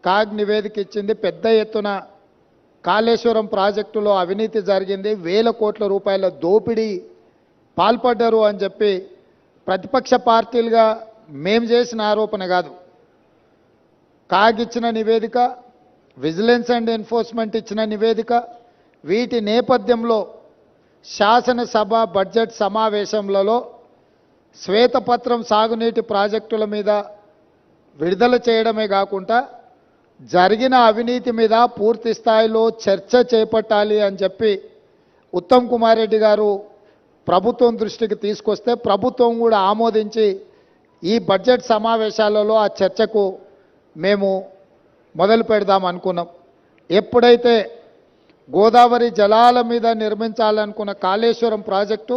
కాగ్ నివేదిక ఇచ్చింది, పెద్ద ఎత్తున కాళేశ్వరం ప్రాజెక్టులో అవినీతి జరిగింది, 1000 కోట్ల రూపాయల దోపిడీ పాల్పడ్డారు అని చెప్పి ప్రతిపక్ష పార్టీలుగా మేము చేసిన ఆరోపణ కాదు, కాగ్ ఇచ్చిన నివేదిక, విజిలెన్స్ అండ్ ఎన్ఫోర్స్మెంట్ ఇచ్చిన నివేదిక. వీటి నేపథ్యంలో శాసనసభ బడ్జెట్ సమావేశంలో శ్వేతపత్రం సాగునీటి ప్రాజెక్టుల మీద విడుదల చేయడమే కాకుండా జరిగిన అవినీతి మీద పూర్తి స్థాయిలో చర్చ చేపట్టాలి అని చెప్పి ఉత్తమ్ కుమార్ రెడ్డి గారు ప్రభుత్వం దృష్టికి తీసుకొస్తే ప్రభుత్వం కూడా ఆమోదించి ఈ బడ్జెట్ సమావేశాలలో ఆ చర్చకు మేము మొదలు పెడదాం అనుకున్నాం. ఎప్పుడైతే గోదావరి జలాల మీద నిర్మించాలనుకున్న కాళేశ్వరం ప్రాజెక్టు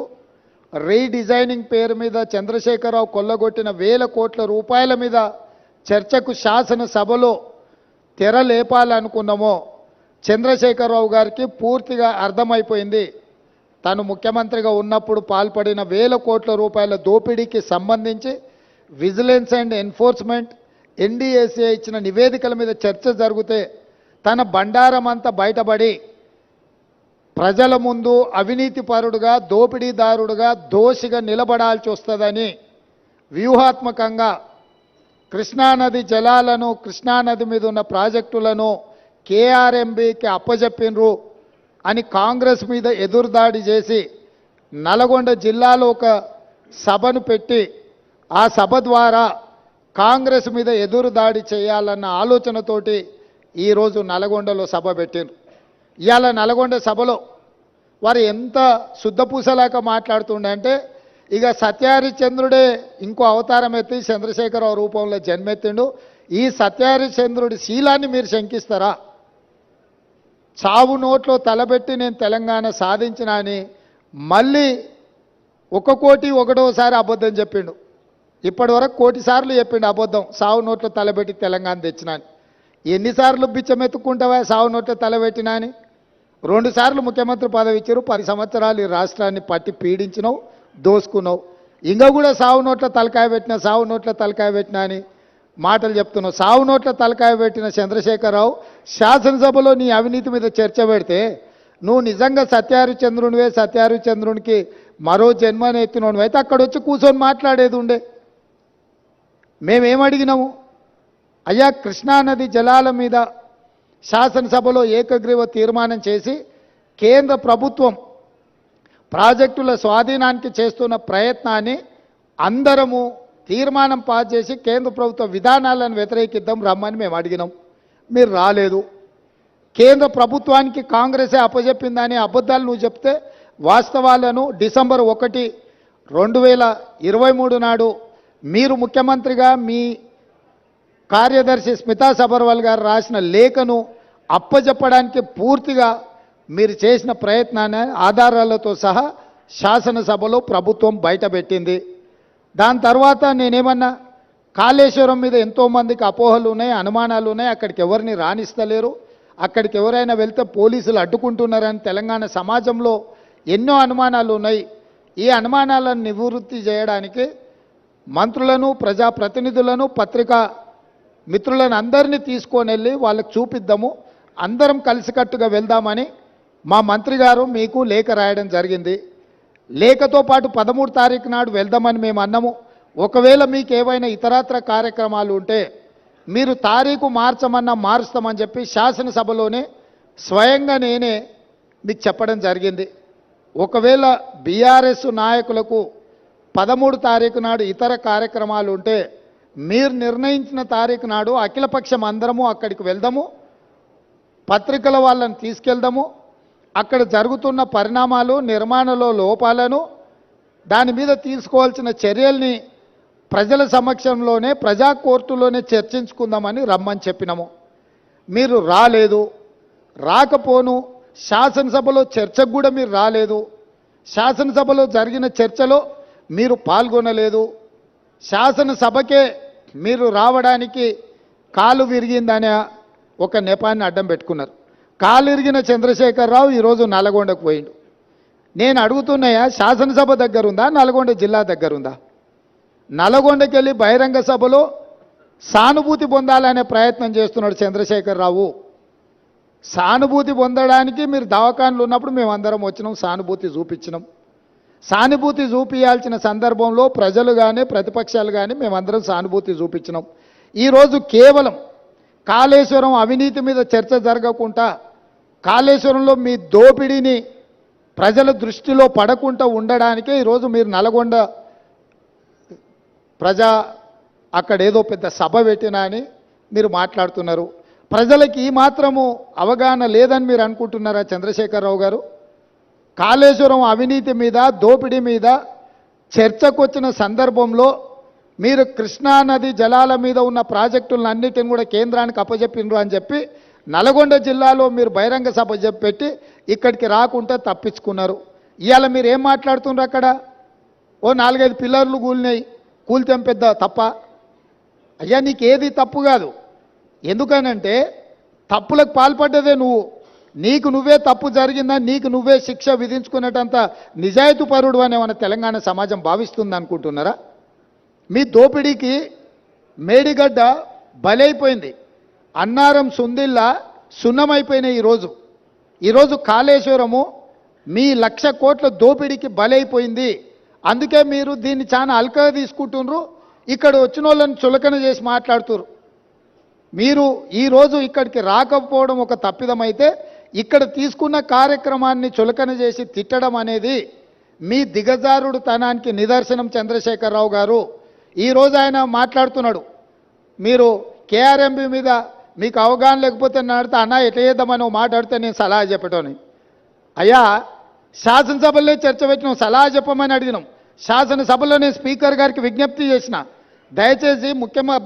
రీడిజైనింగ్ పేరు మీద చంద్రశేఖరరావు కొల్లగొట్టిన 1000 కోట్ల రూపాయల మీద చర్చకు శాసనసభలో తెర లేపాలనుకున్నామో చంద్రశేఖరరావు గారికి పూర్తిగా అర్థమైపోయింది. తను ముఖ్యమంత్రిగా ఉన్నప్పుడు పాల్పడిన 1000 కోట్ల రూపాయల దోపిడీకి సంబంధించి విజిలెన్స్ అండ్ ఎన్ఫోర్స్మెంట్ ఎన్డీఏసీ ఇచ్చిన నివేదికల మీద చర్చ జరిగితే తన బండారం అంతా బయటపడి ప్రజల ముందు అవినీతిపరుడుగా, దోపిడీదారుడుగా, దోషిగా నిలబడాల్సి వస్తుందని వ్యూహాత్మకంగా కృష్ణానది జలాలను, కృష్ణానది మీద ఉన్న ప్రాజెక్టులను కేఆర్ఎంబీకి అప్పజెప్పినరు అని కాంగ్రెస్ మీద ఎదురుదాడి చేసి నల్గొండ జిల్లాలో ఒక సభను పెట్టి ఆ సభ ద్వారా కాంగ్రెస్ మీద ఎదురుదాడి చేయాలన్న ఆలోచనతోటి ఈరోజు నల్గొండలో సభ పెట్టారు. ఇవాళ నల్గొండ సభలో వారు ఎంత శుద్ధపూసలాక మాట్లాడుతుండే, ఇక సత్యహరిశ్చంద్రుడే ఇంకో అవతారం ఎత్తి చంద్రశేఖరరావు రూపంలో జన్మెత్తిండు, ఈ సత్యహరిశ్చంద్రుడి శీలాన్ని మీరు శంకిస్తారా? చావు నోట్లో తలబెట్టి నేను తెలంగాణ సాధించిన అని మళ్ళీ 1 కోటి 1వ అబద్ధం చెప్పిండు. ఇప్పటి వరకు 1 కోటి సార్లు చెప్పిండు అబద్ధం, సావు నోట్లో తలబెట్టి తెలంగాణ తెచ్చినా అని. ఎన్నిసార్లు బిచ్చమెత్తుకుంటావా సావు నోట్లో తలబెట్టినా అని? 2 సార్లు ముఖ్యమంత్రి పదవి ఇచ్చారు, 10 సంవత్సరాలు ఈ రాష్ట్రాన్ని పట్టి పీడించినావు, దోసుకున్నావు. ఇంకా కూడా సావు నోట్ల తలకాయ పెట్టినా, సావు నోట్ల తలకాయ పెట్టినా అని మాటలు చెప్తున్నావు. సావు నోట్ల తలకాయ పెట్టిన చంద్రశేఖరరావు శాసనసభలో నీ అవినీతి మీద చర్చ పెడితే నువ్వు నిజంగా సత్యహరిశ్చంద్రునివే, సత్యహరిశ్చంద్రునికి మరో జన్మని ఎత్తినోడు అయితే అక్కడ వచ్చి కూర్చొని మాట్లాడేది ఉండే. మేమేమడిగినాము? అయ్యా కృష్ణానది జలాల మీద శాసనసభలో ఏకగ్రీవ తీర్మానం చేసి కేంద్ర ప్రభుత్వం ప్రాజెక్టుల స్వాధీనానికి చేస్తున్న ప్రయత్నాన్ని అందరము తీర్మానం పాస్ చేసి కేంద్ర ప్రభుత్వ విధానాలను వ్యతిరేకిద్దాం రమ్మని మేము అడిగినాం. మీరు రాలేదు. కేంద్ర ప్రభుత్వానికి కాంగ్రెసే అప్పజెప్పిందని అబద్ధాలు నువ్వు చెప్తే వాస్తవాలను డిసెంబర్ 1, 2023 నాడు మీరు ముఖ్యమంత్రిగా మీ కార్యదర్శి స్మితా సబర్వాల్ గారు రాసిన లేఖను అప్పజెప్పడానికి పూర్తిగా మీరు చేసిన ప్రయత్నాన్ని ఆధారాలతో సహా శాసనసభలో ప్రభుత్వం బయటపెట్టింది. దాని తర్వాత నేనేమన్నా కాళేశ్వరం మీద ఎంతోమందికి అపోహలు ఉన్నాయి, అనుమానాలు ఉన్నాయి, అక్కడికి ఎవరిని రాణిస్తలేరు, అక్కడికి ఎవరైనా వెళ్తే పోలీసులు అడ్డుకుంటున్నారని తెలంగాణ సమాజంలో ఎన్నో అనుమానాలు ఉన్నాయి. ఈ అనుమానాలను నివృత్తి చేయడానికి మంత్రులను, ప్రజాప్రతినిధులను, పత్రికా మిత్రులను అందరినీ తీసుకొని వెళ్ళి వాళ్ళకి చూపిద్దాము, అందరం కలిసికట్టుగా వెళ్దామని మా మంత్రి గారు మీకు లేఖ రాయడం జరిగింది. లేఖతో పాటు 13 తారీఖు నాడు వెళ్దామని మేము అన్నాము. ఒకవేళ మీకు ఏవైనా ఇతరత్ర కార్యక్రమాలు ఉంటే మీరు తారీఖు మార్చమన్నా మారుస్తామని చెప్పి శాసనసభలోనే స్వయంగా నేనే మీకు చెప్పడం జరిగింది. ఒకవేళ బీఆర్ఎస్ నాయకులకు 13 తారీఖు నాడు ఇతర కార్యక్రమాలు ఉంటే మీరు నిర్ణయించిన తారీఖు నాడు అఖిలపక్షం అందరము అక్కడికి వెళ్దాము, పత్రికల వాళ్ళని తీసుకెళ్దాము, అక్కడ జరుగుతున్న పరిణామాలు, నిర్మాణంలో లోపాలను, దాని మీద తీసుకోవాల్సిన చర్యల్ని ప్రజల సమక్షంలోనే ప్రజా కోర్టులోనే చర్చించుకుందామని రమ్మని చెప్పినాము. మీరు రాలేదు, రాకపోను శాసనసభలో చర్చకు కూడా మీరు రాలేదు, శాసనసభలో జరిగిన చర్చలో మీరు పాల్గొనలేదు, శాసనసభకే మీరు రావడానికి కాలు విరిగిందనే ఒక నెపాన్ని అడ్డం పెట్టుకున్నారు. కాలు ఇరిగిన చంద్రశేఖరరావు ఈరోజు నల్గొండకు పోయిండు. నేను అడుగుతున్నాయా, శాసనసభ దగ్గరుందా, నల్గొండ జిల్లా దగ్గరుందా? నల్గొండకి వెళ్ళి బహిరంగ సభలో సానుభూతి పొందాలనే ప్రయత్నం చేస్తున్నాడు చంద్రశేఖరరావు. సానుభూతి పొందడానికి మీరు దవాఖానలు ఉన్నప్పుడు మేమందరం వచ్చినాం, సానుభూతి చూపించినాం. సానుభూతి చూపించాల్సిన సందర్భంలో ప్రజలు కానీ ప్రతిపక్షాలు కానీ మేమందరం సానుభూతి చూపించినాం. ఈరోజు కేవలం కాళేశ్వరం అవినీతి మీద చర్చ జరగకుండా, కాళేశ్వరంలో మీ దోపిడీని ప్రజల దృష్టిలో పడకుండా ఉండడానికే ఈరోజు మీరు నల్గొండ ప్రజా అక్కడ ఏదో పెద్ద సభ పెట్టినా అని మీరు మాట్లాడుతున్నారు. ప్రజలకి ఈ మాత్రము అవగాహన లేదని మీరు అనుకుంటున్నారా చంద్రశేఖరరావు గారు? కాళేశ్వరం అవినీతి మీద, దోపిడీ మీద చర్చకు వచ్చిన సందర్భంలో మీరు కృష్ణానది జలాల మీద ఉన్న ప్రాజెక్టులను అన్నిటిని కూడా కేంద్రానికి అప్పజెప్పినరు అని చెప్పి నల్గొండ జిల్లాలో మీరు బహిరంగ సభ పెట్టి ఇక్కడికి రాకుండా తప్పించుకున్నారు. ఇవాళ మీరు ఏం మాట్లాడుతున్నారు? అక్కడ ఓ 4-5 పిల్లర్లు కూలినాయి, కూలితే పెద్ద తప్ప? అయ్యా నీకేది తప్పు కాదు. ఎందుకనంటే తప్పులకు పాల్పడ్డదే నువ్వు. నీకు నువ్వే తప్పు జరిగిందని నీకు నువ్వే శిక్ష విధించుకునేటంత నిజాయితీపరుడు అని మన తెలంగాణ సమాజం భావిస్తుంది అనుకుంటున్నారా? మీ దోపిడీకి మేడిగడ్డ బలైపోయింది, అన్నారం సుందిల్లా సున్నమైపోయినాయి. ఈరోజు కాళేశ్వరము మీ 1,00,000 కోట్ల దోపిడీకి బలైపోయింది. అందుకే మీరు దీన్ని చాలా అల్కగా తీసుకుంటున్నారు. ఇక్కడ వచ్చిన వాళ్ళని చులకన చేసి మాట్లాడుతున్నారు. మీరు ఈరోజు ఇక్కడికి రాకపోవడం ఒక తప్పిదమైతే, ఇక్కడ తీసుకున్న కార్యక్రమాన్ని చులకన చేసి తిట్టడం అనేది మీ దిగజారుడు తనానికి నిదర్శనం చంద్రశేఖరరావు గారు. ఈరోజు ఆయన మాట్లాడుతున్నాడు, మీరు కేఆర్ఎంబి మీద మీకు అవగాహన లేకపోతే నడితే అన్నా ఎట్లా చేద్దామని మాట్లాడితే నేను సలహా చెప్పటోని. అయ్యా శాసనసభలో చర్చ పెట్టినాం, సలహా చెప్పమని అడిగినాం. శాసనసభలో నేను స్పీకర్ గారికి విజ్ఞప్తి చేసిన, దయచేసి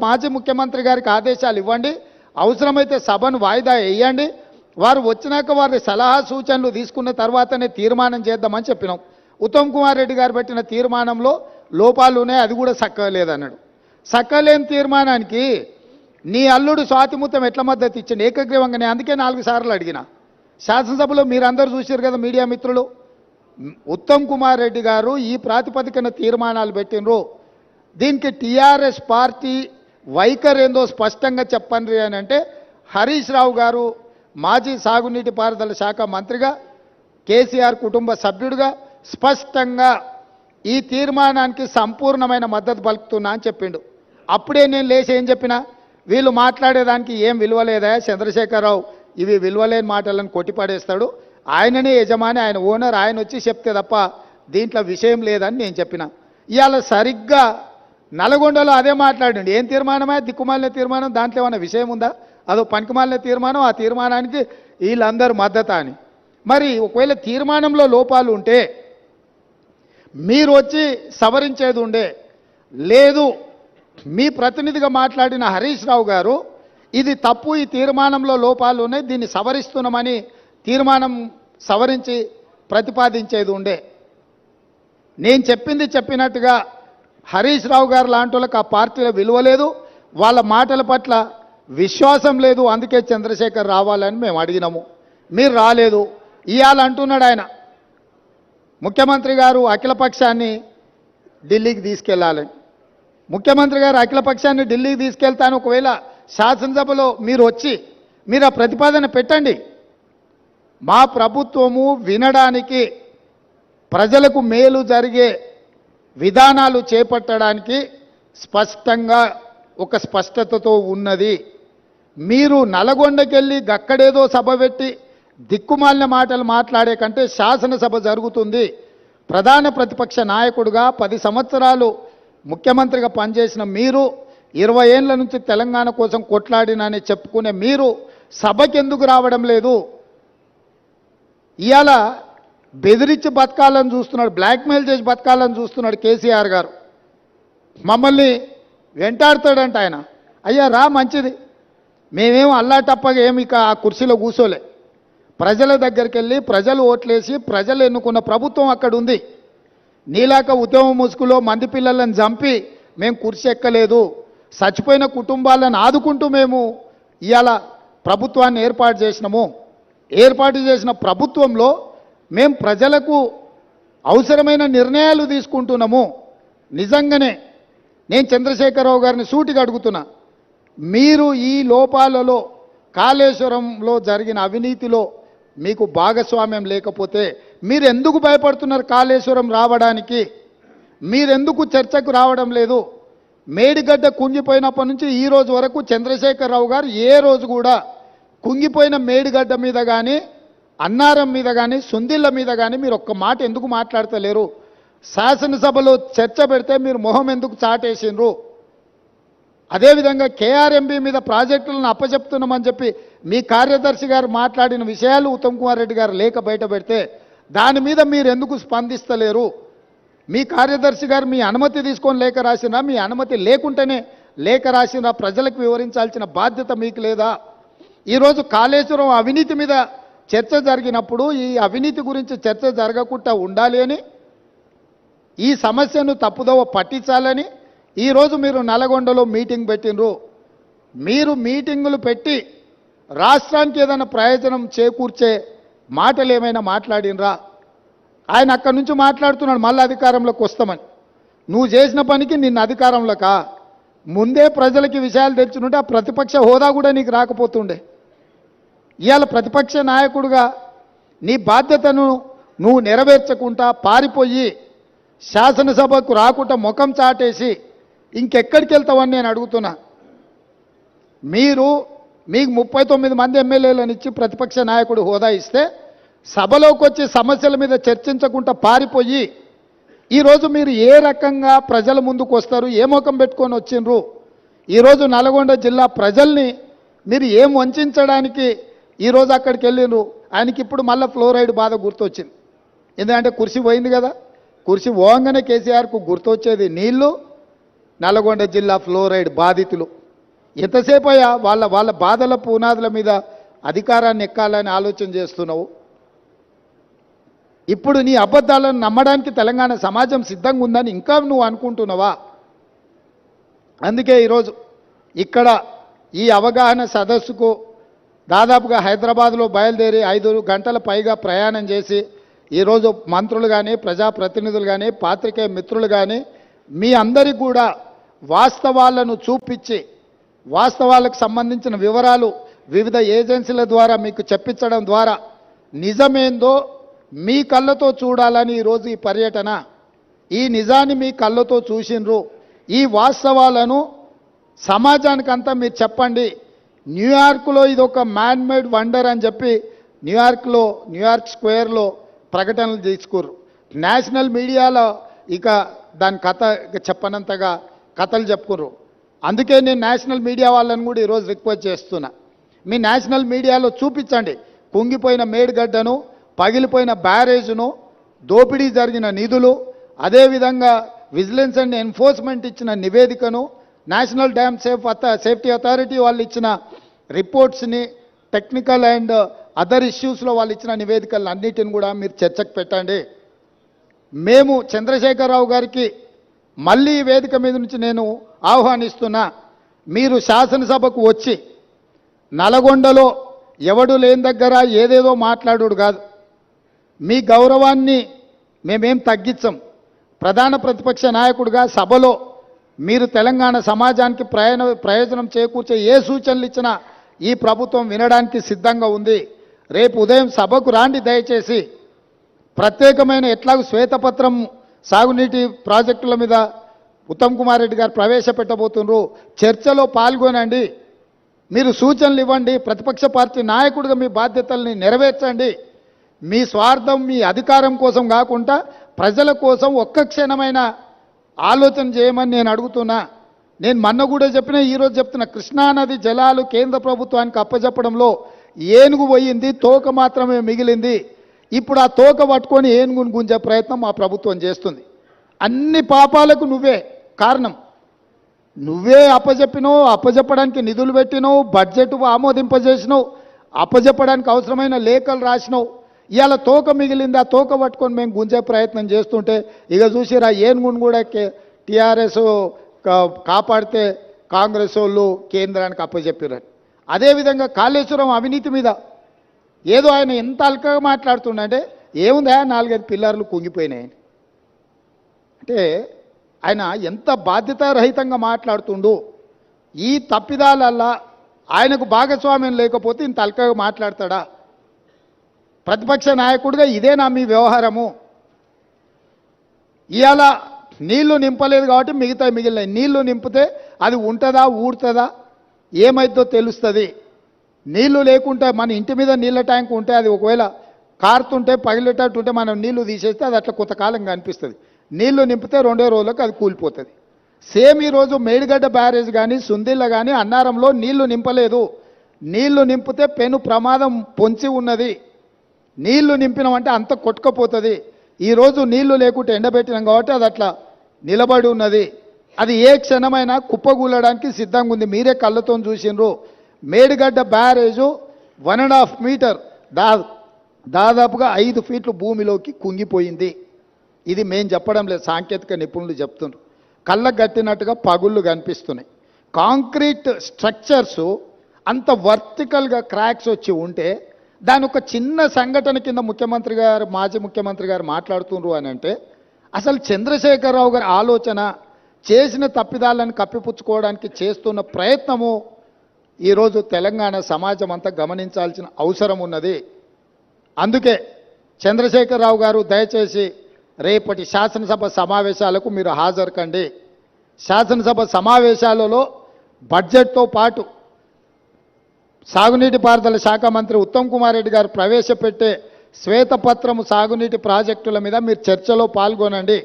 మాజీ ముఖ్యమంత్రి గారికి ఆదేశాలు ఇవ్వండి, అవసరమైతే సభను వాయిదా వేయండి, వారు వచ్చినాక వారి సలహా సూచనలు తీసుకున్న తర్వాతనే తీర్మానం చేద్దామని చెప్పినాం. ఉత్తమ్ కుమార్ రెడ్డి గారు పెట్టిన తీర్మానంలో లోపాలు ఉన్నాయి, అది కూడా సక్కలేదన్నాడు. సక్కలేని తీర్మానానికి నీ అల్లుడు స్వాతిముత్యం ఎట్లా మద్దతు ఇచ్చింది ఏకగ్రీవంగానే? అందుకే 4 సార్లు అడిగిన. శాసనసభలో మీరందరూ చూశారు కదా మీడియా మిత్రులు. ఉత్తమ్ కుమార్ రెడ్డి గారు ఈ ప్రాతిపదికన తీర్మానాలు పెట్టినరు. దీనికి టీఆర్ఎస్ పార్టీ వైఖరి ఏందో స్పష్టంగా చెప్పండి అని అంటే, హరీష్ రావు గారు మాజీ సాగునీటి పారుదల శాఖ మంత్రిగా, కేసీఆర్ కుటుంబ సభ్యుడిగా స్పష్టంగా ఈ తీర్మానానికి సంపూర్ణమైన మద్దతు పలుకుతున్నా అని చెప్పిండు. అప్పుడే నేను లేచి ఏం చెప్పినా, వీళ్ళు మాట్లాడేదానికి ఏం విలువలేదా చంద్రశేఖరరావు, ఇవి విలువలేని మాటలను కొట్టిపడేస్తాడు, ఆయననే యజమాని, ఆయన ఓనర్, ఆయన వచ్చి చెప్తే తప్ప దీంట్లో విషయం లేదని నేను చెప్పిన. ఇవాళ సరిగ్గా నల్గొండలో అదే మాట్లాడండి. ఏం తీర్మానమే? దిక్కుమాలిన తీర్మానం, దాంట్లో ఏమైనా విషయం ఉందా? అదో పనికిమాలిన తీర్మానం, ఆ తీర్మానానికి వీళ్ళందరూ మద్దతు అని. మరి ఒకవేళ తీర్మానంలో లోపాలు ఉంటే మీరు వచ్చి సవరించేది ఉండే. లేదు, మీ ప్రతినిధిగా మాట్లాడిన హరీష్ రావు గారు ఇది తప్పు, ఈ తీర్మానంలో లోపాలు ఉన్నాయి, దీన్ని సవరిస్తున్నామని తీర్మానం సవరించి ప్రతిపాదించేది ఉండే. నేను చెప్పింది చెప్పినట్టుగా హరీష్ రావు గారు లాంటి వాళ్ళకి ఆ పార్టీలో విలువ లేదు, వాళ్ళ మాటల పట్ల విశ్వాసం లేదు. అందుకే చంద్రశేఖర్ రావాలని మేము అడిగినాము, మీరు రాలేదు. ఇవాళ అంటున్నాడు ఆయన, ముఖ్యమంత్రి గారు అఖిలపక్షాన్ని ఢిల్లీకి తీసుకెళ్లాలని. ముఖ్యమంత్రి గారు అఖిలపక్షాన్ని ఢిల్లీకి తీసుకెళ్తాను, ఒకవేళ శాసనసభలో మీరు వచ్చి మీరు ఆ ప్రతిపాదన పెట్టండి. మా ప్రభుత్వము వినడానికి, ప్రజలకు మేలు జరిగే విధానాలు చేపట్టడానికి స్పష్టంగా ఒక స్పష్టతతో ఉన్నది. మీరు నల్గొండకెళ్ళి గక్కడేదో సభ పెట్టి దిక్కుమాలిన మాటలు మాట్లాడే కంటే శాసనసభ జరుగుతుంది. ప్రధాన ప్రతిపక్ష నాయకుడిగా 10 సంవత్సరాలు ముఖ్యమంత్రిగా పనిచేసిన మీరు, 20 ఏళ్ల నుంచి తెలంగాణ కోసం కొట్లాడినని చెప్పుకునే మీరు సభకి ఎందుకు రావడం లేదు? ఇవాళ బెదిరించి బతకాలని చూస్తున్నాడు, బ్లాక్మెయిల్ చేసి బతకాలని చూస్తున్నాడు కేసీఆర్ గారు. మమ్మల్ని వెంటాడుతాడంట ఆయన. అయ్యా రా, మంచిది, మేమేం అల్లాటప్పగా ఏమి ఇక ఆ కుర్చీలో కూర్చోలే. ప్రజల దగ్గరికి వెళ్ళి ప్రజలు ఓట్లేసి ప్రజలు ఎన్నుకున్న ప్రభుత్వం అక్కడ ఉంది. నీలాక ఉద్యమ ముసుగులో మంది పిల్లలను చంపి మేము కుర్చీ ఎక్కలేదు. చచ్చిపోయిన కుటుంబాలను ఆదుకుంటూ మేము ఇవాళ ప్రభుత్వాన్ని ఏర్పాటు చేసినాము. ఏర్పాటు చేసిన ప్రభుత్వంలో మేము ప్రజలకు అవసరమైన నిర్ణయాలు తీసుకుంటున్నాము. నిజంగానే నేను చంద్రశేఖరరావు గారిని సూటిగా అడుగుతున్నా, మీరు ఈ లోపాలలో, కాళేశ్వరంలో జరిగిన అవినీతిలో మీకు భాగస్వామ్యం లేకపోతే మీరు ఎందుకు భయపడుతున్నారు కాళేశ్వరం రావడానికి? మీరెందుకు చర్చకు రావడం లేదు? మేడిగడ్డ కుంగిపోయినప్పటి నుంచి ఈ రోజు వరకు చంద్రశేఖరరావు గారు ఏ రోజు కూడా కుంగిపోయిన మేడిగడ్డ మీద కానీ, అన్నారం మీద కానీ, సుందిళ్ళ మీద కానీ మీరు ఒక్క మాట ఎందుకు మాట్లాడతలేరు? శాసనసభలో చర్చ పెడితే మీరు మొహం ఎందుకు చాటేసిండ్రు? అదేవిధంగా కేఆర్ఎంబీ మీద ప్రాజెక్టులను అప్పచెప్తున్నామని చెప్పి మీ కార్యదర్శి గారు మాట్లాడిన విషయాలు ఉత్తమ్ కుమార్ రెడ్డి గారు లేఖ బయట పెడితే దాని మీద మీరు ఎందుకు స్పందిస్తలేరు? మీ కార్యదర్శి గారు మీ అనుమతి తీసుకొని లేఖ రాసినా, మీ అనుమతి లేకుంటేనే లేఖ రాసినా, ప్రజలకు వివరించాల్సిన బాధ్యత మీకు లేదా? ఈరోజు కాళేశ్వరం అవినీతి మీద చర్చ జరిగినప్పుడు ఈ అవినీతి గురించి చర్చ జరగకుండా ఉండాలి అని, ఈ సమస్యను తప్పుదోవ పట్టించాలని ఈరోజు మీరు నల్గొండలో మీటింగ్ పెట్టినరు. మీరు మీటింగులు పెట్టి రాష్ట్రానికి ఏదైనా ప్రయోజనం చేకూర్చే మాటలు ఏమైనా మాట్లాడినరా? ఆయన అక్కడి నుంచి మాట్లాడుతున్నాడు మళ్ళీ అధికారంలోకి వస్తామని. నువ్వు చేసిన పనికి నిన్న అధికారంలోకా? ముందే ప్రజలకి విషయాలు తెచ్చుంటే ఆ ప్రతిపక్ష హోదా కూడా నీకు రాకపోతుండే. ఇవాళ ప్రతిపక్ష నాయకుడిగా నీ బాధ్యతను నువ్వు నెరవేర్చకుండా పారిపోయి శాసనసభకు రాకుండా ముఖం చాటేసి ఇంకెక్కడికి వెళ్తావని నేను అడుగుతున్నా. మీకు 39 మంది ఎమ్మెల్యేలను ఇచ్చి ప్రతిపక్ష నాయకుడు హోదా ఇస్తే సభలోకి వచ్చి సమస్యల మీద చర్చించకుండా పారిపోయి ఈరోజు మీరు ఏ రకంగా ప్రజల ముందుకు వస్తారు? ఏ ముఖం పెట్టుకొని వచ్చిండ్రు? ఈరోజు నల్గొండ జిల్లా ప్రజల్ని మీరు ఏం వంచడానికి ఈరోజు అక్కడికి వెళ్ళిండ్రు? ఆయనకి ఇప్పుడు మళ్ళీ ఫ్లోరైడ్ బాధ గుర్తొచ్చింది. ఎందుకంటే కుర్చీ పోయింది కదా, కుర్చీ పోగానే కేసీఆర్కు గుర్తొచ్చేది నీళ్లు, నల్గొండ జిల్లా ఫ్లోరైడ్ బాధితులు. ఎంతసేపు అయ్యా వాళ్ళ బాధల పునాదుల మీద అధికారాన్ని ఎక్కాలని ఆలోచన చేస్తున్నావు? ఇప్పుడు నీ అబద్ధాలను నమ్మడానికి తెలంగాణ సమాజం సిద్ధంగా ఉందని ఇంకా నువ్వు అనుకుంటున్నావా? అందుకే ఈరోజు ఇక్కడ ఈ అవగాహన సదస్సుకు దాదాపుగా హైదరాబాద్లో బయలుదేరి 5 గంటల పైగా ప్రయాణం చేసి ఈరోజు మంత్రులు కానీ, ప్రజాప్రతినిధులు కానీ, పాత్రికేయ మిత్రులు కానీ మీ అందరికీ కూడా వాస్తవాలను చూపించి వాస్తవాలకు సంబంధించిన వివరాలు వివిధ ఏజెన్సీల ద్వారా మీకు చెప్పించడం ద్వారా నిజమేందో మీ కళ్ళతో చూడాలని ఈరోజు ఈ పర్యటన. ఈ నిజాన్ని మీ కళ్ళతో చూసిండ్రు. ఈ వాస్తవాలను సమాజానికంతా మీరు చెప్పండి. న్యూయార్క్లో ఇది ఒక మ్యాన్ మేడ్ వండర్ అని చెప్పి న్యూయార్క్ స్క్వేర్లో ప్రకటనలు తీసుకుర్రు. నేషనల్ మీడియాలో ఇక దాని కథ చెప్పనంతగా కథలు చెప్పుకుర్రు. అందుకే నేను నేషనల్ మీడియా వాళ్ళని కూడా ఈరోజు రిక్వెస్ట్ చేస్తున్నా, మీ నేషనల్ మీడియాలో చూపించండి కుంగిపోయిన మేడిగడ్డను, పగిలిపోయిన బ్యారేజ్ను, దోపిడీ జరిగిన నిధులు, అదేవిధంగా విజిలెన్స్ అండ్ ఎన్ఫోర్స్మెంట్ ఇచ్చిన నివేదికను, నేషనల్ డ్యామ్ సేఫ్టీ అథారిటీ వాళ్ళు ఇచ్చిన రిపోర్ట్స్ని, టెక్నికల్ అండ్ అదర్ ఇష్యూస్లో వాళ్ళు ఇచ్చిన నివేదికలను అన్నిటిని కూడా మీరు చర్చకు పెట్టండి. మేము చంద్రశేఖరరావు గారికి మళ్ళీ ఈ వేదిక మీద నుంచి నేను ఆహ్వానిస్తున్నా, మీరు శాసనసభకు వచ్చి నల్గొండలో ఎవడు లేని దగ్గర ఏదేదో మాట్లాడుడు కాదు. మీ గౌరవాన్ని మేమేం తగ్గించం. ప్రధాన ప్రతిపక్ష నాయకుడిగా సభలో మీరు తెలంగాణ సమాజానికి ప్రయోజనం చేకూర్చే ఏ సూచనలు ఇచ్చినా ఈ ప్రభుత్వం వినడానికి సిద్ధంగా ఉంది. రేపు ఉదయం సభకు రాండి దయచేసి. ప్రత్యేకమైన ఎట్లాగూ శ్వేతపత్రం సాగునీటి ప్రాజెక్టుల మీద ఉత్తమ్ కుమార్ రెడ్డి గారు ప్రవేశపెట్టబోతున్నారు. చర్చలో పాల్గొనండి, మీరు సూచనలు ఇవ్వండి. ప్రతిపక్ష పార్టీ నాయకుడిగా మీ బాధ్యతల్ని నెరవేర్చండి. మీ స్వార్థం మీ అధికారం కోసం కాకుండా ప్రజల కోసం ఒక్క క్షణమైన ఆలోచన చేయమని నేను అడుగుతున్నా. నేను మొన్న కూడా చెప్పిన, ఈరోజు చెప్తున్నా, కృష్ణానది జలాలు కేంద్ర ప్రభుత్వానికి అప్పచెప్పడంలో ఏనుగు పోయింది, తోక మాత్రమే మిగిలింది. ఇప్పుడు ఆ తోక పట్టుకొని ఏనుగును గుంజే ప్రయత్నం మా ప్రభుత్వం చేస్తుంది. అన్ని పాపాలకు నువ్వే కారణం. నువ్వే అప్పచెప్పినావు, అప్పచెప్పడానికి నిధులు పెట్టినావు, బడ్జెట్ ఆమోదింపజేసినావు, అప్పచెప్పడానికి అవసరమైన లేఖలు రాసినావు. ఇవాళ తోక మిగిలింది, ఆ తోక పట్టుకొని మేము గుంజే ప్రయత్నం చేస్తుంటే ఇక చూసిరా ఏనుగును కూడా టీఆర్ఎస్ కాపాడితే కాంగ్రెస్ వాళ్ళు కేంద్రానికి అప్పచెప్పారని. అదేవిధంగా కాళేశ్వరం అవినీతి మీద ఏదో ఆయన ఎంత అల్కగా మాట్లాడుతుండే, ఏముందా 4-5 పిల్లర్లు కుంగిపోయినాయని. అంటే ఆయన ఎంత బాధ్యతారహితంగా మాట్లాడుతుండు. ఈ తప్పిదాలల్లా ఆయనకు భాగస్వామ్యం లేకపోతే ఇంత అల్కగా మాట్లాడతాడా? ప్రతిపక్ష నాయకుడిగా ఇదేనా మీ వ్యవహారము? ఇవాళ నీళ్లు నింపలేదు కాబట్టి మిగిలినాయి. నీళ్లు నింపితే అది ఉంటుందా, ఊడుతుందా, ఏమైద్దో తెలుస్తుంది. నీళ్లు లేకుంటే మన ఇంటి మీద నీళ్ళ ట్యాంక్ ఉంటే అది ఒకవేళ కారుతుంటే పగిలేటట్టుంటే మనం నీళ్లు తీసేస్తే అది అట్లా కొంతకాలం కనిపిస్తుంది. నీళ్లు నింపితే 2 రోజులకు అది కూలిపోతుంది. సేమ్ ఈరోజు మేడిగడ్డ బ్యారేజ్ కానీ సుందిళ్ళ కానీ అన్నారంలో నీళ్లు నింపలేదు. నీళ్లు నింపితే పెను ప్రమాదం పొంచి ఉన్నది. నీళ్లు నింపినామంటే అంత కొట్టుకపోతుంది. ఈరోజు నీళ్లు లేకుంటే ఎండబెట్టినాం కాబట్టి అది అట్లా నిలబడి ఉన్నది. అది ఏ క్షణమైనా కుప్పగూలడానికి సిద్ధంగా ఉంది. మీరే కళ్ళతో చూసినారు. మేడిగడ్డ బ్యారేజు 1.5 మీటర్ దాదాపుగా 5 ఫీట్లు భూమిలోకి కుంగిపోయింది. ఇది మేం చెప్పడం లేదు, సాంకేతిక నిపుణులు చెప్తున్నారు. కళ్ళకు గట్టినట్టుగా పగుళ్ళు కనిపిస్తున్నాయి. కాంక్రీట్ స్ట్రక్చర్సు అంత వర్టికల్గా క్రాక్స్ వచ్చి ఉంటే దాని ఒక చిన్న సంఘటన కింద ముఖ్యమంత్రి గారు, మాజీ ముఖ్యమంత్రి గారు మాట్లాడుతున్నారు అని అంటే అసలు చంద్రశేఖరరావు గారి ఆలోచన, చేసిన తప్పిదాలను కప్పిపుచ్చుకోవడానికి చేస్తున్న ప్రయత్నము ఈరోజు తెలంగాణ సమాజం అంతా గమనించాల్సిన అవసరం ఉన్నది. అందుకే చంద్రశేఖరరావు గారు దయచేసి రేపటి శాసనసభ సమావేశాలకు మీరు హాజరు కండి. శాసనసభ సమావేశాలలో బడ్జెట్తో పాటు సాగునీటి పారుదల శాఖ మంత్రి ఉత్తమ్ కుమార్ రెడ్డి గారు ప్రవేశపెట్టే శ్వేతపత్రము సాగునీటి ప్రాజెక్టుల మీద మీరు చర్చలో పాల్గొనండి.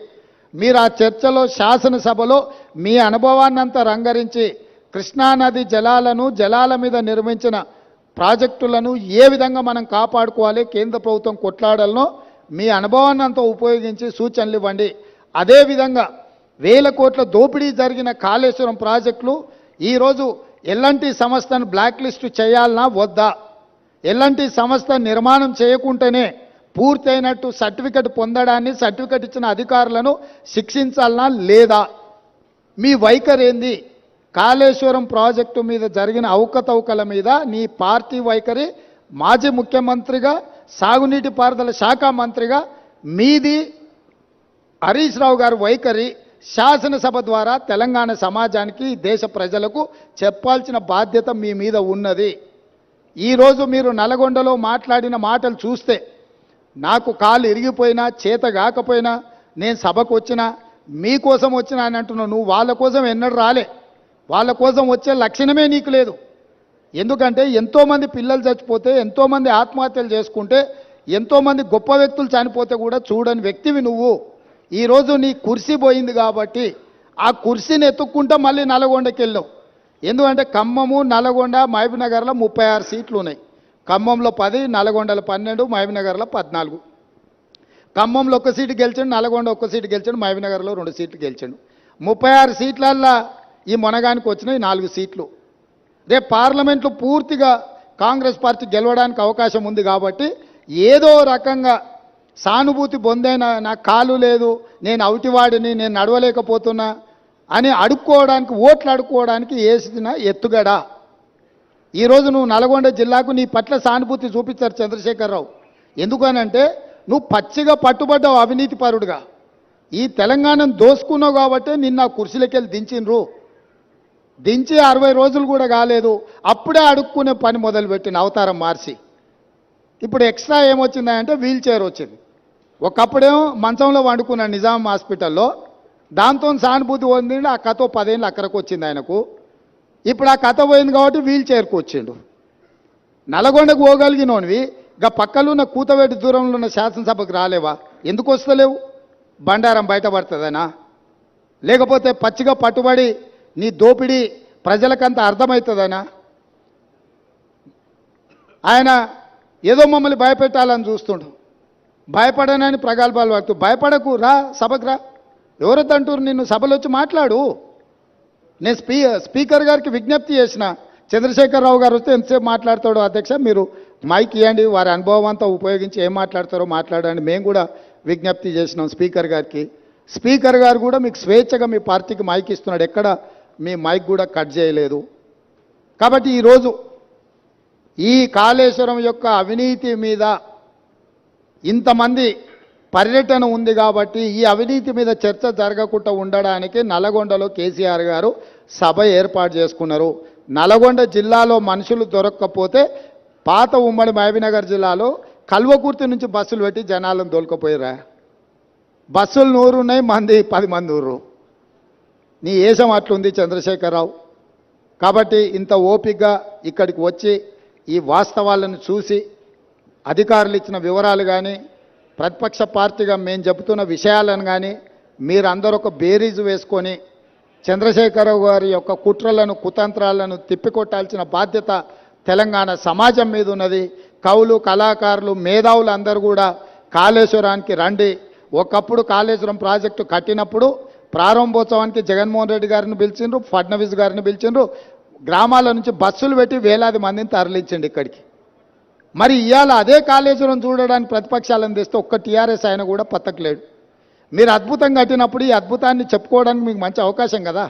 మీరు ఆ చర్చలో శాసనసభలో మీ అనుభవాన్నంతా రంగరించి కృష్ణానది జలాల మీద నిర్మించిన ప్రాజెక్టులను ఏ విధంగా మనం కాపాడుకోవాలి, కేంద్ర ప్రభుత్వం కొట్లాడాలనో మీ అనుభవాన్నంతా ఉపయోగించి సూచనలు ఇవ్వండి. అదేవిధంగా 1000 కోట్ల దోపిడీ జరిగిన కాళేశ్వరం ప్రాజెక్టులు ఈరోజు ఎల్ఎన్టీ సంస్థను బ్లాక్ లిస్టు చేయాలనా వద్దా? ఎల్ఎన్టీ సంస్థ నిర్మాణం చేయకుంటేనే పూర్తయినట్టు సర్టిఫికెట్ పొందడాన్ని, సర్టిఫికెట్ ఇచ్చిన అధికారులను శిక్షించాలనా లేదా? మీ వైఖరి ఏంది? కాళేశ్వరం ప్రాజెక్టు మీద జరిగిన అవకతవకల మీద నీ పార్టీ వైఖరి, మాజీ ముఖ్యమంత్రిగా సాగునీటి పారుదల శాఖ మంత్రిగా మీది హరీష్ రావు గారి వైఖరి శాసనసభ ద్వారా తెలంగాణ సమాజానికి, దేశ ప్రజలకు చెప్పాల్సిన బాధ్యత మీ మీద ఉన్నది. ఈరోజు మీరు నల్గొండలో మాట్లాడిన మాటలు చూస్తే నాకు కాలు ఇరిగిపోయినా, చేత కాకపోయినా, నేను సభకు వచ్చినా, మీకోసం వచ్చినా అని అంటున్నావు. నువ్వు వాళ్ళ కోసం ఎన్నడూ రాలే. వాళ్ళ కోసం వచ్చే లక్షణమే నీకు లేదు. ఎందుకంటే ఎంతోమంది పిల్లలు చచ్చిపోతే, ఎంతోమంది ఆత్మహత్యలు చేసుకుంటే, ఎంతోమంది గొప్ప వ్యక్తులు చనిపోతే కూడా చూడని వ్యక్తివి నువ్వు. ఈరోజు నీ కుర్సీ పోయింది కాబట్టి ఆ కుర్సీని ఎత్తుక్కుంటా మళ్ళీ నల్గొండకి వెళ్ళావు. ఎందుకంటే ఖమ్మము, నల్గొండ, మహబూబ్నగర్లో 36 సీట్లు ఉన్నాయి. ఖమ్మంలో 10, నల్గొండలో 12, మహబూబ్నగర్లో 14. ఖమ్మంలో 1 సీటు గెలిచాడు, నల్గొండ 1 సీటు గెలిచాడు, మహబూబ్నగర్లో 2 సీట్లు గెలిచాడు. 36 సీట్లల్లో ఈ మొనగానికి వచ్చినాయి 4 సీట్లు. రేపు పార్లమెంట్లో పూర్తిగా కాంగ్రెస్ పార్టీ గెలవడానికి అవకాశం ఉంది కాబట్టి ఏదో రకంగా సానుభూతి పొందైనా నాకు కాలు లేదు, నేను అవుటివాడిని, నేను నడవలేకపోతున్నా అని అడుక్కోవడానికి, ఓట్లు అడుక్కోవడానికి వేసిన ఎత్తుగడ. ఈరోజు నువ్వు నల్గొండ జిల్లాకు నీ పట్ల సానుభూతి చూపించారు చంద్రశేఖరరావు. ఎందుకనంటే నువ్వు పచ్చిగా పట్టుబడ్డావు అవినీతి పరుడుగా. ఈ తెలంగాణను దోసుకున్నావు కాబట్టి నిన్న కుర్చీలకి వెళ్ళి దించిండ్రు. దించి 60 రోజులు కూడా కాలేదు, అప్పుడే అడుక్కునే పని మొదలుపెట్టిన అవతారం మార్చి. ఇప్పుడు ఎక్స్ట్రా ఏమొచ్చిందంటే వీల్ చైర్ వచ్చింది. ఒకప్పుడేమో మంచంలో వండుకున్న నిజాం హాస్పిటల్లో, దాంతో సానుభూతి పొందిండు. ఆ కథ 10 ఏళ్ళు అక్కడికి వచ్చింది ఆయనకు. ఇప్పుడు ఆ కథ పోయింది కాబట్టి వీల్ చైర్కి వచ్చిండు. నల్గొండకు పోగలిగినోనివి గా పక్కలున్న కూతవేటి దూరంలో ఉన్న శాసనసభకు రాలేవా? ఎందుకు వస్తలేవు? బండారం బయటపడుతుందనా? లేకపోతే పచ్చిగా పట్టుబడి నీ దోపిడీ ప్రజలకంత అర్థమవుతుందనా? ఆయన ఏదో మమ్మల్ని భయపెట్టాలని చూస్తుండు. భయపడనని ప్రగల్భాలు వాడుతూ, భయపడకు, రా సభకు రా. ఎవరొద్దంటారు నిన్ను? సభలో వచ్చి మాట్లాడు. నేను స్పీకర్ గారికి విజ్ఞప్తి చేసిన, చంద్రశేఖరరావు గారు వస్తే ఎంతసేపు మాట్లాడతాడో అధ్యక్ష, మీరు మైక్ ఇవ్వండి, వారి అనుభవం అంతా ఉపయోగించి ఏం మాట్లాడతారో మాట్లాడండి. మేము కూడా విజ్ఞప్తి చేసినాం స్పీకర్ గారికి. స్పీకర్ గారు కూడా మీకు స్వేచ్ఛగా మీ పార్టీకి మైక్ ఇస్తున్నాడు, ఎక్కడ మీ మైక్ కూడా కట్ చేయలేదు. కాబట్టి ఈరోజు ఈ కాళేశ్వరం యొక్క అవినీతి మీద ఇంతమంది పర్యటన ఉంది కాబట్టి ఈ అవినీతి మీద చర్చ జరగకుండా ఉండడానికి నల్గొండలో కేసీఆర్ గారు సభ ఏర్పాటు చేసుకున్నారు. నల్గొండ జిల్లాలో మనుషులు దొరక్కపోతే పాత ఉమ్మడి మహబూబ్నగర్ జిల్లాలో కల్వకుర్తి నుంచి బస్సులు పెట్టి జనాలను దొలకపోయారా? బస్సులు 100 ఉన్నాయి, మంది 10 మంది ఊరు. నీ ఏషం అట్లుంది చంద్రశేఖరరావు. కాబట్టి ఇంత ఓపికగా ఇక్కడికి వచ్చి ఈ వాస్తవాలను చూసి అధికారులు ఇచ్చిన వివరాలు కానీ, ప్రతిపక్ష పార్టీగా మేము చెబుతున్న విషయాలను కానీ మీరందరూ ఒక బేరీజు వేసుకొని చంద్రశేఖరరావు గారి యొక్క కుట్రలను, కుతంత్రాలను తిప్పికొట్టాల్సిన బాధ్యత తెలంగాణ సమాజం మీద ఉన్నది. కవులు, కళాకారులు, మేధావులు అందరూ కూడా కాళేశ్వరానికి రండి. ఒకప్పుడు కాళేశ్వరం ప్రాజెక్టు కట్టినప్పుడు ప్రారంభోత్సవానికి జగన్మోహన్ రెడ్డి గారిని పిలిచిండ్రు, ఫడ్నవీస్ గారిని పిలిచిండ్రు. గ్రామాల నుంచి బస్సులు పెట్టి వేలాది మందిని తరలించండి ఇక్కడికి. మరి ఇవాళ అదే కాళేశ్వరం చూడడానికి ప్రతిపక్షాలను తెస్తే ఒక్క టీఆర్ఎస్ ఆయన కూడా పత్తకలేడు. మీరు అద్భుతం కట్టినప్పుడు ఈ అద్భుతాన్ని చెప్పుకోవడానికి మీకు మంచి అవకాశం కదా.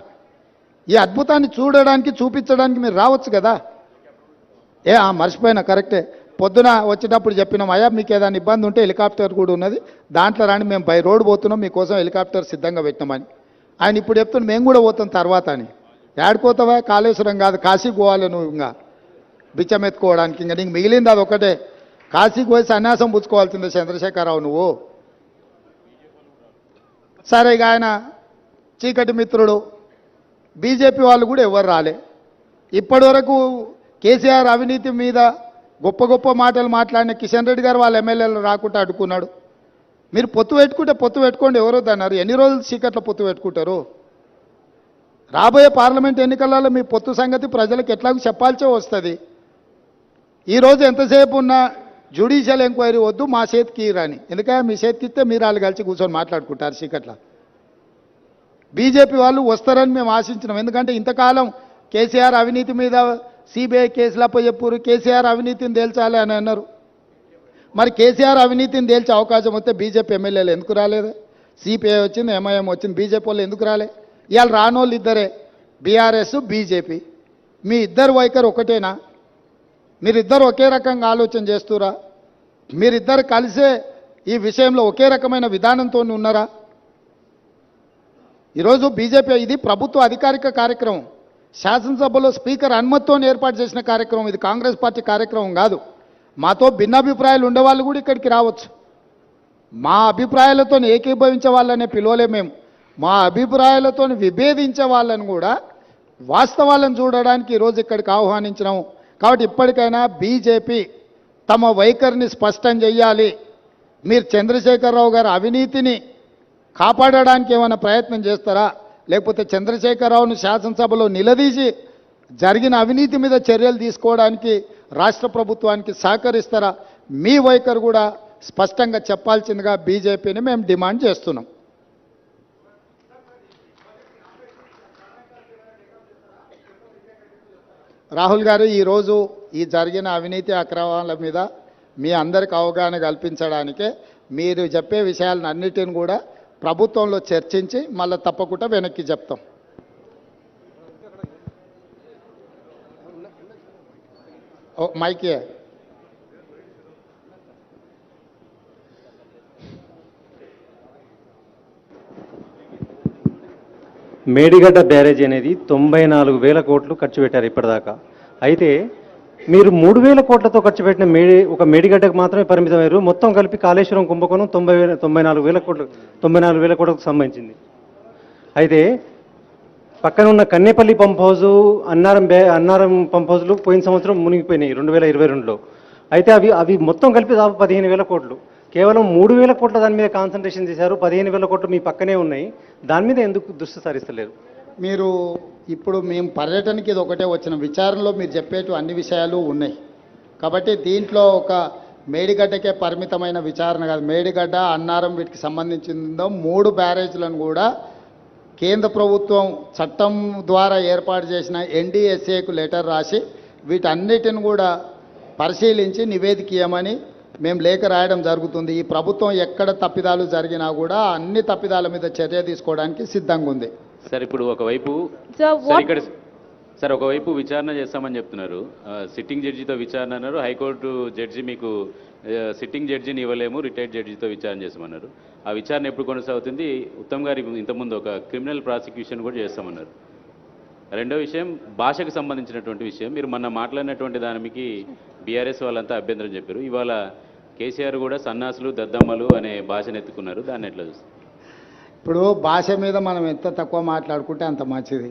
ఈ అద్భుతాన్ని చూడడానికి, చూపించడానికి మీరు రావచ్చు కదా. మర్చిపోయినా, కరెక్టే. పొద్దున వచ్చేటప్పుడు చెప్పినాం, అయ్యా మీకు ఏదైనా ఇబ్బంది ఉంటే హెలికాప్టర్ కూడా ఉన్నది, దాంట్లో రాని, మేము బై రోడ్ పోతున్నాం, మీకోసం హెలికాప్టర్ సిద్ధంగా పెట్టినామని. ఆయన ఇప్పుడు చెప్తున్నాం మేము కూడా పోతాం తర్వాత అని. ఏడుకోతావా? కాళేశ్వరం కాదు, కాశీకి పోవాలి నువ్వు. ఇంకా బిచ్చం ఎత్తుకోవడానికి ఇంకా నీకు మిగిలింది అది ఒకటే. కాశీకి పోయి సన్యాసం పుచ్చుకోవాల్సిందే చంద్రశేఖరరావు నువ్వు. సరే, ఇక ఆయన చీకటి మిత్రుడు. బీజేపీ వాళ్ళు కూడా ఎవరు రాలే ఇప్పటి వరకు. కేసీఆర్ అవినీతి మీద గొప్ప గొప్ప మాటలు మాట్లాడిన కిషన్ రెడ్డి గారు వాళ్ళ ఎమ్మెల్యేలు రాకుండా అడ్డుకున్నాడు. మీరు పొత్తు పెట్టుకుంటే పొత్తు పెట్టుకోండి, ఎవరొద్దన్నారు? ఎన్ని రోజులు చీకట్లో పొత్తు పెట్టుకుంటారు? రాబోయే పార్లమెంట్ ఎన్నికలలో మీ పొత్తు సంగతి ప్రజలకు ఎట్లాగో చెప్పాల్సే వస్తుంది. ఈరోజు ఎంతసేపు ఉన్నా జ్యుడిషియల్ ఎంక్వైరీ వద్దు, మా చేతికి రాని. ఎందుకంటే మీ చేతికి ఇస్తే మీరు వాళ్ళు కలిసి కూర్చొని మాట్లాడుకుంటారు చీకట్లో. బీజేపీ వాళ్ళు వస్తారని మేము ఆశించినాం. ఎందుకంటే ఇంతకాలం కేసీఆర్ అవినీతి మీద సిబిఐ కేసులు అప్పచెప్పారు, కేసీఆర్ అవినీతిని తేల్చాలి అని అన్నారు. మరి కేసీఆర్ అవినీతిని తేల్చే అవకాశం వస్తే బీజేపీ ఎమ్మెల్యేలు ఎందుకు రాలేదు? సిపిఐ వచ్చింది, ఎంఐఎం వచ్చింది, బీజేపీ వాళ్ళు ఎందుకు రాలే? ఇవాళ రానోళ్ళు ఇద్దరే, బీఆర్ఎస్, బీజేపీ. మీ ఇద్దరు వైఖరి ఒకటేనా? మీరిద్దరు ఒకే రకంగా ఆలోచన చేస్తురా? మీరిద్దరు కలిసే ఈ విషయంలో ఒకే రకమైన విధానంతో ఉన్నారా? ఈరోజు బీజేపీ ఇది ప్రభుత్వ అధికారిక కార్యక్రమం, శాసనసభలో స్పీకర్ అనుమతితో ఏర్పాటు చేసిన కార్యక్రమం. ఇది కాంగ్రెస్ పార్టీ కార్యక్రమం కాదు. మాతో భిన్నాభిప్రాయాలు ఉండేవాళ్ళు కూడా ఇక్కడికి రావచ్చు. మా అభిప్రాయాలతో ఏకీభవించే వాళ్ళనే పిలవలే మేము. మా అభిప్రాయాలతో విభేదించే వాళ్ళని కూడా వాస్తవాలను చూడడానికి ఈరోజు ఇక్కడికి ఆహ్వానించినాము. కాబట్టి ఇప్పటికైనా బీజేపీ తమ వైఖరిని స్పష్టం చేయాలి. మీరు చంద్రశేఖరరావు గారి అవినీతిని కాపాడడానికి ఏమైనా ప్రయత్నం చేస్తారా? లేకపోతే చంద్రశేఖరరావును శాసనసభలో నిలదీసి జరిగిన అవినీతి మీద చర్యలు తీసుకోవడానికి రాష్ట్ర ప్రభుత్వానికి సహకరిస్తారా? మీ వైఖరి కూడా స్పష్టంగా చెప్పాల్సిందిగా బీజేపీని మేము డిమాండ్ చేస్తున్నాం. రాహుల్ గారు, ఈరోజు ఈ జరిగిన అవినీతి అక్రమాల మీద మీ అందరికి అవగాహన కల్పించడానికే మీరు చెప్పే విషయాలను అన్నిటిని కూడా ప్రభుత్వంలో చర్చించి మళ్ళీ తప్పకుండా వెనక్కి చెప్తాం. మైకే మేడిగడ్డ బ్యారేజ్ అనేది 94,000 కోట్లు ఖర్చు పెట్టారు ఇప్పటిదాకా. అయితే మీరు 3,000 కోట్లతో ఖర్చు పెట్టిన ఒక మేడిగడ్డకు మాత్రమే పరిమితమయ్యారు. మొత్తం కలిపి కాళేశ్వరం కుంభకోణం 94,000 కోట్లకు సంబంధించింది. అయితే పక్కన ఉన్న Kannepalli pump house, Annaram pump హౌజులు పోయిన సంవత్సరం మునిగిపోయినాయి 2022లో. అయితే అవి మొత్తం కలిపి దాదాపు 15,000 కోట్లు. కేవలం 3,000 కోట్ల దాని మీద కాన్సన్ట్రేషన్ చేశారు. 15,000 కోట్లు మీ పక్కనే ఉన్నాయి. దాని మీద ఎందుకు దృష్టి సారిస్తలేరు? మీరు ఇప్పుడు మేము పర్యటనకి ఇది ఒకటే వచ్చిన విచారణలో మీరు చెప్పేటు అన్ని విషయాలు ఉన్నాయి కాబట్టి దీంట్లో ఒక మేడిగడ్డకే పరిమితమైన విచారణ కాదు. మేడిగడ్డ, అన్నారం వీటికి సంబంధించిందో 3 బ్యారేజ్లను కూడా కేంద్ర ప్రభుత్వం చట్టం ద్వారా ఏర్పాటు చేసిన NDSAకు లెటర్ రాసి వీటన్నిటిని కూడా పరిశీలించి నివేదిక ఇవ్వమని మేము లేఖ రాయడం జరుగుతుంది. ఈ ప్రభుత్వం ఎక్కడ తప్పిదాలు జరిగినా కూడా అన్ని తప్పిదాల మీద చర్య తీసుకోవడానికి సిద్ధంగా ఉంది. సార్ ఇప్పుడు ఒకవైపు ఒకవైపు విచారణ చేస్తామని చెప్తున్నారు, సిట్టింగ్ జడ్జితో విచారణ అన్నారు. హైకోర్టు జడ్జి మీకు సిట్టింగ్ జడ్జిని ఇవ్వలేము, రిటైర్డ్ జడ్జితో విచారణ చేస్తామన్నారు. ఆ విచారణ ఎప్పుడు కొనసాగుతుంది? ఉత్తమ్ గారి ఇంతకుముందు ఒక క్రిమినల్ ప్రాసిక్యూషన్ కూడా చేస్తామన్నారు. రెండో విషయం భాషకు సంబంధించినటువంటి విషయం. మీరు మొన్న మాట్లాడినటువంటి దానికి బీఆర్ఎస్ వాళ్ళంతా అభ్యంతరం చెప్పారు. ఇవాళ కేసీఆర్ కూడా సన్నాసులు, దద్దమ్మలు అనే భాషను ఎత్తుకున్నారు. దాన్ని ఎట్లా చూస్తారు? ఇప్పుడు భాష మీద మనం ఎంత తక్కువ మాట్లాడుకుంటే అంత మంచిది.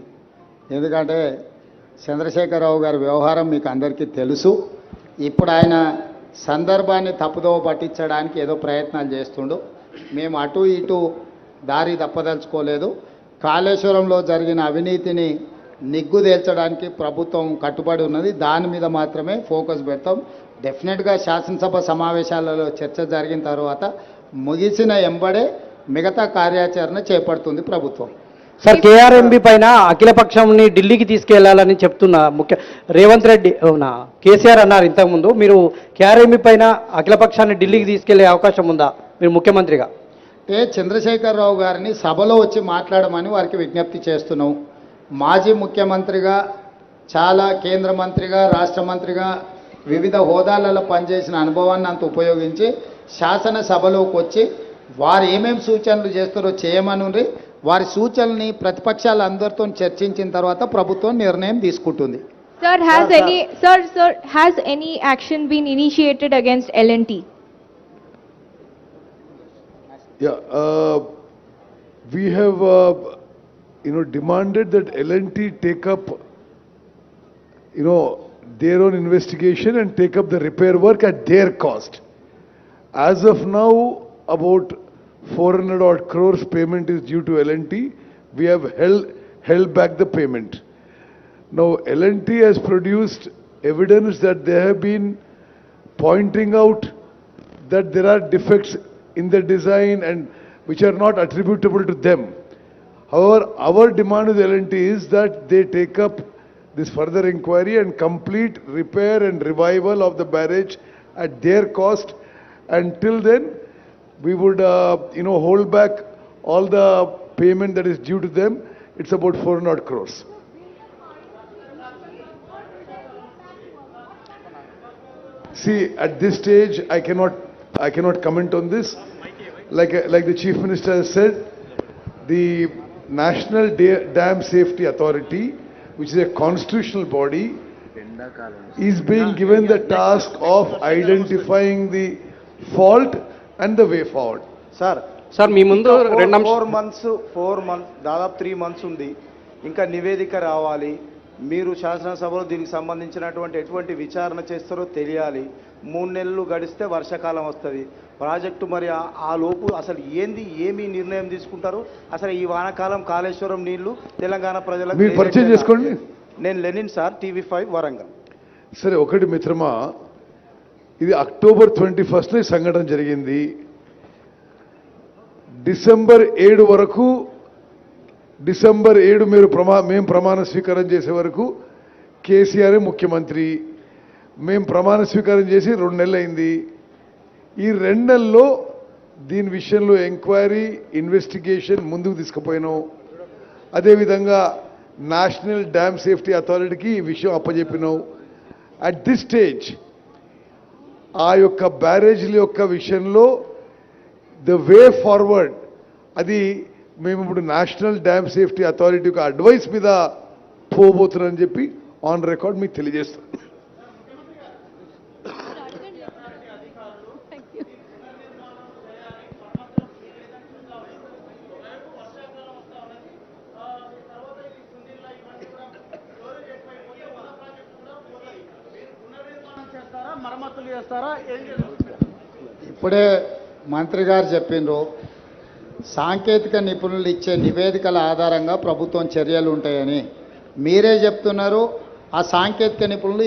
ఎందుకంటే చంద్రశేఖరరావు గారి వ్యవహారం మీకు అందరికీ తెలుసు. ఇప్పుడు ఆయన సందర్భాన్ని తప్పుదోవ పట్టించడానికి ఏదో ప్రయత్నాలు చేస్తుండు. మేము అటు ఇటు దారి తప్పదలుచుకోలేదు. కాళేశ్వరంలో జరిగిన అవినీతిని నిగ్గుదేల్చడానికి ప్రభుత్వం కట్టుబడి ఉన్నది. దాని మీద మాత్రమే ఫోకస్ పెడతాం. డెఫినెట్గా శాసనసభ సమావేశాలలో చర్చ జరిగిన తర్వాత ముగిసిన ఎంబడే మిగతా కార్యాచరణ చేపడుతుంది ప్రభుత్వం. సార్, కేఆర్ఎంబి పైన అఖిలపక్షంని ఢిల్లీకి తీసుకెళ్లాలని చెప్తున్న రేవంత్ రెడ్డి కేసీఆర్ అన్నారు ఇంతకుముందు. మీరు కేఆర్ఎంబి పైన అఖిలపక్షాన్ని ఢిల్లీకి తీసుకెళ్లే అవకాశం ఉందా మీరు ముఖ్యమంత్రిగా? అంటే చంద్రశేఖరరావు గారిని సభలో వచ్చి మాట్లాడమని వారికి విజ్ఞప్తి చేస్తున్నాం. మాజీ ముఖ్యమంత్రిగా, చాలా కేంద్ర మంత్రిగా, రాష్ట్ర మంత్రిగా వివిధ హోదాలలో పనిచేసిన అనుభవాన్ని అంత ఉపయోగించి శాసనసభలోకి వచ్చి వారు ఏమేమి సూచనలు చేస్తారో చేయమని వారి సూచనల్ని ప్రతిపక్షాలు అందరితో చర్చించిన తర్వాత ప్రభుత్వం నిర్ణయం తీసుకుంటుంది. Sir, has any action been initiated against L&T? Yeah, we have demanded that L&T take up their own investigation and take up the repair work at their cost. As of now, about 400 odd crores payment is due to L&T. We have held back the payment. Now L&T has produced evidence that they have been pointing out that there are defects in the design and which are not attributable to them. However, our demand with L&T is that they take up this further inquiry and complete repair and revival of the barrage at their cost. Until then, we would hold back all the payment that is due to them. It's about 400 crores. See, at this stage, I cannot comment on this. Like the Chief Minister has said, the National Dam Safety Authority, which is a constitutional body, is being given the task of identifying the fault and the way forward. Sir మీ ముందు 4 months దాదాపు 3 months ఉంది. ఇంకా నివేదిక రావాలి. మీరు శాసనసభలో దీనికి సంబంధించినటువంటి ఎటువంటి విచారణ చేస్తారో తెలియాలి. 3 నెలలు గడిస్తే వర్షాకాలం వస్తుంది. ప్రాజెక్టు మరి ఆ లోపు అసలు ఏమి నిర్ణయం తీసుకుంటారు? అసలు ఈ వానాకాలం కాళేశ్వరం నీళ్లు తెలంగాణ ప్రజలకు మీరు పరిచయం చేసుకోండి. నేను లెనిన్ సార్, TV5 వరంగల్. సరే, ఒకటి మిత్రమా, ఇది October 21 సంఘటన జరిగింది. December 7 వరకు, December 7 మేము ప్రమాణ స్వీకారం చేసే వరకు కేసీఆర్ ముఖ్యమంత్రి. మేము ప్రమాణ స్వీకారం చేసి 2 నెలలు అయింది. ఈ 2 నెలల్లో దీని విషయంలో ఎంక్వైరీ ఇన్వెస్టిగేషన్ ముందుకు తీసుకుపోయినాం. అదేవిధంగా నేషనల్ డ్యామ్ సేఫ్టీ అథారిటీకి ఈ విషయం అప్పచెప్పినాం. అట్ దిస్ స్టేజ్ ఆ యొక్క బ్యారేజ్ల యొక్క విషయంలో ద వే ఫార్వర్డ్ అది మేము ఇప్పుడు నేషనల్ డ్యామ్ సేఫ్టీ అథారిటీ యొక్క అడ్వైస్ మీద పోబోతున్నారని చెప్పి ఆన్ రికార్డ్ మీకు తెలియజేస్తాం. ఇప్పుడే మంత్రి గారు చెప్పిండ్రు సాంకేతిక నిపుణులు ఇచ్చే నివేదికల ఆధారంగా ప్రభుత్వం చర్యలు ఉంటాయని. మీరే చెప్తున్నారు ఆ సాంకేతిక నిపుణులు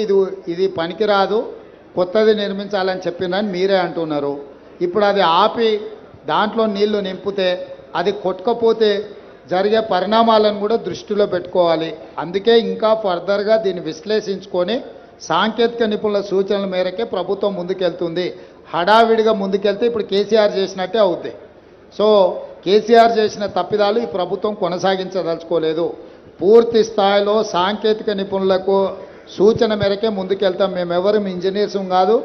ఇది పనికిరాదు, కొత్తది నిర్మించాలని చెప్పినని మీరే అంటున్నారు. ఇప్పుడు అది ఆపి దాంట్లో నీళ్లు నింపితే అది కొట్టుకపోతే జరిగే పరిణామాలను కూడా దృష్టిలో పెట్టుకోవాలి. అందుకే ఇంకా ఫర్దర్గా దీన్ని విశ్లేషించుకొని సాంకేతిక నిపుణుల సూచనల మేరకే ప్రభుత్వం ముందుకెళ్తుంది. హడావిడిగా ముందుకెళ్తే ఇప్పుడు కేసీఆర్ చేసినట్టే అవుద్ది. సో కేసీఆర్ చేసిన తప్పిదాలు ఈ ప్రభుత్వం కొనసాగించదలుచుకోలేదు. పూర్తి స్థాయిలో సాంకేతిక నిపుణులకు సూచన మేరకే ముందుకెళ్తాం. మేమెవరు ఇంజనీర్స్ కాదు,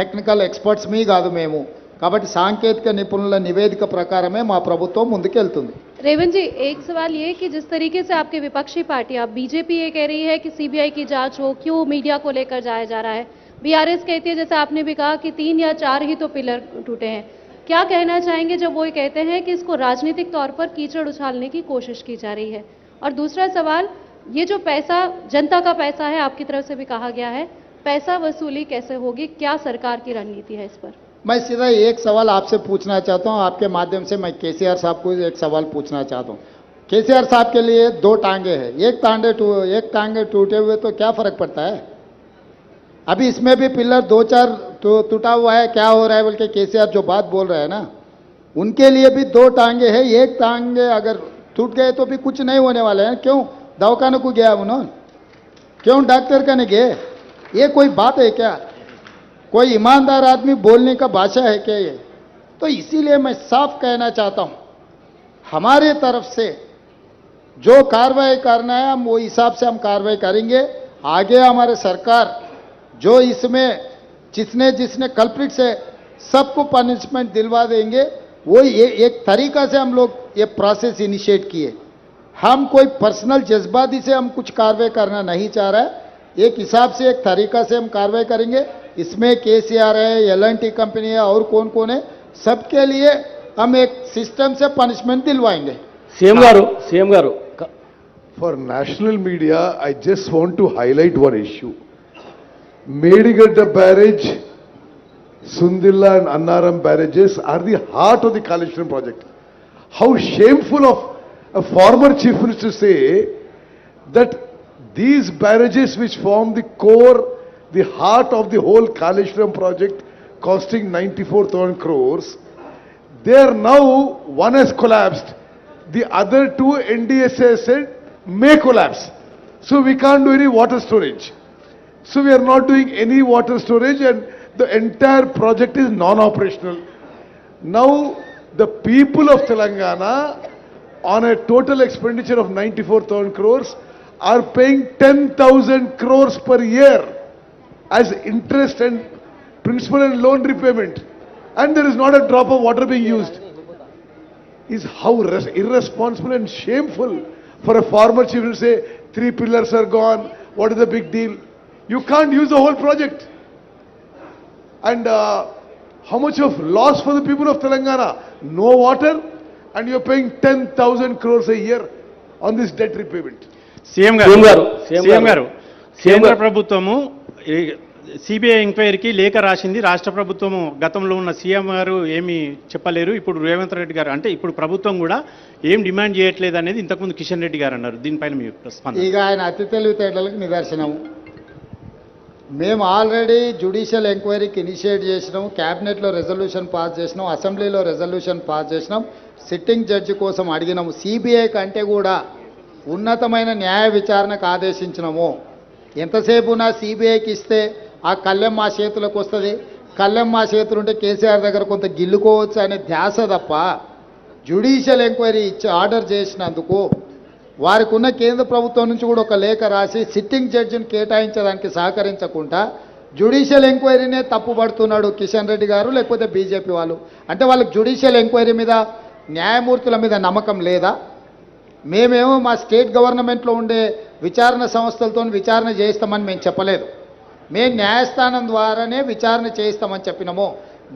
టెక్నికల్ ఎక్స్పర్ట్స్ మీ కాదు మేము. కాబట్టి సాంకేతిక నిపుణుల నివేదిక ప్రకారమే మా ప్రభుత్వం ముందుకెళ్తుంది. रेवंत जी, एक सवाल ये कि जिस तरीके से आपके विपक्षी पार्टी आप बीजेपी ये कह रही है कि सीबीआई की जांच हो, क्यों मीडिया को लेकर जाया जा रहा है, बीआरएस कहती है जैसे आपने भी कहा कि 3 या 4 ही तो पिलर टूटे हैं. क्या कहना चाहेंगे जब वो कहते हैं कि इसको राजनीतिक तौर पर कीचड़ उछालने की कोशिश की जा रही है? और दूसरा सवाल, ये जो पैसा जनता का पैसा है, आपकी तरफ से भी कहा गया है, पैसा वसूली कैसे होगी, क्या सरकार की रणनीति है इस पर? मैं सीधा एक सवाल आपसे पूछना चाहता हूं. आपके माध्यम से मैं केसीआर साहब को एक सवाल पूछना चाहता हूं. केसीआर साहब के लिए 2 टांगे हैं, एक टांगे टूटे हुए तो क्या फर्क पड़ता है? अभी इसमें भी पिलर 2-4 टूटा हुआ है, क्या हो रहा है बोल के केसीआर जो बात बोल रहे हैं ना, उनके लिए भी 2 टांगे हैं. एक टांगे अगर टूट गए तो भी कुछ नहीं होने वाले हैं. क्यों दवाखाने को गया उन्होंने, क्यों डॉक्टर का नहीं गए? ये कोई बात है क्या? कोई ईमानदार आदमी बोलने का भाषा है क्या ये? तो इसीलिए मैं साफ कहना चाहता हूं, हमारे तरफ से जो कार्रवाई करना है हम वो हिसाब से हम कार्रवाई करेंगे. आगे हमारे सरकार जो इसमें जिसने कल्प्रिट से सबको पनिशमेंट दिलवा देंगे. वो ये एक तरीका से हम लोग ये प्रोसेस इनिशिएट किए. हम कोई पर्सनल जज्बाती से हम कुछ कार्रवाई करना नहीं चाह रहा है. एक हिसाब से एक तरीका से हम कार्रवाई करेंगे. इसमें केसीआर है, एल&टी कंपनी है और कौन कौन है, सबके लिए हम एक सिस्टम से पनिशमेंट दिलवाएंगे. CM garu For national media, I just want to highlight one issue. Medigadda barrage, Sundilla and Annaram barrages are the heart of the Kaleshwaram project. How shameful of a former chief minister to say that these barrages which form the core, the heart of the whole Kaleshwaram project costing 94,000 crores, they are now, one has collapsed, the other 2 NDSA said may collapse. So we can't do any water storage. So we are not doing any water storage and the entire project is non-operational. Now the people of Telangana on a total expenditure of 94,000 crores are paying 10,000 crores per year as interest and principal and loan repayment, and there is not a drop of water being used. Is how irresponsible and shameful for a former chief to say 3 pillars are gone, what is the big deal? You can't use the whole project. And how much of loss for the people of Telangana? No water, and you're paying 10,000 crores a year on this debt repayment. CM గారు కేంద్ర ప్రభుత్వము CBI ఎంక్వైరీకి లేఖ రాసింది. రాష్ట్ర ప్రభుత్వము గతంలో ఉన్న సీఎం గారు ఏమీ చెప్పలేరు. ఇప్పుడు రేవంత్ రెడ్డి గారు అంటే ఇప్పుడు ప్రభుత్వం కూడా ఏం డిమాండ్ చేయట్లేదు అనేది ఇంతకుముందు కిషన్ రెడ్డి గారు అన్నారు. దీనిపైన మీ స్పందన? ఇక ఆయన అతి తెలివితేటలకు నిదర్శనం. మేము ఆల్రెడీ జ్యుడిషియల్ ఎంక్వైరీకి ఇనిషియేట్ చేసినాం, క్యాబినెట్లో రెజల్యూషన్ పాస్ చేసినాం, అసెంబ్లీలో రెజల్యూషన్ పాస్ చేసినాం, సిట్టింగ్ జడ్జి కోసం అడిగినాము. సిబిఐ కంటే కూడా ఉన్నతమైన న్యాయ విచారణకు ఆదేశించినాము. ఎంతసేపు నా సిబిఐకి ఇస్తే ఆ కళ్ళెం మా చేతులకు వస్తుంది, కళ్ళెం మా చేతులుంటే కేసీఆర్ దగ్గర కొంత గిల్లుకోవచ్చు అనే ధ్యాస తప్ప జ్యుడిషియల్ ఎంక్వైరీ ఇచ్చి ఆర్డర్ చేసినందుకు వారికి ఉన్న కేంద్ర ప్రభుత్వం నుంచి కూడా ఒక లేఖ రాసి సిట్టింగ్ జడ్జిని కేటాయించడానికి సహకరించకుండా జ్యుడిషియల్ ఎంక్వైరీనే తప్పుపడుతున్నాడు కిషన్ రెడ్డి గారు లేకపోతే బీజేపీ వాళ్ళు. అంటే వాళ్ళకి జ్యుడిషియల్ ఎంక్వైరీ మీద న్యాయమూర్తుల మీద నమ్మకం లేదా? మేమేమో మా స్టేట్ గవర్నమెంట్లో ఉండే విచారణ సంస్థలతో విచారణ చేయిస్తామని మేము చెప్పలేదు. మేము న్యాయస్థానం ద్వారానే విచారణ చేయిస్తామని చెప్పినాము.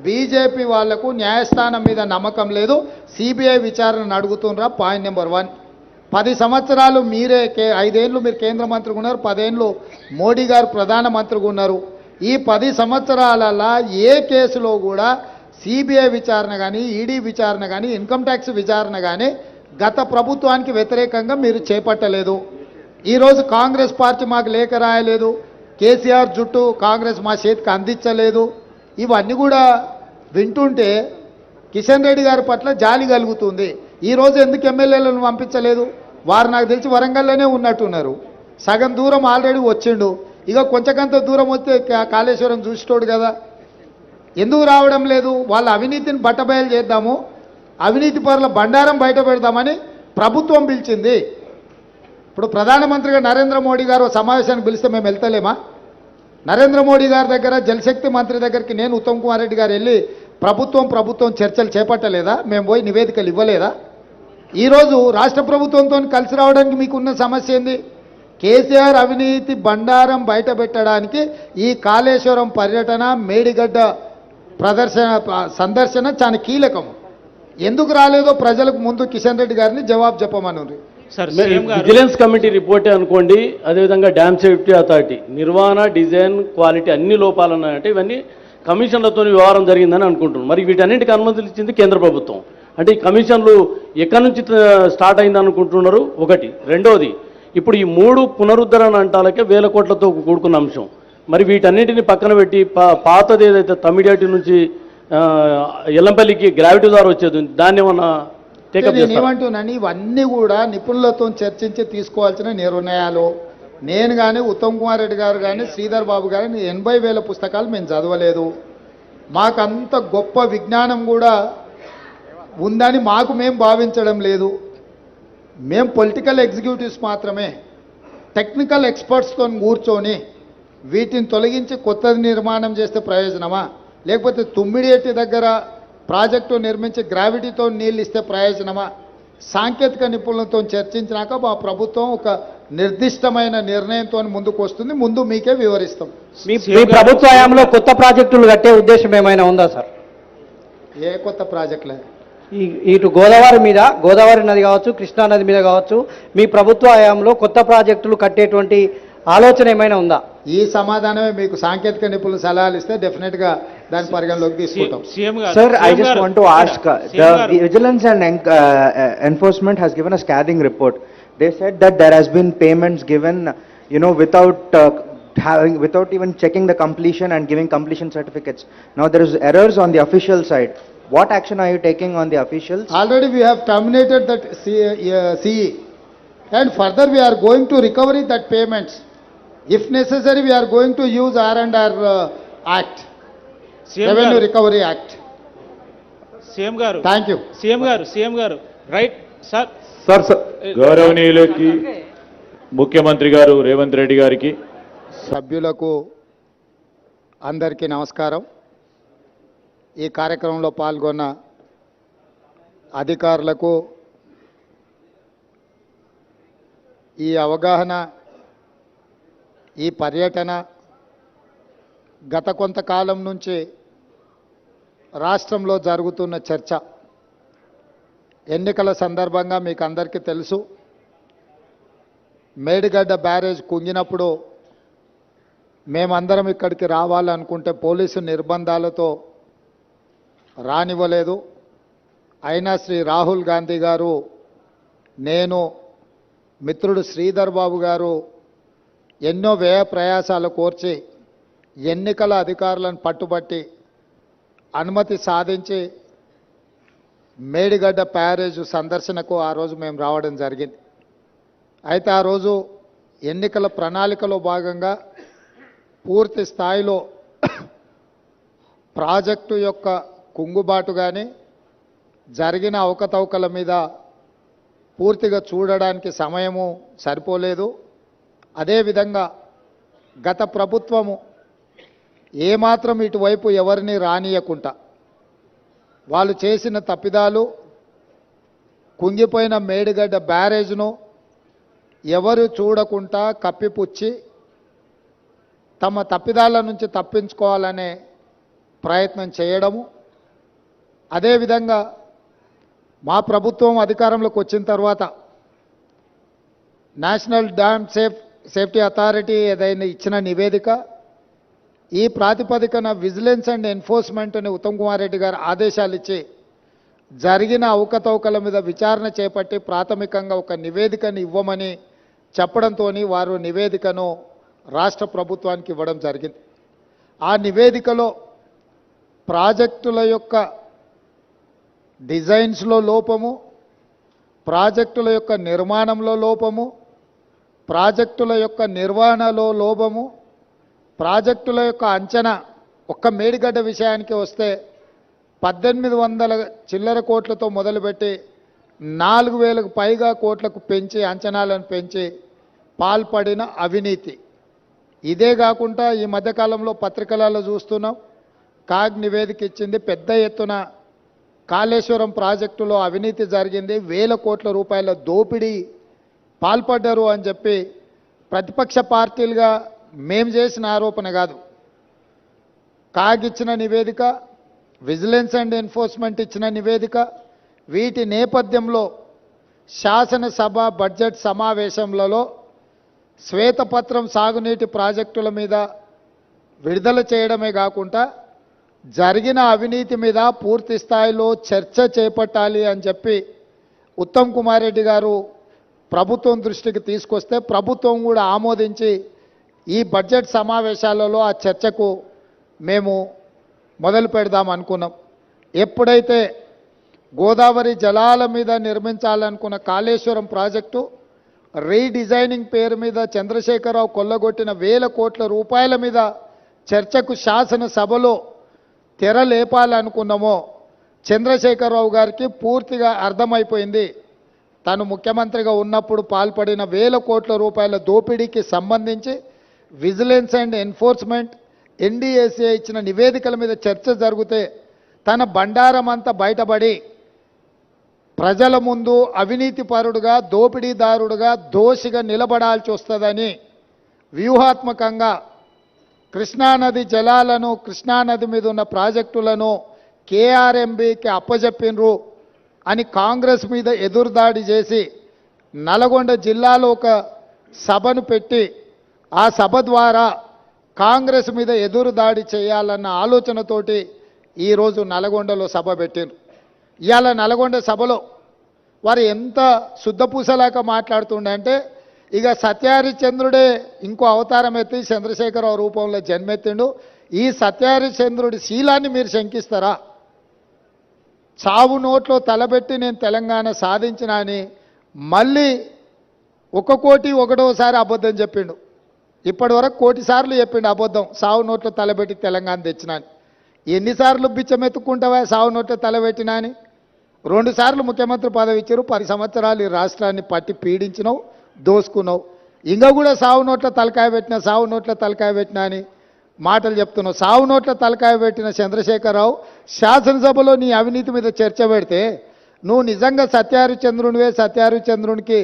బీజేపీ వాళ్లకు న్యాయస్థానం మీద నమ్మకం లేదు, సిబిఐ విచారణను అడుగుతుండ్రా. Point number 1. 10 సంవత్సరాలు మీరే 5 ఏళ్ళు మీరు కేంద్ర మంత్రిగా ఉన్నారు, 10 ఏళ్ళు మోడీ గారు ప్రధానమంత్రిగా ఉన్నారు. ఈ 10 సంవత్సరాలలో ఏ కేసులో కూడా సిబిఐ విచారణ కానీ, ఈడీ విచారణ కానీ, ఇన్కమ్ ట్యాక్స్ విచారణ కానీ గత ప్రభుత్వానికి వ్యతిరేకంగా మీరు చేపట్టలేదు. ఈరోజు కాంగ్రెస్ పార్టీ మాకు లేఖ రాయలేదు, కేసీఆర్ జుట్టు కాంగ్రెస్ మా చేతికి అందించలేదు. ఇవన్నీ కూడా వింటుంటే కిషన్ రెడ్డి గారి పట్ల జాలి కలుగుతుంది. ఈరోజు ఎందుకు ఎమ్మెల్యేలను పంపించలేదు? వారు నాకు తెలిసి వరంగల్లోనే ఉన్నట్టున్నారు. సగం దూరం ఆల్రెడీ వచ్చిండు, ఇక కొంచెంకంత దూరం వస్తే కాళేశ్వరం చూసిటోడు కదా. ఎందుకు రావడం లేదు? వాళ్ళ అవినీతిని బట్టబయలు చేద్దాము, అవినీతి పరుల బండారం బయట పెడదామని ప్రభుత్వం పిలిచింది. ఇప్పుడు ప్రధానమంత్రిగా నరేంద్ర మోడీ గారు సమావేశానికి పిలిస్తే మేము వెళ్తలేమా? నరేంద్ర మోడీ గారి దగ్గర జలశక్తి మంత్రి దగ్గరికి నేను ఉత్తమ్ కుమార్ రెడ్డి గారు వెళ్ళి ప్రభుత్వం చర్చలు చేపట్టలేదా? మేము పోయి నివేదికలు ఇవ్వలేదా? ఈరోజు రాష్ట్ర ప్రభుత్వంతో కలిసి రావడానికి మీకున్న సమస్య ఏంది? కేసీఆర్ అవినీతి బండారం బయట పెట్టడానికి ఈ కాళేశ్వరం పర్యటన, మేడిగడ్డ సందర్శన చాలా కీలకం. ఎందుకు రాలేదో ప్రజలకు ముందు కిషన్ రెడ్డి గారిని జవాబు చెప్పమన్నారు. విజిలెన్స్ కమిటీ రిపోర్టే అనుకోండి, అదేవిధంగా డ్యామ్ సేఫ్టీ అథారిటీ నిర్వహణ, డిజైన్, క్వాలిటీ అన్ని లోపాలు ఉన్నాయంటే ఇవన్నీ కమిషన్లతో వ్యవహారం జరిగిందని అనుకుంటున్నాం. మరి వీటన్నింటికి అనుమతులు ఇచ్చింది కేంద్ర ప్రభుత్వం. అంటే ఈ కమిషన్లు ఎక్కడి నుంచి స్టార్ట్ అయింది అనుకుంటున్నారు? ఒకటి. రెండోది, ఇప్పుడు ఈ 3 పునరుద్ధరణ అంటాలకే 1000 కోట్లతో కూడుకున్న అంశం. మరి వీటన్నిటిని పక్కన పెట్టి పాతది ఏదైతే తమిడియాటి నుంచి ఎల్లంపల్లికి గ్రావిటీ ద్వారా వచ్చేది దాన్ని ఏమన్నా ఏమంటున్నాను? ఇవన్నీ కూడా నిపుణులతో చర్చించి తీసుకోవాల్సిన నిర్ణయాలు. నేను కానీ, ఉత్తమ్ కుమార్ రెడ్డి గారు కానీ, శ్రీధర్ బాబు గారు 80,000 పుస్తకాలు మేము చదవలేదు. మాకంత గొప్ప విజ్ఞానం కూడా ఉందని మాకు మేము భావించడం లేదు. మేము పొలిటికల్ ఎగ్జిక్యూటివ్స్ మాత్రమే. టెక్నికల్ ఎక్స్పర్ట్స్తో కూర్చొని వీటిని తొలగించి కొత్తది నిర్మాణం చేస్తే ప్రయోజనమా, లేకపోతే తుమ్మిడియేటి దగ్గర ప్రాజెక్టు నిర్మించి గ్రావిటీతో నీళ్ళు ఇస్తే ప్రయోజనమా? సాంకేతిక నిపుణులతో చర్చించినాక మా ప్రభుత్వం ఒక నిర్దిష్టమైన నిర్ణయంతో ముందుకు వస్తుంది. ముందు మీకే వివరిస్తాం. మీ ప్రభుత్వ హయాంలో కొత్త ప్రాజెక్టులు కట్టే ఉద్దేశం ఏమైనా ఉందా సార్? ఏ కొత్త ప్రాజెక్టులే? ఇటు గోదావరి నది కావచ్చు, కృష్ణా నది మీద కావచ్చు, మీ ప్రభుత్వ హయాంలో కొత్త ప్రాజెక్టులు కట్టేటువంటి ఆలోచన ఏమైనా ఉందా? ఈ సమాధానమే మీకు సాంకేతిక నిపుణులు సలహాలు ఇస్తే డెఫినెట్ గా దాని పరిగణలోకి తీసుకుంటాం. Sir, I just want to ask, the Vigilance and Enforcement has given a scathing report. They said that there has been payments given, without even checking the completion and giving completion certificates. Now there is errors on the official side. What action are you taking on the officials? Already we have terminated that CE, and further we are going to recover that payments. If necessary, we are going to use R&R Act, Revenue Recovery Act. CM గారు, thank you. CM గారు right sir. గౌరవనీయులకి ముఖ్యమంత్రి గారు రేవంత్ రెడ్డి గారికి, సభ్యులకు అందరికీ నమస్కారం. ఈ కార్యక్రమంలో పాల్గొన్న అధికారులకు ఈ అవగాహన, ఈ పర్యటన గత కొంతకాలం నుంచి రాష్ట్రంలో జరుగుతున్న చర్చ. ఎన్నికల సందర్భంగా మీకు అందరికీ తెలుసు, మేడిగడ్డ బ్యారేజ్ కుంగినప్పుడు మేమందరం ఇక్కడికి రావాలనుకుంటే పోలీసు నిర్బంధాలతో రానివ్వలేదు. అయినా శ్రీ రాహుల్ గాంధీ గారు, నేను, మిత్రుడు శ్రీధర్ బాబు గారు ఎన్నో వ్యయ ప్రయాసాలు కోర్చి ఎన్నికల అధికారులను పట్టుబట్టి అనుమతి సాధించి మేడిగడ్డ బ్యారేజ్ సందర్శనకు ఆ రోజు మేము రావడం జరిగింది. అయితే ఆ రోజు ఎన్నికల ప్రణాళికలో భాగంగా పూర్తి స్థాయిలో ప్రాజెక్టు యొక్క కుంగుబాటు కానీ జరిగిన అవకతవకల మీద పూర్తిగా చూడడానికి సమయము సరిపోలేదు. అదేవిధంగా గత ప్రభుత్వము ఏమాత్రం ఇటువైపు ఎవరిని రానియకుండా వాళ్ళు చేసిన తప్పిదాలు, కుంగిపోయిన మేడిగడ్డ బ్యారేజ్ను ఎవరు చూడకుండా కప్పిపుచ్చి తమ తప్పిదాల నుంచి తప్పించుకోవాలనే ప్రయత్నం చేయడము, అదేవిధంగా మా ప్రభుత్వం అధికారంలోకి వచ్చిన తర్వాత నేషనల్ డ్యామ్ సేఫ్టీ అథారిటీ ఏదైనా ఇచ్చిన నివేదిక, ఈ ప్రాతిపదికన విజిలెన్స్ అండ్ ఎన్ఫోర్స్మెంట్ని ఉత్తమ్ కుమార్ రెడ్డి గారు ఆదేశాలు ఇచ్చి జరిగిన అవకతవకల మీద విచారణ చేపట్టి ప్రాథమికంగా ఒక నివేదికను ఇవ్వమని చెప్పడంతో వారు నివేదికను రాష్ట్ర ప్రభుత్వానికి ఇవ్వడం జరిగింది. ఆ నివేదికలో ప్రాజెక్టుల యొక్క డిజైన్స్లో లోపము, ప్రాజెక్టుల యొక్క నిర్మాణంలో లోపము, ప్రాజెక్టుల యొక్క నిర్వహణలో లోపము, ప్రాజెక్టుల యొక్క అంచనా, ఒక్క మేడిగడ్డ విషయానికి వస్తే 1800 చిల్లర కోట్లతో మొదలుపెట్టి 4000కు పైగా కోట్లకు పెంచి అంచనాలను పెంచి పాల్పడిన అవినీతి. ఇదే కాకుండా ఈ మధ్యకాలంలో పత్రికలలో చూస్తున్నాం, కాగ్ నివేదిక ఇచ్చింది, పెద్ద ఎత్తున కాళేశ్వరం ప్రాజెక్టులో అవినీతి జరిగింది, 1000 కోట్ల రూపాయల దోపిడీ పాల్పడ్డారు అని చెప్పి ప్రతిపక్ష పార్టీలుగా మేము చేసిన ఆరోపణ కాదు, కాగ్ ఇచ్చిన నివేదిక, విజిలెన్స్ అండ్ ఎన్ఫోర్స్మెంట్ ఇచ్చిన నివేదిక. వీటి నేపథ్యంలో శాసనసభ బడ్జెట్ సమావేశంలో శ్వేతపత్రం సాగునీటి ప్రాజెక్టుల మీద విడుదల చేయడమే కాకుండా జరిగిన అవినీతి మీద పూర్తి స్థాయిలో చర్చ చేపట్టాలి అని చెప్పి ఉత్తమ్ కుమార్ రెడ్డి గారు ప్రభుత్వం దృష్టికి తీసుకొస్తే ప్రభుత్వం కూడా ఆమోదించి ఈ బడ్జెట్ సమావేశాలలో ఆ చర్చకు మేము మొదలు పెడదాం అనుకున్నాం. ఎప్పుడైతే గోదావరి జలాల మీద నిర్మించాలనుకున్న కాళేశ్వరం ప్రాజెక్టు రీడిజైనింగ్ పేరు మీద చంద్రశేఖరరావు కొల్లగొట్టిన 1000 కోట్ల రూపాయల మీద చర్చకు శాసనసభలో తెర లేపాలనుకున్నామో చంద్రశేఖరరావు గారికి పూర్తిగా అర్థమైపోయింది. తను ముఖ్యమంత్రిగా ఉన్నప్పుడు పాల్పడిన 1000 కోట్ల రూపాయల దోపిడీకి సంబంధించి విజిలెన్స్ అండ్ ఎన్ఫోర్స్మెంట్, ఎన్డీఏసీ ఇచ్చిన నివేదికల మీద చర్చ జరిగితే తన బండారం అంతా బయటపడి ప్రజల ముందు అవినీతిపరుడుగా, దోపిడీదారుడుగా, దోషిగా నిలబడాల్సి వస్తుందని వ్యూహాత్మకంగా కృష్ణానది జలాలను, కృష్ణానది మీద ఉన్న ప్రాజెక్టులను కేఆర్ఎంబీకి అప్పజెప్పినరు అని కాంగ్రెస్ మీద ఎదురుదాడి చేసి నల్గొండ జిల్లాలో ఒక సభను పెట్టి ఆ సభ ద్వారా కాంగ్రెస్ మీద ఎదురుదాడి చేయాలన్న ఆలోచనతోటి ఈరోజు నల్గొండలో సభ పెట్టిండ్రు. ఇవాళ నల్గొండ సభలో వారు ఎంత శుద్ధపూసలాక మాట్లాడుతుండే అంటే, ఇక సత్యహరిశ్చంద్రుడే ఇంకో అవతారం ఎత్తి చంద్రశేఖరరావు రూపంలో జన్మెత్తిండు, ఈ సత్యహరిశ్చంద్రుడి శీలాన్ని మీరు శంకిస్తారా? చావు నోట్లో తలబెట్టి నేను తెలంగాణ సాధించిన అని మళ్ళీ 1 కోటి 1వసారి అబద్ధం చెప్పిండు. ఇప్పటి వరకు 1 కోటి సార్లు చెప్పిండు అబద్ధం, సావు నోట్లో తలబెట్టి తెలంగాణ తెచ్చినా అని. ఎన్నిసార్లు బిచ్చమెత్తుకుంటావా సావు నోట్లో తలబెట్టినా అని? 2 సార్లు ముఖ్యమంత్రి పదవి ఇచ్చారు, 10 సంవత్సరాలు ఈ రాష్ట్రాన్ని పట్టి పీడించినావు, దోసుకున్నావు. ఇంకా కూడా సావు నోట్ల తలకాయ పెట్టినా, సావు నోట్ల తలకాయ పెట్టినా అని మాటలు చెప్తున్నావు. సావు నోట్ల తలకాయ పెట్టిన చంద్రశేఖరరావు శాసనసభలో నీ అవినీతి మీద చర్చ పెడితే నువ్వు నిజంగా సత్యహరిశ్చంద్రునివే, సత్యహరిశ్చంద్రునికి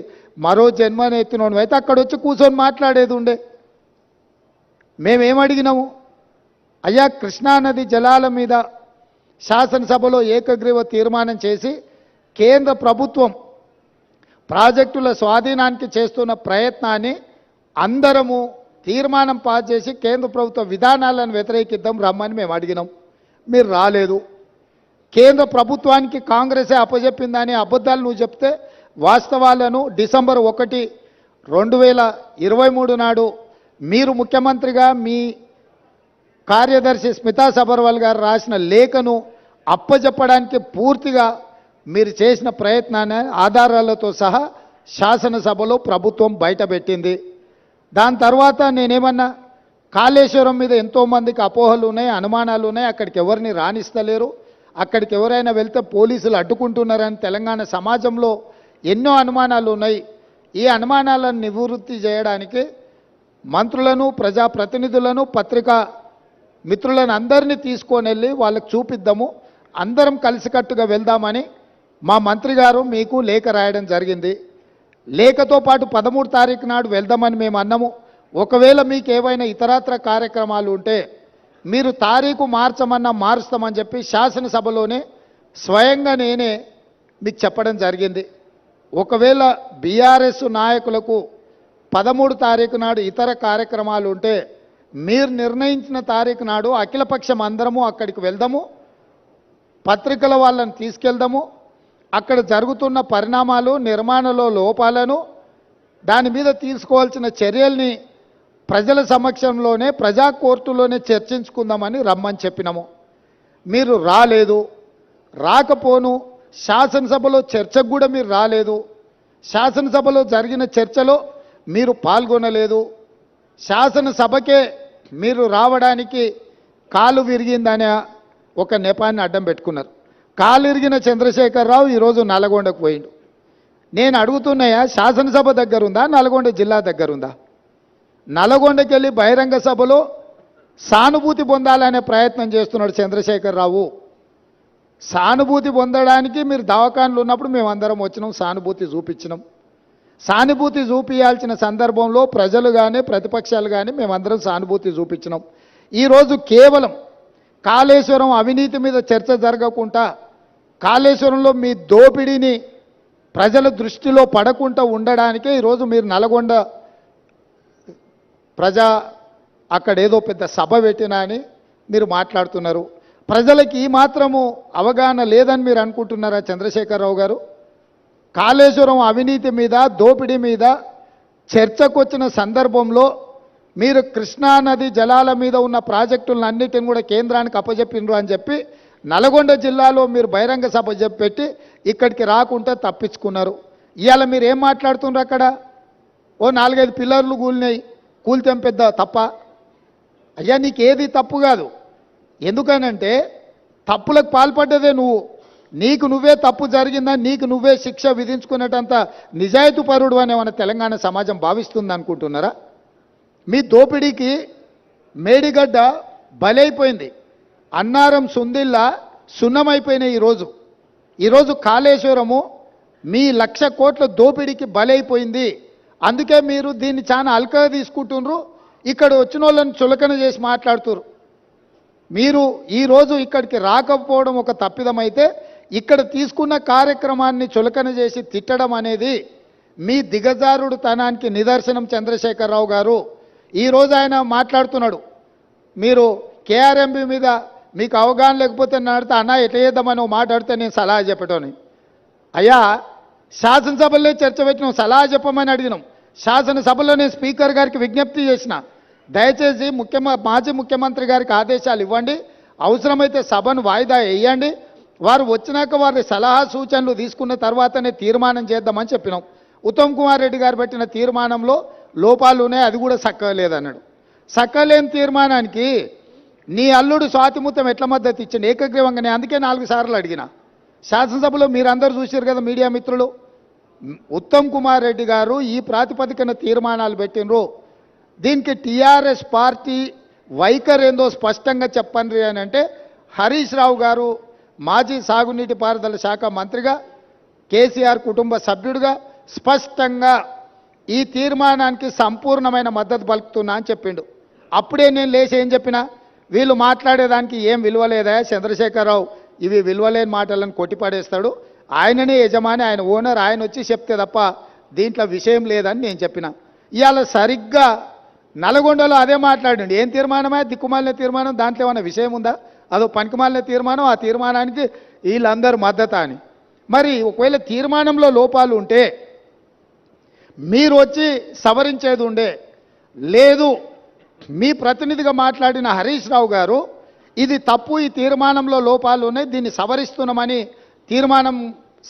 మరో జన్మని ఎత్తినోడు అయితే అక్కడ వచ్చి కూర్చొని మాట్లాడేది ఉండే. మేమేమడిగినాము? అయ్యా, కృష్ణానది జలాల మీద శాసనసభలో ఏకగ్రీవ తీర్మానం చేసి కేంద్ర ప్రభుత్వం ప్రాజెక్టుల స్వాధీనానికి చేస్తున్న ప్రయత్నాన్ని అందరము తీర్మానం పాస్ చేసి కేంద్ర ప్రభుత్వ విధానాలను వ్యతిరేకిద్దాం రమ్మని మేము అడిగినాం. మీరు రాలేదు. కేంద్ర ప్రభుత్వానికి కాంగ్రెసే అప్పజెప్పిందని అబద్ధాలు నువ్వు చెప్తే వాస్తవాలను డిసెంబర్ 1, 2023 నాడు మీరు ముఖ్యమంత్రిగా మీ కార్యదర్శి స్మితా సబర్వాల్ గారు రాసిన లేఖను అప్పజెప్పడానికి పూర్తిగా మీరు చేసిన ప్రయత్నాన్ని ఆధారాలతో సహా శాసనసభలో ప్రభుత్వం బయటపెట్టింది. దాని తర్వాత నేనేమన్నా, కాళేశ్వరం మీద ఎంతోమందికి అపోహలు ఉన్నాయి, అనుమానాలు ఉన్నాయి. అక్కడికి ఎవరిని రాణిస్తలేరు. అక్కడికి ఎవరైనా వెళ్తే పోలీసులు అడ్డుకుంటున్నారని తెలంగాణ సమాజంలో ఎన్నో అనుమానాలు ఉన్నాయి. ఈ అనుమానాలను నివృత్తి చేయడానికి మంత్రులను, ప్రజాప్రతినిధులను, పత్రికా మిత్రులను అందరినీ తీసుకొని వెళ్ళి వాళ్ళకి చూపిద్దాము, అందరం కలిసికట్టుగా వెళ్దామని మా మంత్రి గారు మీకు లేఖ రాయడం జరిగింది. లేఖతో పాటు 13 తారీఖు నాడు వెళ్దామని మేము అన్నాము. ఒకవేళ మీకు ఏవైనా ఇతరత్ర కార్యక్రమాలు ఉంటే మీరు తారీఖు మార్చమన్నా మారుస్తామని చెప్పి శాసనసభలోనే స్వయంగా నేనే మీకు చెప్పడం జరిగింది. ఒకవేళ బీఆర్ఎస్ నాయకులకు 13 తారీఖు నాడు ఇతర కార్యక్రమాలు ఉంటే మీరు నిర్ణయించిన తారీఖు నాడు అఖిలపక్షం అందరము అక్కడికి వెళ్దాము, పత్రికల వాళ్ళని తీసుకెళ్దాము, అక్కడ జరుగుతున్న పరిణామాలు, నిర్మాణంలో లోపాలను, దాని మీద తీసుకోవాల్సిన చర్యల్ని ప్రజల సమక్షంలోనే ప్రజా కోర్టులోనే చర్చించుకుందామని రమ్మని చెప్పినాము. మీరు రాలేదు, రాకపోను. శాసనసభలో చర్చకు కూడా మీరు రాలేదు. శాసనసభలో జరిగిన చర్చలో మీరు పాల్గొనలేదు. శాసనసభకే మీరు రావడానికి కాలు విరిగిందనే ఒక నెపాన్ని అడ్డం పెట్టుకున్నారు. కాలు ఇరిగిన చంద్రశేఖరరావు ఈరోజు నల్గొండకు పోయిండు. నేను అడుగుతున్నాయా, శాసనసభ దగ్గరుందా, నల్గొండ జిల్లా దగ్గరుందా? నల్గొండకి వెళ్ళి బహిరంగ సభలో సానుభూతి పొందాలనే ప్రయత్నం చేస్తున్నాడు చంద్రశేఖరరావు. సానుభూతి పొందడానికి మీరు దవాఖానలు ఉన్నప్పుడు మేమందరం వచ్చినాం, సానుభూతి చూపించినాం. సానుభూతి చూపించాల్సిన సందర్భంలో ప్రజలు కానీ ప్రతిపక్షాలు కానీ మేమందరం సానుభూతి చూపించినాం. ఈరోజు కేవలం కాళేశ్వరం అవినీతి మీద చర్చ జరగకుండా, కాళేశ్వరంలో మీ దోపిడీని ప్రజల దృష్టిలో పడకుండా ఉండడానికే ఈరోజు మీరు నల్గొండ ప్రజా అక్కడ ఏదో పెద్ద సభ పెట్టినా అని మీరు మాట్లాడుతున్నారు. ప్రజలకి ఈ మాత్రము అవగాహన లేదని మీరు అనుకుంటున్నారా చంద్రశేఖరరావు గారు? కాళేశ్వరం అవినీతి మీద, దోపిడీ మీద చర్చకు వచ్చిన సందర్భంలో మీరు కృష్ణానది జలాల మీద ఉన్న ప్రాజెక్టులను అన్నిటిని కూడా కేంద్రానికి అప్పజెప్పినరు అని చెప్పి నల్గొండ జిల్లాలో మీరు బహిరంగ సభ పెట్టి ఇక్కడికి రాకుండా తప్పించుకున్నారు. ఇవాళ మీరు ఏం మాట్లాడుతున్నారు? అక్కడ ఓ 4-5 పిల్లర్లు కూలినాయి, కూలితే పెద్ద తప్ప? అయ్యా, నీకేది తప్పు కాదు. ఎందుకనంటే తప్పులకు పాల్పడ్డదే నువ్వు. నీకు నువ్వే తప్పు జరిగిందని నీకు నువ్వే శిక్ష విధించుకునేటంత నిజాయితీ పరుడు అని మన తెలంగాణ సమాజం భావిస్తుంది అనుకుంటున్నారా? మీ దోపిడీకి మేడిగడ్డ బలైపోయింది, అన్నారం సుందిల్లా సున్నమైపోయినాయి. ఈరోజు కాళేశ్వరము మీ 1,00,000 కోట్ల దోపిడీకి బలైపోయింది. అందుకే మీరు దీన్ని చాలా అల్కగా తీసుకుంటున్నారు. ఇక్కడ వచ్చిన వాళ్ళని చులకన చేసి మాట్లాడుతున్నారు. మీరు ఈరోజు ఇక్కడికి రాకపోవడం ఒక తప్పిదమైతే ఇక్కడ తీసుకున్న కార్యక్రమాన్ని చులకన చేసి తిట్టడం అనేది మీ దిగజారుడు తనానికి నిదర్శనం. చంద్రశేఖరరావు గారు ఈరోజు ఆయన మాట్లాడుతున్నాడు, మీరు కేఆర్ఎంబి మీద మీకు అవగాహన లేకపోతే నడితే అన్న ఎట్లా చేద్దామని మాట్లాడితే నేను సలహా చెప్పటోని. అయ్యా, శాసనసభలో చర్చ పెట్టినాం, సలహా చెప్పమని అడిగినాం. శాసనసభలో నేను స్పీకర్ గారికి విజ్ఞప్తి చేసిన, దయచేసి మాజీ ముఖ్యమంత్రి గారికి ఆదేశాలు ఇవ్వండి, అవసరమైతే సభను వాయిదా వేయండి, వారు వచ్చినాక వారి సలహా సూచనలు తీసుకున్న తర్వాతనే తీర్మానం చేద్దామని చెప్పినాం. ఉత్తమ్ కుమార్ రెడ్డి గారు పెట్టిన తీర్మానంలో లోపాలు ఉన్నాయి, అది కూడా సక్కలేదన్నాడు. సక్కలేని తీర్మానానికి నీ అల్లుడు స్వాతిముత్యం ఎట్లా మద్దతు ఇచ్చింది ఏకగ్రీవంగానే? అందుకే 4 సార్లు అడిగిన. శాసనసభలో మీరందరూ చూశారు కదా మీడియా మిత్రులు. ఉత్తమ్ కుమార్ రెడ్డి గారు ఈ ప్రాతిపదికన తీర్మానాలు పెట్టినరు. దీనికి టీఆర్ఎస్ పార్టీ వైఖరి ఏందో స్పష్టంగా చెప్పండి అని అంటే హరీష్ రావు గారు మాజీ సాగునీటి పారుదల శాఖ మంత్రిగా, కేసీఆర్ కుటుంబ సభ్యుడిగా స్పష్టంగా ఈ తీర్మానానికి సంపూర్ణమైన మద్దతు పలుకుతున్నా అని చెప్పిండు. అప్పుడే నేను లేచి ఏం చెప్పినా, వీళ్ళు మాట్లాడేదానికి ఏం విలువలేదా చంద్రశేఖరరావు, ఇవి విలువలేని మాటలను కొట్టిపడేస్తాడు, ఆయననే యజమాని, ఆయన ఓనర్, ఆయన వచ్చి చెప్తే తప్ప దీంట్లో విషయం లేదని నేను చెప్పిన. ఇవాళ సరిగ్గా నల్గొండలో అదే మాట్లాడండి. ఏం తీర్మానమా? దిక్కుమాలిన తీర్మానం, దాంట్లో ఏమైనా విషయం ఉందా? అదో పనికిమాలిన తీర్మానం, ఆ తీర్మానానికి వీళ్ళందరూ మద్దతు అని. మరి ఒకవేళ తీర్మానంలో లోపాలు ఉంటే మీరు వచ్చి సవరించేది ఉండే. లేదు, మీ ప్రతినిధిగా మాట్లాడిన హరీష్ రావు గారు ఇది తప్పు, ఈ తీర్మానంలో లోపాలు ఉన్నాయి, దీన్ని సవరిస్తున్నామని తీర్మానం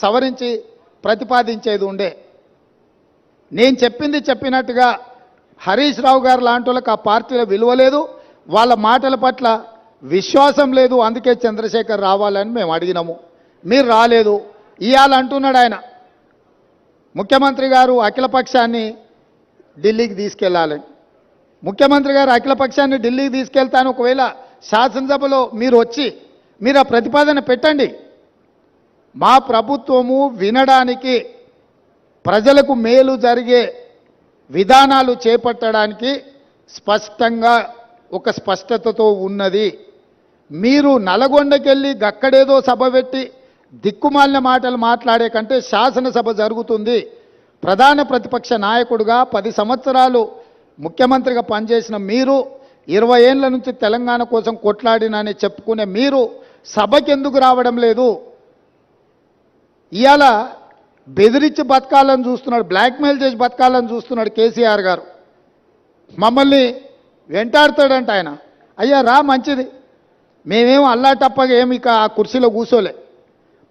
సవరించి ప్రతిపాదించేది ఉండే. నేను చెప్పింది చెప్పినట్టుగా హరీష్ రావు గారు లాంటి వాళ్ళకి ఆ పార్టీలో విలువ లేదు, వాళ్ళ మాటల పట్ల విశ్వాసం లేదు. అందుకే చంద్రశేఖర్ రావాలని మేము అడిగినాము, మీరు రాలేదు. ఇవాళ అంటున్నాడు ఆయన, ముఖ్యమంత్రి గారు అఖిలపక్షాన్ని ఢిల్లీకి తీసుకెళ్లాలని. ముఖ్యమంత్రి గారు అఖిలపక్షాన్ని ఢిల్లీకి తీసుకెళ్తాను, ఒకవేళ శాసనసభలో మీరు వచ్చి మీరు ఆ ప్రతిపాదన పెట్టండి. మా ప్రభుత్వము వినడానికి, ప్రజలకు మేలు జరిగే విధానాలు చేపట్టడానికి స్పష్టంగా ఒక స్పష్టతతో ఉన్నది. మీరు నల్గొండకెళ్ళి గక్కడేదో సభ పెట్టి దిక్కుమాలిన మాటలు మాట్లాడే కంటే శాసనసభ జరుగుతుంది. ప్రధాన ప్రతిపక్ష నాయకుడిగా 10 సంవత్సరాలు ముఖ్యమంత్రిగా పనిచేసిన మీరు, 20 ఏళ్ల నుంచి తెలంగాణ కోసం కొట్లాడినని చెప్పుకునే మీరు సభకి ఎందుకు రావడం లేదు? ఇవాళ బెదిరించి బతకాలని చూస్తున్నాడు, బ్లాక్మెయిల్ చేసి బతకాలని చూస్తున్నాడు కేసీఆర్ గారు. మమ్మల్ని వెంటాడుతాడంట ఆయన. అయ్యా రా, మంచిది, మేమేం అల్లాటప్పగా ఏమి ఇక ఆ కుర్చీలో కూర్చోలే.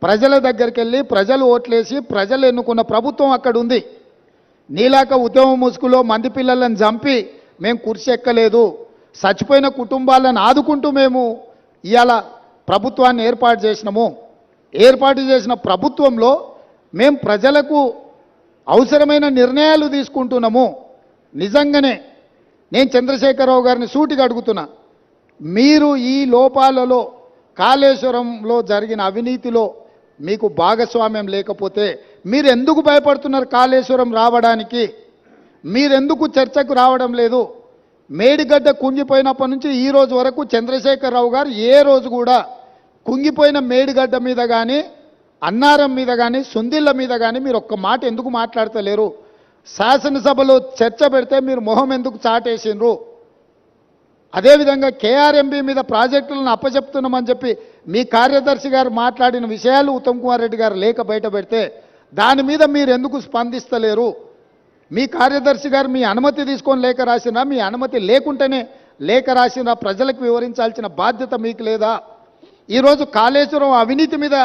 ప్రజల దగ్గరికి వెళ్ళి ప్రజలు ఓట్లేసి ప్రజలు ఎన్నుకున్న ప్రభుత్వం అక్కడ ఉంది. నీలాక ఉద్యమ ముసుగులో మంది పిల్లలను చంపి మేము కుర్చీ ఎక్కలేదు. చచ్చిపోయిన కుటుంబాలను ఆదుకుంటూ మేము ఇవాళ ప్రభుత్వాన్ని ఏర్పాటు చేసినాము. ఏర్పాటు చేసిన ప్రభుత్వంలో మేము ప్రజలకు అవసరమైన నిర్ణయాలు తీసుకుంటున్నాము. నిజంగానే నేను చంద్రశేఖరరావు గారిని సూటిగా అడుగుతున్నా, మీరు ఈ లోపాలలో, కాళేశ్వరంలో జరిగిన అవినీతిలో మీకు భాగస్వామ్యం లేకపోతే మీరు ఎందుకు భయపడుతున్నారు కాళేశ్వరం రావడానికి? మీరెందుకు చర్చకు రావడం లేదు? మేడిగడ్డ కుంగిపోయినప్పటి నుంచి ఈ రోజు వరకు చంద్రశేఖరరావు గారు ఏ రోజు కూడా కుంగిపోయిన మేడిగడ్డ మీద కానీ, అన్నారం మీద కానీ, సుందిళ్ళ మీద కానీ మీరు ఒక్క మాట ఎందుకు మాట్లాడతలేరు? శాసనసభలో చర్చ పెడితే మీరు మొహం ఎందుకు చాటేసిండ్రు? అదేవిధంగా కేఆర్ఎంబీ మీద ప్రాజెక్టులను అప్పచెప్తున్నామని చెప్పి మీ కార్యదర్శి గారు మాట్లాడిన విషయాలు ఉత్తమ్ కుమార్ రెడ్డి గారు లేఖ బయట పెడితే దాని మీద మీరు ఎందుకు స్పందిస్తలేరు? మీ కార్యదర్శి గారు మీ అనుమతి తీసుకొని లేఖ రాసినా, మీ అనుమతి లేకుంటేనే లేఖ రాసినా ప్రజలకు వివరించాల్సిన బాధ్యత మీకు లేదా? ఈరోజు కాళేశ్వరం అవినీతి మీద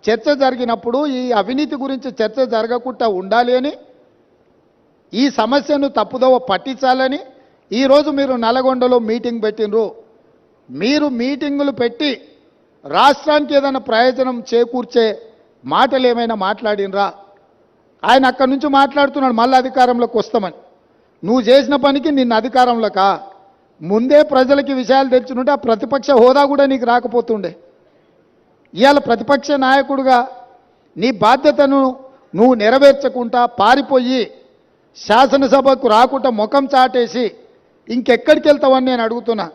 చర్చ జరిగినప్పుడు ఈ అవినీతి గురించి చర్చ జరగకుండా ఉండాలి అని, ఈ సమస్యను తప్పుదోవ పట్టించాలని ఈరోజు మీరు నల్గొండలో మీటింగ్ పెట్టినరు. మీరు మీటింగులు పెట్టి రాష్ట్రానికి ఏదైనా ప్రయోజనం చేకూర్చే మాటలు ఏమైనా మాట్లాడినరా? ఆయన అక్కడి నుంచి మాట్లాడుతున్నాడు మళ్ళీ అధికారంలోకి వస్తామని. నువ్వు చేసిన పనికి నిన్న అధికారంలోకా? ముందే ప్రజలకి విషయాలు తెచ్చుంటే ఆ ప్రతిపక్ష హోదా కూడా నీకు రాకపోతుండే. ఇవాళ ప్రతిపక్ష నాయకుడిగా నీ బాధ్యతను నువ్వు నెరవేర్చకుండా పారిపోయి శాసనసభకు రాకుండా ముఖం చాటేసి ఇంకెక్కడికి వెళ్తావని నేను అడుగుతున్నా.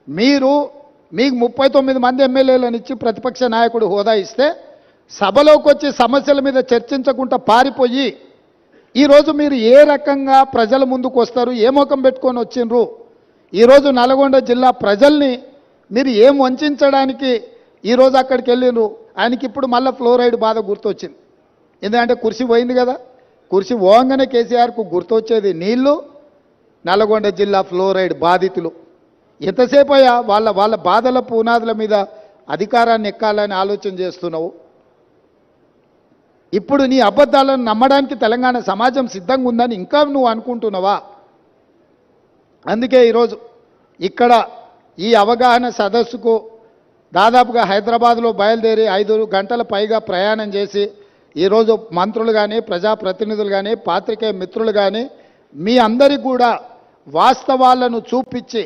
మీకు 39 మంది ఎమ్మెల్యేలను ఇచ్చి ప్రతిపక్ష నాయకుడు హోదా ఇస్తే సభలోకి వచ్చి సమస్యల మీద చర్చించకుండా పారిపోయి ఈరోజు మీరు ఏ రకంగా ప్రజల ముందుకు వస్తారు? ఏ ముఖం పెట్టుకొని వచ్చిండ్రు? ఈరోజు నల్గొండ జిల్లా ప్రజల్ని మీరు ఏం వంచడానికి ఈరోజు అక్కడికి వెళ్ళిండ్రు? ఆయనకి ఇప్పుడు మళ్ళీ ఫ్లోరైడ్ బాధ గుర్తొచ్చింది. ఎందుకంటే కుర్చీ పోయింది కదా, కుర్చీ పోగానే కేసీఆర్కు గుర్తొచ్చేది నీళ్లు, నల్గొండ జిల్లా ఫ్లోరైడ్ బాధితులు. ఎంతసేపు అయ్యా వాళ్ళ బాధల పునాదుల మీద అధికారాన్ని ఎక్కాలని ఆలోచన చేస్తున్నావు? ఇప్పుడు నీ అబద్ధాలను నమ్మడానికి తెలంగాణ సమాజం సిద్ధంగా ఉందని ఇంకా నువ్వు అనుకుంటున్నావా? అందుకే ఈరోజు ఇక్కడ ఈ అవగాహన సదస్సుకు దాదాపుగా హైదరాబాద్లో బయలుదేరి 5 గంటల పైగా ప్రయాణం చేసి ఈరోజు మంత్రులు కానీ, ప్రజాప్రతినిధులు కానీ, పాత్రికేయ మిత్రులు కానీ మీ అందరికీ కూడా వాస్తవాలను చూపించి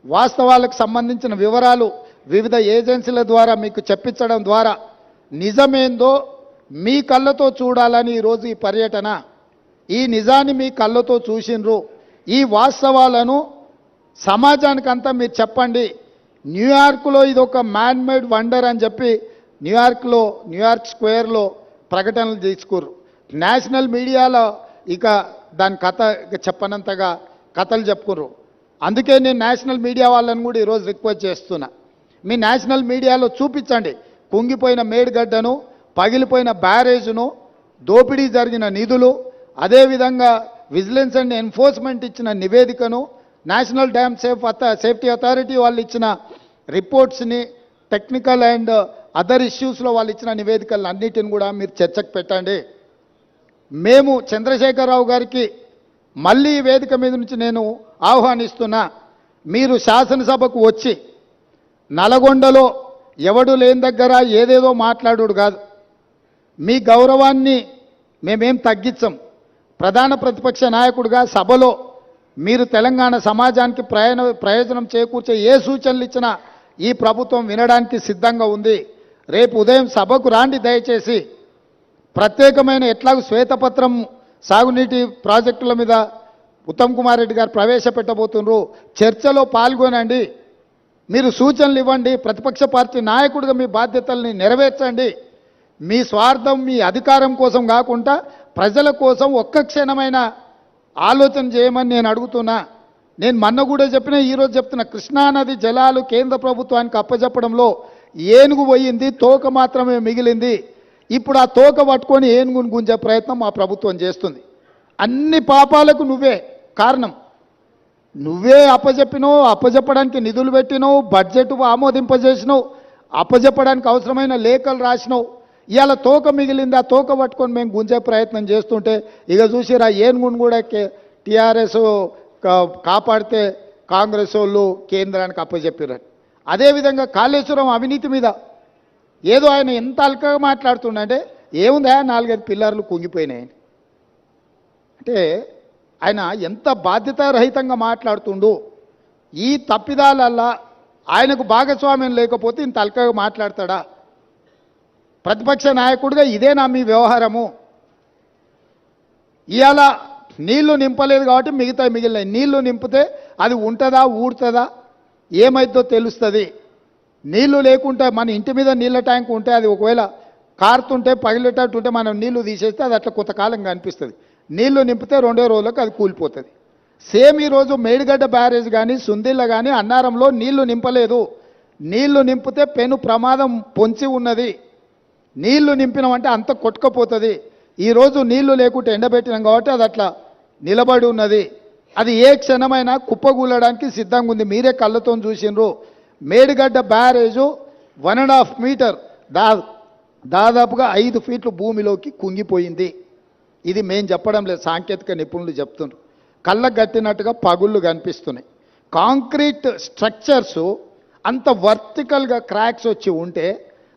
వాస్తవాలకు సంబంధించిన వివరాలు వివిధ ఏజెన్సీల ద్వారా మీకు చెప్పించడం ద్వారా నిజమేందో మీ కళ్ళతో చూడాలని ఈరోజు ఈ పర్యటన. ఈ నిజాన్ని మీ కళ్ళతో చూసిండ్రు. ఈ వాస్తవాలను సమాజానికంతా మీరు చెప్పండి. న్యూయార్క్లో ఇది ఒక మ్యాన్ మేడ్ వండర్ అని చెప్పి న్యూయార్క్ స్క్వేర్లో ప్రకటనలు తీసుకుర్రు. నేషనల్ మీడియాలో ఇక దాని కథ చెప్పనంతగా కథలు చెప్పుకుర్రు. అందుకే నేను నేషనల్ మీడియా వాళ్ళని కూడా ఈరోజు రిక్వెస్ట్ చేస్తున్నా, మీ నేషనల్ మీడియాలో చూపించండి కుంగిపోయిన మేడిగడ్డను, పగిలిపోయిన బ్యారేజ్ను, దోపిడీ జరిగిన నిధులు, అదేవిధంగా విజిలెన్స్ అండ్ ఎన్ఫోర్స్మెంట్ ఇచ్చిన నివేదికను, నేషనల్ డ్యామ్ సేఫ్టీ అథారిటీ వాళ్ళు ఇచ్చిన రిపోర్ట్స్ని, టెక్నికల్ అండ్ అదర్ ఇష్యూస్లో వాళ్ళు ఇచ్చిన నివేదికలను అన్నిటిని కూడా మీరు చర్చకు పెట్టండి. మేము చంద్రశేఖరరావు గారికి మళ్ళీ ఈ వేదిక మీద నుంచి నేను ఆహ్వానిస్తున్నా, మీరు శాసనసభకు వచ్చి నల్గొండలో ఎవడు లేని దగ్గర ఏదేదో మాట్లాడు కాదు. మీ గౌరవాన్ని మేమేం తగ్గించం. ప్రధాన ప్రతిపక్ష నాయకుడిగా సభలో మీరు తెలంగాణ సమాజానికి ప్రయోజనం చేకూర్చే ఏ సూచనలు ఇచ్చినా ఈ ప్రభుత్వం వినడానికి సిద్ధంగా ఉంది. రేపు ఉదయం సభకు రాండి దయచేసి. ప్రత్యేకమైన ఎట్లాగూ శ్వేతపత్రం సాగునీటి ప్రాజెక్టుల మీద ఉత్తమ్ కుమార్ రెడ్డి గారు ప్రవేశపెట్టబోతున్నారు. చర్చలో పాల్గొనండి, మీరు సూచనలు ఇవ్వండి. ప్రతిపక్ష పార్టీ నాయకుడిగా మీ బాధ్యతల్ని నెరవేర్చండి. మీ స్వార్థం మీ అధికారం కోసం కాకుండా ప్రజల కోసం ఒక్క క్షణమైన ఆలోచన చేయమని నేను అడుగుతున్నా. నేను మొన్న కూడా చెప్పినా, ఈరోజు చెప్తున్నా, కృష్ణానది జలాలు కేంద్ర ప్రభుత్వానికి అప్పచెప్పడంలో ఏనుగు పోయింది, తోక మాత్రమే మిగిలింది. ఇప్పుడు ఆ తోక పట్టుకొని ఏనుగును గుంజే ప్రయత్నం మా ప్రభుత్వం చేస్తుంది. అన్ని పాపాలకు నువ్వే కారణం. నువ్వే అప్పచెప్పినావు, అప్పచెప్పడానికి నిధులు పెట్టినావు, బడ్జెట్ ఆమోదింపజేసినావు, అప్పచెప్పడానికి అవసరమైన లేఖలు రాసినావు. ఇవాళ తోక మిగిలింది, ఆ తోక పట్టుకొని మేము గుంజే ప్రయత్నం చేస్తుంటే ఇక చూసిరా ఏనుగును కూడా టీఆర్ఎస్ కాపాడితే కాంగ్రెస్ వాళ్ళు కేంద్రానికి అప్పచెప్పారు. అదేవిధంగా కాళేశ్వరం అవినీతి మీద ఏదో ఆయన ఎంత అల్కగా మాట్లాడుతుండే, ఏముందా 4-5 పిల్లర్లు కుంగిపోయినాయని. అంటే ఆయన ఎంత బాధ్యతారహితంగా మాట్లాడుతుండు. ఈ తప్పిదాలల్లా ఆయనకు భాగస్వామ్యం లేకపోతే ఇంత అల్కగా మాట్లాడతాడా? ప్రతిపక్ష నాయకుడిగా ఇదేనా మీ వ్యవహారము? ఇవాళ నీళ్లు నింపలేదు కాబట్టి మిగిలినాయి. నీళ్లు నింపితే అది ఉంటుందా, ఊడుతుందా, ఏమైద్దో తెలుస్తుంది. నీళ్లు లేకుంటే మన ఇంటి మీద నీళ్ళ ట్యాంక్ ఉంటే అది ఒకవేళ కారుతుంటే పగిలేటట్టుంటే మనం నీళ్లు తీసేస్తే అది అట్లా కొంతకాలం కనిపిస్తుంది. నీళ్లు నింపితే 2 రోజులకు అది కూలిపోతుంది. సేమ్ ఈరోజు మేడిగడ్డ బ్యారేజ్ కానీ సుందిళ్ళ కానీ అన్నారంలో నీళ్లు నింపలేదు. నీళ్లు నింపితే పెను ప్రమాదం పొంచి ఉన్నది. నీళ్లు నింపినామంటే అంత కొట్టుకపోతుంది. ఈరోజు నీళ్లు లేకుంటే ఎండబెట్టినాం కాబట్టి అది అట్లా నిలబడి ఉన్నది. అది ఏ క్షణమైనా కుప్పగూలడానికి సిద్ధంగా ఉంది. మీరే కళ్ళతో చూసినారు. మేడిగడ్డ బ్యారేజు 1.5 మీటర్ దాదాపుగా 5 ఫీట్లు భూమిలోకి కుంగిపోయింది. ఇది మేం చెప్పడం లేదు, సాంకేతిక నిపుణులు చెప్తున్నారు. కళ్ళకు కట్టినట్టుగా పగుళ్ళు కనిపిస్తున్నాయి. కాంక్రీట్ స్ట్రక్చర్సు అంత వర్టికల్గా క్రాక్స్ వచ్చి ఉంటే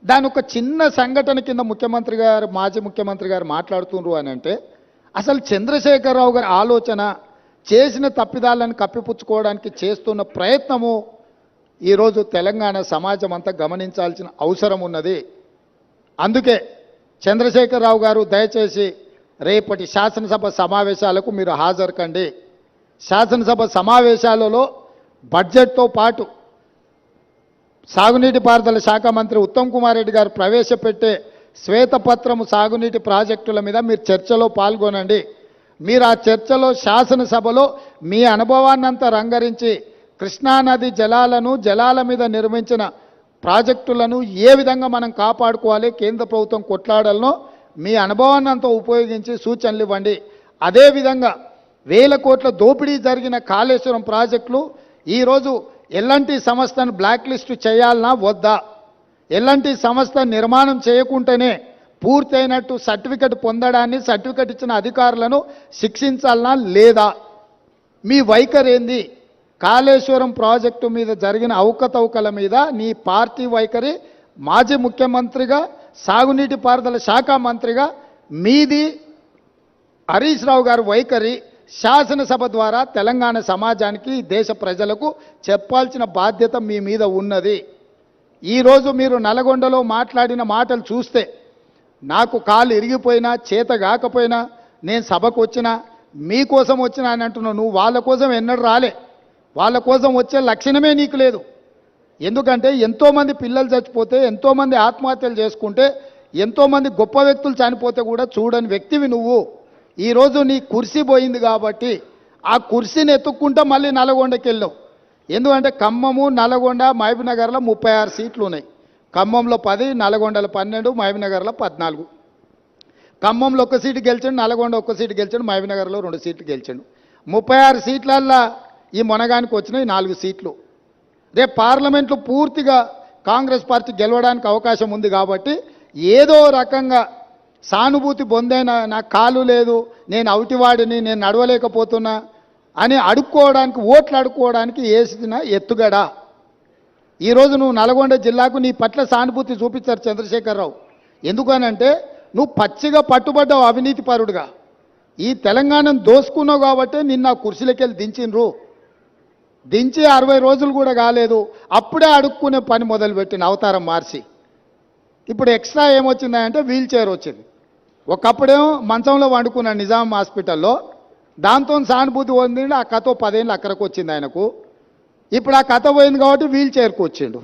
దాని ఒక చిన్న సంఘటన కింద ముఖ్యమంత్రి గారు, మాజీ ముఖ్యమంత్రి గారు మాట్లాడుతున్నారు అని అంటే అసలు చంద్రశేఖరరావు గారి ఆలోచన, చేసిన తప్పిదాలను కప్పిపుచ్చుకోవడానికి చేస్తున్న ప్రయత్నము ఈరోజు తెలంగాణ సమాజం అంతా గమనించాల్సిన అవసరం ఉన్నది. అందుకే చంద్రశేఖరరావు గారు దయచేసి రేపటి శాసనసభ సమావేశాలకు మీరు హాజరు కండి. శాసనసభ సమావేశాలలో బడ్జెట్తో పాటు సాగునీటి పారుదల శాఖ మంత్రి ఉత్తమ్ కుమార్ రెడ్డి గారు ప్రవేశపెట్టే శ్వేతపత్రము సాగునీటి ప్రాజెక్టుల మీద మీరు చర్చలో పాల్గొనండి. మీరు ఆ చర్చలో శాసనసభలో మీ అనుభవాన్నంతా రంగరించి కృష్ణానది జలాల మీద నిర్మించిన ప్రాజెక్టులను ఏ విధంగా మనం కాపాడుకోవాలి, కేంద్ర ప్రభుత్వం కొట్లాడాలనో మీ అనుభవాన్ని అంతా ఉపయోగించి సూచనలు ఇవ్వండి. అదేవిధంగా 1000 కోట్ల దోపిడీ జరిగిన కాళేశ్వరం ప్రాజెక్టులు ఈరోజు ఎల్ఎన్టీ సంస్థను బ్లాక్ లిస్టు చేయాలన్నా వద్దా? ఎల్ఎన్టీ సంస్థ నిర్మాణం చేయకుంటేనే పూర్తయినట్టు సర్టిఫికెట్ పొందడాన్ని, సర్టిఫికెట్ ఇచ్చిన అధికారులను శిక్షించాలన్నా లేదా? మీ వైఖరి ఏంది? కాళేశ్వరం ప్రాజెక్టు మీద జరిగిన అవకతవకల మీద నీ పార్టీ వైఖరి, మాజీ ముఖ్యమంత్రిగా సాగునీటి పారుదల శాఖ మంత్రిగా మీది హరీష్ రావు గారి వైఖరి శాసనసభ ద్వారా తెలంగాణ సమాజానికి, దేశ ప్రజలకు చెప్పాల్సిన బాధ్యత మీ మీద ఉన్నది. ఈరోజు మీరు నల్గొండలో మాట్లాడిన మాటలు చూస్తే నాకు కాలు ఇరిగిపోయినా, చేత కాకపోయినా, నేను సభకు వచ్చినా, మీకోసం వచ్చినా అని అంటున్నావు. నువ్వు వాళ్ళ కోసం ఎన్నడూ రాలే. వాళ్ళ కోసం వచ్చే లక్షణమే నీకు లేదు. ఎందుకంటే ఎంతోమంది పిల్లలు చచ్చిపోతే, ఎంతోమంది ఆత్మహత్యలు చేసుకుంటే, ఎంతోమంది గొప్ప వ్యక్తులు చనిపోతే కూడా చూడని వ్యక్తివి నువ్వు. ఈరోజు నీ కుర్సీ పోయింది కాబట్టి ఆ కుర్సీని ఎత్తుక్కుంటా మళ్ళీ నల్గొండకి వెళ్ళావు. ఎందుకంటే ఖమ్మము, నల్గొండ, మహబూబ్నగర్లో 36 సీట్లు ఉన్నాయి. ఖమ్మంలో 10, నల్గొండలో 12, మహబూబ్నగర్లో 14. ఖమ్మంలో 1 సీటు గెలిచాడు, నల్గొండ 1 సీటు గెలిచాడు, మహబూబ్నగర్లో 2 సీట్లు గెలిచాడు. 36 సీట్లల్లో ఈ మొనగానికి వచ్చినాయి 4 సీట్లు. రేపు పార్లమెంట్లో పూర్తిగా కాంగ్రెస్ పార్టీ గెలవడానికి అవకాశం ఉంది కాబట్టి ఏదో రకంగా సానుభూతి పొందేనా, నాకు కాలు లేదు, నేను అవుటివాడిని, నేను నడవలేకపోతున్నా అని అడుక్కోవడానికి, ఓట్లు అడుక్కోవడానికి వేసిన ఎత్తుగడ. ఈరోజు నువ్వు నల్గొండ జిల్లాకు నీ పట్ల సానుభూతి చూపించారు చంద్రశేఖరరావు. ఎందుకనంటే నువ్వు పచ్చిగా పట్టుబడ్డావు అవినీతి పరుడుగా. ఈ తెలంగాణను దోసుకున్నావు కాబట్టి నిన్న కుర్చీలకెళ్ళి దించిండ్రు. దించి 60 రోజులు కూడా కాలేదు, అప్పుడే అడుక్కునే పని మొదలుపెట్టిన అవతారం మార్చి. ఇప్పుడు ఎక్స్ట్రా ఏమొచ్చిందంటే వీల్ చైర్ వచ్చింది. ఒకప్పుడేమో మంచంలో వండుకున్నాడు నిజాం హాస్పిటల్లో, దాంతో సానుభూతి పొందిండు. ఆ కథ 10 ఏళ్ళు అక్కడికి వచ్చింది ఆయనకు. ఇప్పుడు ఆ కథ పోయింది కాబట్టి వీల్ చైర్కి వచ్చిండు.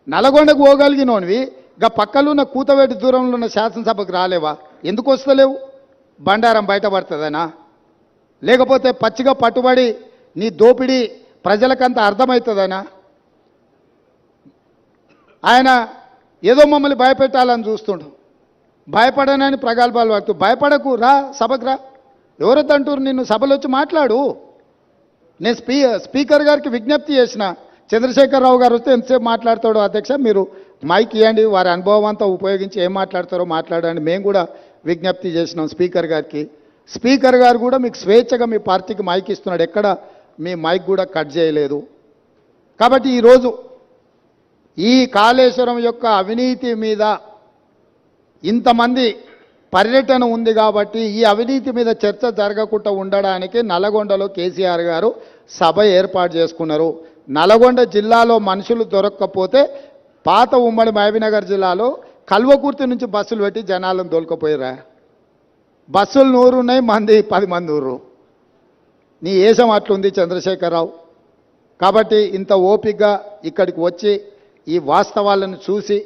నల్గొండకు పోగలిగినోనివి ఇక పక్కలున్న కూతవేటి దూరంలో ఉన్న శాసనసభకు రాలేవా? ఎందుకు వస్తలేవు? బండారం బయటపడుతుందనా, లేకపోతే పచ్చిగా పట్టుబడి నీ దోపిడీ ప్రజలకంత అర్థమవుతుందనా? ఆయన ఏదో మమ్మల్ని భయపెట్టాలని చూస్తుండు. భయపడనని ప్రగల్భాలు పడుతూ, భయపడకు, రా సభకు రా. ఎవరొద్దంటారు నిన్ను? సభలో వచ్చి మాట్లాడు. నేను స్పీకర్ గారికి విజ్ఞప్తి చేసిన, చంద్రశేఖరరావు గారు వస్తే ఎంతసేపు మాట్లాడతాడో అధ్యక్ష, మీరు మైక్ ఇవ్వండి, వారి అనుభవం అంతా ఉపయోగించి ఏం మాట్లాడతారో మాట్లాడండి. మేము కూడా విజ్ఞప్తి చేసినాం స్పీకర్ గారికి. స్పీకర్ గారు కూడా మీకు స్వేచ్ఛగా మీ పార్టీకి మైక్ ఇస్తున్నాడు, ఎక్కడ మీ మైక్ కూడా కట్ చేయలేదు. కాబట్టి ఈరోజు ఈ కాళేశ్వరం యొక్క అవినీతి మీద ఇంతమంది పర్యటన ఉంది కాబట్టి ఈ అవినీతి మీద చర్చ జరగకుండా ఉండడానికి నల్గొండలో కేసీఆర్ గారు సభ ఏర్పాటు చేసుకున్నారు. నల్గొండ జిల్లాలో మనుషులు దొరక్కపోతే పాత ఉమ్మడి మహబూబ్నగర్ జిల్లాలో కల్వకుర్తి నుంచి బస్సులు పెట్టి జనాలను దొరకపోయారా? బస్సులు 100 ఉన్నాయి, మంది 10 మంది ఊరు. నీ ఏషం అట్లుంది చంద్రశేఖరరావు. కాబట్టి ఇంత ఓపికగా ఇక్కడికి వచ్చి ఈ వాస్తవాలను చూసి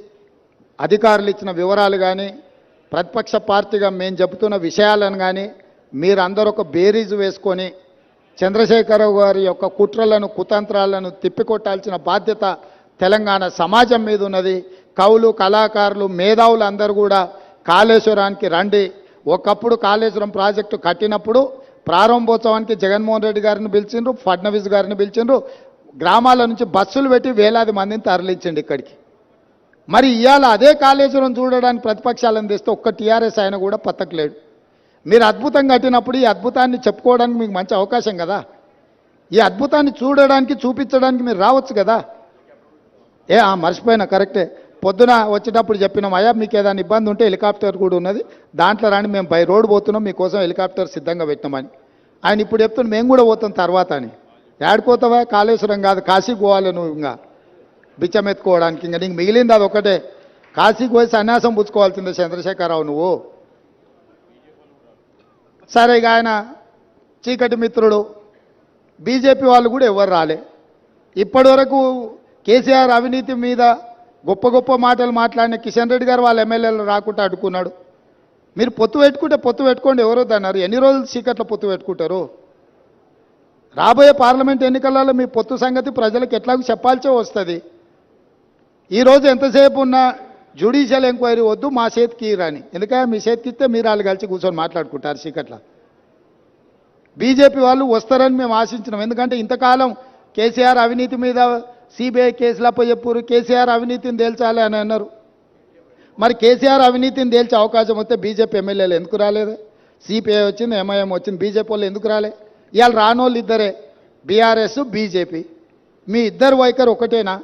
అధికారులు ఇచ్చిన వివరాలు కానీ, ప్రతిపక్ష పార్టీగా మేము చెబుతున్న విషయాలను కానీ మీరందరూ ఒక బేరీజు వేసుకొని చంద్రశేఖరరావు గారి యొక్క కుట్రలను, కుతంత్రాలను తిప్పికొట్టాల్సిన బాధ్యత తెలంగాణ సమాజం మీద ఉన్నది. కవులు, కళాకారులు, మేధావులు అందరూ కూడా కాళేశ్వరానికి రండి. ఒకప్పుడు కాళేశ్వరం ప్రాజెక్టు కట్టినప్పుడు ప్రారంభోత్సవానికి జగన్మోహన్ రెడ్డి గారిని పిలిచిండ్రు, ఫడ్నవీస్ గారిని పిలిచిండ్రు. గ్రామాల నుంచి బస్సులు పెట్టి వేలాది మందిని తరలించండి ఇక్కడికి. మరి ఇవాళ అదే కాళేశ్వరం చూడడానికి ప్రతిపక్షాలను తెస్తే ఒక్క టీఆర్ఎస్ ఆయన కూడా పత్తకలేడు. మీరు అద్భుతం కట్టినప్పుడు ఈ అద్భుతాన్ని చెప్పుకోవడానికి మీకు మంచి అవకాశం కదా. ఈ అద్భుతాన్ని చూడడానికి, చూపించడానికి మీరు రావచ్చు కదా. మర్చిపోయినా, కరెక్టే. పొద్దున వచ్చేటప్పుడు చెప్పినాం, అయ్యా మీకు ఏదైనా ఇబ్బంది ఉంటే హెలికాప్టర్ కూడా ఉన్నది, దాంట్లో రాండి, మేము బై రోడ్ పోతున్నాం, మీకోసం హెలికాప్టర్ సిద్ధంగా పెట్టినామని. ఆయన ఇప్పుడు చెప్తున్నాం మేము కూడా పోతాం తర్వాత అని. ఏడుకోతావా? కాళేశ్వరం కాదు, కాశీకి పోవాలి నువ్వు. ఇంకా బిచ్చం ఎత్తుకోవడానికి ఇంకా నీకు మిగిలింది అది ఒకటే. కాశీకి పోయి సన్యాసం పుచ్చుకోవాల్సిందే చంద్రశేఖరరావు నువ్వు. సరే, ఇక ఆయన చీకటి మిత్రుడు. బీజేపీ వాళ్ళు కూడా ఎవరు రాలే ఇప్పటి వరకు. కేసీఆర్ అవినీతి మీద గొప్ప గొప్ప మాటలు మాట్లాడిన కిషన్ రెడ్డి గారు వాళ్ళ ఎమ్మెల్యేలు రాకుండా అడ్డుకున్నాడు. మీరు పొత్తు పెట్టుకుంటే పొత్తు పెట్టుకోండి, ఎవరొద్దన్నారు? ఎన్ని రోజులు చీకట్లో పొత్తు పెట్టుకుంటారు? రాబోయే పార్లమెంట్ ఎన్నికలలో మీ పొత్తు సంగతి ప్రజలకు ఎట్లాగో చెప్పాల్సే వస్తుంది. ఈరోజు ఎంతసేపు ఉన్న జ్యుడిషియల్ ఎంక్వైరీ వద్దు, మా చేతికి రాని. ఎందుకంటే మీ చేతికి ఇస్తే మీరు వాళ్ళు కలిసి కూర్చొని మాట్లాడుకుంటారు చీకట్లో. బీజేపీ వాళ్ళు వస్తారని మేము ఆశించినాం. ఎందుకంటే ఇంతకాలం కేసీఆర్ అవినీతి మీద సిబిఐ కేసులు అప్పచెప్పారు, కేసీఆర్ అవినీతిని తేల్చాలి అని అన్నారు. మరి కేసీఆర్ అవినీతిని తేల్చే అవకాశం వస్తే బీజేపీ ఎమ్మెల్యేలు ఎందుకు రాలేదు? సిపిఐ వచ్చింది, ఎంఐఎం వచ్చింది, బీజేపీ వాళ్ళు ఎందుకు రాలే? ఇవాళ రానోళ్ళు ఇద్దరే, బీఆర్ఎస్, బీజేపీ. మీ ఇద్దరు వైఖరి ఒకటేనా?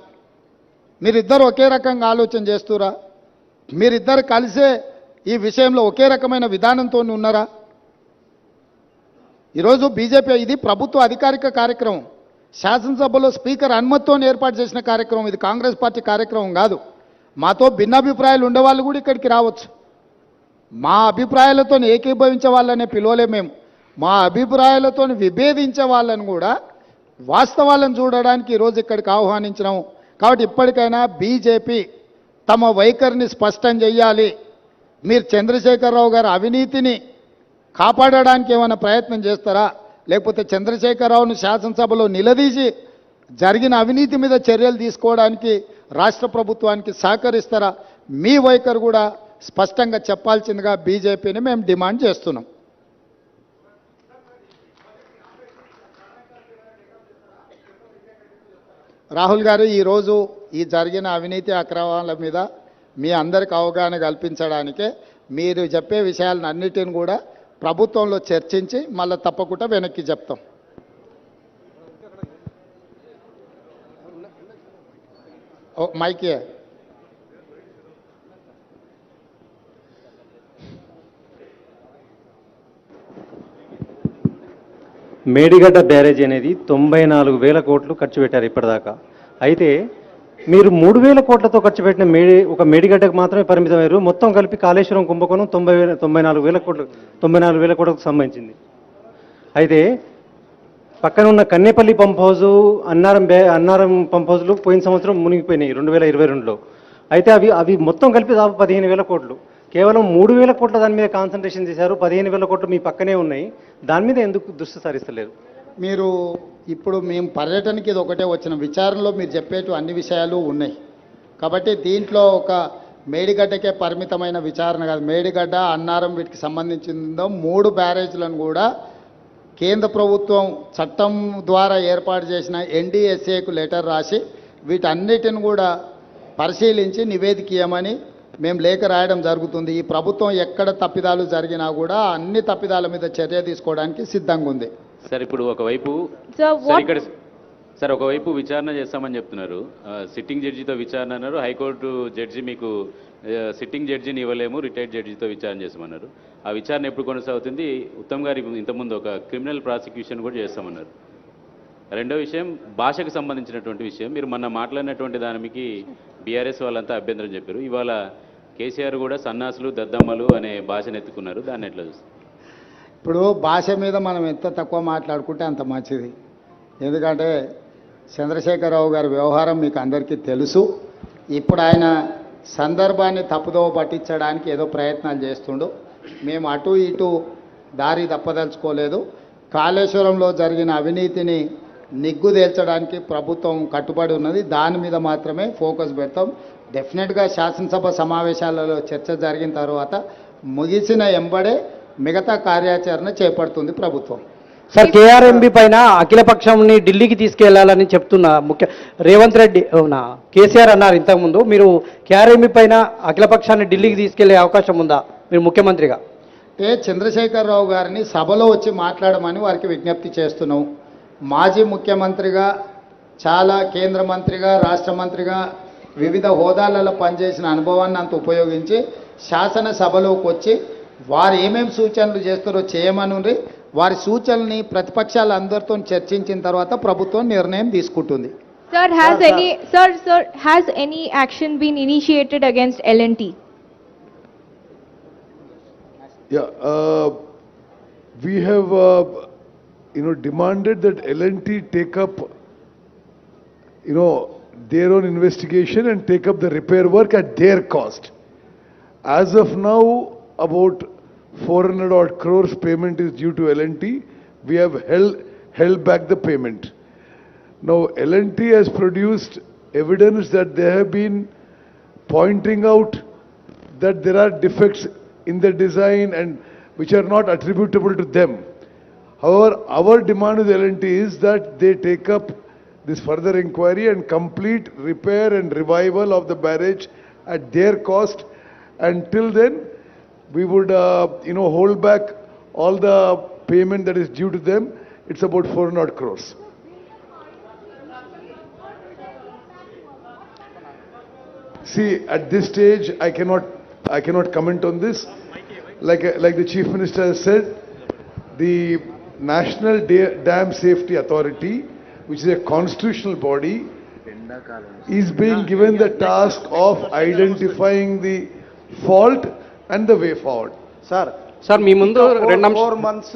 మీరిద్దరు ఒకే రకంగా ఆలోచన చేస్తురా? మీరిద్దరు కలిసే ఈ విషయంలో ఒకే రకమైన విధానంతో ఉన్నారా? ఈరోజు బీజేపీ ఇది ప్రభుత్వ అధికారిక కార్యక్రమం, శాసనసభలో స్పీకర్ అనుమతితో ఏర్పాటు చేసిన కార్యక్రమం. ఇది కాంగ్రెస్ పార్టీ కార్యక్రమం కాదు. మాతో భిన్నాభిప్రాయాలు ఉండేవాళ్ళు కూడా ఇక్కడికి రావచ్చు. మా అభిప్రాయాలతో ఏకీభవించే వాళ్ళనే పిలవలే మేము. మా అభిప్రాయాలతో విభేదించే వాళ్ళని కూడా వాస్తవాలను చూడడానికి ఈరోజు ఇక్కడికి ఆహ్వానించినాము. కాబట్టి ఇప్పటికైనా బీజేపీ తమ వైఖరిని స్పష్టం చేయాలి. మీరు చంద్రశేఖరరావు గారి అవినీతిని కాపాడడానికి ఏమైనా ప్రయత్నం చేస్తారా? లేకపోతే చంద్రశేఖరరావును శాసనసభలో నిలదీసి జరిగిన అవినీతి మీద చర్యలు తీసుకోవడానికి రాష్ట్ర ప్రభుత్వానికి సహకరిస్తారా? మీ వైఖరి కూడా స్పష్టంగా చెప్పాల్సిందిగా బీజేపీని మేము డిమాండ్ చేస్తున్నాం. రాహుల్ గారు, ఈరోజు ఈ జరిగిన అవినీతి అక్రమాల మీద మీ అందరికి అవగాహన కల్పించడానికే మీరు చెప్పే విషయాలను అన్నిటిని కూడా ప్రభుత్వంలో చర్చించి మళ్ళీ తప్పకుండా వెనక్కి చెప్తాం. మైకే మేడిగడ్డ బ్యారేజ్ అనేది 94,000 కోట్లు ఖర్చు పెట్టారు ఇప్పటిదాకా. అయితే మీరు 3,000 కోట్లతో ఖర్చు పెట్టిన ఒక మేడిగడ్డకు మాత్రమే పరిమితమయ్యారు. మొత్తం కలిపి కాళేశ్వరం కుంభకోణం 94,000 కోట్లకు సంబంధించింది. అయితే పక్కన ఉన్న Kannepalli pump house, Annaram pump హౌజులు పోయిన సంవత్సరం మునిగిపోయినాయి 2022లో. అయితే అవి మొత్తం కలిపి దాదాపు 15,000 కోట్లు. కేవలం 3,000 కోట్ల దాని మీద కాన్సన్ట్రేషన్ చేశారు. 15,000 కోట్లు మీ పక్కనే ఉన్నాయి. దాని మీద ఎందుకు దృష్టి సారిస్తలేరు? మీరు ఇప్పుడు మేము పర్యటనకి ఇది ఒకటే వచ్చిన విచారణలో మీరు చెప్పేటు అన్ని విషయాలు ఉన్నాయి కాబట్టి దీంట్లో ఒక మేడిగడ్డకే పరిమితమైన విచారణ కాదు. మేడిగడ్డ, అన్నారం వీటికి సంబంధించిందో 3 బ్యారేజ్లను కూడా కేంద్ర ప్రభుత్వం చట్టం ద్వారా ఏర్పాటు చేసిన NDSAకు లెటర్ రాసి వీటన్నిటిని కూడా పరిశీలించి నివేదిక ఇవ్వమని మేము లేఖ రాయడం జరుగుతుంది. ఈ ప్రభుత్వం ఎక్కడ తప్పిదాలు జరిగినా కూడా అన్ని తప్పిదాల మీద చర్య తీసుకోవడానికి సిద్ధంగా ఉంది. సార్ ఇప్పుడు ఒకవైపు ఒకవైపు విచారణ చేస్తామని చెప్తున్నారు. సిట్టింగ్ జడ్జితో విచారణ అన్నారు. హైకోర్టు జడ్జి మీకు సిట్టింగ్ జడ్జిని ఇవ్వలేము, రిటైర్డ్ జడ్జితో విచారణ చేస్తామన్నారు. ఆ విచారణ ఎప్పుడు కొనసాగుతుంది? ఉత్తమ్ గారి ఇంతకుముందు ఒక క్రిమినల్ ప్రాసిక్యూషన్ కూడా చేస్తామన్నారు. రెండో విషయం భాషకు సంబంధించినటువంటి విషయం. మీరు మొన్న మాట్లాడినటువంటి దానికి బీఆర్ఎస్ వాళ్ళంతా అభ్యంతరం చెప్పారు. ఇవాళ కేసీఆర్ కూడా సన్నాసులు, దద్దమ్మలు అనే భాషను ఎత్తుకున్నారు. దాన్ని ఎట్లా చూస్తారు? ఇప్పుడు భాష మీద మనం ఎంత తక్కువ మాట్లాడుకుంటే అంత మంచిది. ఎందుకంటే చంద్రశేఖరరావు గారి వ్యవహారం మీకు అందరికీ తెలుసు. ఇప్పుడు ఆయన సందర్భాన్ని తప్పుదోవ పట్టించడానికి ఏదో ప్రయత్నాలు చేస్తుండు. మేము అటు ఇటు దారి తప్పదలుచుకోలేదు. కాళేశ్వరంలో జరిగిన అవినీతిని నిగ్గుదేల్చడానికి ప్రభుత్వం కట్టుబడి ఉన్నది. దాని మీద మాత్రమే ఫోకస్ పెడతాం. డెఫినెట్గా శాసనసభ సమావేశాలలో చర్చ జరిగిన తర్వాత ముగిసిన ఎంబడే మిగతా కార్యాచరణ చేపడుతుంది ప్రభుత్వం. సార్, కేఆర్ఎంబి పైన అఖిలపక్షంని ఢిల్లీకి తీసుకెళ్లాలని చెప్తున్న రేవంత్ రెడ్డి కేసీఆర్ అన్నారు ఇంతకుముందు. మీరు కేఆర్ఎంబి పైన అఖిలపక్షాన్ని ఢిల్లీకి తీసుకెళ్లే అవకాశం ఉందా మీరు ముఖ్యమంత్రిగా? అంటే చంద్రశేఖరరావు గారిని సభలో వచ్చి మాట్లాడమని వారికి విజ్ఞప్తి చేస్తున్నాం. మాజీ ముఖ్యమంత్రిగా, చాలా కేంద్ర మంత్రిగా, రాష్ట్ర మంత్రిగా వివిధ హోదాలలో పనిచేసిన అనుభవాన్ని అంత ఉపయోగించి శాసనసభలోకి వచ్చి వారు ఏమేమి సూచనలు చేస్తారో చేయమని వారి సూచనల్ని ప్రతిపక్షాల అందరితో చర్చించిన తర్వాత ప్రభుత్వం నిర్ణయం తీసుకుంటుంది. Sir, has any action been initiated against L&T? Yeah, we have demanded that L&T take up their own investigation and take up the repair work at their cost. As of now, about 400 odd crores payment is due to L&T. We have held back the payment. Now L&T has produced evidence that they have been pointing out that there are defects in the design and which are not attributable to them. However, our demand with L&T is that they take up this further inquiry and complete repair and revival of the barrage at their cost. Until then, we would hold back all the payment that is due to them. It's about 400 crores. See, at this stage, I cannot comment on this. Like the Chief Minister has said, the National Dam Safety Authority, which is a constitutional body, is being given the task of identifying the fault and the way forward. Sir మీ ముందు 4 months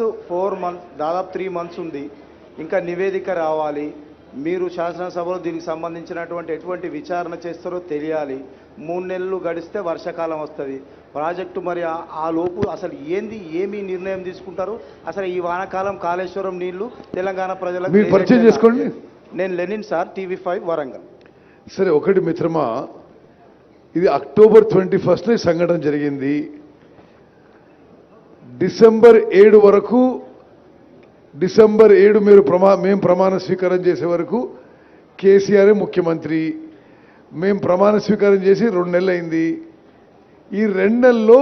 దాదాపు 3 months ఉంది. ఇంకా నివేదిక రావాలి. మీరు శాసనసభలో దీనికి సంబంధించినటువంటి ఎటువంటి విచారణ చేస్తారో తెలియాలి. 3 నెలలు గడిస్తే వర్షాకాలం వస్తుంది. ప్రాజెక్టు మరి ఆ లోపు అసలు ఏమి నిర్ణయం తీసుకుంటారు? అసలు ఈ వానాకాలం కాళేశ్వరం నీళ్లు తెలంగాణ ప్రజలకు మీరు పరిచయం చేసుకోండి. నేను లెనిన్ సార్, TV5 వరంగల్. సరే, ఒకటి మిత్రమా, ఇది October 21st ఈ సంఘటన జరిగింది. డిసెంబర్ 7 వరకు, డిసెంబర్ 7 మేము ప్రమాణ స్వీకారం చేసే వరకు కేసీఆర్ ముఖ్యమంత్రి. మేము ప్రమాణ స్వీకారం చేసి 2 నెలలు అయింది. ఈ 2 నెలల్లో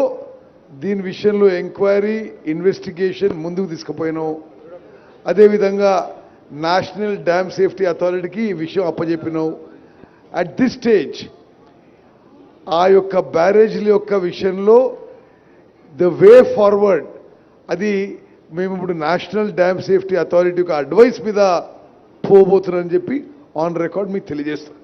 దీని విషయంలో ఎంక్వైరీ ఇన్వెస్టిగేషన్ ముందుకు తీసుకుపోయినాం. అదేవిధంగా నేషనల్ డ్యామ్ సేఫ్టీ అథారిటీకి ఈ విషయం అప్పచెప్పినాం. అట్ దిస్ స్టేజ్ ఆ యొక్క బ్యారేజ్ల యొక్క విషయంలో ద వే ఫార్వర్డ్ అది మేము ఇప్పుడు నేషనల్ డ్యామ్ సేఫ్టీ అథారిటీ యొక్క అడ్వైస్ మీద పోబోతున్నారని చెప్పి ఆన్ రికార్డ్ మీకు తెలియజేస్తాం.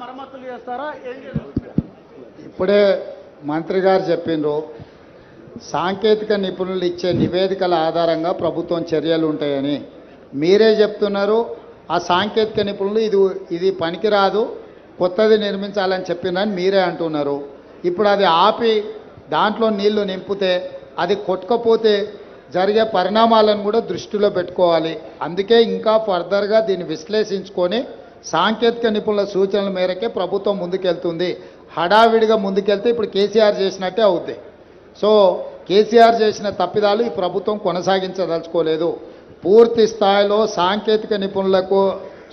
మరమ్మతులు చేస్తారా? ఇప్పుడే మంత్రి గారు చెప్పిండ్రు, సాంకేతిక నిపుణులు ఇచ్చే నివేదికల ఆధారంగా ప్రభుత్వం చర్యలు ఉంటాయని. మీరే చెప్తున్నారు ఆ సాంకేతిక నిపుణులు ఇది పనికిరాదు, కొత్తది నిర్మించాలని చెప్పినని మీరే అంటున్నారు. ఇప్పుడు అది ఆపి దాంట్లో నీళ్లు నింపితే అది కొట్టుకపోతే జరిగే పరిణామాలను కూడా దృష్టిలో పెట్టుకోవాలి. అందుకే ఇంకా ఫర్దర్గా దీన్ని విశ్లేషించుకొని సాంకేతిక నిపుణుల సూచనల మేరకే ప్రభుత్వం ముందుకెళ్తుంది. హడావిడిగా ముందుకెళ్తే ఇప్పుడు కేసీఆర్ చేసినట్టే అవుతాయి. సో కేసీఆర్ చేసిన తప్పిదాలు ఈ ప్రభుత్వం కొనసాగించదలుచుకోలేదు. పూర్తి స్థాయిలో సాంకేతిక నిపుణులకు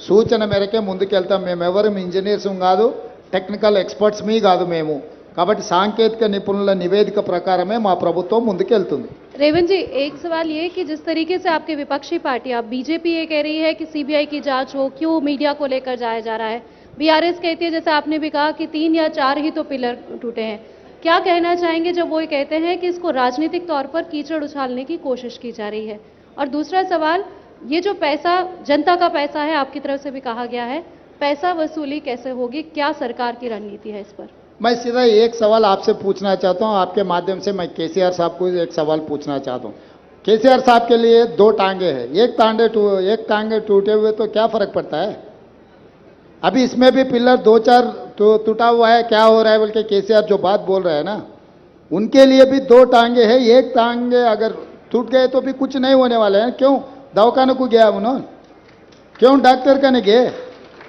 సూచన మేరకే ముందుకెళ్తాం. మేమెవరు ఇంజనీర్స్ కాదు, టెక్నికల్ ఎక్స్పర్ట్స్ మీ కాదు మేము. కాబట్టి సాంకేతిక నిపుణుల నివేదిక ప్రకారమే మా ప్రభుత్వం ముందుకెళ్తుంది. रेवंत जी, एक सवाल ये कि जिस तरीके से आपके विपक्षी पार्टी आप बीजेपी ये कह रही है कि सीबीआई की जांच हो, क्यों मीडिया को लेकर जाया जा रहा है? बीआरएस कहती है, जैसे आपने भी कहा, कि 3 या 4 ही तो पिलर टूटे हैं. क्या कहना चाहेंगे जब वो ये कहते हैं कि इसको राजनीतिक तौर पर कीचड़ उछालने की कोशिश की जा रही है? और दूसरा सवाल, ये जो पैसा जनता का पैसा है, आपकी तरफ से भी कहा गया है, पैसा वसूली कैसे होगी? क्या सरकार की रणनीति है इस पर? मैं सीधा एक सवाल आपसे पूछना चाहता हूं, आपके माध्यम से मैं केसीआर साहब को एक सवाल पूछना चाहता हूं. केसीआर साहब के लिए 2 टांगे हैं, एक टांगे टूटे हुए तो क्या फर्क पड़ता है? अभी इसमें भी पिलर 2-4 टूटा हुआ है, क्या हो रहा है बोल के केसीआर जो बात बोल रहे हैं ना, उनके लिए भी 2 टांगे हैं. एक टांगे अगर टूट गए तो भी कुछ नहीं होने वाले हैं. क्यों दवाखाने को गया उन्होंने, क्यों डॉक्टर का नहीं गए?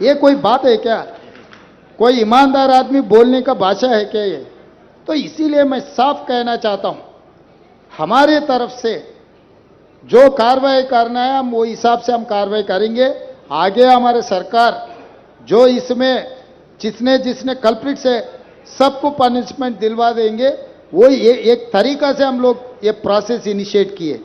ये कोई बात है क्या? कोई ईमानदार आदमी बोलने का भाषा है क्या ये? तो इसीलिए मैं साफ कहना चाहता हूं, हमारे तरफ से जो कार्रवाई करना है हम वो हिसाब से हम कार्रवाई करेंगे. आगे हमारे सरकार जो इसमें जिसने कल्प्रिट से सबको पनिशमेंट दिलवा देंगे. वो ये एक तरीका से हम लोग ये प्रोसेस इनिशिएट किए.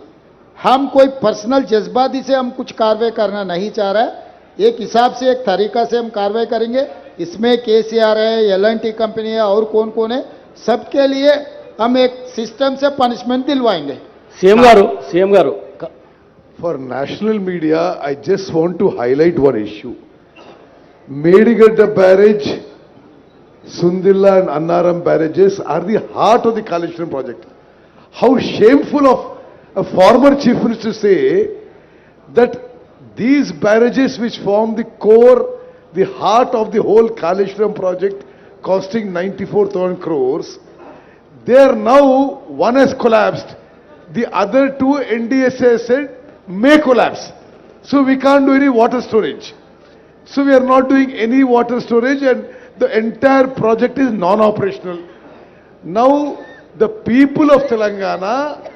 हम कोई पर्सनल जज्बाती से हम कुछ कार्रवाई करना नहीं चाह रहा है. एक हिसाब से एक तरीका से हम कार्रवाई करेंगे. इसमें केसीआर है, एल&टी कंपनी है और कौन कौन है, सबके लिए हम एक सिस्टम से पनिशमेंट दिलवाएंगे. CM garu For national media, I just want to highlight one issue. Medigadda barrage, Sundilla and Annaram barrages are the heart of the Kaleshwaram project. How shameful of a former chief minister to say that these barrages which form the core, the heart of the whole Kaleshwaram project costing 94,000 crores, they are now, one has collapsed, the other 2 NDSA said may collapse. So we can't do any water storage. So we are not doing any water storage and the entire project is non-operational. Now the people of Telangana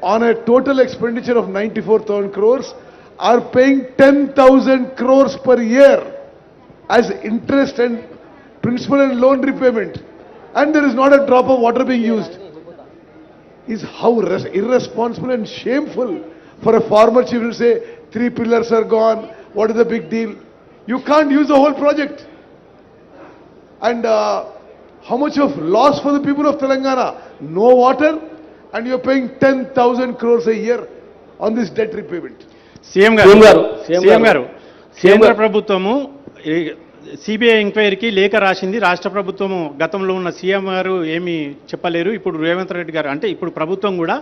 on a total expenditure of 94,000 crores are paying 10,000 crores per year as interest and principal and loan repayment, and there is not a drop of water being used. Is how irresponsible and shameful for a former chief to say 3 pillars are gone, what is the big deal? You can't use the whole project. And how much of loss for the people of Telangana? No water, and you're paying 10,000 crores a year on this debt repayment. CM గారు కేంద్ర ప్రభుత్వము CBI ఎంక్వైరీకి లేఖ రాసింది. రాష్ట్ర ప్రభుత్వము గతంలో ఉన్న సీఎం గారు ఏమీ చెప్పలేరు. ఇప్పుడు రేవంత్ రెడ్డి గారు అంటే ఇప్పుడు ప్రభుత్వం కూడా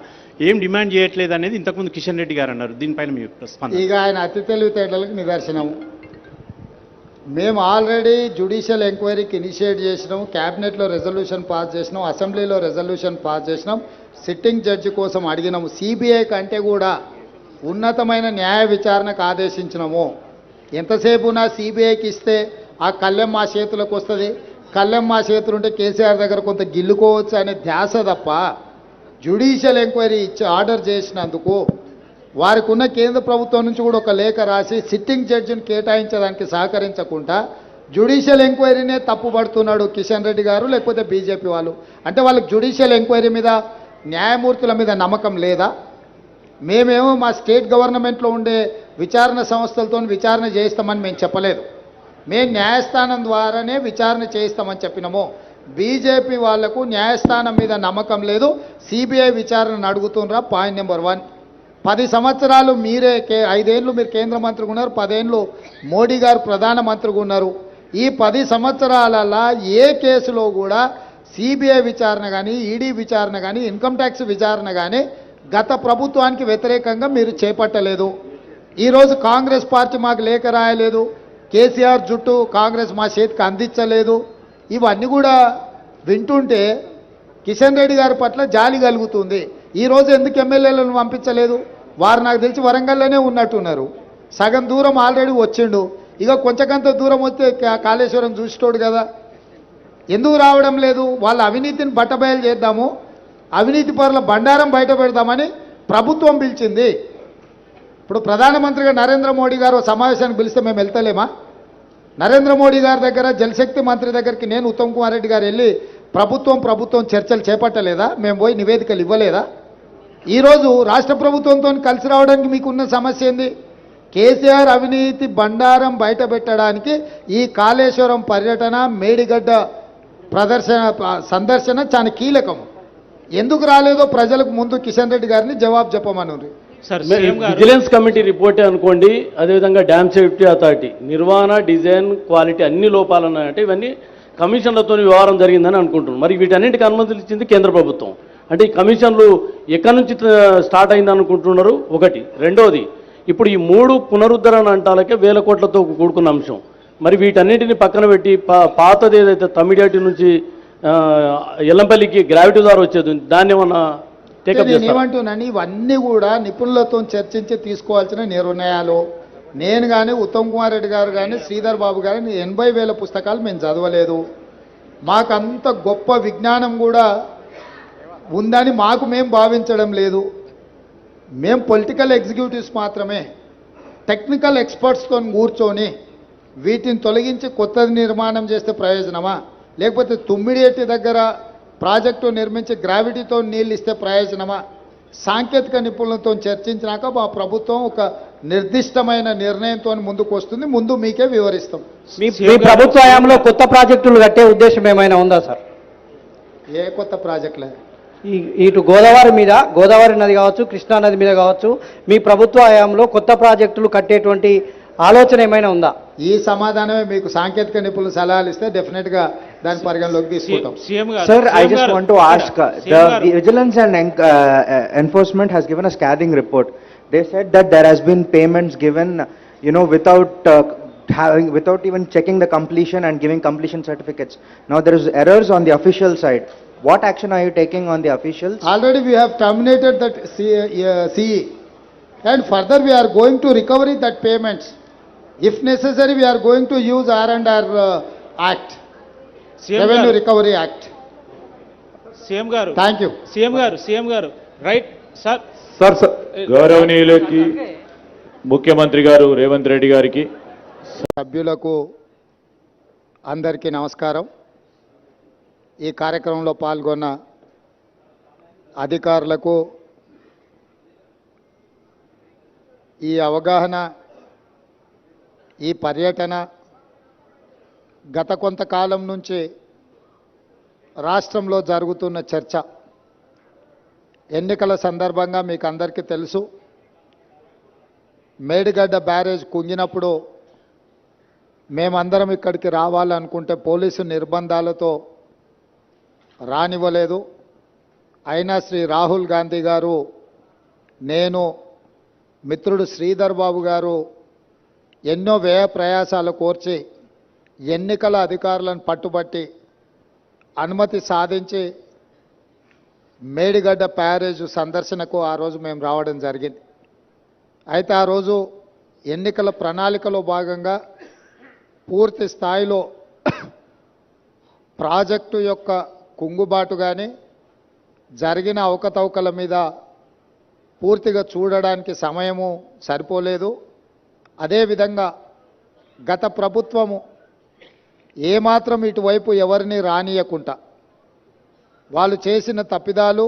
ఏం డిమాండ్ చేయట్లేదు అనేది ఇంతకుముందు కిషన్ రెడ్డి గారు అన్నారు. దీనిపైన మీ స్పందన? ఇక ఆయన అతి తెలివితేటలకు నిదర్శనం. మేము ఆల్రెడీ జ్యుడిషియల్ ఎంక్వైరీకి ఇనిషియేట్ చేసినాం, క్యాబినెట్లో రెజల్యూషన్ పాస్ చేసినాం, అసెంబ్లీలో రెజల్యూషన్ పాస్ చేసినాం, సిట్టింగ్ జడ్జి కోసం అడిగినాము. సిబిఐ కంటే కూడా ఉన్నతమైన న్యాయ విచారణకు ఆదేశించినాము. ఎంతసేపు నా సిబిఐకి ఇస్తే ఆ కళ్ళెం మా చేతులకు వస్తుంది, కళ్ళెం మా చేతులుంటే కేసీఆర్ దగ్గర కొంత గిల్లుకోవచ్చు అనే ధ్యాస తప్ప జ్యుడిషియల్ ఎంక్వైరీ ఇచ్చి ఆర్డర్ చేసినందుకు వారికి ఉన్న కేంద్ర ప్రభుత్వం నుంచి కూడా ఒక లేఖ రాసి సిట్టింగ్ జడ్జిని కేటాయించడానికి సహకరించకుండా జ్యుడిషియల్ ఎంక్వైరీనే తప్పుపడుతున్నాడు కిషన్ రెడ్డి గారు లేకపోతే బీజేపీ వాళ్ళు. అంటే వాళ్ళకి జ్యుడిషియల్ ఎంక్వైరీ మీద న్యాయమూర్తుల మీద నమ్మకం లేదా? మేమేమో మా స్టేట్ గవర్నమెంట్లో ఉండే విచారణ సంస్థలతో విచారణ చేయిస్తామని మేము చెప్పలేదు. మేము న్యాయస్థానం ద్వారానే విచారణ చేయిస్తామని చెప్పినాము. బీజేపీ వాళ్లకు న్యాయస్థానం మీద నమ్మకం లేదు, సిబిఐ విచారణను అడుగుతుండ్రా. Point number 1. 10 సంవత్సరాలు మీరే 5 ఏళ్ళు మీరు కేంద్ర మంత్రిగా ఉన్నారు, 10 ఏళ్ళు మోడీ గారు ప్రధానమంత్రిగా ఉన్నారు. ఈ 10 సంవత్సరాలలో ఏ కేసులో కూడా సిబిఐ విచారణ కానీ, ఈడీ విచారణ కానీ, ఇన్కమ్ ట్యాక్స్ విచారణ కానీ గత ప్రభుత్వానికి వ్యతిరేకంగా మీరు చేపట్టలేదు. ఈరోజు కాంగ్రెస్ పార్టీ మాకు లేఖ రాయలేదు, కేసీఆర్ జుట్టు కాంగ్రెస్ మా చేతికి అందించలేదు. ఇవన్నీ కూడా వింటుంటే కిషన్ రెడ్డి గారి పట్ల జాలి కలుగుతుంది. ఈరోజు ఎందుకు ఎమ్మెల్యేలను పంపించలేదు? వారు నాకు తెలిసి వరంగల్లోనే ఉన్నట్టున్నారు. సగం దూరం ఆల్రెడీ వచ్చిండు, ఇక కొంచెంకంత దూరం వస్తే కాళేశ్వరం చూసిటోడు కదా. ఎందుకు రావడం లేదు? వాళ్ళ అవినీతిని బట్టబయలు చేద్దాము, అవినీతి పరుల బండారం బయట పెడదామని ప్రభుత్వం పిలిచింది. ఇప్పుడు ప్రధానమంత్రిగా నరేంద్ర మోడీ గారు సమావేశానికి పిలిస్తే మేము వెళ్తలేమా? నరేంద్ర మోడీ గారి దగ్గర జలశక్తి మంత్రి దగ్గరికి నేను ఉత్తమ్ కుమార్ రెడ్డి గారు వెళ్ళి ప్రభుత్వం చర్చలు చేపట్టలేదా? మేము పోయి నివేదికలు ఇవ్వలేదా? ఈరోజు రాష్ట్ర ప్రభుత్వంతో కలిసి రావడానికి మీకున్న సమస్య ఏంది? కేసీఆర్ అవినీతి బండారం బయట పెట్టడానికి ఈ కాళేశ్వరం పర్యటన, మేడిగడ్డ సందర్శన చాలా కీలకం. ఎందుకు రాలేదో ప్రజలకు ముందు కిషన్ రెడ్డి గారిని జవాబు చెప్పమన్నారు. విజిలెన్స్ కమిటీ రిపోర్టే అనుకోండి, అదేవిధంగా డ్యామ్ సేఫ్టీ అథారిటీ నిర్వహణ, డిజైన్, క్వాలిటీ అన్ని లోపాలు ఉన్నాయంటే ఇవన్నీ కమిషన్లతో వ్యవహారం జరిగిందని అనుకుంటున్నాం. మరి వీటన్నింటికి అనుమతులు ఇచ్చింది కేంద్ర ప్రభుత్వం. అంటే ఈ కమిషన్లు ఎక్కడి నుంచి స్టార్ట్ అయింది అనుకుంటున్నారు? ఒకటి. రెండోది, ఇప్పుడు ఈ 3 పునరుద్ధరణ అంటాలకే 1000 కోట్లతో కూడుకున్న అంశం. మరి వీటన్నింటిని పక్కన పెట్టి పాతది ఏదైతే తమిడియాటి నుంచి ఎల్లంపల్లికి గ్రావిటీ ద్వారా వచ్చేది దాన్ని ఏమన్నా ఏమంటున్నాను? ఇవన్నీ కూడా నిపుణులతో చర్చించి తీసుకోవాల్సిన నిర్ణయాలు. నేను కానీ, ఉత్తమ్ కుమార్ రెడ్డి గారు కానీ, శ్రీధర్ బాబు గారు 80,000 పుస్తకాలు మేము చదవలేదు. మాకంత గొప్ప విజ్ఞానం కూడా ఉందని మేము భావించడం లేదు. మేము పొలిటికల్ ఎగ్జిక్యూటివ్స్ మాత్రమే. టెక్నికల్ ఎక్స్పర్ట్స్తో కూర్చొని వీటిని తొలగించి కొత్తది నిర్మాణం చేస్తే ప్రయోజనమా, లేకపోతే తుమ్మిడియేటి దగ్గర ప్రాజెక్టు నిర్మించి గ్రావిటీతో నీళ్ళు ఇస్తే ప్రయోజనమా? సాంకేతిక నిపుణులతో చర్చించినాక మా ప్రభుత్వం ఒక నిర్దిష్టమైన నిర్ణయంతో ముందుకు వస్తుంది. ముందు మీకే వివరిస్తాం. మీ ప్రభుత్వ హయాంలో కొత్త ప్రాజెక్టులు కట్టే ఉద్దేశం ఏమైనా ఉందా సార్? ఏ కొత్త ప్రాజెక్టులే? ఇటు గోదావరి నది కావచ్చు, కృష్ణా నది మీద కావచ్చు, మీ ప్రభుత్వ హయాంలో కొత్త ప్రాజెక్టులు కట్టేటువంటి ఆలోచన ఏమైనా ఉందా? ఈ సమాధానమే మీకు సాంకేతిక నిపుణులు సలహాలు ఇస్తే డెఫినెట్ గా దాని పరిగణలోకి తీసుకుంటాం. Sir, I just want to ask, the Vigilance and Enforcement has given a scathing report. They said that there has been payments given, without even checking the completion and giving completion certificates. Now there is errors on the official side. What action are you taking on the officials? Already we have terminated that CE, and further we are going to recover that payments. If necessary, we are going to use R&R Act, Revenue Recovery Act. CM గారు, thank you. CM గారు right sir. గౌరవనీయులకి ముఖ్యమంత్రి గారు రేవంత్ రెడ్డి గారికి, సభ్యులకు అందరికీ నమస్కారం. ఈ కార్యక్రమంలో పాల్గొన్న అధికారులకు ఈ అవగాహన, ఈ పర్యటన గత కొంతకాలం నుంచి రాష్ట్రంలో జరుగుతున్న చర్చ. ఎన్నికల సందర్భంగా మీకు అందరికీ తెలుసు, మేడిగడ్డ బ్యారేజ్ కుంగినప్పుడు మేమందరం ఇక్కడికి రావాలనుకుంటే పోలీసు నిర్బంధాలతో రానివ్వలేదు. అయినా శ్రీ రాహుల్ గాంధీ గారు, నేను, మిత్రుడు శ్రీధర్ బాబు గారు ఎన్నో వ్యయ ప్రయాసాలు కోర్చి ఎన్నికల అధికారులను పట్టుబట్టి అనుమతి సాధించి మేడిగడ్డ బ్యారేజ్ సందర్శనకు ఆ రోజు మేము రావడం జరిగింది. అయితే ఆ రోజు ఎన్నికల ప్రణాళికలో భాగంగా పూర్తి స్థాయిలో ప్రాజెక్టు యొక్క కుంగుబాటు కానీ జరిగిన అవకతవకల మీద పూర్తిగా చూడడానికి సమయము సరిపోలేదు. అదేవిధంగా గత ప్రభుత్వము ఏమాత్రం ఇటువైపు ఎవరిని రానియకుండా వాళ్ళు చేసిన తప్పిదాలు,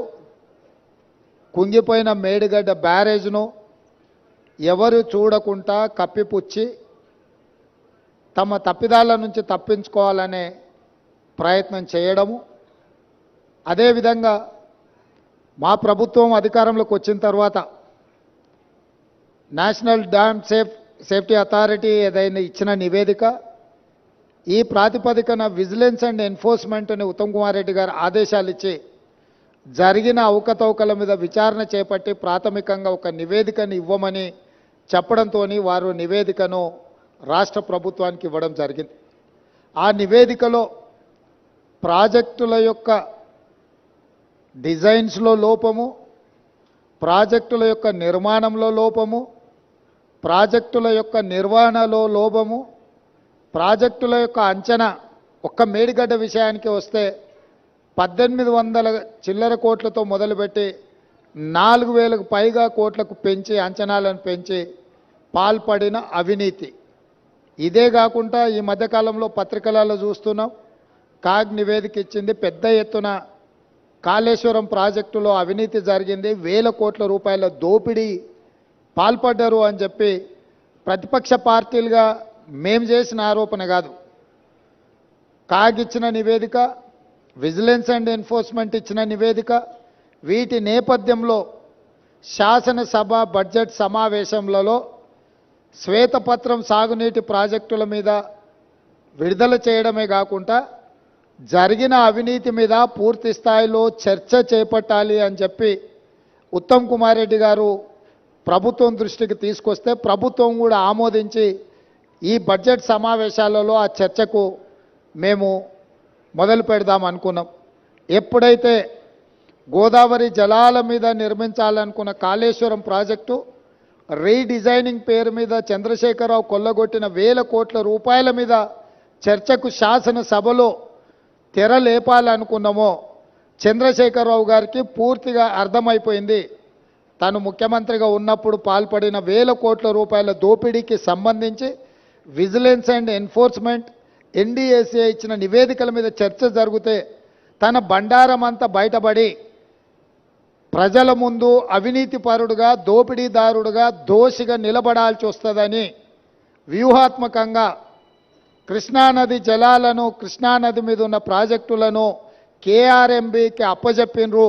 కుంగిపోయిన మేడిగడ్డ బ్యారేజ్ను ఎవరు చూడకుండా కప్పిపుచ్చి తమ తప్పిదాల నుంచి తప్పించుకోవాలనే ప్రయత్నం చేయడము, అదేవిధంగా మా ప్రభుత్వం అధికారంలోకి వచ్చిన తర్వాత నేషనల్ డ్యామ్ సేఫ్టీ అథారిటీ ఏదైనా ఇచ్చిన నివేదిక, ఈ ప్రాతిపదికన విజిలెన్స్ అండ్ ఎన్ఫోర్స్మెంట్ని ఉత్తమ్ కుమార్ రెడ్డి గారు ఆదేశాలు ఇచ్చి జరిగిన అవకతవకల మీద విచారణ చేపట్టి ప్రాథమికంగా ఒక నివేదికను ఇవ్వమని చెప్పడంతో వారు నివేదికను రాష్ట్ర ప్రభుత్వానికి ఇవ్వడం జరిగింది. ఆ నివేదికలో ప్రాజెక్టుల యొక్క డిజైన్స్లో లోపము, ప్రాజెక్టుల యొక్క నిర్మాణంలో లోపము, ప్రాజెక్టుల యొక్క నిర్వహణలో లోపము, ప్రాజెక్టుల యొక్క అంచనా, ఒక్క మేడిగడ్డ విషయానికి వస్తే 1800 చిల్లర కోట్లతో మొదలుపెట్టి 4000కు పైగా కోట్లకు పెంచి అంచనాలను పెంచి పాల్పడిన అవినీతి. ఇదే కాకుండా ఈ మధ్యకాలంలో పత్రికలలో చూస్తున్నాం, కాగ్ నివేదిక ఇచ్చింది, పెద్ద ఎత్తున కాళేశ్వరం ప్రాజెక్టులో అవినీతి జరిగింది, 1000 కోట్ల రూపాయల దోపిడీ పాల్పడ్డారు అని చెప్పి ప్రతిపక్ష పార్టీలుగా మేము చేసిన ఆరోపణ కాదు, కాగ్ ఇచ్చిన నివేదిక, విజిలెన్స్ అండ్ ఎన్ఫోర్స్మెంట్ ఇచ్చిన నివేదిక. వీటి నేపథ్యంలో శాసనసభ బడ్జెట్ సమావేశంలో శ్వేతపత్రం సాగునీటి ప్రాజెక్టుల మీద విడుదల చేయడమే కాకుండా జరిగిన అవినీతి మీద పూర్తి స్థాయిలో చర్చ చేపట్టాలి అని చెప్పి ఉత్తమ్ కుమార్ రెడ్డి గారు ప్రభుత్వం దృష్టికి తీసుకొస్తే ప్రభుత్వం కూడా ఆమోదించి ఈ బడ్జెట్ సమావేశాలలో ఆ చర్చకు మేము మొదలు పెడదాం అనుకున్నాం. ఎప్పుడైతే గోదావరి జలాల మీద నిర్మించాలనుకున్న కాళేశ్వరం ప్రాజెక్టు రీడిజైనింగ్ పేరు మీద చంద్రశేఖరరావు కొల్లగొట్టిన 1000 కోట్ల రూపాయల మీద చర్చకు శాసనసభలో తెర లేపాలనుకున్నామో చంద్రశేఖరరావు గారికి పూర్తిగా అర్థమైపోయింది. తను ముఖ్యమంత్రిగా ఉన్నప్పుడు పాల్పడిన 1000 కోట్ల రూపాయల దోపిడీకి సంబంధించి విజిలెన్స్ అండ్ ఎన్ఫోర్స్మెంట్ ఎన్డీఏసీ ఇచ్చిన నివేదికల మీద చర్చ జరిగితే తన బండారం అంతా బయటపడి ప్రజల ముందు అవినీతిపరుడుగా, దోపిడీదారుడుగా, దోషిగా నిలబడాల్సి వస్తుందని వ్యూహాత్మకంగా కృష్ణానది జలాలను, కృష్ణానది మీద ఉన్న ప్రాజెక్టులను కేఆర్ఎంబీకి అప్పజెప్పినరు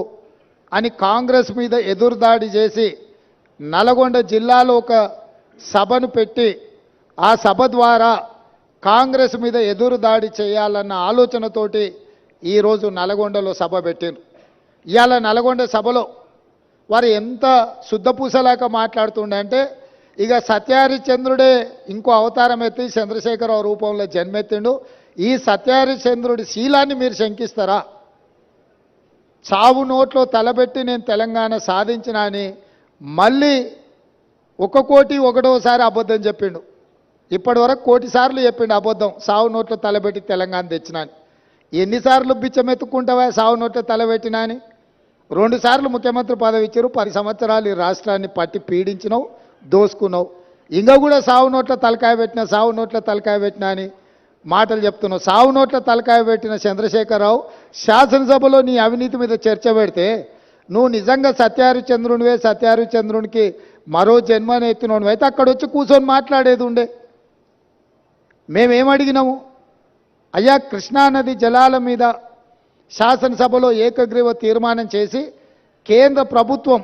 అని కాంగ్రెస్ మీద ఎదురుదాడి చేసి నల్గొండ జిల్లాలో ఒక సభను పెట్టి ఆ సభ ద్వారా కాంగ్రెస్ మీద ఎదురుదాడి చేయాలన్న ఆలోచనతోటి ఈరోజు నల్గొండలో సభ పెట్టిండ్రు. ఇవాళ నల్గొండ సభలో వారు ఎంత శుద్ధపూసలాక మాట్లాడుతుండే అంటే, ఇక సత్యహరిశ్చంద్రుడే ఇంకో అవతారం ఎత్తి చంద్రశేఖరరావు రూపంలో జన్మెత్తిండు, ఈ సత్యహరిశ్చంద్రుడి శీలాన్ని మీరు శంకిస్తారా? చావు నోట్లో తలబెట్టి నేను తెలంగాణ సాధించిన అని మళ్ళీ 1 కోటి 1వ అబద్ధం చెప్పిండు. ఇప్పటి వరకు 1 కోటి సార్లు చెప్పిండు అబద్ధం, సావు నోట్లో తలబెట్టి తెలంగాణ తెచ్చినా అని. ఎన్నిసార్లు బిచ్చమెత్తుకుంటావా సావు నోట్లో తలబెట్టినా అని? 2 సార్లు ముఖ్యమంత్రి పదవి ఇచ్చారు, 10 సంవత్సరాలు ఈ రాష్ట్రాన్ని పట్టి పీడించినావు, దోసుకున్నావు. ఇంకా కూడా సావు నోట్ల తలకాయ పెట్టినా, సావు నోట్ల తలకాయ పెట్టినా అని మాటలు చెప్తున్నావు. సావు నోట్ల తలకాయ పెట్టిన చంద్రశేఖరరావు శాసనసభలో నీ అవినీతి మీద చర్చ పెడితే నువ్వు నిజంగా సత్యహరిశ్చంద్రునివే, సత్యహరిశ్చంద్రునికి మరో జన్మని ఎత్తినోనివి అయితే అక్కడ వచ్చి కూర్చొని మాట్లాడేది ఉండే. మేమేమడిగినాము? అయ్యా, కృష్ణానది జలాల మీద శాసనసభలో ఏకగ్రీవ తీర్మానం చేసి కేంద్ర ప్రభుత్వం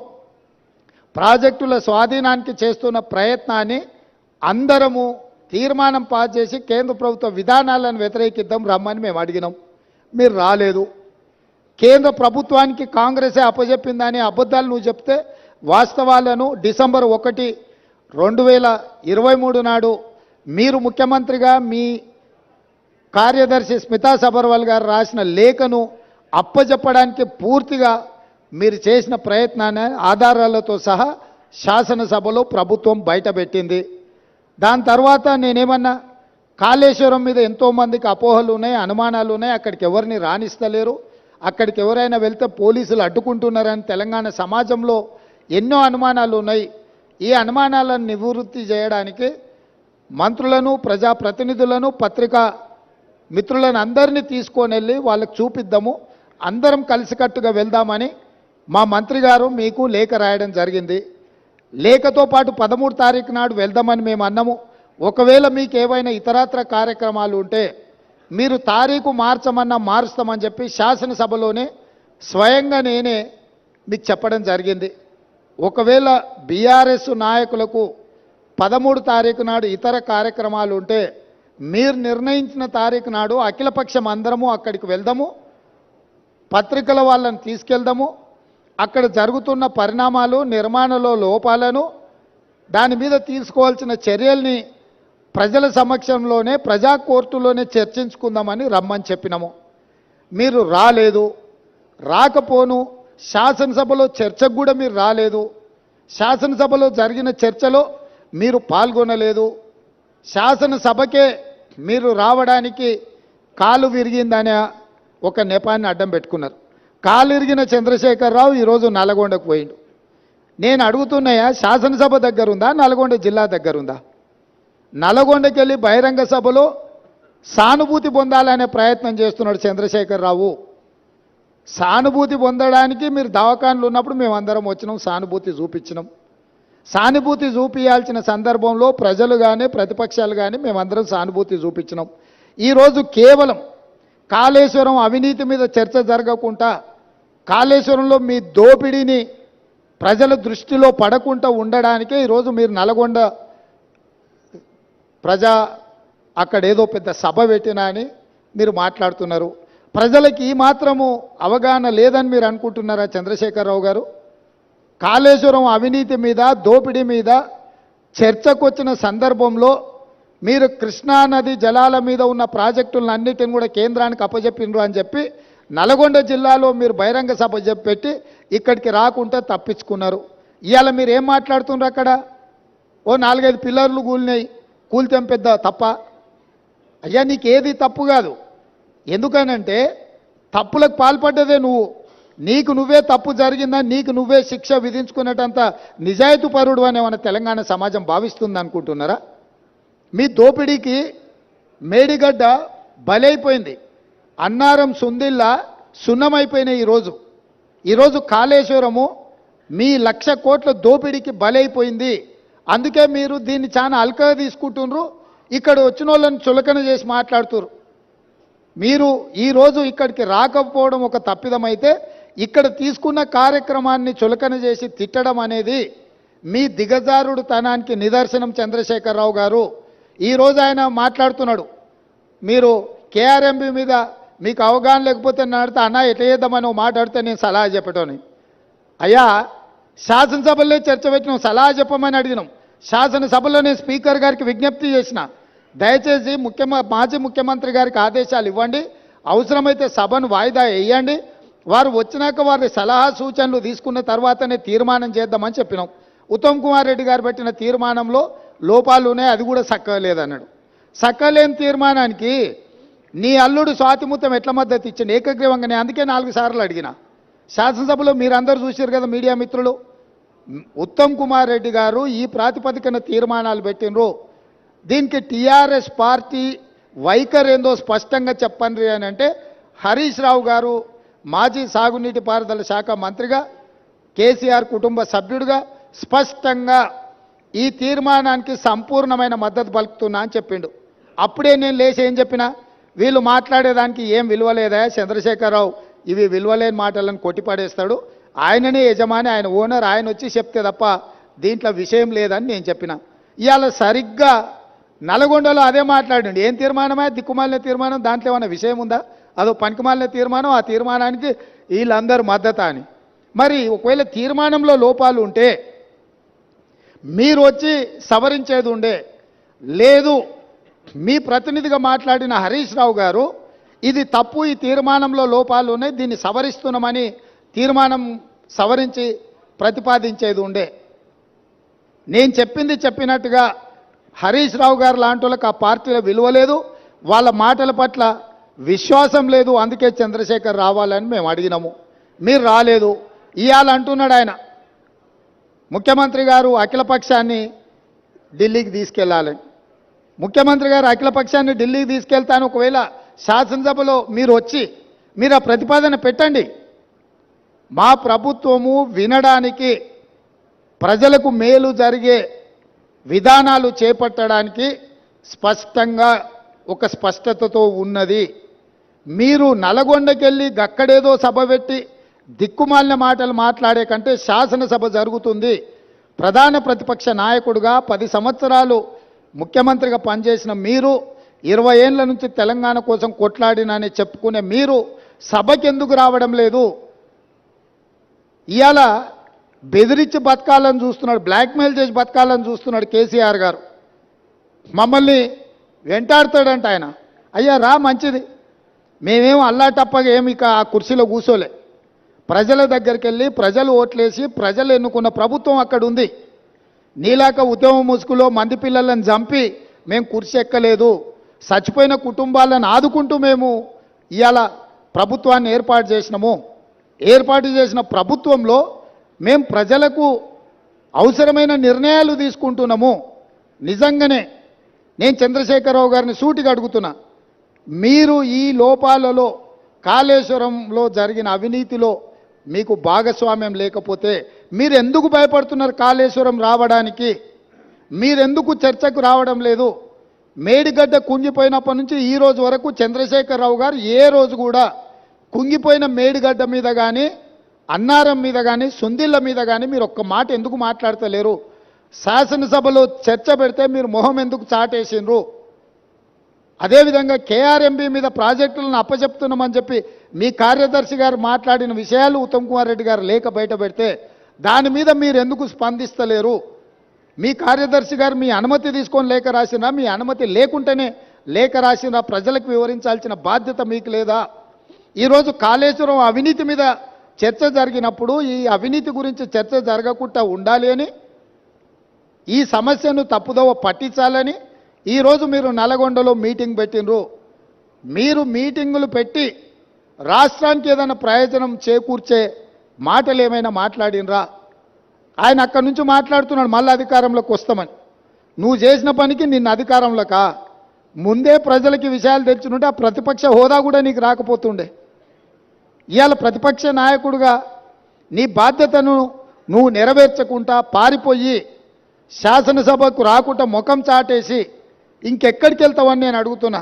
ప్రాజెక్టుల స్వాధీనానికి చేస్తున్న ప్రయత్నాన్ని అందరము తీర్మానం పాస్ చేసి కేంద్ర ప్రభుత్వ విధానాలను వ్యతిరేకిద్దాం రమ్మని మేము అడిగినాం. మీరు రాలేదు. కేంద్ర ప్రభుత్వానికి కాంగ్రెసే అప్పజెప్పిందని అబద్ధాలు నువ్వు చెప్తే వాస్తవాలను డిసెంబర్ 1, 2023 నాడు మీరు ముఖ్యమంత్రిగా మీ కార్యదర్శి స్మితా సబర్వాల్ గారు రాసిన లేఖను అప్పజెప్పడానికి పూర్తిగా మీరు చేసిన ప్రయత్నాన్ని ఆధారాలతో సహా శాసనసభలో ప్రభుత్వం బయటపెట్టింది. దాని తర్వాత నేనేమన్నా, కాళేశ్వరం మీద ఎంతోమందికి అపోహలు ఉన్నాయి, అనుమానాలు ఉన్నాయి. అక్కడికి ఎవరిని రాణిస్తలేరు. అక్కడికి ఎవరైనా వెళ్తే పోలీసులు అడ్డుకుంటున్నారని తెలంగాణ సమాజంలో ఎన్నో అనుమానాలు ఉన్నాయి. ఈ అనుమానాలను నివృత్తి చేయడానికి మంత్రులను, ప్రజాప్రతినిధులను, పత్రికా మిత్రులను అందరినీ తీసుకొని వెళ్ళి వాళ్ళకి చూపిద్దాము, అందరం కలిసికట్టుగా వెళ్దామని మా మంత్రి గారు మీకు లేఖ రాయడం జరిగింది. లేఖతో పాటు 13 తారీఖు నాడు వెళ్దామని మేము అన్నాము. ఒకవేళ మీకు ఏవైనా ఇతరత్ర కార్యక్రమాలు ఉంటే మీరు తారీఖు మార్చమన్నా మారుస్తామని చెప్పి శాసనసభలోనే స్వయంగా నేనే మీకు చెప్పడం జరిగింది. ఒకవేళ బీఆర్ఎస్ నాయకులకు 13 తారీఖు నాడు ఇతర కార్యక్రమాలు ఉంటే మీరు నిర్ణయించిన తారీఖు నాడు అఖిలపక్షం అందరము అక్కడికి వెళ్దాము, పత్రికల వాళ్ళని తీసుకెళ్దాము, అక్కడ జరుగుతున్న పరిణామాలు, నిర్మాణంలో లోపాలను, దాని మీద తీసుకోవాల్సిన చర్యల్ని ప్రజల సమక్షంలోనే ప్రజా కోర్టులోనే చర్చించుకుందామని రమ్మని చెప్పినాము. మీరు రాలేదు, రాకపోను. శాసనసభలో చర్చకు కూడా మీరు రాలేదు. శాసనసభలో జరిగిన చర్చలో మీరు పాల్గొనలేదు. శాసనసభకే మీరు రావడానికి కాలు విరిగిందనే ఒక నెపాన్ని అడ్డం పెట్టుకున్నారు. కాలు ఇరిగిన చంద్రశేఖరరావు ఈరోజు నల్గొండకు పోయిండు. నేను అడుగుతున్నాయా, శాసనసభ దగ్గర ఉందా, నల్గొండ జిల్లా దగ్గర ఉందా? నల్గొండకి వెళ్ళి బహిరంగ సభలో సానుభూతి పొందాలనే ప్రయత్నం చేస్తున్నాడు చంద్రశేఖరరావు. సానుభూతి పొందడానికి మీరు దవాఖానలు ఉన్నప్పుడు మేమందరం వచ్చినాం, సానుభూతి చూపించినాం. సానుభూతి చూపించాల్సిన సందర్భంలో ప్రజలు కానీ ప్రతిపక్షాలు కానీ మేమందరం సానుభూతి చూపించినాం. ఈరోజు కేవలం కాళేశ్వరం అవినీతి మీద చర్చ జరగకుండా, కాళేశ్వరంలో మీ దోపిడీని ప్రజల దృష్టిలో పడకుండా ఉండడానికే ఈరోజు మీరు నల్గొండ అక్కడ ఏదో పెద్ద సభ పెట్టినా అని మీరు మాట్లాడుతున్నారు. ప్రజలకి ఈ మాత్రము అవగాహన లేదని మీరు అనుకుంటున్నారా చంద్రశేఖరరావు గారు? కాళేశ్వరం అవినీతి మీద, దోపిడీ మీద చర్చకు వచ్చిన సందర్భంలో మీరు కృష్ణానది జలాల మీద ఉన్న ప్రాజెక్టులను అన్నిటిని కూడా కేంద్రానికి అప్పజెప్పినరు అని చెప్పి నల్గొండ జిల్లాలో మీరు బహిరంగ సభ పెట్టి ఇక్కడికి రాకుండా తప్పించుకున్నారు. ఇవాళ మీరు ఏం మాట్లాడుతున్నారు? అక్కడ ఓ 4-5 పిల్లర్లు కూల్తేం పెద్ద తప్ప? అయ్యా, నీకు ఏది తప్పు కాదు. ఎందుకనంటే తప్పులకు పాల్పడ్డదే నువ్వు. నీకు నువ్వే తప్పు జరిగిందని నీకు నువ్వే శిక్ష విధించుకునేటంత నిజాయితీ పరుడు అని ఏమైనా తెలంగాణ సమాజం భావిస్తుంది అనుకుంటున్నారా? మీ దోపిడీకి మేడిగడ్డ బలైపోయింది. అన్నారం సుందిల్లా సున్నమైపోయినాయి. ఈరోజు కాళేశ్వరము మీ 1,00,000 కోట్ల దోపిడీకి బలైపోయింది. అందుకే మీరు దీన్ని చాలా అల్కగా తీసుకుంటున్నారు. ఇక్కడ వచ్చిన వాళ్ళని చులకన చేసి మాట్లాడుతున్నారు. మీరు ఈరోజు ఇక్కడికి రాకపోవడం ఒక తప్పిదమైతే ఇక్కడ తీసుకున్న కార్యక్రమాన్ని చులకన చేసి తిట్టడం అనేది మీ దిగజారుడు తనానికి నిదర్శనం. చంద్రశేఖరరావు గారు ఈరోజు ఆయన మాట్లాడుతున్నాడు, మీరు కేఆర్ఎంబి మీద మీకు అవగాహన లేకపోతే నడితే అన్న ఎట్లా చేద్దామని మాట్లాడితే నేను సలహా చెప్పటోని. అయ్యా, శాసనసభలో చర్చ పెట్టినాం, సలహా చెప్పమని అడిగినాం. శాసనసభలో నేను స్పీకర్ గారికి విజ్ఞప్తి చేసిన, దయచేసి మాజీ ముఖ్యమంత్రి గారికి ఆదేశాలు ఇవ్వండి, అవసరమైతే సభను వాయిదా వేయండి, వారు వచ్చినాక వారి సలహా సూచనలు తీసుకున్న తర్వాతనే తీర్మానం చేద్దామని చెప్పినాం. ఉత్తమ్ కుమార్ రెడ్డి గారు పెట్టిన తీర్మానంలో లోపాలు ఉన్నాయి, అది కూడా సక్కలేదన్నాడు. సక్కలేని తీర్మానానికి నీ అల్లుడు స్వాతిముత్యం ఎట్లా మద్దతు ఇచ్చింది ఏకగ్రీవంగా? నేను అందుకే 4 సార్లు అడిగిన. శాసనసభలో మీరందరూ చూశారు కదా మీడియా మిత్రులు. ఉత్తమ్ కుమార్ రెడ్డి గారు ఈ ప్రాతిపదికన తీర్మానాలు పెట్టినరు. దీనికి టీఆర్ఎస్ పార్టీ వైఖరి ఏందో స్పష్టంగా చెప్పండి అని అంటే హరీష్ రావు గారు మాజీ సాగునీటి పారుదల శాఖ మంత్రిగా, కేసీఆర్ కుటుంబ సభ్యుడిగా స్పష్టంగా ఈ తీర్మానానికి సంపూర్ణమైన మద్దతు పలుకుతున్నా అని చెప్పిండు. అప్పుడే నేను లేచి ఏం చెప్పినా, వీళ్ళు మాట్లాడేదానికి ఏం విలువలేదా చంద్రశేఖరరావు, ఇవి విలువలేని మాటలను కొట్టిపడేస్తాడు, ఆయననే యజమాని, ఆయన ఓనర్, ఆయన వచ్చి చెప్తే తప్ప దీంట్లో విషయం లేదని నేను చెప్పిన. ఇవాళ సరిగ్గా నల్గొండలో అదే మాట్లాడండి. ఏం తీర్మానమే? దిక్కుమాలిన తీర్మానం, దాంట్లో ఏమైనా విషయం ఉందా? అదో పనికిమాలిన తీర్మానం, ఆ తీర్మానానికి వీళ్ళందరూ మద్దతు అని. మరి ఒకవేళ తీర్మానంలో లోపాలు ఉంటే మీరు వచ్చి సవరించేది ఉండే. లేదు, మీ ప్రతినిధిగా మాట్లాడిన హరీష్ రావు గారు ఇది తప్పు, ఈ తీర్మానంలో లోపాలు ఉన్నాయి, దీన్ని సవరిస్తున్నామని తీర్మానం సవరించి ప్రతిపాదించేది ఉండే. నేను చెప్పింది చెప్పినట్టుగా హరీష్ రావు గారు లాంటి వాళ్ళకి ఆ పార్టీలో విలువ లేదు, వాళ్ళ మాటల పట్ల విశ్వాసం లేదు. అందుకే చంద్రశేఖర్ రావాలని మేము అడిగినాము, మీరు రాలేదు. ఇవాళ అంటున్నాడు ఆయన, ముఖ్యమంత్రి గారు అఖిలపక్షాన్ని ఢిల్లీకి తీసుకెళ్లాలని. ముఖ్యమంత్రి గారు అఖిలపక్షాన్ని ఢిల్లీకి తీసుకెళ్తాను, ఒకవేళ శాసనసభలో మీరు వచ్చి మీరు ఆ ప్రతిపాదన పెట్టండి. మా ప్రభుత్వము వినడానికి, ప్రజలకు మేలు జరిగే విధానాలు చేపట్టడానికి స్పష్టంగా ఒక స్పష్టతతో ఉన్నది. మీరు నల్గొండకెళ్ళి గక్కడేదో సభ పెట్టి దిక్కుమాలిన మాటలు మాట్లాడే కంటే శాసనసభ జరుగుతుంది. ప్రధాన ప్రతిపక్ష నాయకుడిగా 10 సంవత్సరాలు ముఖ్యమంత్రిగా పనిచేసిన మీరు, 20 ఏళ్ల నుంచి తెలంగాణ కోసం కొట్లాడినని చెప్పుకునే మీరు సభకి ఎందుకు రావడం లేదు? ఇవాళ బెదిరించి బతకాలని చూస్తున్నాడు, బ్లాక్మెయిల్ చేసి బతకాలని చూస్తున్నాడు కేసీఆర్ గారు. మమ్మల్ని వెంటాడుతాడంట ఆయన. అయ్యా రా, మంచిది, మేమేం అల్లాటప్పగా ఏమి ఇక ఆ కుర్చీలో కూర్చోలే. ప్రజల దగ్గరికి వెళ్ళి ప్రజలు ఓట్లేసి ప్రజలు ఎన్నుకున్న ప్రభుత్వం అక్కడ ఉంది. నీలాక ఉద్యమ ముసుగులో మంది పిల్లలను చంపి మేము కుర్చీ ఎక్కలేదు. చచ్చిపోయిన కుటుంబాలను ఆదుకుంటూ మేము ఇవాళ ప్రభుత్వాన్ని ఏర్పాటు చేసినాము. ఏర్పాటు చేసిన ప్రభుత్వంలో మేము ప్రజలకు అవసరమైన నిర్ణయాలు తీసుకుంటున్నాము. నిజంగానే నేను చంద్రశేఖరరావు గారిని సూటిగా అడుగుతున్నా, మీరు ఈ లోపాలలో కాళేశ్వరంలో జరిగిన అవినీతిలో మీకు భాగస్వామ్యం లేకపోతే మీరు ఎందుకు భయపడుతున్నారు కాళేశ్వరం రావడానికి? మీరెందుకు చర్చకు రావడం లేదు? మేడిగడ్డ కుంగిపోయినప్పటి నుంచి ఈ రోజు వరకు చంద్రశేఖరరావు గారు ఏ రోజు కూడా కుంగిపోయిన మేడిగడ్డ మీద కానీ, అన్నారం మీద కానీ, సుందిళ్ళ మీద కానీ మీరు ఒక్క మాట ఎందుకు మాట్లాడతలేరు? శాసనసభలో చర్చ పెడితే మీరు మొహం ఎందుకు చాటేసిండ్రు? అదేవిధంగా కేఆర్ఎంబీ మీద ప్రాజెక్టులను అప్పచెప్తున్నామని చెప్పి మీ కార్యదర్శి గారు మాట్లాడిన విషయాలు ఉత్తమ్ కుమార్ రెడ్డి గారు లేఖ బయట పెడితే దాని మీద మీరు ఎందుకు స్పందిస్తలేరు? మీ కార్యదర్శి గారు మీ అనుమతి తీసుకొని లేఖ రాసినా, మీ అనుమతి లేకుంటేనే లేఖ రాసినా ప్రజలకు వివరించాల్సిన బాధ్యత మీకు లేదా? ఈరోజు కాళేశ్వరం అవినీతి మీద చర్చ జరిగినప్పుడు ఈ అవినీతి గురించి చర్చ జరగకుండా ఉండాలి అని, ఈ సమస్యను తప్పుదోవ పట్టించాలని ఈరోజు మీరు నల్గొండలో మీటింగ్ పెట్టినరు. మీరు మీటింగులు పెట్టి రాష్ట్రానికి ఏదైనా ప్రయోజనం చేకూర్చే మాటలు ఏమైనా మాట్లాడినరా? ఆయన అక్కడి నుంచి మాట్లాడుతున్నాడు మళ్ళీ అధికారంలోకి వస్తామని. నువ్వు చేసిన పనికి నిన్న అధికారంలోకా? ముందే ప్రజలకి విషయాలు తెచ్చుంటే ఆ ప్రతిపక్ష హోదా కూడా నీకు రాకపోతుండే. ఇవాళ ప్రతిపక్ష నాయకుడిగా నీ బాధ్యతను నువ్వు నెరవేర్చకుండా పారిపోయి శాసనసభకు రాకుండా ముఖం చాటేసి ఇంకెక్కడికి వెళ్తావని నేను అడుగుతున్నా.